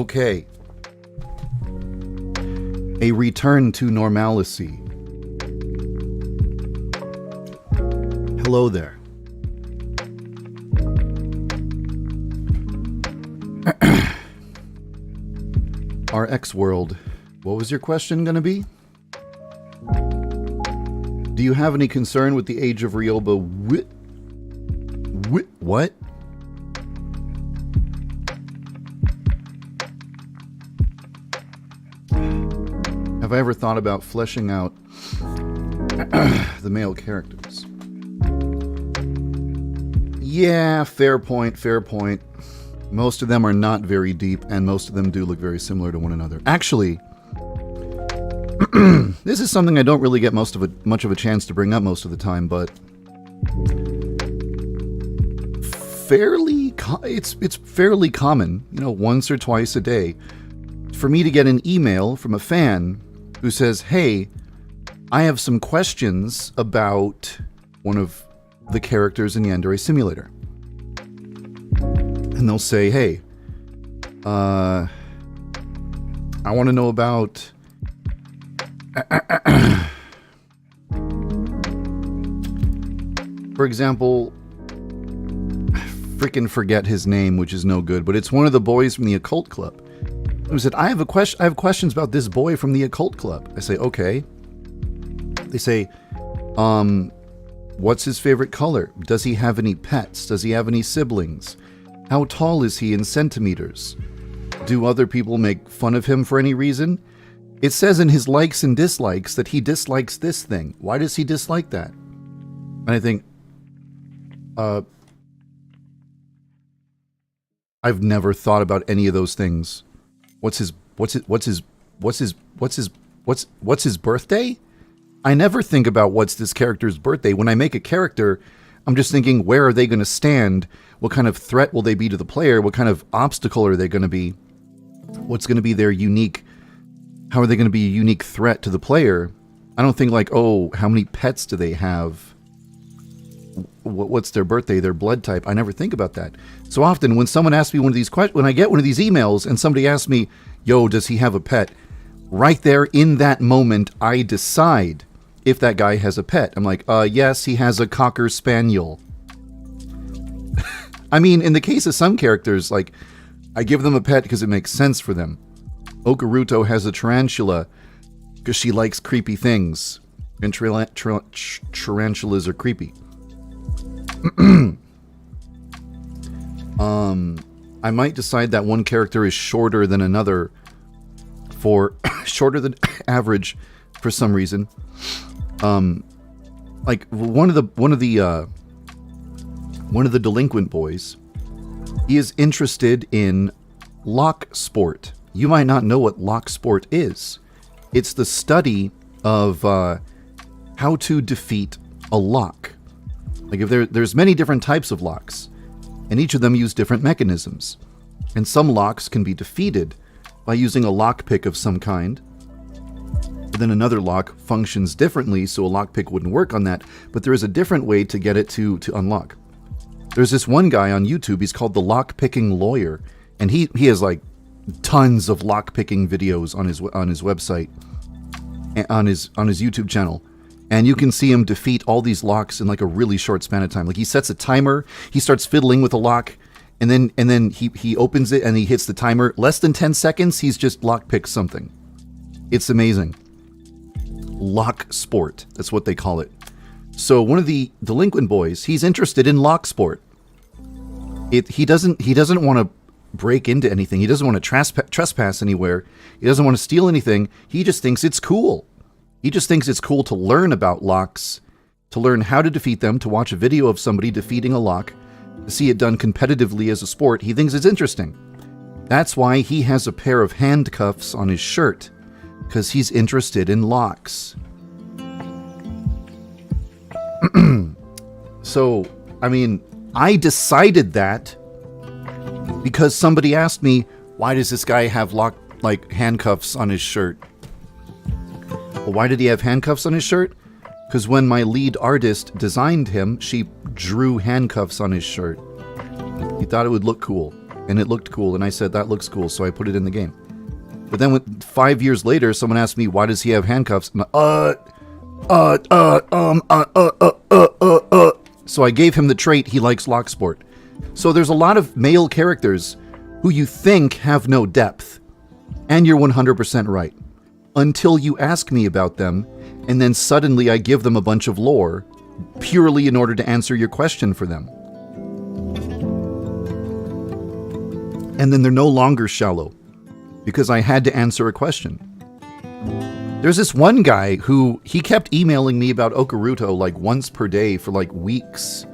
Okay. A return to normalcy. Hello there. Our X-World. What was your question gonna be? Do you have any concern with the age of Ryoba? What? Have I ever thought about fleshing out the male characters? Yeah, fair point, fair point. Most of them are not very deep, and most of them do look very similar to one another. Actually, this is something I don't really get much of a chance to bring up most of the time, but it's fairly common, you know, once or twice a day, for me to get an email from a fan who says, "Hey, I have some questions about one of the characters in Yandere Simulator." And they'll say, "Hey, I want to know about..." For example, I freaking forget his name, which is no good, but it's one of the boys from the Occult Club. Who said, I have questions about this boy from the Occult Club. I say, okay. They say, what's his favorite color? Does he have any pets? Does he have any siblings? How tall is he in centimeters? Do other people make fun of him for any reason? It says in his likes and dislikes that he dislikes this thing. Why does he dislike that? And I think, I've never thought about any of those things. What's his birthday? I never think about what's this character's birthday. When I make a character, I'm just thinking, where are they going to stand? What kind of threat will they be to the player? What kind of obstacle are they going to be? What's going to be their unique... How are they going to be a unique threat to the player? I don't think like, oh, how many pets do they have? What's their birthday, their blood type? I never think about that. So often when someone asks me one of these questions, when I get one of these emails and somebody asks me, yo, does he have a pet? Right there in that moment, I decide if that guy has a pet. I'm like, yes, he has a Cocker Spaniel. I mean, in the case of some characters, like, I give them a pet because it makes sense for them. Okaruto has a tarantula because she likes creepy things. And tarantulas are creepy. I might decide that one character is shorter than another for shorter than average for some reason. Like one of the delinquent boys, he is interested in lock sport. You might not know what lock sport is. It's the study of how to defeat a lock. Like if there's many different types of locks, and each of them use different mechanisms. And some locks can be defeated by using a lockpick of some kind. But then another lock functions differently, so a lockpick wouldn't work on that. But there is a different way to get it to unlock. There's this one guy on YouTube, he's called the Lockpicking Lawyer, and he has like tons of lockpicking videos on his website, on his YouTube channel. And you can see him defeat all these locks in like a really short span of time. Like he sets a timer, he starts fiddling with a lock, and then he opens it and he hits the timer. Less than 10 seconds, he's just lockpicked something. It's amazing. Lock sport, that's what they call it. So one of the delinquent boys, he's interested in lock sport. He doesn't want to break into anything. He doesn't want to trespass anywhere. He doesn't want to steal anything. He just thinks it's cool. He just thinks it's cool to learn about locks, to learn how to defeat them, to watch a video of somebody defeating a lock, to see it done competitively as a sport. He thinks it's interesting. That's why he has a pair of handcuffs on his shirt, because he's interested in locks. So, I mean, I decided that because somebody asked me, why does this guy have handcuffs on his shirt? Well, why did he have handcuffs on his shirt? Because when my lead artist designed him, she drew handcuffs on his shirt. He thought it would look cool. and it looked cool, and I said, that looks cool, so I put it in the game. But then 5 years later, someone asked me, why does he have handcuffs? I'm like, So I gave him the trait, he likes Locksport. So there's a lot of male characters who you think have no depth. And you're 100% right. Until you ask me about them, and then suddenly I give them a bunch of lore, purely in order to answer your question for them. And then they're no longer shallow, because I had to answer a question. There's this one guy who, he kept emailing me about Okaruto like once per day for like weeks.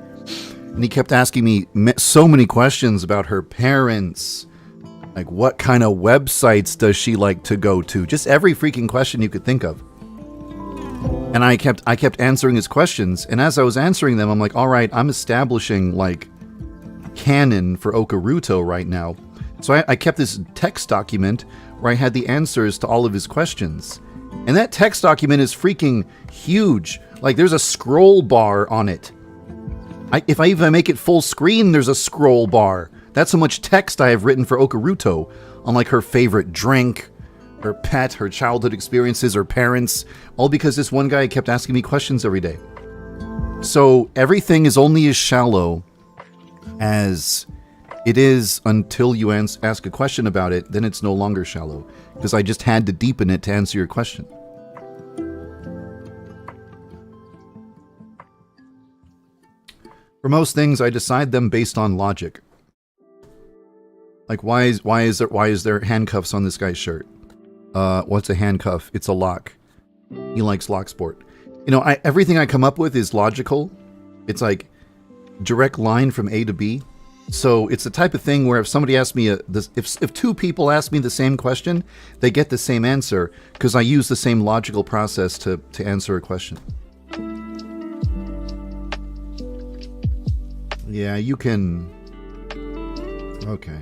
And he kept asking me so many questions about her parents. Like, what kind of websites does she like to go to? Just every freaking question you could think of. And I kept answering his questions. And as I was answering them, I'm like, all right, I'm establishing like canon for Okaruto right now. So I kept this text document where I had the answers to all of his questions. And that text document is freaking huge. Like, there's a scroll bar on it. If I make it full screen, there's a scroll bar. That's how much text I have written for Okaruto on like her favorite drink, her pet, her childhood experiences, her parents, all because this one guy kept asking me questions every day. So everything is only as shallow as it is until you ask a question about it, then it's no longer shallow, because I just had to deepen it to answer your question. For most things, I decide them based on logic. Like, why is there handcuffs on this guy's shirt? What's a handcuff? It's a lock. He likes Locksport. You know, everything I come up with is logical. It's like direct line from A to B. So it's the type of thing where if somebody asks me if two people ask me the same question, they get the same answer because I use the same logical process to answer a question. Yeah, you can. Okay.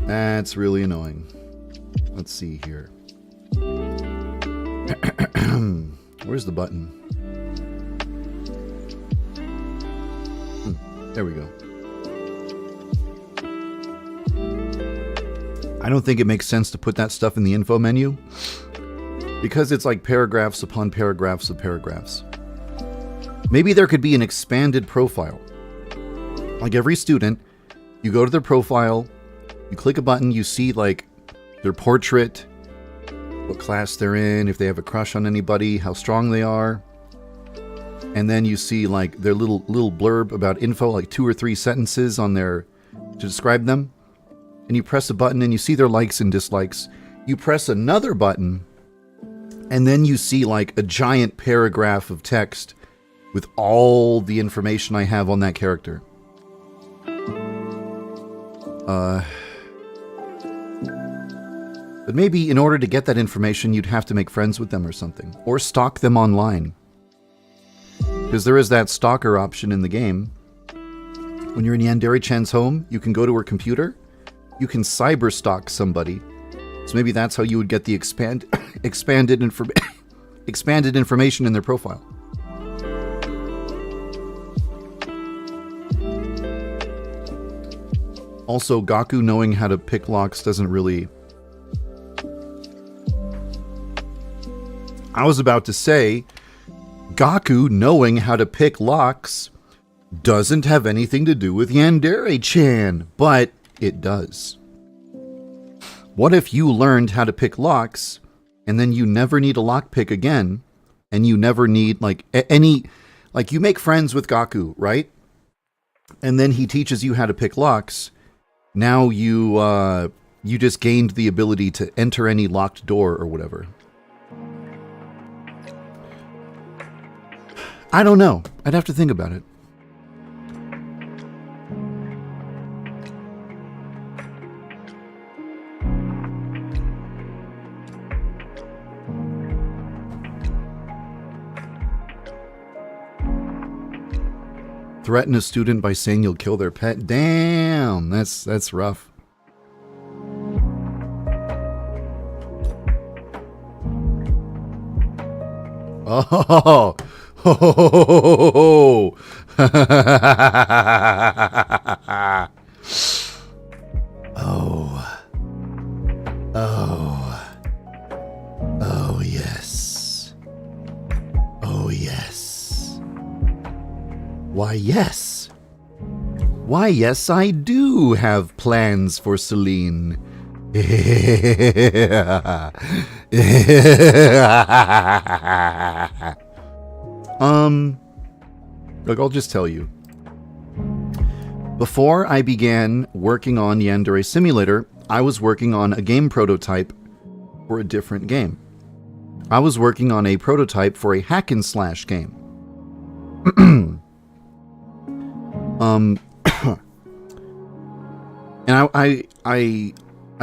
That's really annoying. Let's see here. Where's the button? There we go. I don't think it makes sense to put that stuff in the info menu because it's like paragraphs upon paragraphs of paragraphs. Maybe there could be an expanded profile. Like every student, you go to their profile, you click a button, you see like their portrait, what class they're in, if they have a crush on anybody, how strong they are. And then you see like their little blurb about info, like 2 or 3 sentences on their to describe them. And you press a button and you see their likes and dislikes. You press another button and then you see like a giant paragraph of text with all the information I have on that character. But maybe in order to get that information, you'd have to make friends with them or something. Or stalk them online. Because there is that stalker option in the game. When you're in Yandere-chan's home, you can go to her computer. You can cyber stalk somebody. So maybe that's how you would get the expanded information in their profile. Also, Gaku knowing how to pick locks doesn't really... I was about to say, Gaku knowing how to pick locks doesn't have anything to do with Yandere-chan, but it does. What if you learned how to pick locks, and then you never need a lockpick again, and you never need, like, you make friends with Gaku, right? And then he teaches you how to pick locks. Now you just gained the ability to enter any locked door or whatever. I don't know. I'd have to think about it. Threaten a student by saying you'll kill their pet. Damn, that's rough. Oh, ho, ho, ho, ho, ho, ho. Oh. Oh. Oh, yes. Oh, yes. Why, yes. Why, yes, I do have plans for Celine. Look, I'll just tell you. Before I began working on Yandere Simulator, I was working on a game prototype for a different game. I was working on a prototype for a hack and slash game. And I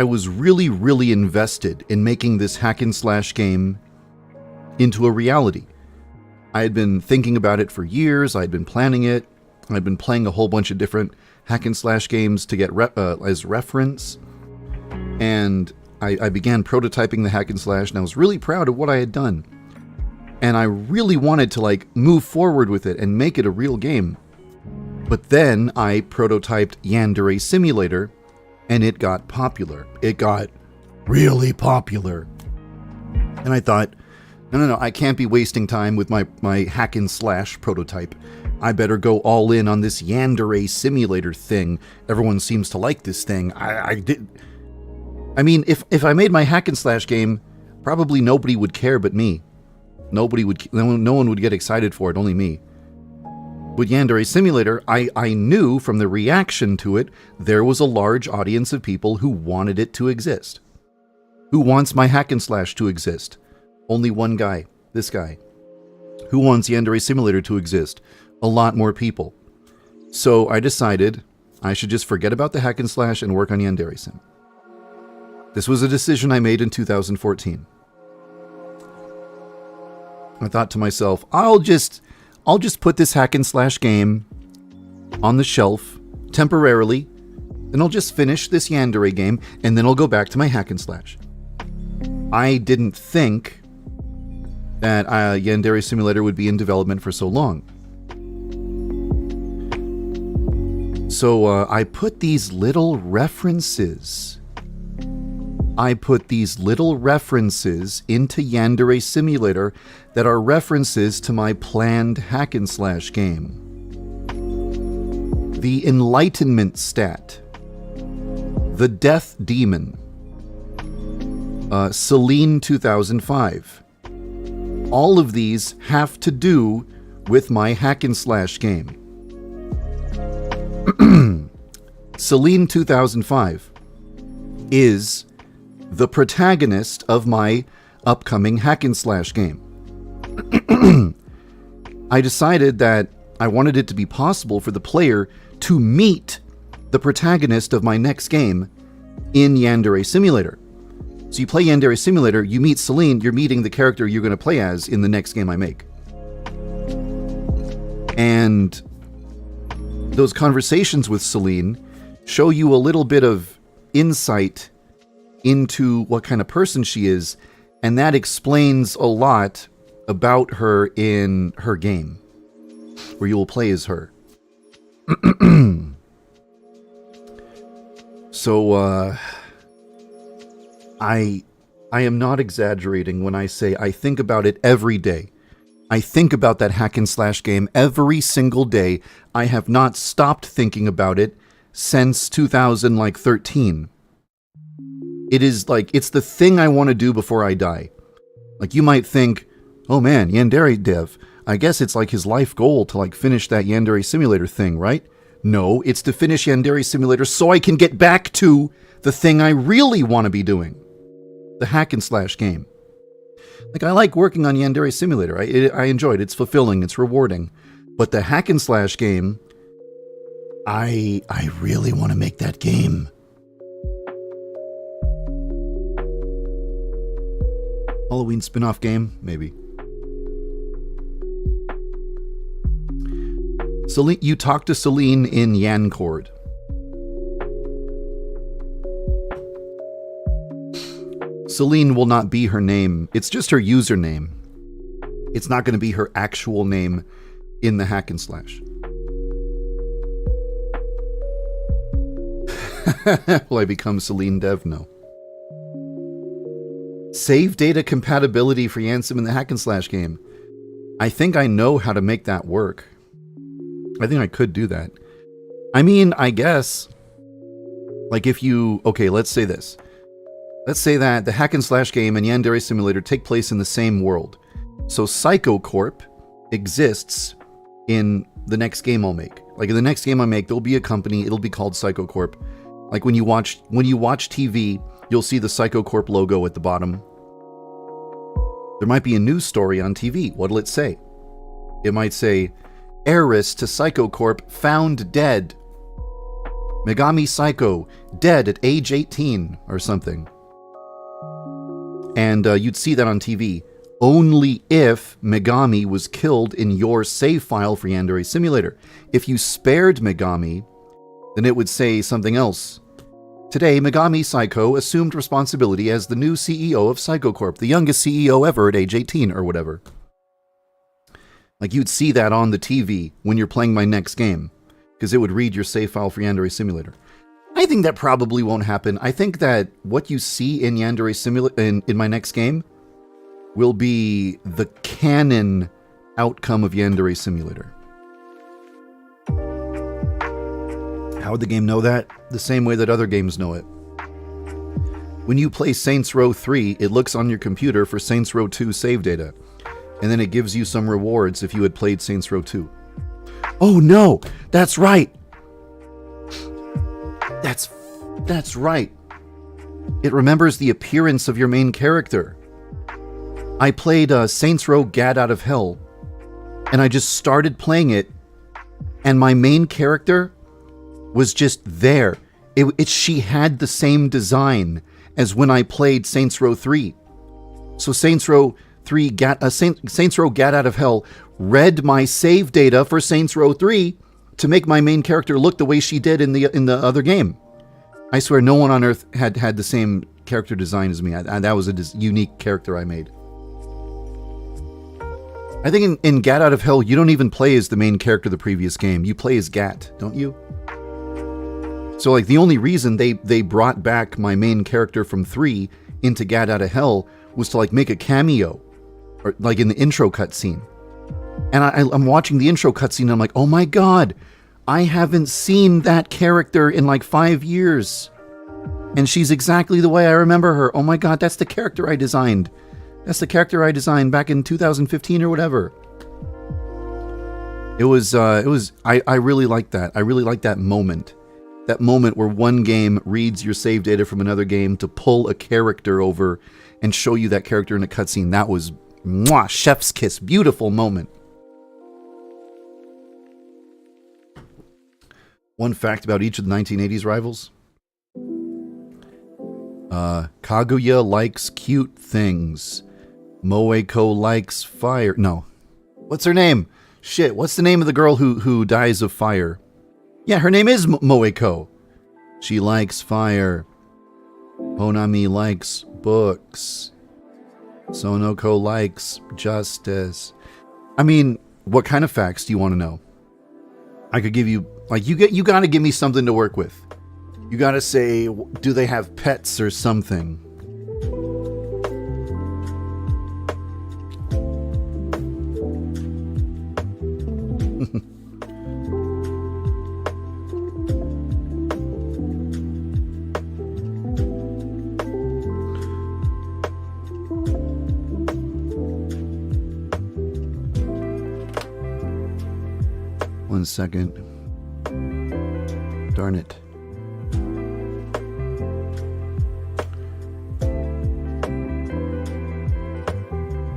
was really, really invested in making this hack and slash game into a reality. I had been thinking about it for years. I'd been planning it. I'd been playing a whole bunch of different hack and slash games to get as reference. And I began prototyping the hack and slash, and I was really proud of what I had done. And I really wanted to like move forward with it and make it a real game. But then I prototyped Yandere Simulator, and it got popular. It got really popular. And I thought, no, I can't be wasting time with my hack and slash prototype. I better go all in on this Yandere Simulator thing. Everyone seems to like this thing. I mean, if I made my hack and slash game, probably nobody would care but me. No one would get excited for it, only me. With Yandere Simulator, I knew from the reaction to it, there was a large audience of people who wanted it to exist. Who wants my hack and slash to exist? Only one guy. This guy. Who wants Yandere Simulator to exist? A lot more people. So I decided I should just forget about the hack and slash and work on Yandere Sim. This was a decision I made in 2014. I thought to myself, I'll just put this hack and slash game on the shelf temporarily, and I'll just finish this Yandere game, and then I'll go back to my hack and slash. I didn't think that Yandere Simulator would be in development for so long. So I put these little references. into Yandere Simulator that are references to my planned hack and slash game. The Enlightenment Stat, the Death Demon, Celine 2005. All of these have to do with my hack and slash game. Celine 2005 is the protagonist of my upcoming hack and slash game. I decided that I wanted it to be possible for the player to meet the protagonist of my next game in Yandere Simulator. So you play Yandere Simulator, you meet Celine, you're meeting the character you're going to play as in the next game I make. And those conversations with Celine show you a little bit of insight into what kind of person she is, and that explains a lot about her in her game, where you will play as her. So, I am not exaggerating when I say I think about it every day. I think about that hack and slash game every single day. I have not stopped thinking about it since 2013. It is like, it's the thing I want to do before I die. Like, you might think, oh man, Yandere dev, I guess it's like his life goal to like finish that Yandere Simulator thing, right? No, it's to finish Yandere Simulator so I can get back to the thing I really want to be doing. The hack and slash game. Like, I like working on Yandere Simulator. I enjoy it. It's fulfilling. It's rewarding. But the hack and slash game, I really want to make that game. Halloween spin-off game? Maybe. Celine, you talk to Celine in Yancord. Celine will not be her name. It's just her username. It's not going to be her actual name in the hack and slash. Will I become Celine Dev? No. Save data compatibility for Yansum in the hack and slash game. I think I know how to make that work. I think I could do that. I mean, I guess, like if you, okay, let's say this. Let's say that the hack and slash game and Yandere Simulator take place in the same world. So Psycho Corp exists in the next game I'll make. Like in the next game I make, there'll be a company, it'll be called Psycho Corp. Like when you watch TV, you'll see the Psycho Corp logo at the bottom. There might be a news story on TV. What'll it say? It might say, heiress to Psycho Corp found dead. Megami Psycho, dead at age 18, or something. And you'd see that on TV. Only if Megami was killed in your save file for Yandere Simulator. If you spared Megami, then it would say something else. Today, Megami Psycho assumed responsibility as the new CEO of Psycho Corp, the youngest CEO ever at age 18 or whatever. Like you'd see that on the TV when you're playing my next game, because it would read your save file for Yandere Simulator. I think that probably won't happen. I think that what you see in Yandere Simulator in my next game will be the canon outcome of Yandere Simulator. How would the game know that? The same way that other games know it. When you play Saints Row 3, it looks on your computer for Saints Row 2 save data. And then it gives you some rewards if you had played Saints Row 2. Oh no! That's right! That's right. It remembers the appearance of your main character. I played Saints Row Gad Out of Hell, and I just started playing it, and my main character was just there. She had the same design as when I played Saints Row 3. So Saints Row Saints Row Gad Out of Hell read my save data for Saints Row 3 to make my main character look the way she did in the other game. I swear no one on Earth had the same character design as me. That was a unique character I made. I think in Gat Out of Hell, you don't even play as the main character of the previous game. You play as Gat, don't you? So like the only reason they brought back my main character from 3 into Gat Out of Hell was to like make a cameo, or like in the intro cutscene. And I'm watching the intro cutscene and I'm like, oh my god, I haven't seen that character in like 5 years. And she's exactly the way I remember her. Oh my god, that's the character I designed. That's the character I designed back in 2015 or whatever. I really liked that. I really liked that moment. That moment where one game reads your save data from another game to pull a character over and show you that character in a cutscene. That was mwah, chef's kiss. Beautiful moment. One fact about each of the 1980s rivals. Kaguya likes cute things. Moeko likes fire. No. What's her name? Shit, what's the name of the girl who dies of fire? Yeah, her name is Moeko. She likes fire. Honami likes books. Sonoko likes justice. I mean, what kind of facts do you want to know? I could give you, like, you gotta give me something to work with. You gotta say, do they have pets or something? One second. Darn it.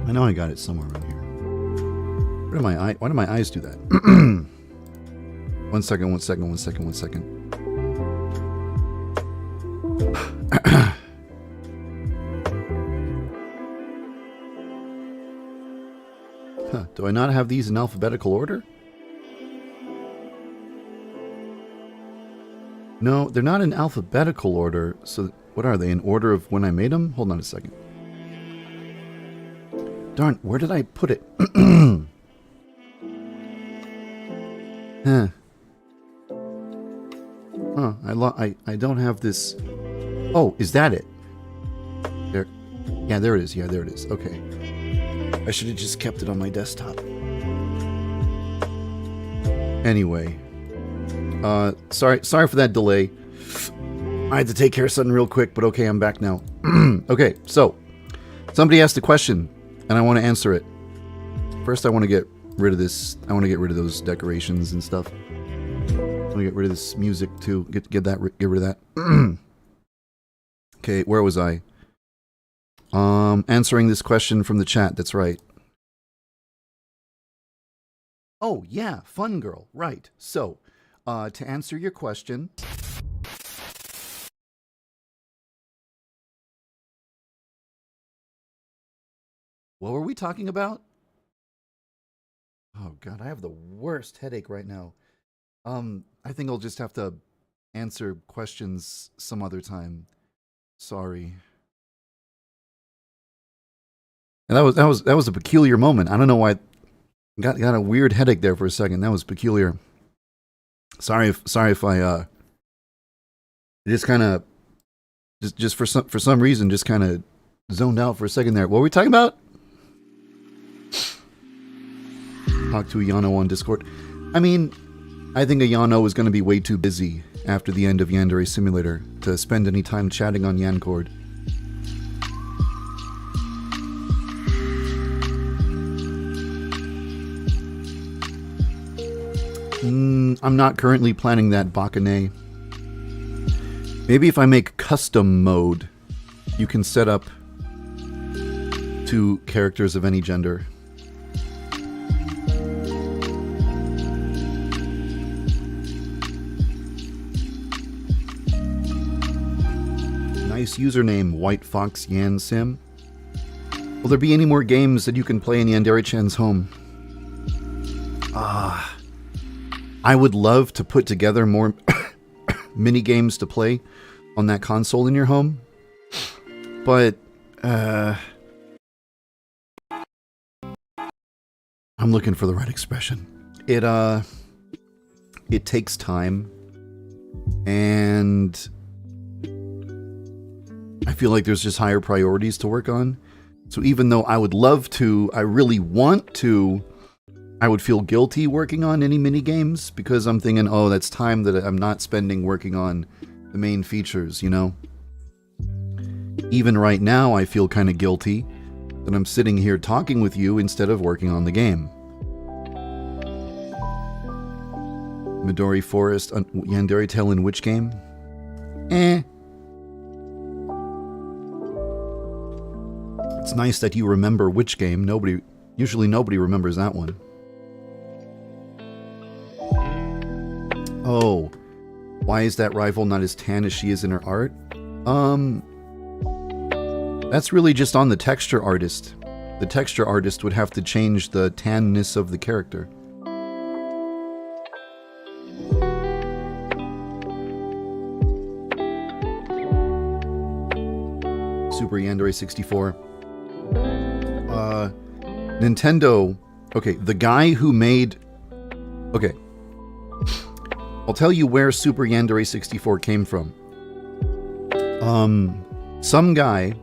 I know I got it somewhere around here. Why do my eyes do that? One second. Huh, do I not have these in alphabetical order? No, they're not in alphabetical order. So what are they? In order of when I made them? Hold on a second. Darn, where did I put it? Huh. I don't have this. Oh, is that it? There. Yeah, there it is. Yeah, there it is. Okay. I should have just kept it on my desktop. Anyway. Sorry for that delay. I had to take care of something real quick, but okay, I'm back now. Okay, so somebody asked a question, and I want to answer it. First, I want to get rid of this. I want to get rid of those decorations and stuff. I want to get rid of this music too. Get rid of that. Okay, where was I? Answering this question from the chat. That's right. Oh yeah, Fun Girl. Right. So, to answer your question. What were we talking about? Oh god, I have the worst headache right now. I think I'll just have to answer questions some other time. Sorry. And that was a peculiar moment. I don't know why I got a weird headache there for a second. That was peculiar. Sorry if I just kind of just for some reason just kind of zoned out for a second there. What were we talking about? Talk to Ayano on Discord. I mean, I think Ayano is going to be way too busy after the end of Yandere Simulator to spend any time chatting on Yancord. I'm not currently planning that Bakane. Maybe if I make custom mode, you can set up 2 characters of any gender. Nice username, White Fox Yan Sim. Will there be any more games that you can play in Yandere-chan's home? I would love to put together more mini games to play on that console in your home, but I'm looking for the right expression. It takes time, and I feel like there's just higher priorities to work on. So even though I would love to, I really want to, I would feel guilty working on any mini games because I'm thinking, oh, that's time that I'm not spending working on the main features, you know? Even right now, I feel kind of guilty that I'm sitting here talking with you instead of working on the game. Midori Forest, Yandere Tale in which game? It's nice that you remember which game. Usually nobody remembers that one. Oh, why is that rival not as tan as she is in her art? That's really just on the texture artist. The texture artist would have to change the tanness of the character. Super Yandere 64. Nintendo. Okay, the guy who made... Okay. I'll tell you where Super Yandere 64 came from. Some guy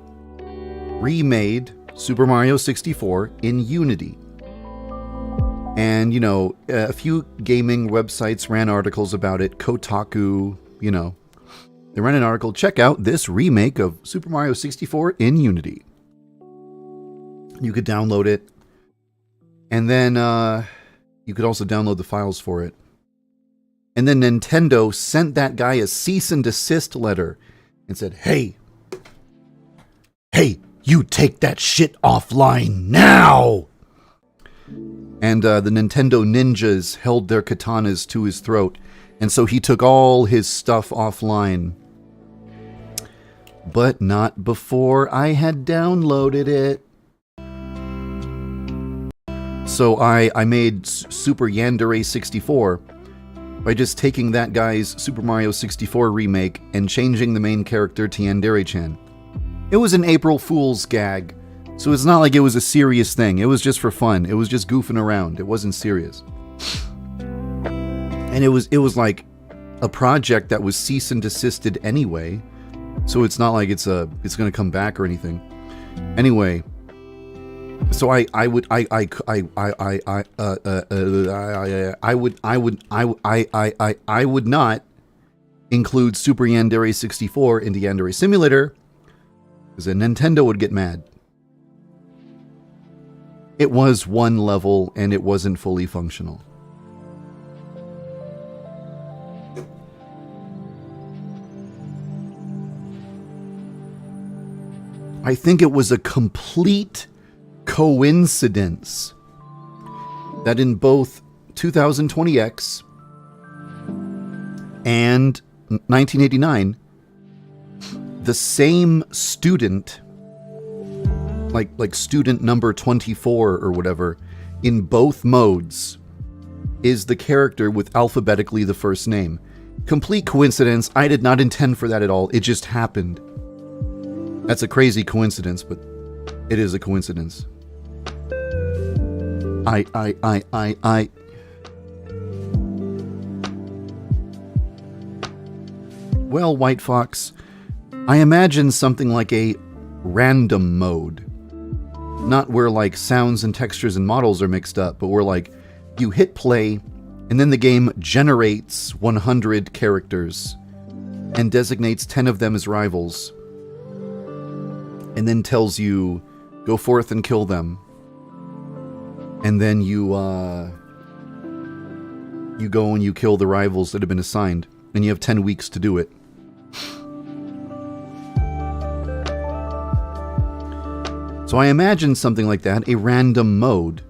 remade Super Mario 64 in Unity. And, you know, a few gaming websites ran articles about it. Kotaku, you know. They ran an article, check out this remake of Super Mario 64 in Unity. You could download it. And then you could also download the files for it. And then Nintendo sent that guy a cease and desist letter and said, hey, you take that shit offline now! And the Nintendo ninjas held their katanas to his throat. And so he took all his stuff offline. But not before I had downloaded it. So I made Super Yandere 64 by just taking that guy's Super Mario 64 remake and changing the main character to Yandere-chan. It was an April Fool's gag, so it's not like it was a serious thing. It was just for fun. It was just goofing around. It wasn't serious. And it was like a project that was cease and desisted anyway, so it's not like it's going to come back or anything. Anyway, so I would not include Super Yandere 64 into Yandere Simulator, because then Nintendo would get mad. It was one level and it wasn't fully functional. I think it was a complete coincidence that in both 2020X and 1989, the same student, like student number 24 or whatever, in both modes, is the character with alphabetically the first name. Complete coincidence. I did not intend for that at all. It just happened. That's a crazy coincidence, but it is a coincidence. Well, White Fox, I imagine something like a random mode. Not where like sounds and textures and models are mixed up, but where like you hit play and then the game generates 100 characters and designates 10 of them as rivals. And then tells you, go forth and kill them. And then you go and you kill the rivals that have been assigned. And you have 10 weeks to do it. So I imagine something like that, a random mode.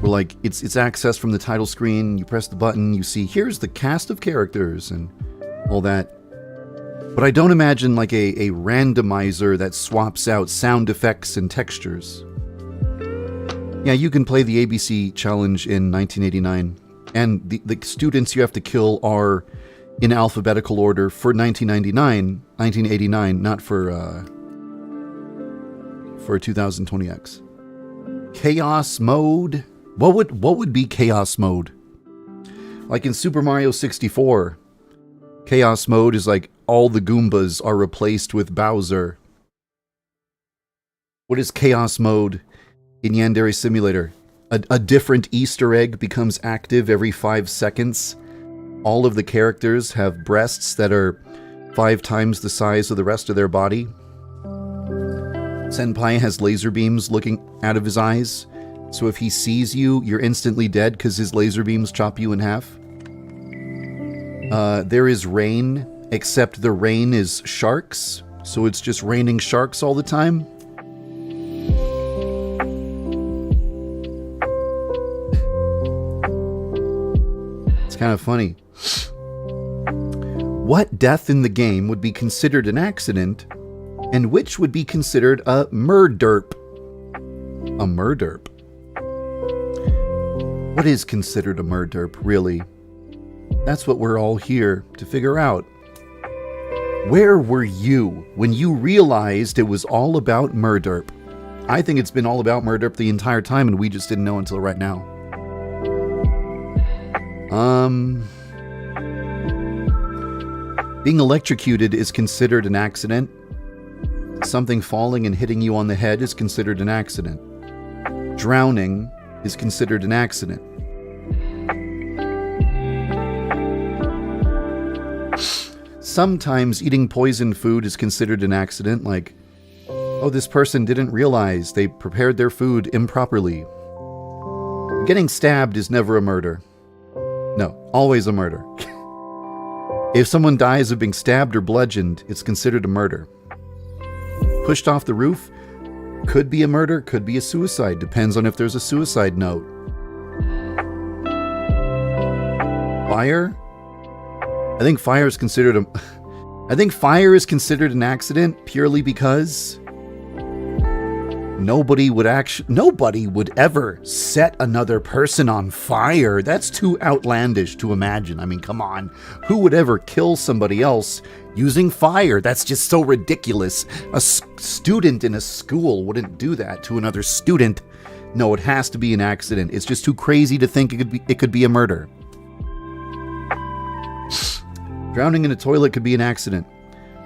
Where like, it's accessed from the title screen, you press the button, you see, here's the cast of characters and all that. But I don't imagine like a randomizer that swaps out sound effects and textures. Yeah, you can play the ABC challenge in 1989, and the students you have to kill are in alphabetical order for 1989, not for 2020X. Chaos mode? What would be chaos mode? Like in Super Mario 64, chaos mode is like all the Goombas are replaced with Bowser. What is chaos mode in Yandere Simulator? A different Easter egg becomes active every 5 seconds. All of the characters have breasts that are 5 times the size of the rest of their body. Senpai has laser beams looking out of his eyes, so if he sees you, you're instantly dead because his laser beams chop you in half. There is rain, except the rain is sharks, so it's just raining sharks all the time. It's kind of funny. What death in the game would be considered an accident, and which would be considered a murderp? A murderp? What is considered a murderp, really? That's what we're all here to figure out. Where were you when you realized it was all about murderp? I think it's been all about murderp the entire time and we just didn't know until right now. Being electrocuted is considered an accident. Something falling and hitting you on the head is considered an accident. Drowning is considered an accident. Sometimes eating poisoned food is considered an accident, like, oh, this person didn't realize they prepared their food improperly. Getting stabbed is never a murder. No, always a murder. If someone dies of being stabbed or bludgeoned, it's considered a murder. Pushed off the roof could be a murder, could be a suicide. Depends on if there's a suicide note. Fire? I think fire is considered an accident purely because nobody would ever set another person on fire. That's too outlandish to imagine. I mean, come on. Who would ever kill somebody else using fire? That's just so ridiculous. A student in a school wouldn't do that to another student. No, it has to be an accident. It's just too crazy to think it could be a murder. Drowning in a toilet could be an accident.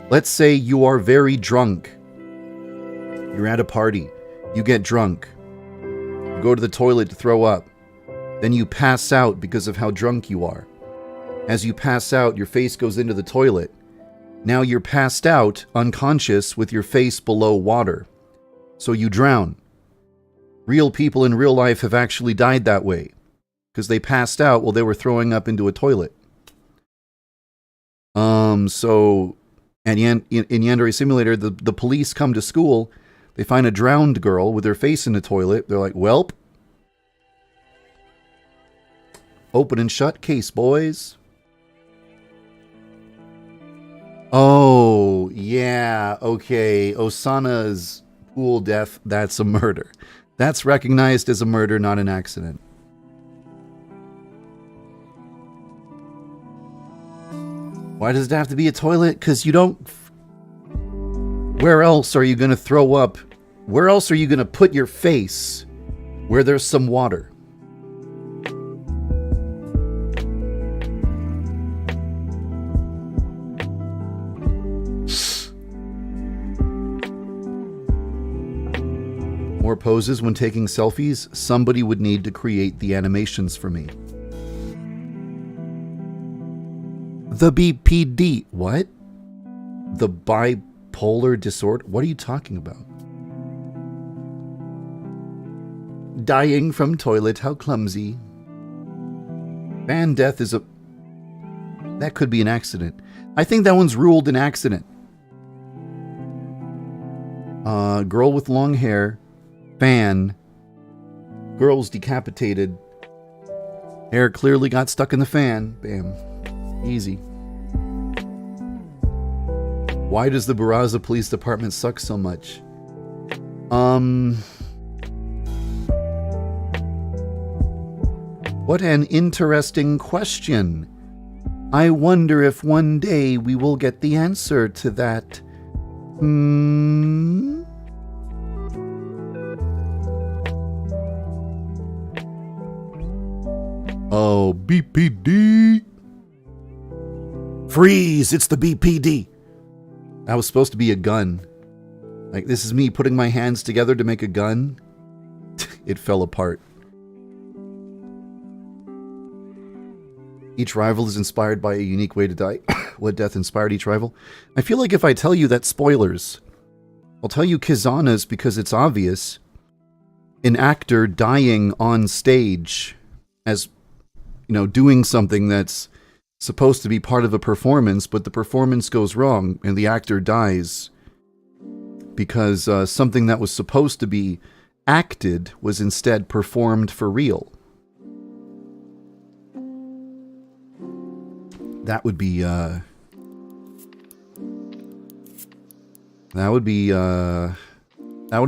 Let's say you are very drunk. You're at a party. You get drunk. You go to the toilet to throw up. Then you pass out because of how drunk you are. As you pass out, your face goes into the toilet. Now you're passed out, unconscious, with your face below water. So you drown. Real people in real life have actually died that way. Because they passed out while they were throwing up into a toilet. So, and in Yandere Simulator, the police come to school. They find a drowned girl with her face in the toilet. They're like, welp. Open and shut case, boys. Oh, yeah, okay. Osana's pool death, that's a murder. That's recognized as a murder, not an accident. Why does it have to be a toilet? Because you don't... Where else are you going to throw up? Where else are you going to put your face where there's some water? More poses when taking selfies? Somebody would need to create the animations for me. The BPD. What? The bipolar disorder? What are you talking about? Dying from toilet. How clumsy. Fan death is a... That could be an accident. I think that one's ruled an accident. Girl with long hair. Fan. Girl's decapitated. Hair clearly got stuck in the fan. Bam. Easy. Why does the Barraza Police Department suck so much? What an interesting question. I wonder if one day we will get the answer to that. Oh, BPD. Freeze! It's the BPD! That was supposed to be a gun. Like, this is me putting my hands together to make a gun. It fell apart. Each rival is inspired by a unique way to die. What death inspired each rival? I feel like if I tell you that's spoilers. I'll tell you Kizana's because it's obvious. An actor dying on stage as, you know, doing something that's supposed to be part of a performance, but the performance goes wrong and the actor dies because something that was supposed to be acted was instead performed for real. That would be that would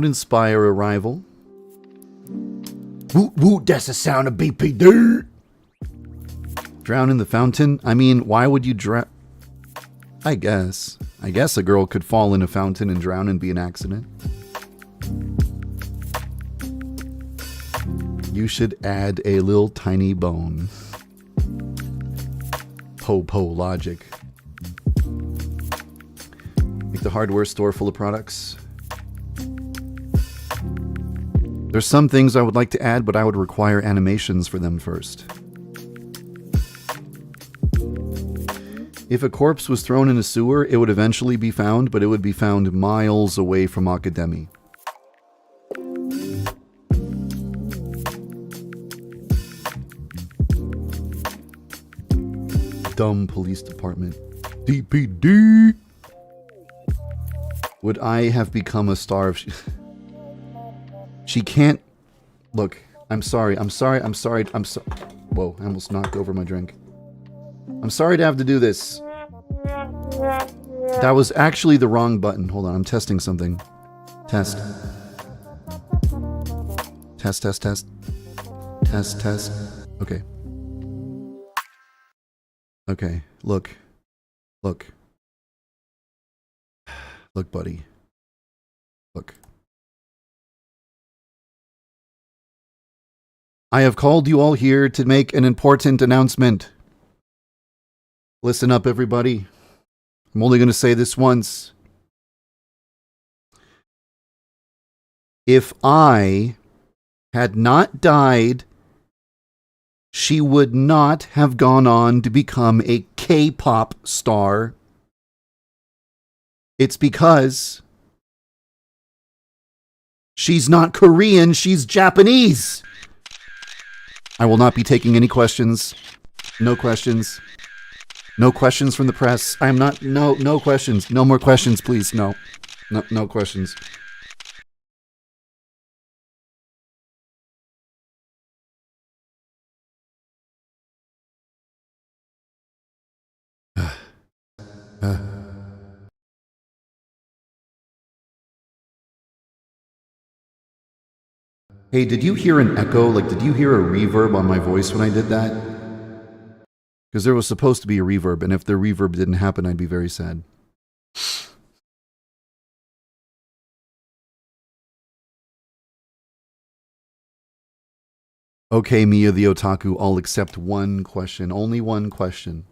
inspire a rival. Woot woot, that's the sound of BPD. Drown in the fountain? I mean, why would you drown? I guess a girl could fall in a fountain and drown and be an accident. You should add a little tiny bone. Po logic. Make the hardware store full of products. There's some things I would like to add, but I would require animations for them first. If a corpse was thrown in a sewer, it would eventually be found, but it would be found miles away from Akademi. Dumb police department. DPD! Would I have become a star if she... She can't... Look, I'm sorry. Whoa, I almost knocked over my drink. I'm sorry to have to do this. That was actually the wrong button. Hold on, I'm testing something. Test. Test. Okay. Okay, look. Look, buddy. Look. I have called you all here to make an important announcement. Listen up, everybody. I'm only going to say this once. If I had not died, she would not have gone on to become a K-pop star. It's because she's not Korean, she's Japanese. I will not be taking any questions. No questions. No questions from the press. I am not. No questions. No more questions, please. No questions. Hey, did you hear an echo? Like, did you hear a reverb on my voice when I did that? Because there was supposed to be a reverb, and if the reverb didn't happen, I'd be very sad. Okay, Mia the Otaku, I'll accept one question. Only one question.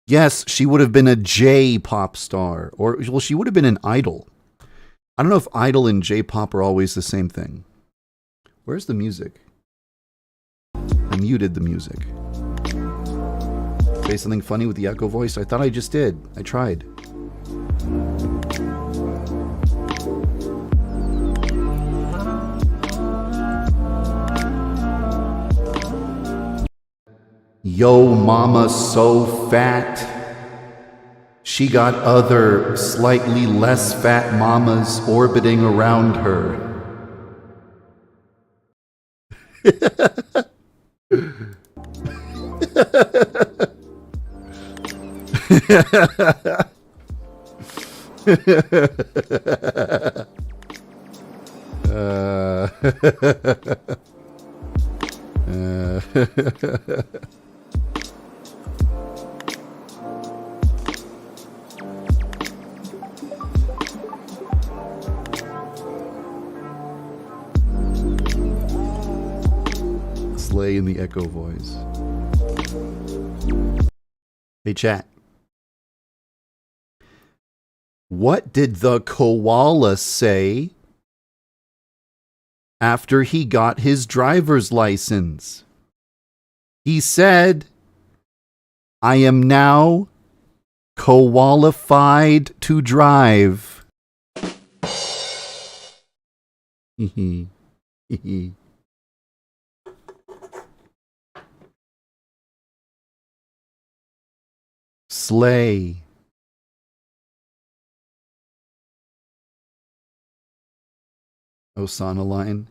Yes, she would have been a J-pop star. Or, well, she would have been an idol. I don't know if idol and J-pop are always the same thing. Where's the music? I muted the music. Say something funny with the echo voice? I thought I just did. I tried. Yo, mama so fat. She got other, slightly less fat mamas orbiting around her. Slay in the echo voice. Hey, chat. What did the koala say after he got his driver's license? He said, I am now qualified to drive. Slay. Osana line.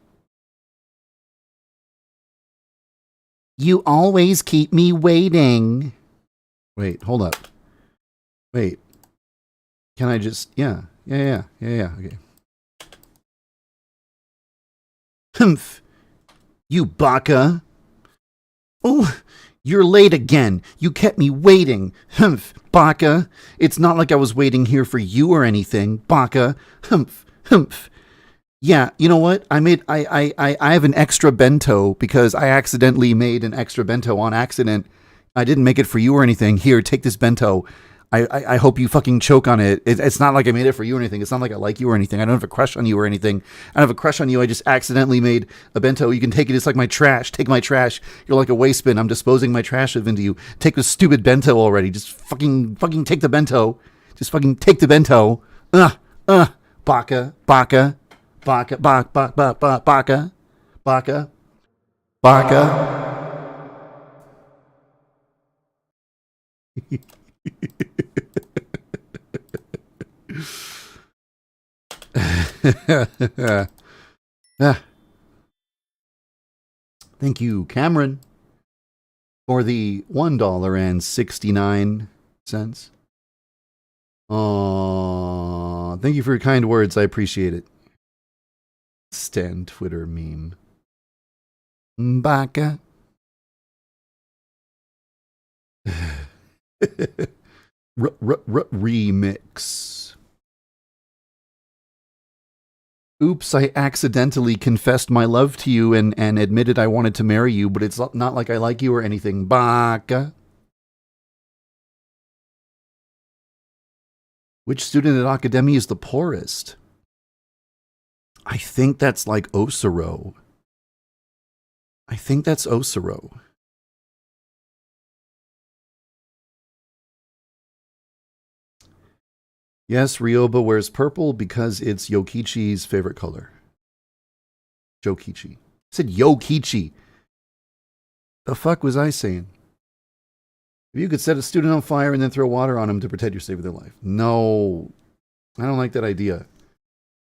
You always keep me waiting. Wait, hold up. Wait. Can I just... Yeah. Okay. Humph. You baka. Oh, you're late again. You kept me waiting. Humph, baka. It's not like I was waiting here for you or anything. Baka. Humph, humph. Yeah, you know what? I have an extra bento because I accidentally made an extra bento on accident. I didn't make it for you or anything. Here, take this bento. I hope you fucking choke on it. It's not like I made it for you or anything. It's not like I like you or anything. I don't have a crush on you or anything. I don't have a crush on you. I just accidentally made a bento. You can take it. It's like my trash. Take my trash. You're like a waste bin. I'm disposing my trash into you. Take the stupid bento already. Just fucking take the bento. Just fucking take the bento. Baka. Baka. Baka. Baka. Baka. Baka. Baka. Baka. Thank you, Cameron, for the $1.69. Aww, thank you for your kind words. I appreciate it. Stan Twitter meme. Baka. Remix. Oops, I accidentally confessed my love to you and admitted I wanted to marry you, but it's not like I like you or anything. Baka. Which student at Academy is the poorest? I think that's like Osiro. I think that's Osiro. Yes, Ryoba wears purple because it's Yokichi's favorite color. Jokichi. I said Yokichi. The fuck was I saying? If you could set a student on fire and then throw water on him to pretend you're saving their life. No. I don't like that idea.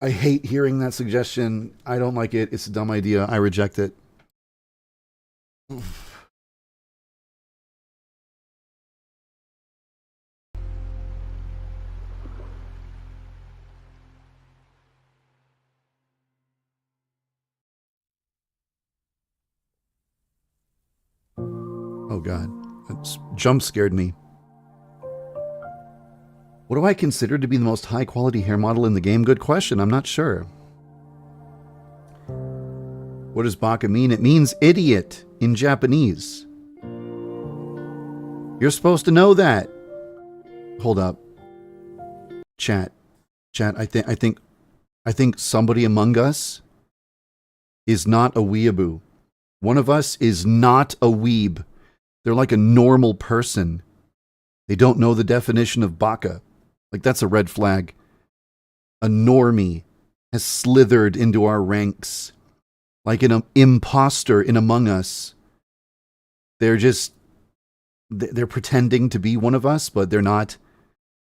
I hate hearing that suggestion. I don't like it. It's a dumb idea. I reject it. Oh god, that jump scared me. What do I consider to be the most high quality hair model in the game? Good question, I'm not sure. What does baka mean? It means idiot in Japanese. You're supposed to know that. Hold up. Chat, I think somebody among us is not a weeaboo. One of us is not a weeb. They're like a normal person. They don't know the definition of baka. Like, that's a red flag. A normie has slithered into our ranks. Like an imposter in Among Us. They're pretending to be one of us, but they're not.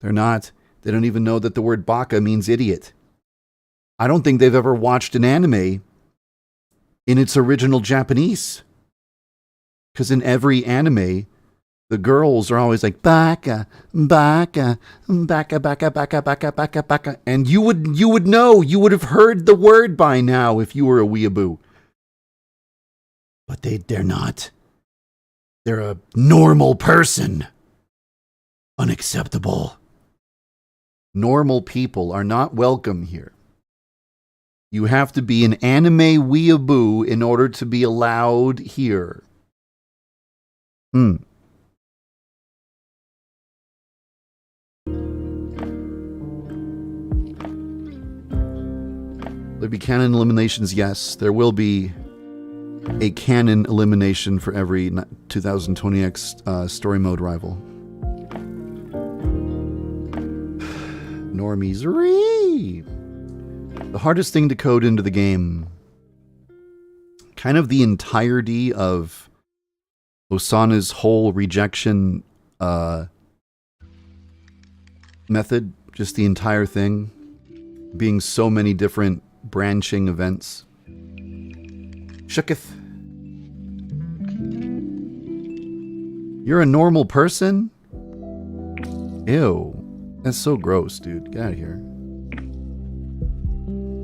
They're not. They don't even know that the word baka means idiot. I don't think they've ever watched an anime in its original Japanese. Because in every anime, the girls are always like, baka, baka, baka, baka, baka, baka, baka, baka. And you would know, you would have heard the word by now if you were a weeaboo. But they're not. They're a normal person. Unacceptable. Normal people are not welcome here. You have to be an anime weeaboo in order to be allowed here. There'll be canon eliminations, yes. There will be a canon elimination for every 2020X story mode rival. Normies. The hardest thing to code into the game. Kind of the entirety of Osana's whole rejection method. Just the entire thing. Being so many different branching events. Shooketh. You're a normal person? Ew. That's so gross, dude. Get out of here.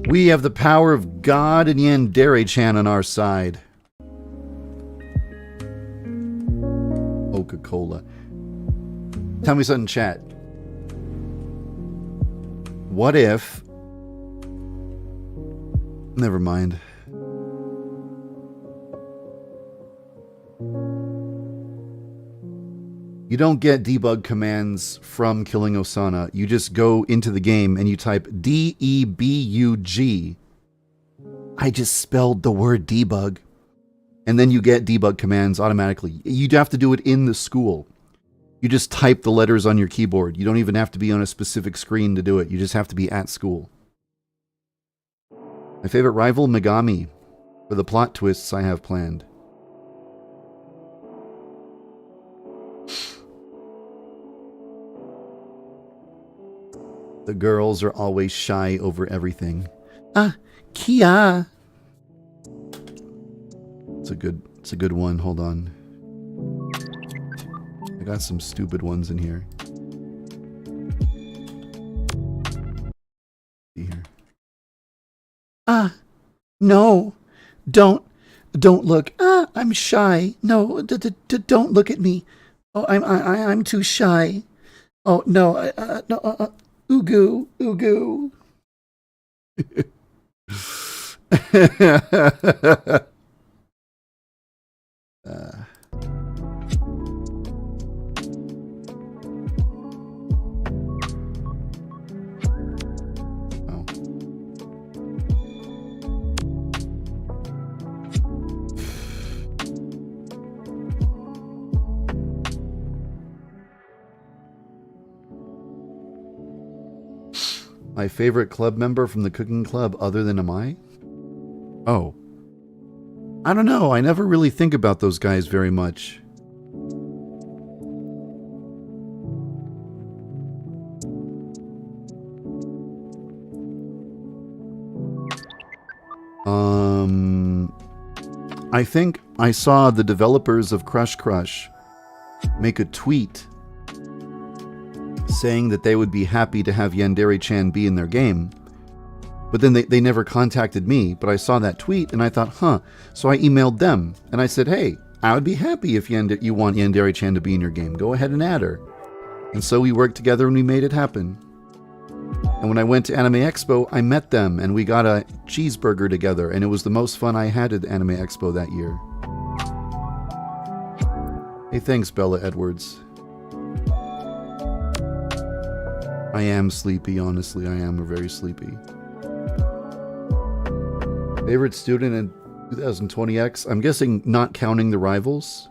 We have the power of God and Yandere-chan on our side. Coca-Cola. Tell me something, chat. What if... Never mind. You don't get debug commands from killing Osana. You just go into the game and you type D-E-B-U-G. I just spelled the word debug. And then you get debug commands automatically. You'd have to do it in the school. You just type the letters on your keyboard. You don't even have to be on a specific screen to do it. You just have to be at school. My favorite rival, Megami, for the plot twists I have planned. The girls are always shy over everything. Ah, Kia. It's a good one. Hold on. I got some stupid ones in here. See here. Ah, no. Don't look. Ah, I'm shy. No, don't look at me. Oh, I'm too shy. Oh, no. No. Ugu. Oh. My favorite club member from the cooking club other than Amai? Oh. I don't know. I never really think about those guys very much. I think I saw the developers of Crush Crush make a tweet saying that they would be happy to have Yandere-chan be in their game. But then they never contacted me, but I saw that tweet and I thought, huh. So I emailed them and I said, hey, I would be happy if you want Yandere-chan to be in your game. Go ahead and add her. And so we worked together and we made it happen. And when I went to Anime Expo, I met them and we got a cheeseburger together and it was the most fun I had at Anime Expo that year. Hey, thanks, Bella Edwards. I am sleepy, honestly. I am very sleepy. Favorite student in 2020X? I'm guessing not counting the rivals.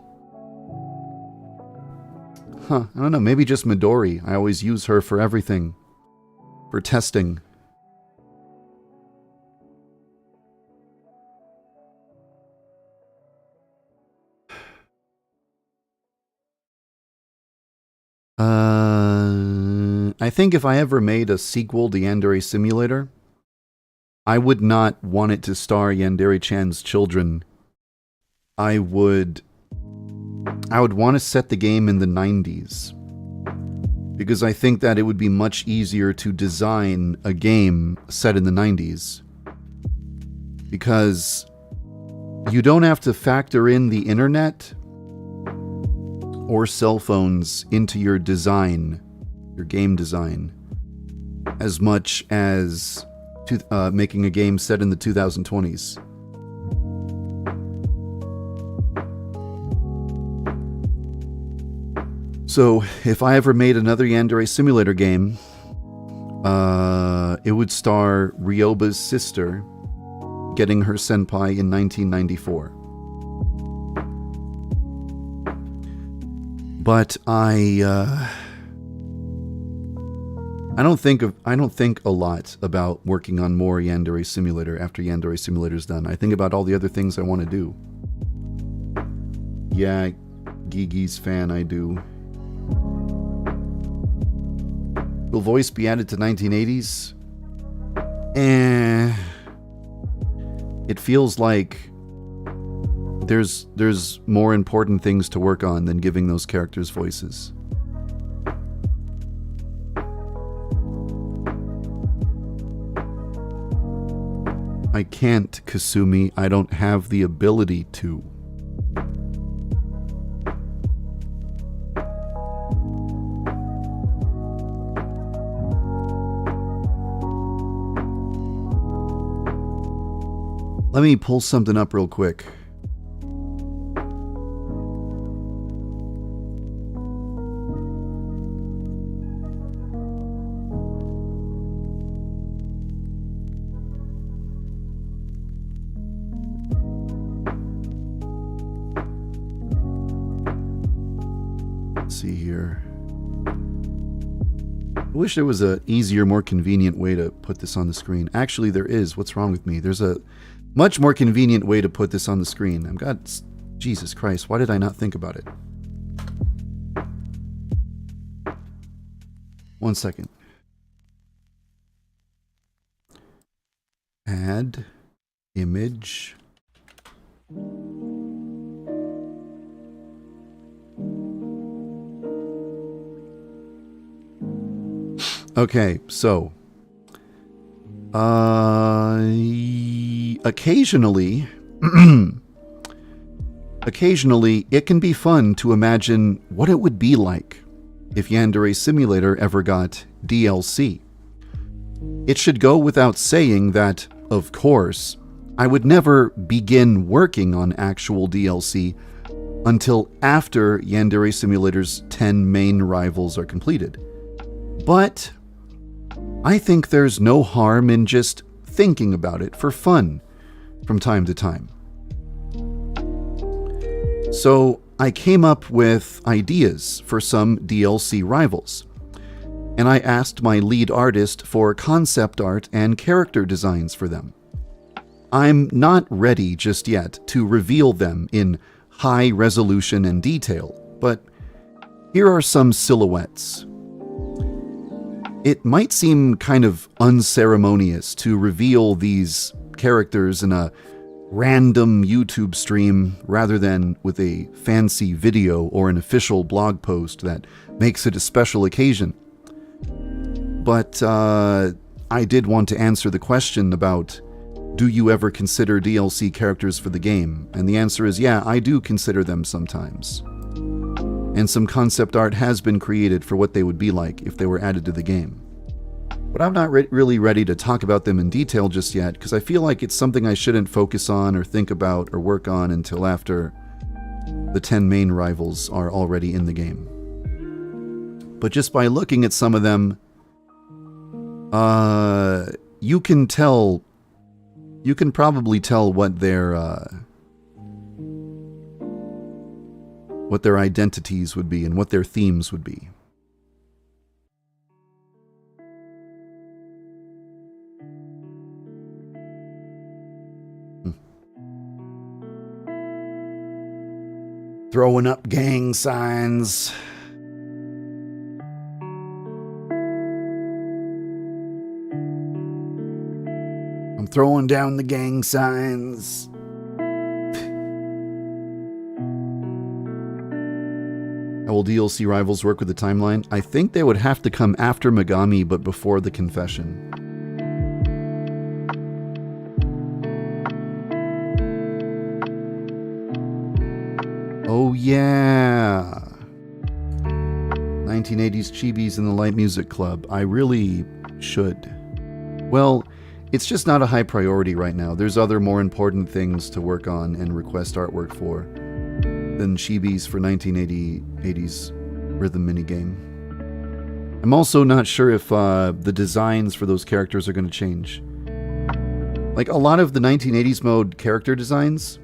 Huh, I don't know. Maybe just Midori. I always use her for everything. For testing. I think if I ever made a sequel to Yandere Simulator, I would not want it to star Yandere-chan's children. I would want to set the game in the 90s. Because I think that it would be much easier to design a game set in the 90s. Because you don't have to factor in the internet or cell phones into your design, your game design, as much as making a game set in the 2020s. So, if I ever made another Yandere Simulator game, it would star Ryoba's sister getting her senpai in 1994. But I don't think a lot about working on more Yandere Simulator after Yandere Simulator's done. I think about all the other things I want to do. Yeah, Gigi's fan, I do. Will voice be added to 1980s? It feels like there's more important things to work on than giving those characters voices. I can't, Kasumi. I don't have the ability to. Let me pull something up real quick. Let's see here. I wish there was an easier, more convenient way to put this on the screen. Actually, there is. What's wrong with me? There's a much more convenient way to put this on the screen. I've got... Jesus Christ, why did I not think about it? One second. Add image. Okay, so occasionally it can be fun to imagine what it would be like if Yandere Simulator ever got DLC. It should go without saying that of course, I would never begin working on actual DLC until after Yandere Simulator's 10 main rivals are completed. But I think there's no harm in just thinking about it for fun from time to time. So I came up with ideas for some DLC rivals, and I asked my lead artist for concept art and character designs for them. I'm not ready just yet to reveal them in high resolution and detail, but here are some silhouettes. It might seem kind of unceremonious to reveal these characters in a random YouTube stream rather than with a fancy video or an official blog post that makes it a special occasion. But I did want to answer the question about, do you ever consider DLC characters for the game? And the answer is yeah, I do consider them sometimes. And some concept art has been created for what they would be like if they were added to the game. But I'm not really ready to talk about them in detail just yet, because I feel like it's something I shouldn't focus on or think about or work on until after the 10 main rivals are already in the game. But just by looking at some of them, you can probably tell what their identities would be and what their themes would be. Throwing up gang signs. I'm throwing down the gang signs. How will DLC rivals work with the timeline? I think they would have to come after Megami, but before the confession. Oh yeah! 1980s chibis in the Light Music Club. I really should. Well, it's just not a high priority right now. There's other more important things to work on and request artwork for than chibis for 1980s rhythm minigame. I'm also not sure if the designs for those characters are going to change. Like a lot of the 1980s mode character designs,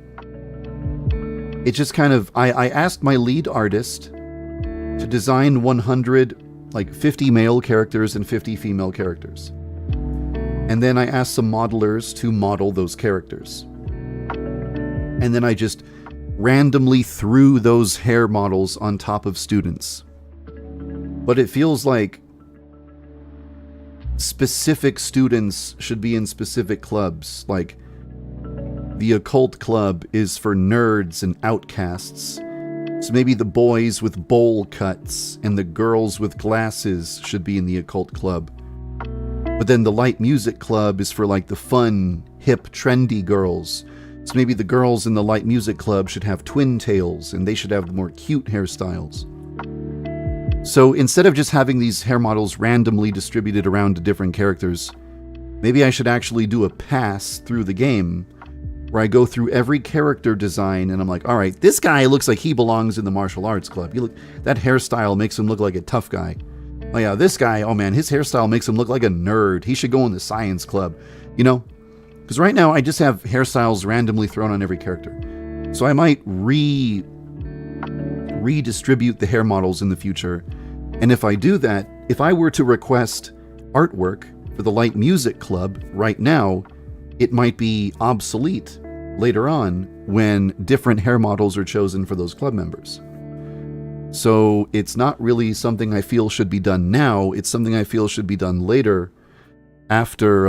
it just kind of, I asked my lead artist to design 50 male characters and 50 female characters. And then I asked some modelers to model those characters. And then I just randomly threw those hair models on top of students. But it feels like specific students should be in specific clubs. Like, the occult club is for nerds and outcasts. So maybe the boys with bowl cuts and the girls with glasses should be in the occult club. But then the light music club is for like the fun, hip, trendy girls. So maybe the girls in the light music club should have twin tails and they should have more cute hairstyles. So instead of just having these hair models randomly distributed around to different characters, maybe I should actually do a pass through the game where I go through every character design and I'm like, all right, this guy looks like he belongs in the martial arts club. That hairstyle makes him look like a tough guy. Oh yeah, this guy, oh man, his hairstyle makes him look like a nerd. He should go in the science club, you know? Because right now I just have hairstyles randomly thrown on every character. So I might redistribute the hair models in the future. And if I do that, if I were to request artwork for the Light Music Club right now, it might be obsolete later on when different hair models are chosen for those club members. So it's not really something I feel should be done now. It's something I feel should be done later after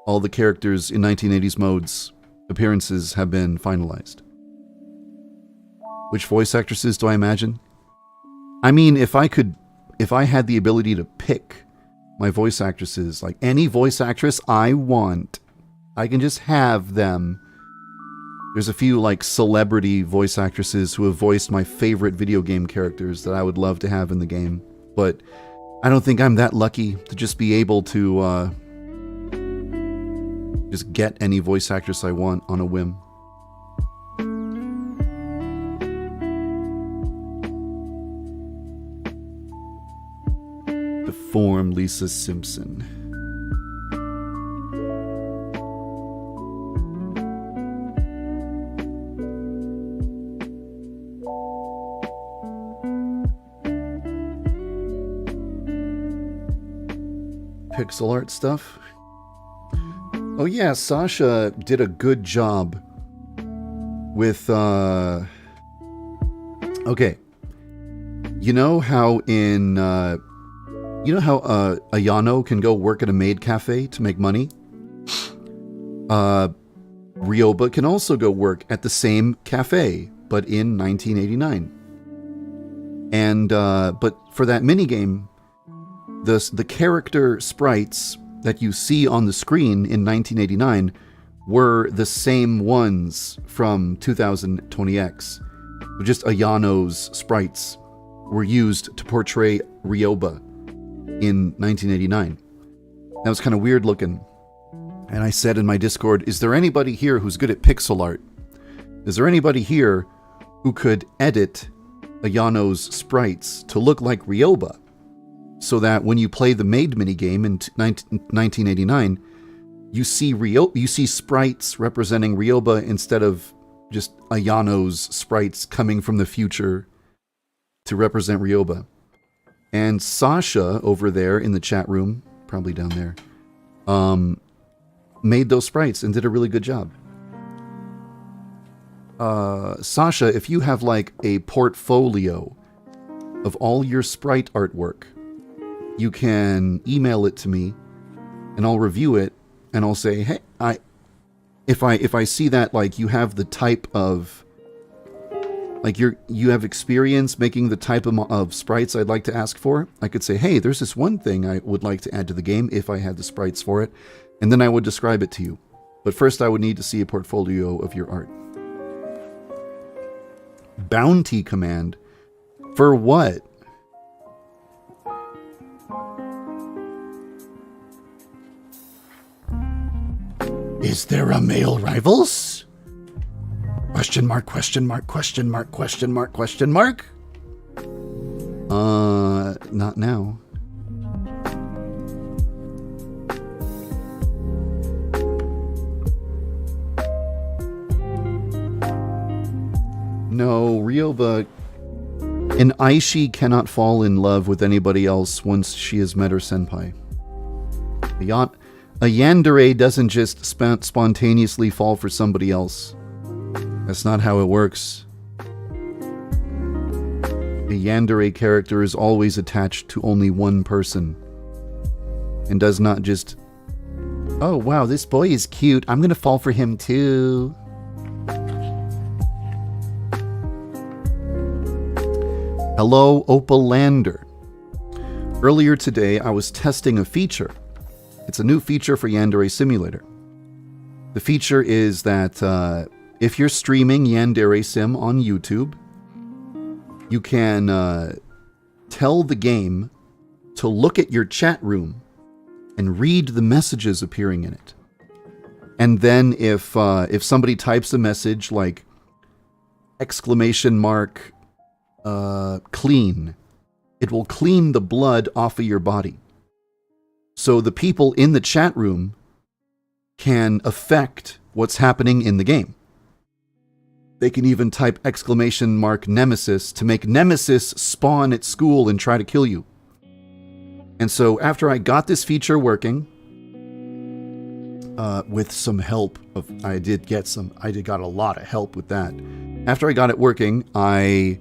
all the characters in 1980s mode's appearances have been finalized. Which voice actresses do I imagine? I mean, if I had the ability to pick my voice actresses, like any voice actress I want, I can just have them. There's a few like celebrity voice actresses who have voiced my favorite video game characters that I would love to have in the game. But I don't think I'm that lucky to just be able to just get any voice actress I want on a whim. The form Lisa Simpson. Pixel art stuff. Oh yeah, Sasha did a good job with okay. You know how in Ayano can go work at a maid cafe to make money? Ryoba can also go work at the same cafe, but in 1989. And but for that minigame, the character sprites that you see on the screen in 1989 were the same ones from 2020X. Just Ayano's sprites were used to portray Ryoba in 1989. That was kind of weird looking. And I said in my Discord, is there anybody here who's good at pixel art? Is there anybody here who could edit Ayano's sprites to look like Ryoba? So that when you play the maid minigame in 1989, you see sprites representing Ryoba instead of just Ayano's sprites coming from the future to represent Ryoba. And Sasha over there in the chat room, probably down there, made those sprites and did a really good job. Sasha, if you have like a portfolio of all your sprite artwork, you can email it to me and I'll review it and I'll say, hey, if I see that like you have the type of like you have experience making the type of sprites I'd like to ask for, I could say, hey, there's this one thing I would like to add to the game if I had the sprites for it, and then I would describe it to you. But first I would need to see a portfolio of your art. Bounty command? For what? Is there a male rivals? Question mark, question mark, question mark, question mark, question mark? Not now. No, Ryoba... An Aishi cannot fall in love with anybody else once she has met her senpai. A yandere doesn't just spontaneously fall for somebody else. That's not how it works. A yandere character is always attached to only one person. And does not just... Oh wow, this boy is cute. I'm gonna fall for him too. Hello, Opalander. Earlier today, I was testing a feature. It's a new feature for Yandere Simulator. The feature is that if you're streaming Yandere Sim on YouTube, you can tell the game to look at your chat room and read the messages appearing in it. And then if somebody types a message like exclamation mark clean, it will clean the blood off of your body. So the people in the chat room can affect what's happening in the game. They can even type exclamation mark Nemesis to make Nemesis spawn at school and try to kill you. And so after I got this feature working, with some help I got a lot of help with that. After I got it working, I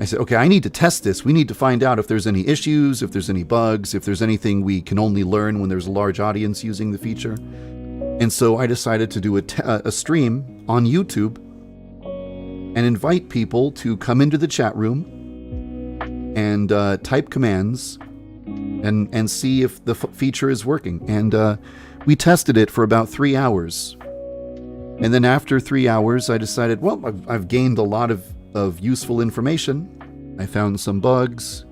said, okay, I need to test this. We need to find out if there's any issues, if there's any bugs, if there's anything we can only learn when there's a large audience using the feature. And so I decided to do a stream on YouTube and invite people to come into the chat room and type commands and see if the feature is working. And we tested it for about 3 hours. And then after 3 hours, I decided, well, I've gained a lot of useful information. I found some bugs.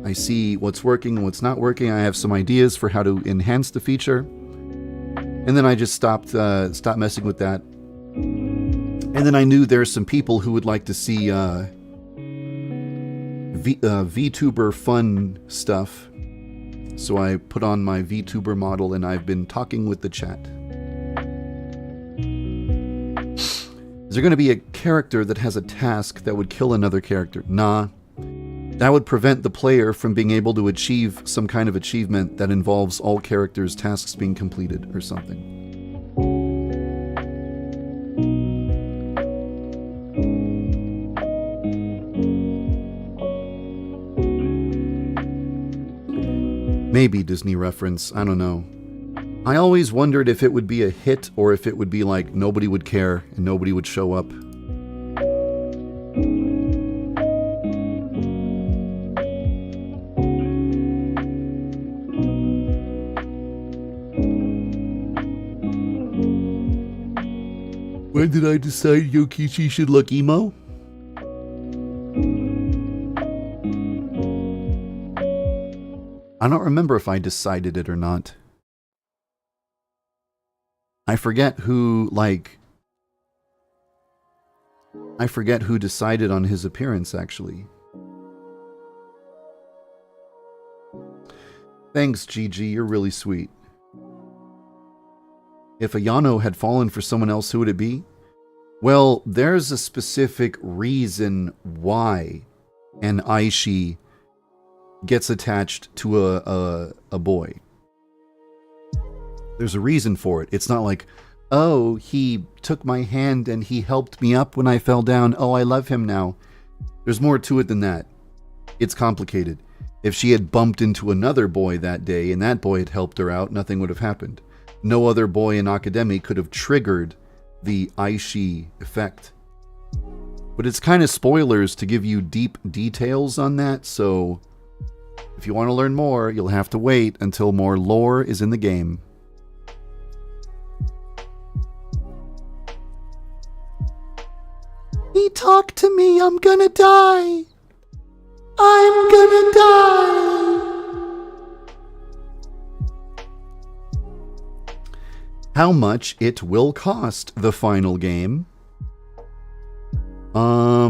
I see what's working and what's not working. I have some ideas for how to enhance the feature. And then I just stopped messing with that. And then I knew there's some people who would like to see VTuber fun stuff. So I put on my VTuber model and I've been talking with the chat. Is there going to be a character that has a task that would kill another character? Nah. That would prevent the player from being able to achieve some kind of achievement that involves all characters' tasks being completed or something. Maybe Disney reference, I don't know. I always wondered if it would be a hit or if it would be like nobody would care and nobody would show up. When did I decide Yokichi should look emo? I don't remember if I decided it or not. I forget who decided on his appearance, actually. Thanks, Gigi, you're really sweet. If Ayano had fallen for someone else, who would it be? Well, there's a specific reason why an Aishi gets attached to a boy. There's a reason for it. It's not like, oh, he took my hand and he helped me up when I fell down. Oh, I love him now. There's more to it than that. It's complicated. If she had bumped into another boy that day and that boy had helped her out, nothing would have happened. No other boy in Akademi could have triggered the Aishi effect. But it's kind of spoilers to give you deep details on that, so if you want to learn more, you'll have to wait until more lore is in the game. He talked to me, I'm gonna die. I'm gonna die. How much it will cost, the final game? I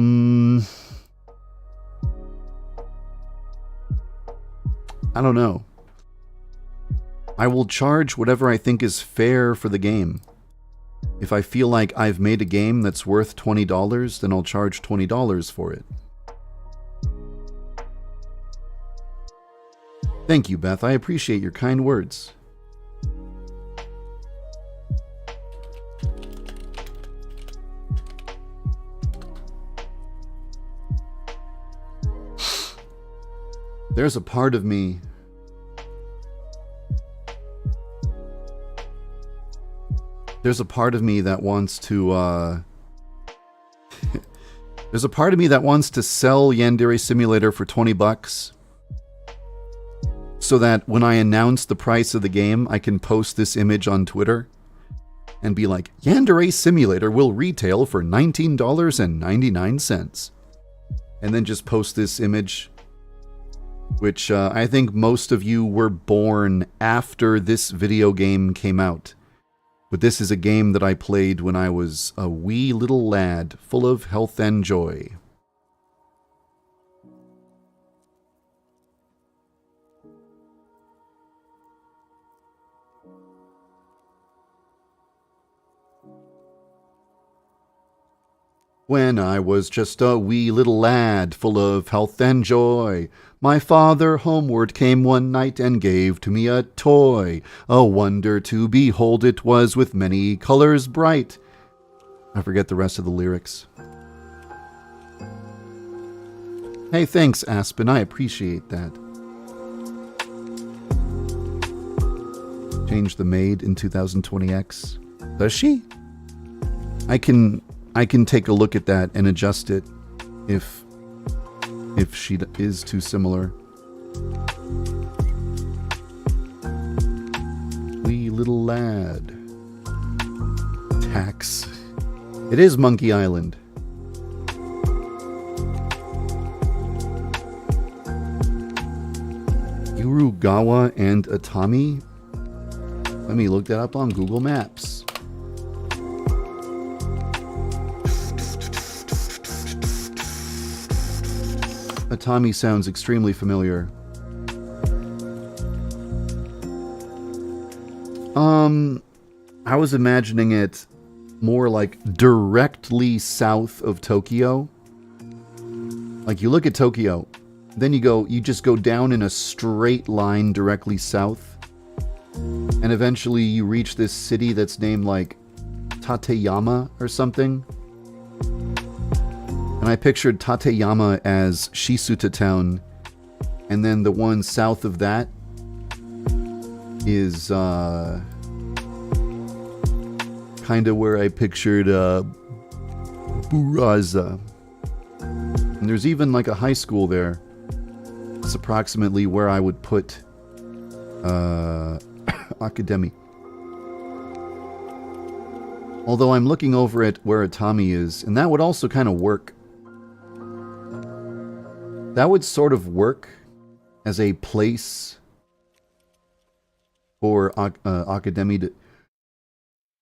don't know. I will charge whatever I think is fair for the game. If I feel like I've made a game that's worth $20, then I'll charge $20 for it. Thank you, Beth. I appreciate your kind words. There's a part of me that wants to there's a part of me that wants to sell Yandere Simulator for $20 so that when I announce the price of the game, I can post this image on Twitter and be like, Yandere Simulator will retail for $19.99. And then just post this image, which I think most of you were born after this video game came out. But this is a game that I played when I was a wee little lad, full of health and joy. When I was just a wee little lad, full of health and joy, my father homeward came one night and gave to me a toy. A wonder to behold it was with many colors bright. I forget the rest of the lyrics. Hey, thanks, Aspen. I appreciate that. Change the maid in 2020X. Does she? I can take a look at that and adjust it if she is too similar. Wee little lad. Tax. It is Monkey Island. Furugawa and Atami? Let me look that up on Google Maps. Atami sounds extremely familiar. I was imagining it more like directly south of Tokyo. Like you look at Tokyo, then you just go down in a straight line directly south. And eventually you reach this city that's named like Tateyama or something. And I pictured Tateyama as Shisuta Town. And then the one south of that is kind of where I pictured Buraza. And there's even like a high school there. It's approximately where I would put Academy. Although I'm looking over at where Atami is, and that would also kind of work. That would sort of work as a place for Academy to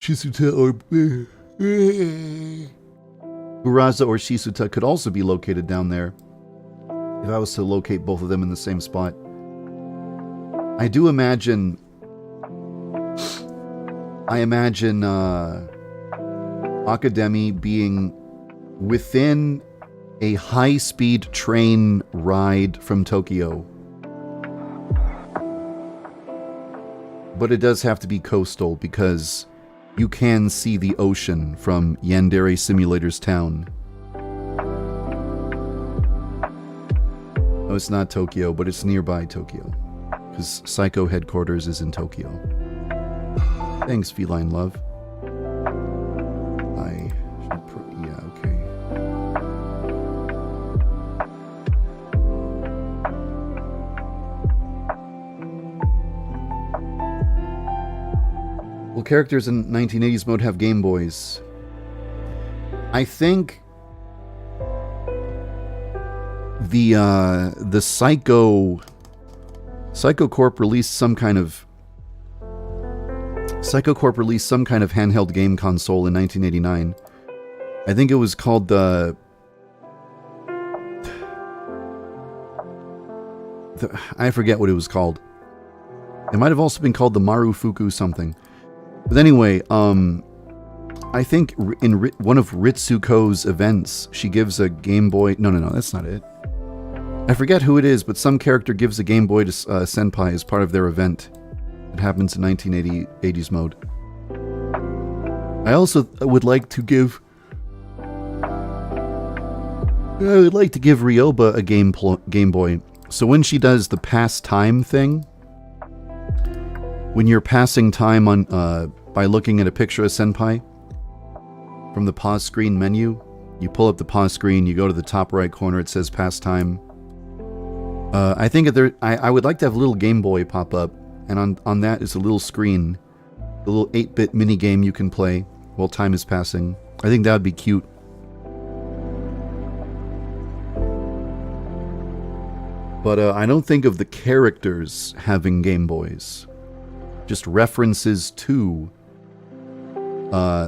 Shisuta or Uraza or Shisuta could also be located down there if I was to locate both of them in the same spot. I imagine Academy being within a high-speed train ride from Tokyo. But it does have to be coastal because you can see the ocean from Yandere Simulator's town. Oh, it's not Tokyo, but it's nearby Tokyo. Because Psycho headquarters is in Tokyo. Thanks, Feline Love. Yeah, okay. Will characters in 1980s mode have Game Boys? I think the Psycho Corp released some kind of handheld game console in 1989. I think it was called I forget what it was called. It might have also been called the Marufuku something. But anyway, I think in one of Ritsuko's events, she gives a Game Boy... No, that's not it. I forget who it is, but some character gives a Game Boy to Senpai as part of their event. It happens in 1980s mode. I also would like to give... I would like to give Ryoba a Game Boy. So when she does the pass time thing, when you're passing time on by looking at a picture of Senpai from the pause screen menu, you pull up the pause screen, you go to the top right corner, it says pass time. I think I would like to have a little Game Boy pop up, and on that is a little screen, a little 8-bit mini game you can play while time is passing. I think that would be cute. But I don't think of the characters having Game Boys. Just references to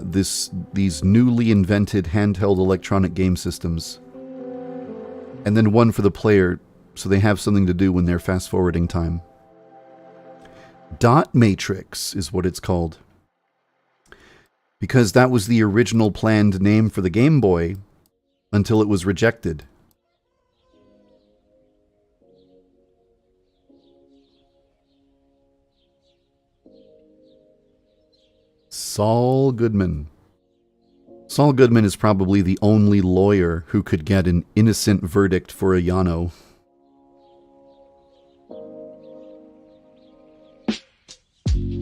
these newly invented handheld electronic game systems. And then one for the player, so they have something to do when they're fast-forwarding time. Dot Matrix is what it's called. Because that was the original planned name for the Game Boy until it was rejected. Saul Goodman. Saul Goodman is probably the only lawyer who could get an innocent verdict for a Yano.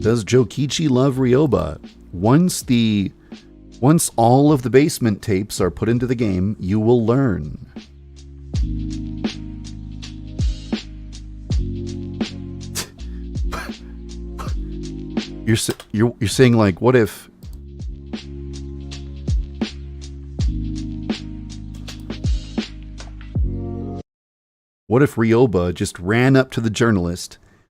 Does Jokichi love Ryoba? Once all of the basement tapes are put into the game, you will learn. You're saying, like, what if Ryoba just ran up to the journalist,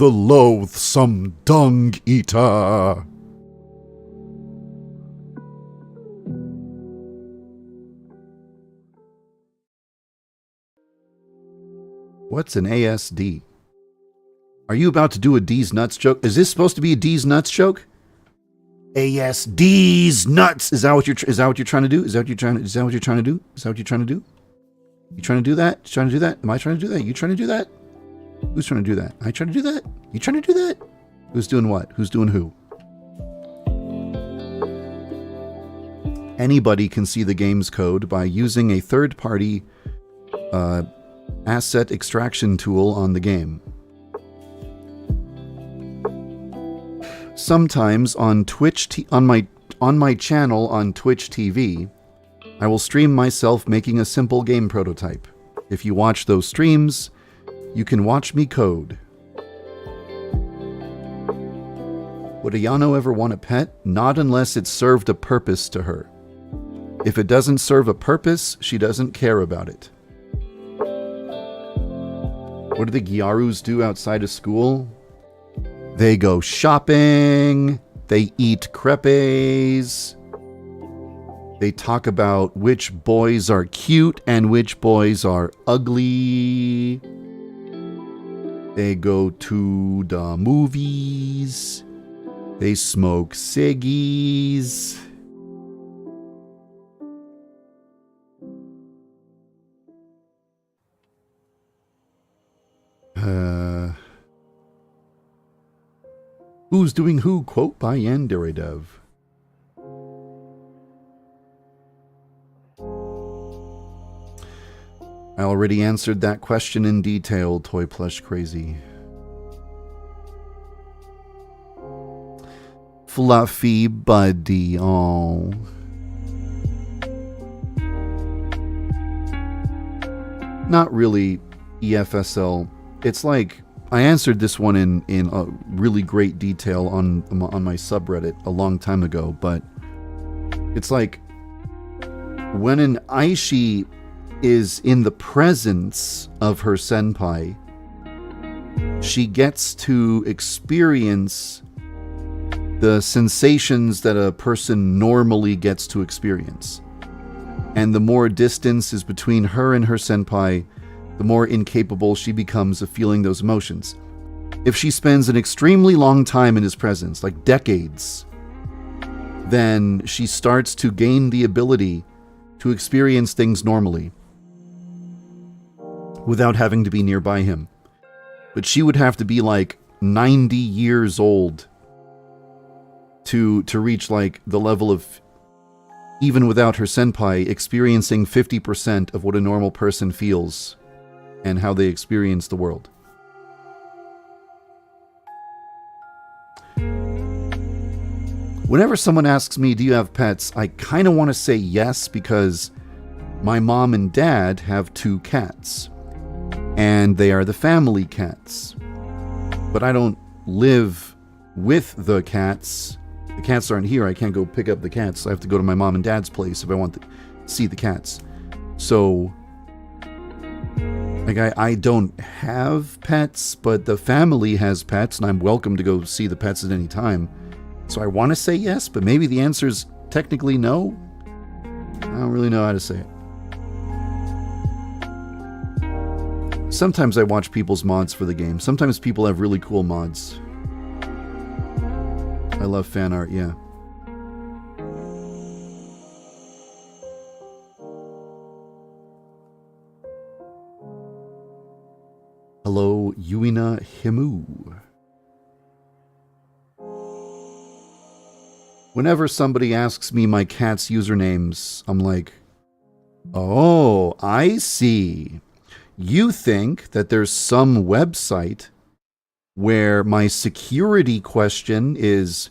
the loathsome dung eater. What's an ASD? Are you about to do a D's nuts joke? Is this supposed to be a D's nuts joke? ASD's nuts. Is that what you're trying to do? Is that what you're trying to do? Is that what you're trying to do? You trying to do that? You trying to do that? Am I trying to do that? You trying to do that? Who's trying to do that? I trying to do that? You trying to do that? Who's doing what? Who's doing who? Anybody can see the game's code by using a third-party asset extraction tool on the game. Sometimes on on my channel on Twitch TV, I will stream myself making a simple game prototype. If you watch those streams, you can watch me code. Would Ayano ever want a pet? Not unless it served a purpose to her. If it doesn't serve a purpose, she doesn't care about it. What do the Gyarus do outside of school? They go shopping, they eat crepes, they talk about which boys are cute and which boys are ugly. They go to the movies, they smoke ciggies. Who's doing who? Quote by yandere-dev. I already answered that question in detail, Toy Plush Crazy. Fluffy buddy, oh. Not really EFSL. It's like, I answered this one in a really great detail on my subreddit a long time ago, but it's like when an Aishi is in the presence of her senpai, she gets to experience the sensations that a person normally gets to experience. And the more distance is between her and her senpai, the more incapable she becomes of feeling those emotions. If she spends an extremely long time in his presence, like decades, then she starts to gain the ability to experience things normally without having to be nearby him. But she would have to be like 90 years old to reach like the level of, even without her senpai, experiencing 50% of what a normal person feels and how they experience the world. Whenever someone asks me, do you have pets? I kind of want to say yes, because my mom and dad have 2 cats. And they are the family cats. But I don't live with the cats. The cats aren't here. I can't go pick up the cats. I have to go to my mom and dad's place if I want to see the cats. So, like, I don't have pets, but the family has pets, and I'm welcome to go see the pets at any time. So I want to say yes, but maybe the answer is technically no. I don't really know how to say it. Sometimes I watch people's mods for the game. Sometimes people have really cool mods. I love fan art, yeah. Hello, Yuina Himu. Whenever somebody asks me my cat's usernames, I'm like, oh, I see. You think that there's some website where my security question is,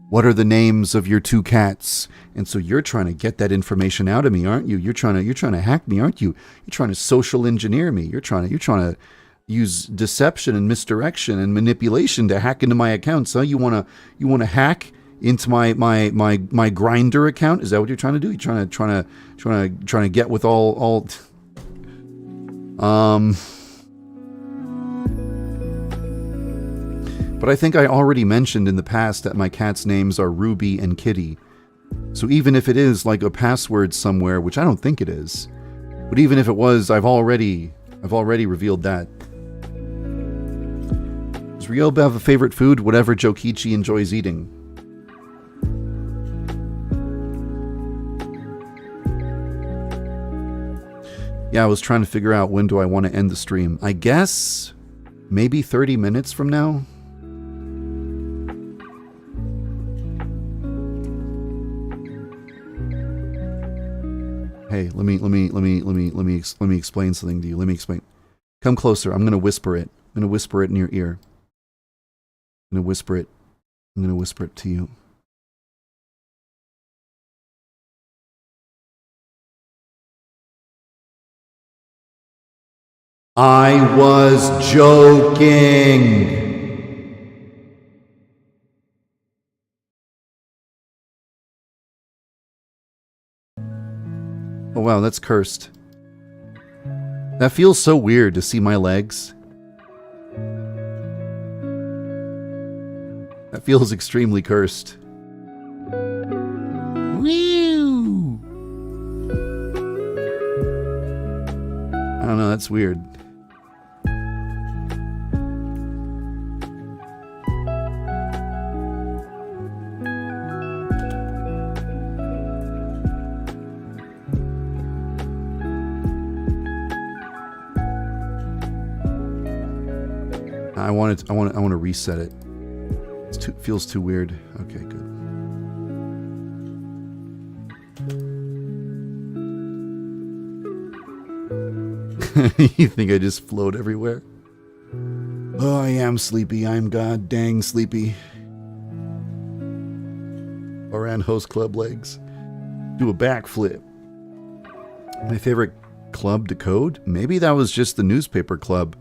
what are the names of your 2 cats? And so you're trying to get that information out of me, aren't you? You're trying to hack me, aren't you? You're trying to social engineer me. You're trying to use deception and misdirection and manipulation to hack into my accounts. So you want to hack into my Grindr account? Is that what you're trying to do? You're trying to get with all But I think I already mentioned in the past that my cats' names are Ruby and Kitty. So even if it is like a password somewhere, which I don't think it is, but even if it was, I've already revealed that. Does Ryoba have a favorite food? Whatever Jokichi enjoys eating. Yeah, I was trying to figure out when do I want to end the stream. I guess maybe 30 minutes from now. Hey, let me explain something to you. Let me explain. Come closer. I'm going to whisper it. I'm going to whisper it in your ear. I'm going to whisper it. I'm going to whisper it to you. I was joking. Oh wow, that's cursed. That feels so weird to see my legs. That feels extremely cursed. Woo! I don't know, that's weird. I want to reset it. It feels too weird. Okay, good. You think I just float everywhere? Oh, I am sleepy. I'm god dang sleepy. Around host club legs. Do a backflip. My favorite club to code? Maybe that was just the newspaper club.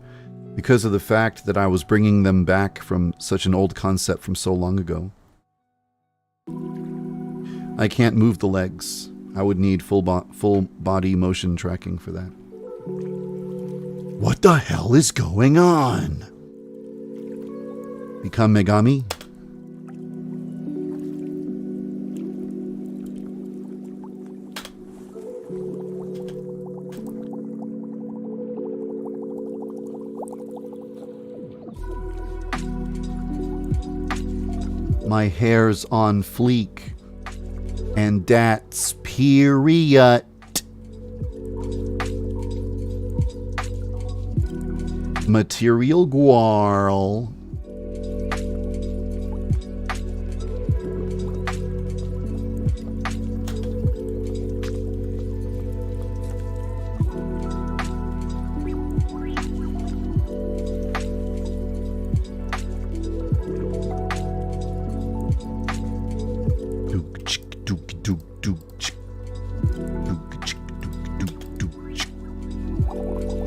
Because of the fact that I was bringing them back from such an old concept from so long ago. I can't move the legs. I would need full body motion tracking for that. What the hell is going on? Become Megami? My hair's on fleek. And that's period. Material guarl.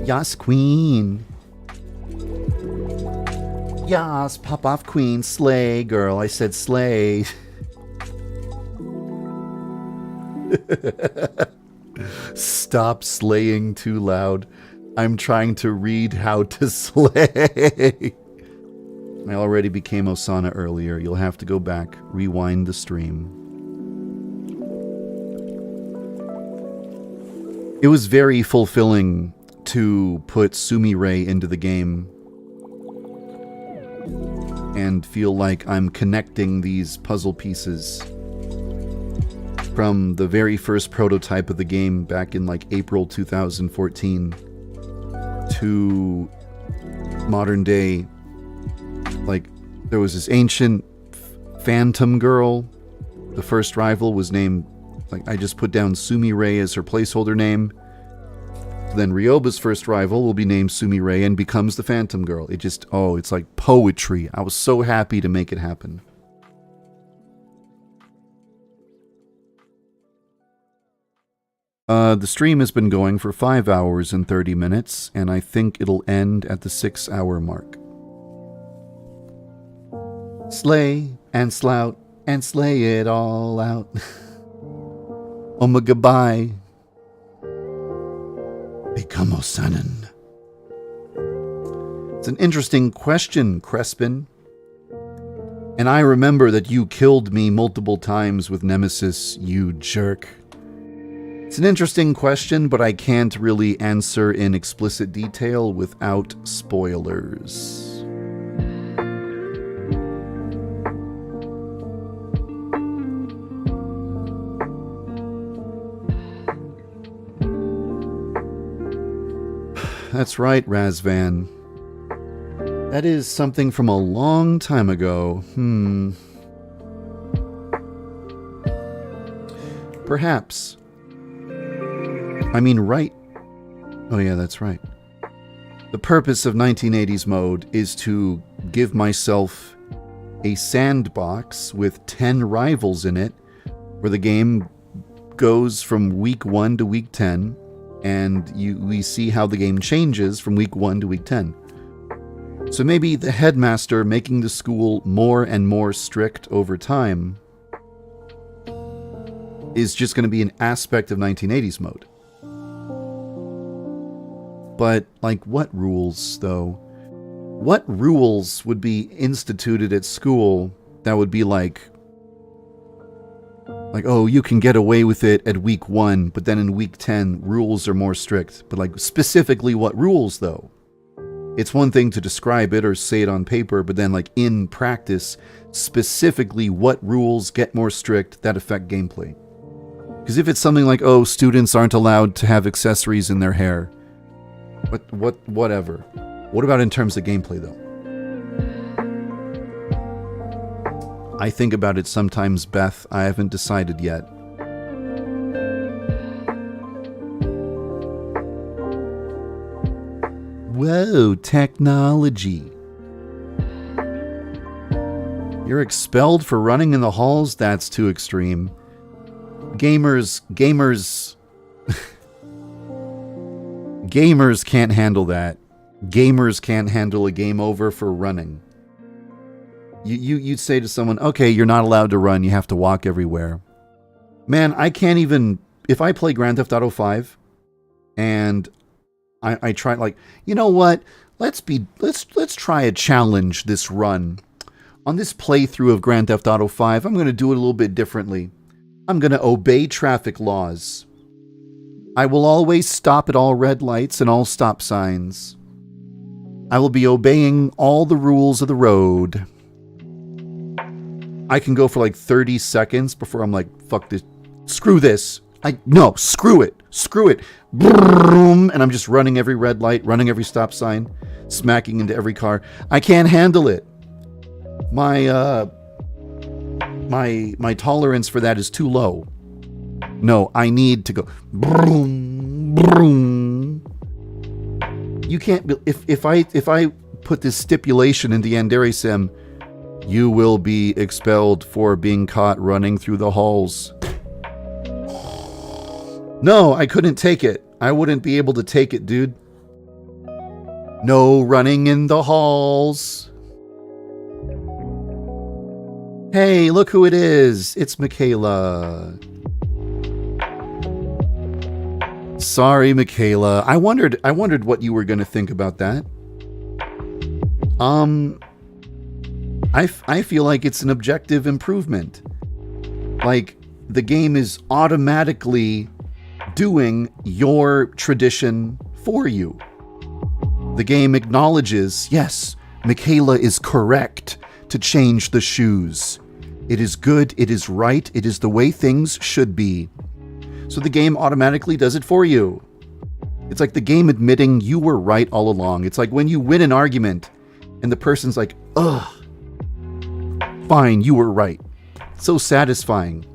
Yas, queen. Yas, pop off, queen. Slay, girl. I said slay. Stop slaying too loud. I'm trying to read how to slay. I already became Osana earlier. You'll have to go back, rewind the stream. It was very fulfilling to put Sumire into the game and feel like I'm connecting these puzzle pieces from the very first prototype of the game back in like April 2014 to modern day. Like, there was this ancient phantom girl. The first rival was named, like, I just put down Sumire as her placeholder name. Then Ryoba's first rival will be named Sumire and becomes the Phantom Girl. It just, oh, it's like poetry. I was so happy to make it happen. The stream has been going for 5 hours and 30 minutes, and I think it'll end at the 6-hour mark. Slay and slout and slay it all out. Omega bye. Become Osanin. It's an interesting question, Crespin. And I remember that you killed me multiple times with Nemesis, you jerk. It's an interesting question, but I can't really answer in explicit detail without spoilers. That's right, Razvan. That is something from a long time ago. Perhaps. I mean, right. Oh yeah, that's right. The purpose of 1980s mode is to give myself a sandbox with 10 rivals in it, where the game goes from week 1 to week 10, and we see how the game changes from week 1 to week 10. So maybe the headmaster making the school more and more strict over time is just going to be an aspect of 1980s mode. But, like, what rules, though? What rules would be instituted at school that would be like, oh, you can get away with it at week 1, but then in week 10, rules are more strict. But, like, specifically what rules, though? It's one thing to describe it or say it on paper, but then, like, in practice, specifically what rules get more strict that affect gameplay. Because if it's something like, oh, students aren't allowed to have accessories in their hair, whatever. What about in terms of gameplay, though? I think about it sometimes, Beth. I haven't decided yet. Whoa, technology. You're expelled for running in the halls? That's too extreme. Gamers can't handle that. Gamers can't handle a game over for running. You'd say to someone, okay, you're not allowed to run, you have to walk everywhere. Man, I can't even, if I play Grand Theft Auto 5 and I try, like, you know what? Let's try a challenge this run. On this playthrough of Grand Theft Auto 5, I'm going to do it a little bit differently. I'm going to obey traffic laws. I will always stop at all red lights and all stop signs. I will be obeying all the rules of the road. I can go for like 30 seconds before I'm like, fuck this. Screw this. No, screw it. Screw it. Boom, and I'm just running every red light, running every stop sign, smacking into every car. I can't handle it. My tolerance for that is too low. No, I need to go boom, boom. You can't be, if I put this stipulation in the yandere-chan, you will be expelled for being caught running through the halls. No, I couldn't take it. I wouldn't be able to take it, dude. No running in the halls. Hey, look who it is. It's Michaela. Sorry, Michaela. I wondered what you were going to think about that. I feel like it's an objective improvement. Like, the game is automatically doing your tradition for you. The game acknowledges, yes, Michaela is correct to change the shoes. It is good, it is right, it is the way things should be. So the game automatically does it for you. It's like the game admitting you were right all along. It's like when you win an argument and the person's like, ugh, fine, you were right. It's so satisfying.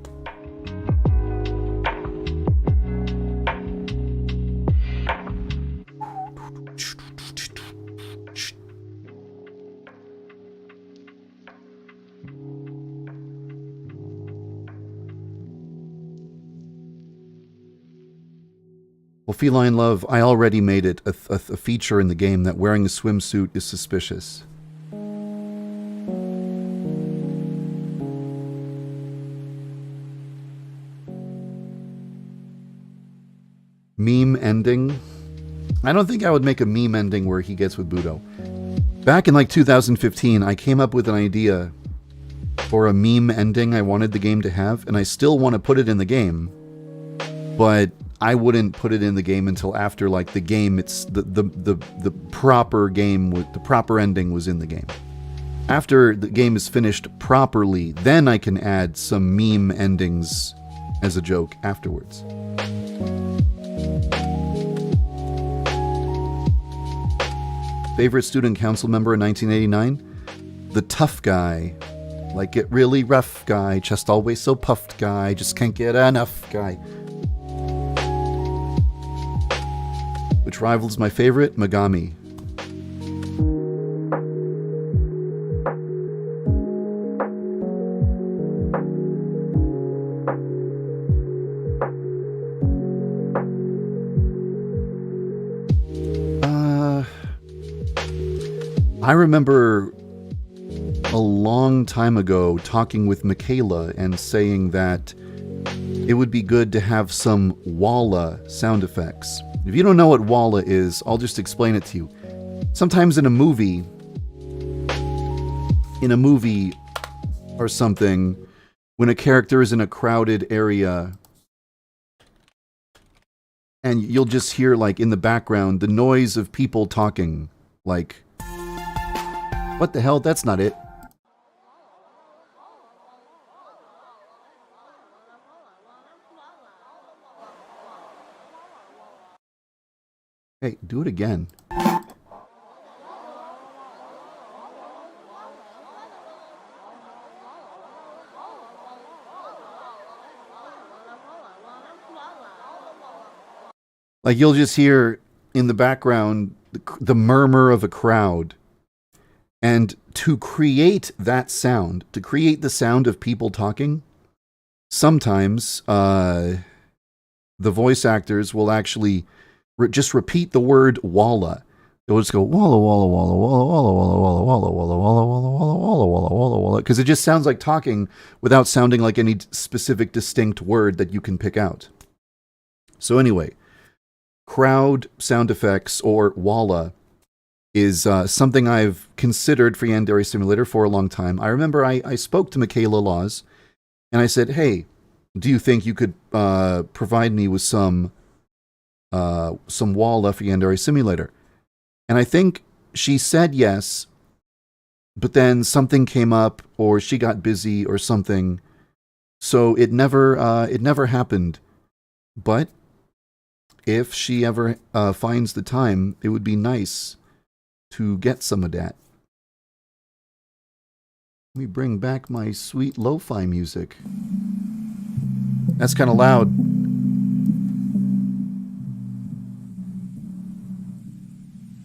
Well, Feline Love, I already made it a feature in the game that wearing a swimsuit is suspicious. Meme ending? I don't think I would make a meme ending where he gets with Budo. Back in like 2015, I came up with an idea or a meme ending I wanted the game to have, and I still want to put it in the game, but I wouldn't put it in the game until after, like, the game, it's the proper game, the proper ending was in the game. After the game is finished properly, then I can add some meme endings as a joke afterwards. Favorite student council member in 1989? The tough guy. Like it really rough guy, chest always so puffed guy, just can't get enough guy. Which rivals my favorite, Megami. I remember a long time ago talking with Michaela and saying that it would be good to have some walla sound effects. If you don't know what walla is, I'll just explain it to you. Sometimes in a movie or something, when a character is in a crowded area, and you'll just hear, like, in the background, the noise of people talking, like, what the hell? That's not it. Hey, do it again. Like, you'll just hear in the background the murmur of a crowd. And to create that sound, to create the sound of people talking, sometimes the voice actors will actually just repeat the word walla. They'll just go walla walla walla walla walla walla walla walla walla walla walla walla walla walla walla walla, because it just sounds like talking without sounding like any specific distinct word that you can pick out. So anyway, crowd sound effects, or walla, is something I've considered for Yandere Simulator for a long time. I remember I spoke to Michaela Laws, and I said, hey, do you think you could provide me with some walla for Yandere Simulator? And I think she said yes, but then something came up, or she got busy or something, so it never happened. But if she ever finds the time, it would be nice to get some of that. Let me bring back my sweet lo-fi music. That's kind of loud.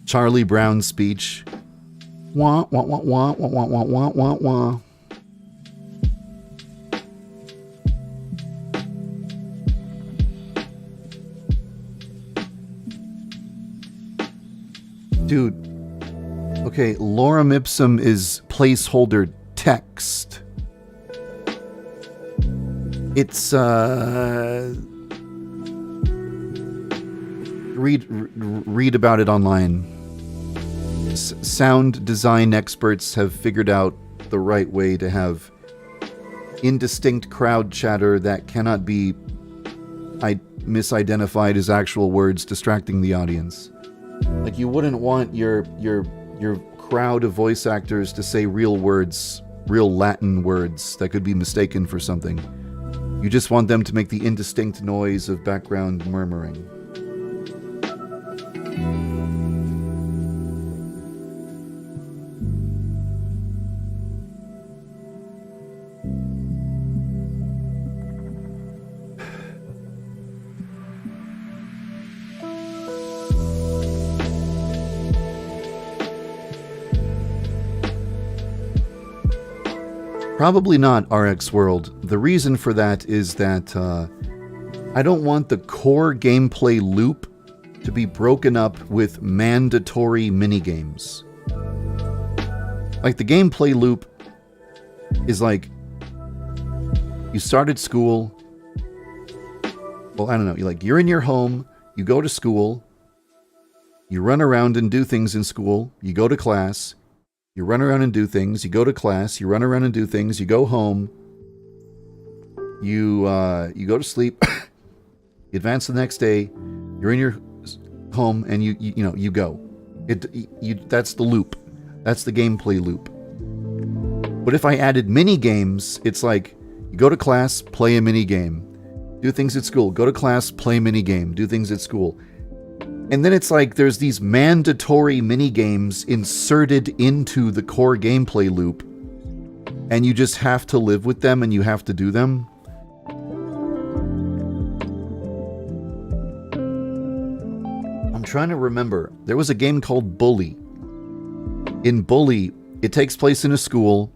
Charlie Brown's speech. Wah, wah, wah, wah, wah, wah, wah, wah, wah, wah. Dude. Okay, lorem ipsum is placeholder text. It's read about it online. Sound design experts have figured out the right way to have indistinct crowd chatter that cannot be misidentified as actual words distracting the audience. Like, you wouldn't want your crowd of voice actors to say real words, real Latin words that could be mistaken for something. You just want them to make the indistinct noise of background murmuring. Probably not RX World. The reason for that is that I don't want the core gameplay loop to be broken up with mandatory minigames. Like, the gameplay loop is like, you started school. Well, I don't know. You're in your home, you go to school, you run around and do things in school, you go to class, You run around and do things. You go to class. You run around and do things. You go home. You go to sleep. You advance the next day. You're in your home and you go. That's the loop. That's the gameplay loop. But if I added mini games, it's like you go to class, play a mini game, do things at school, go to class, play a mini game, do things at school. And then it's like there's these mandatory mini games inserted into the core gameplay loop, and you just have to live with them and you have to do them. I'm trying to remember. There was a game called Bully. In Bully, it takes place in a school,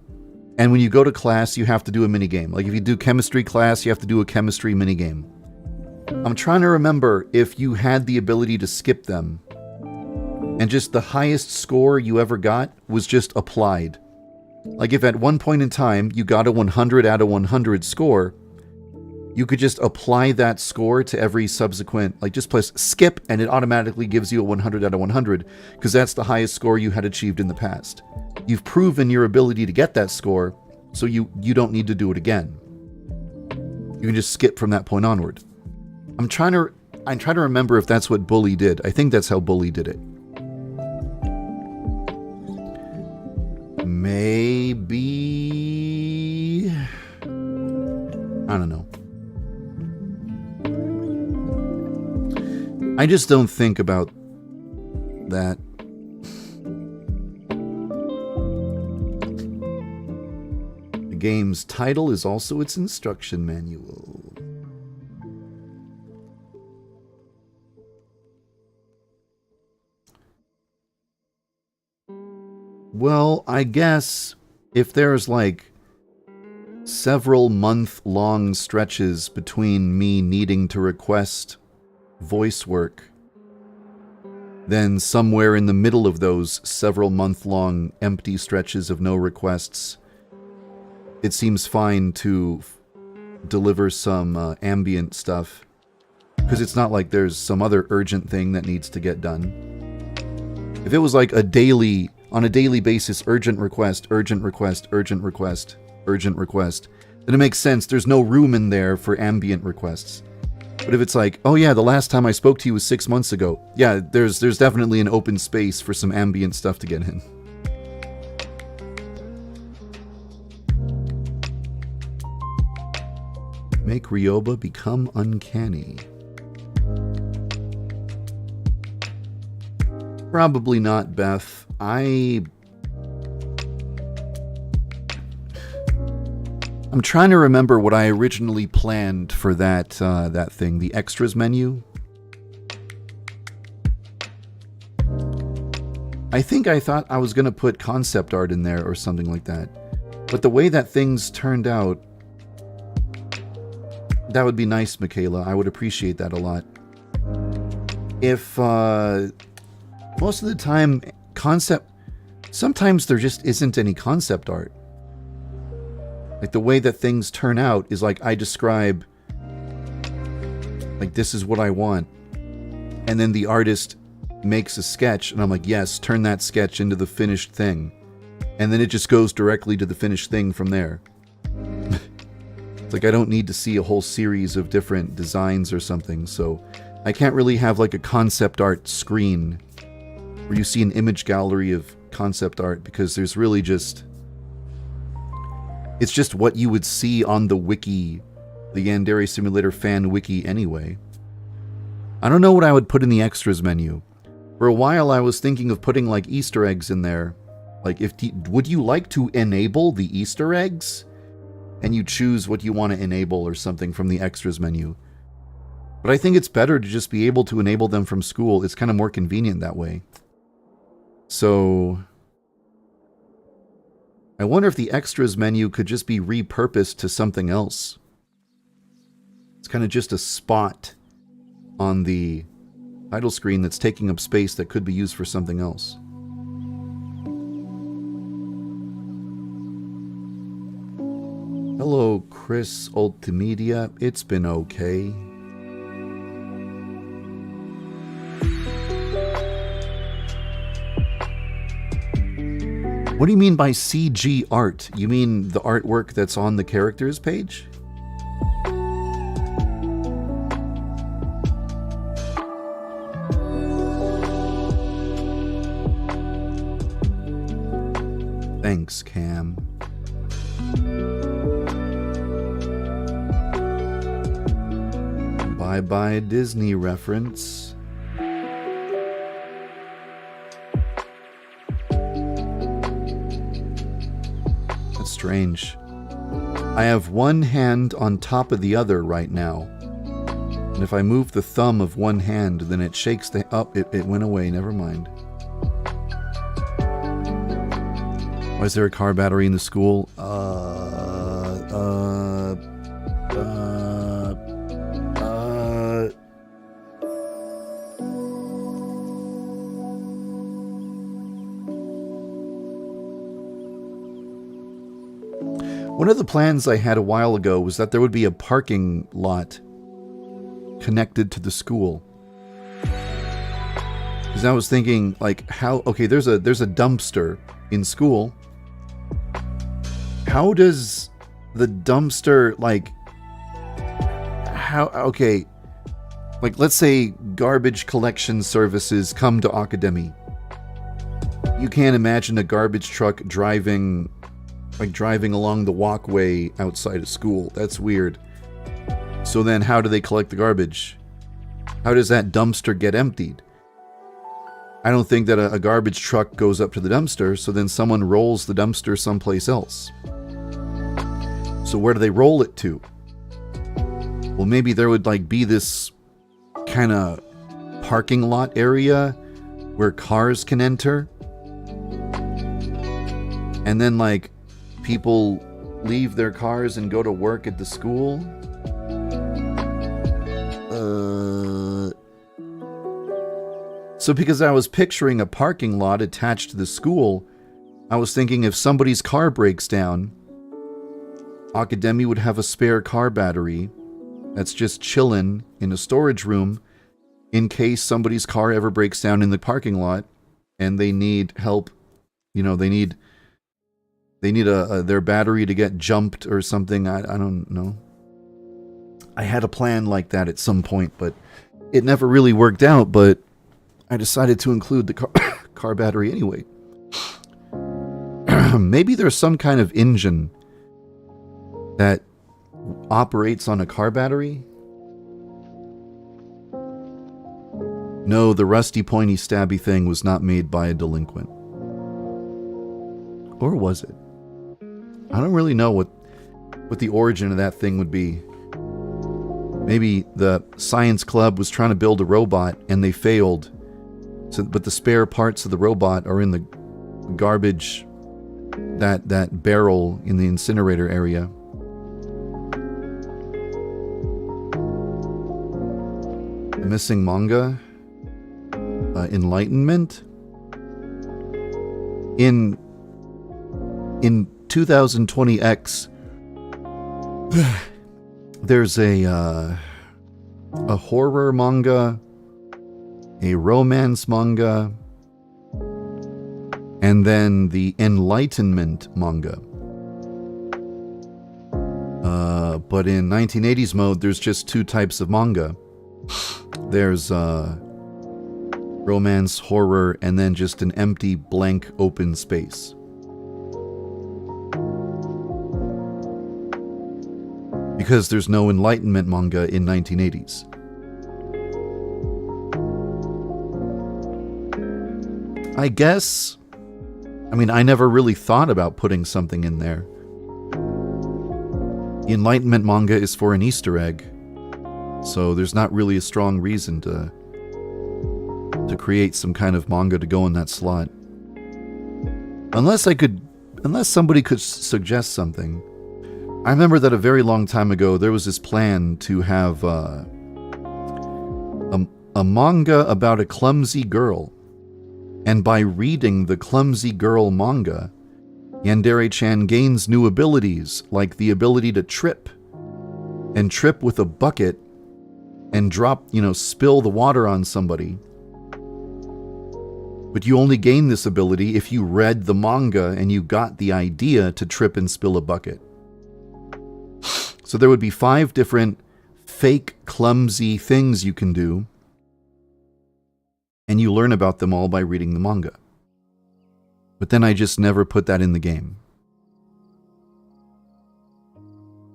and when you go to class, you have to do a mini game. Like if you do chemistry class, you have to do a chemistry mini game. I'm trying to remember if you had the ability to skip them, and just the highest score you ever got was just applied. Like if at one point in time you got a 100 out of 100 score, you could just apply that score to every subsequent, like just press skip and it automatically gives you a 100 out of 100 because that's the highest score you had achieved in the past. You've proven your ability to get that score, so you don't need to do it again. You can just skip from that point onward. I'm trying to remember if that's what Bully did. I think that's how Bully did it. Maybe... I don't know. I just don't think about that. The game's title is also its instruction manual. Well, I guess if there's like several month-long stretches between me needing to request voice work, then somewhere in the middle of those several month-long empty stretches of no requests, it seems fine to deliver some ambient stuff, because it's not like there's some other urgent thing that needs to get done. If it was like on a daily basis, urgent request, urgent request, urgent request, urgent request, then it makes sense. There's no room in there for ambient requests. But if it's like, oh yeah, the last time I spoke to you was 6 months ago, yeah, there's definitely an open space for some ambient stuff to get in. Make Ryoba become uncanny. Probably not, Beth. I'm trying to remember what I originally planned for that thing, the extras menu. I think I thought I was going to put concept art in there or something like that. But the way that things turned out, that would be nice, Michaela. I would appreciate that a lot. If, most of the time, sometimes there just isn't any concept art. Like, the way that things turn out is like I describe, like, this is what I want. And then the artist makes a sketch, and I'm like, yes, turn that sketch into the finished thing. And then it just goes directly to the finished thing from there. It's like I don't need to see a whole series of different designs or something, so I can't really have like a concept art screen where you see an image gallery of concept art, because there's really just... It's just what you would see on the wiki, the Yandere Simulator fan wiki anyway. I don't know what I would put in the extras menu. For a while I was thinking of putting like Easter eggs in there. Like, would you like to enable the Easter eggs? And you choose what you want to enable or something from the extras menu. But I think it's better to just be able to enable them from school. It's kind of more convenient that way. So... I wonder if the extras menu could just be repurposed to something else. It's kind of just a spot on the title screen that's taking up space that could be used for something else. Hello, Chris Ultimedia. It's been okay. What do you mean by CG art? You mean the artwork that's on the characters page? Thanks, Cam. Bye-bye Disney reference. That's strange. I have one hand on top of the other right now. And if I move the thumb of one hand, then it shakes the... Oh, it went away. Never mind. Why is there a car battery in the school? One of the plans I had a while ago was that there would be a parking lot connected to the school. Because I was thinking, like, how... Okay, there's a dumpster in school. How does the dumpster, like... How... Okay. Like, let's say garbage collection services come to Academy. You can't imagine a garbage truck driving along the walkway outside of school. That's weird. So then how do they collect the garbage? How does that dumpster get emptied? I don't think that a garbage truck goes up to the dumpster, so then someone rolls the dumpster someplace else. So where do they roll it to? Well, maybe there would like be this kind of parking lot area where cars can enter. And then like people leave their cars and go to work at the school. So because I was picturing a parking lot attached to the school, I was thinking if somebody's car breaks down, Academy would have a spare car battery that's just chilling in a storage room in case somebody's car ever breaks down in the parking lot and they need help. You know, they need their battery to get jumped or something. I don't know. I had a plan like that at some point, but it never really worked out. But I decided to include the car battery anyway. Maybe there's some kind of engine that operates on a car battery. No, the rusty, pointy, stabby thing was not made by a delinquent. Or was it? I don't really know what the origin of that thing would be. Maybe the science club was trying to build a robot and they failed. So, but the spare parts of the robot are in the garbage, that barrel in the incinerator area. The missing manga, Enlightenment. In 2020X, there's a horror manga, a romance manga, and then the Enlightenment manga. But in 1980s mode, there's just two types of manga. There's romance, horror, and then just an empty, blank, open space. Because there's no Enlightenment manga in 1980s. I guess, I mean, I never really thought about putting something in there. The Enlightenment manga is for an Easter egg, so there's not really a strong reason to create some kind of manga to go in that slot. Unless somebody could suggest something. I remember that a very long time ago, there was this plan to have a manga about a clumsy girl. And by reading the clumsy girl manga, Yandere-chan gains new abilities, like the ability to trip. And trip with a bucket and drop, spill the water on somebody. But you only gain this ability if you read the manga and you got the idea to trip and spill a bucket. So there would be 5 different fake, clumsy things you can do, and you learn about them all by reading the manga. But then I just never put that in the game.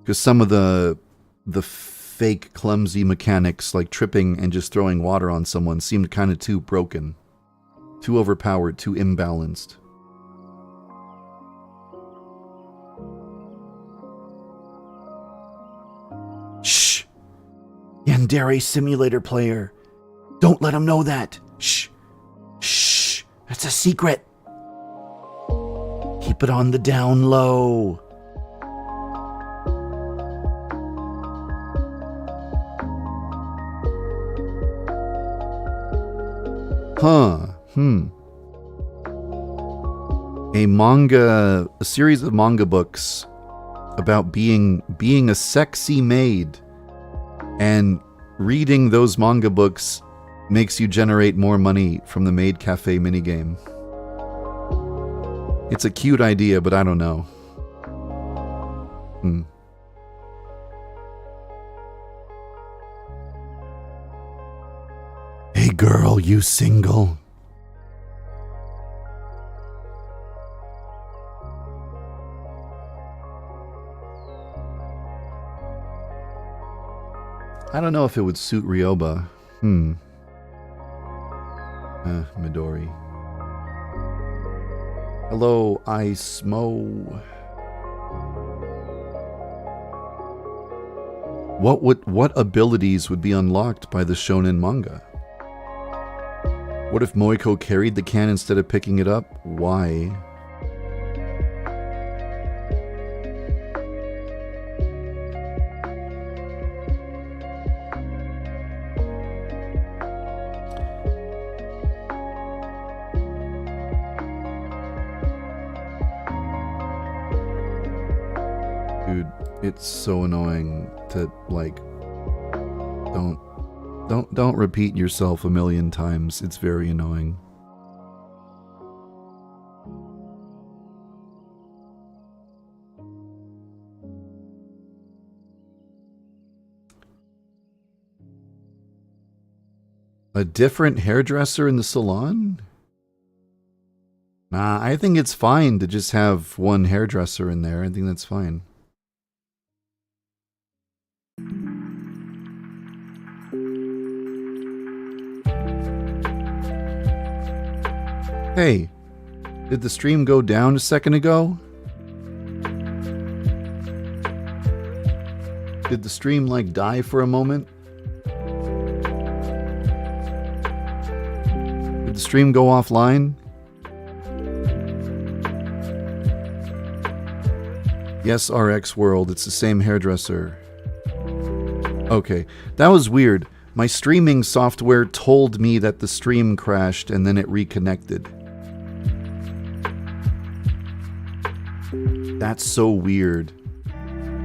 Because some of the fake, clumsy mechanics, like tripping and just throwing water on someone, seemed kind of too broken. Too overpowered, too imbalanced. Shh! Yandere simulator player. Don't let him know that. Shh! Shh! That's a secret. Keep it on the down low. Huh. A series of manga books about being a sexy maid, and reading those manga books makes you generate more money from the Maid Cafe minigame. It's a cute idea, but I don't know. Hey girl, you single? I don't know if it would suit Ryoba. Midori. Hello, Ice Mo. What abilities would be unlocked by the shonen manga? What if Moiko carried the can instead of picking it up? Why? Dude, it's so annoying to, like, don't repeat yourself a million times. It's very annoying. A different hairdresser in the salon? Nah, I think it's fine to just have one hairdresser in there. I think that's fine. Hey, did the stream go down a second ago? Did the stream, like, die for a moment? Did the stream go offline? Yes, RX World, it's the same hairdresser. Okay, that was weird. My streaming software told me that the stream crashed and then it reconnected. That's so weird.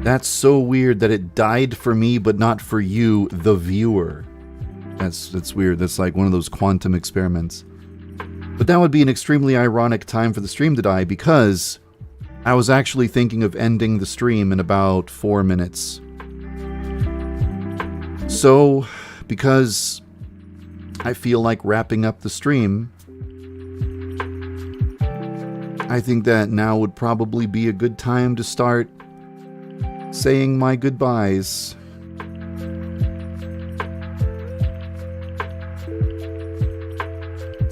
That's so weird that it died for me but not for you, the viewer. That's weird. That's like one of those quantum experiments. But that would be an extremely ironic time for the stream to die because I was actually thinking of ending the stream in about 4 minutes. So, because I feel like wrapping up the stream, I think that now would probably be a good time to start saying my goodbyes.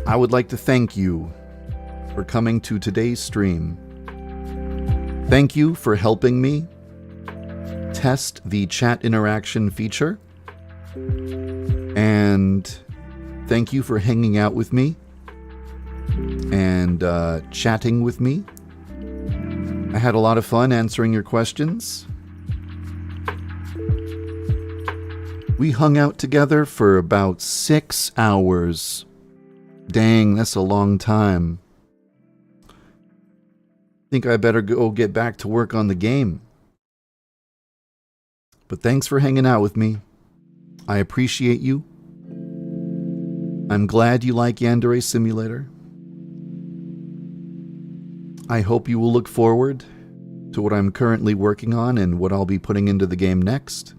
I would like to thank you for coming to today's stream. Thank you for helping me test the chat interaction feature. And thank you for hanging out with me and chatting with me. I had a lot of fun answering your questions. We hung out together for about 6 hours. Dang, that's a long time. Think I better go get back to work on the game. But thanks for hanging out with me. I appreciate you. I'm glad you like Yandere Simulator. I hope you will look forward to what I'm currently working on and what I'll be putting into the game next.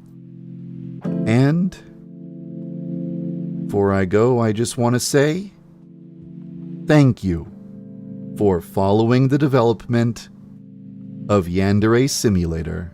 And before I go, I just want to say thank you for following the development of Yandere Simulator.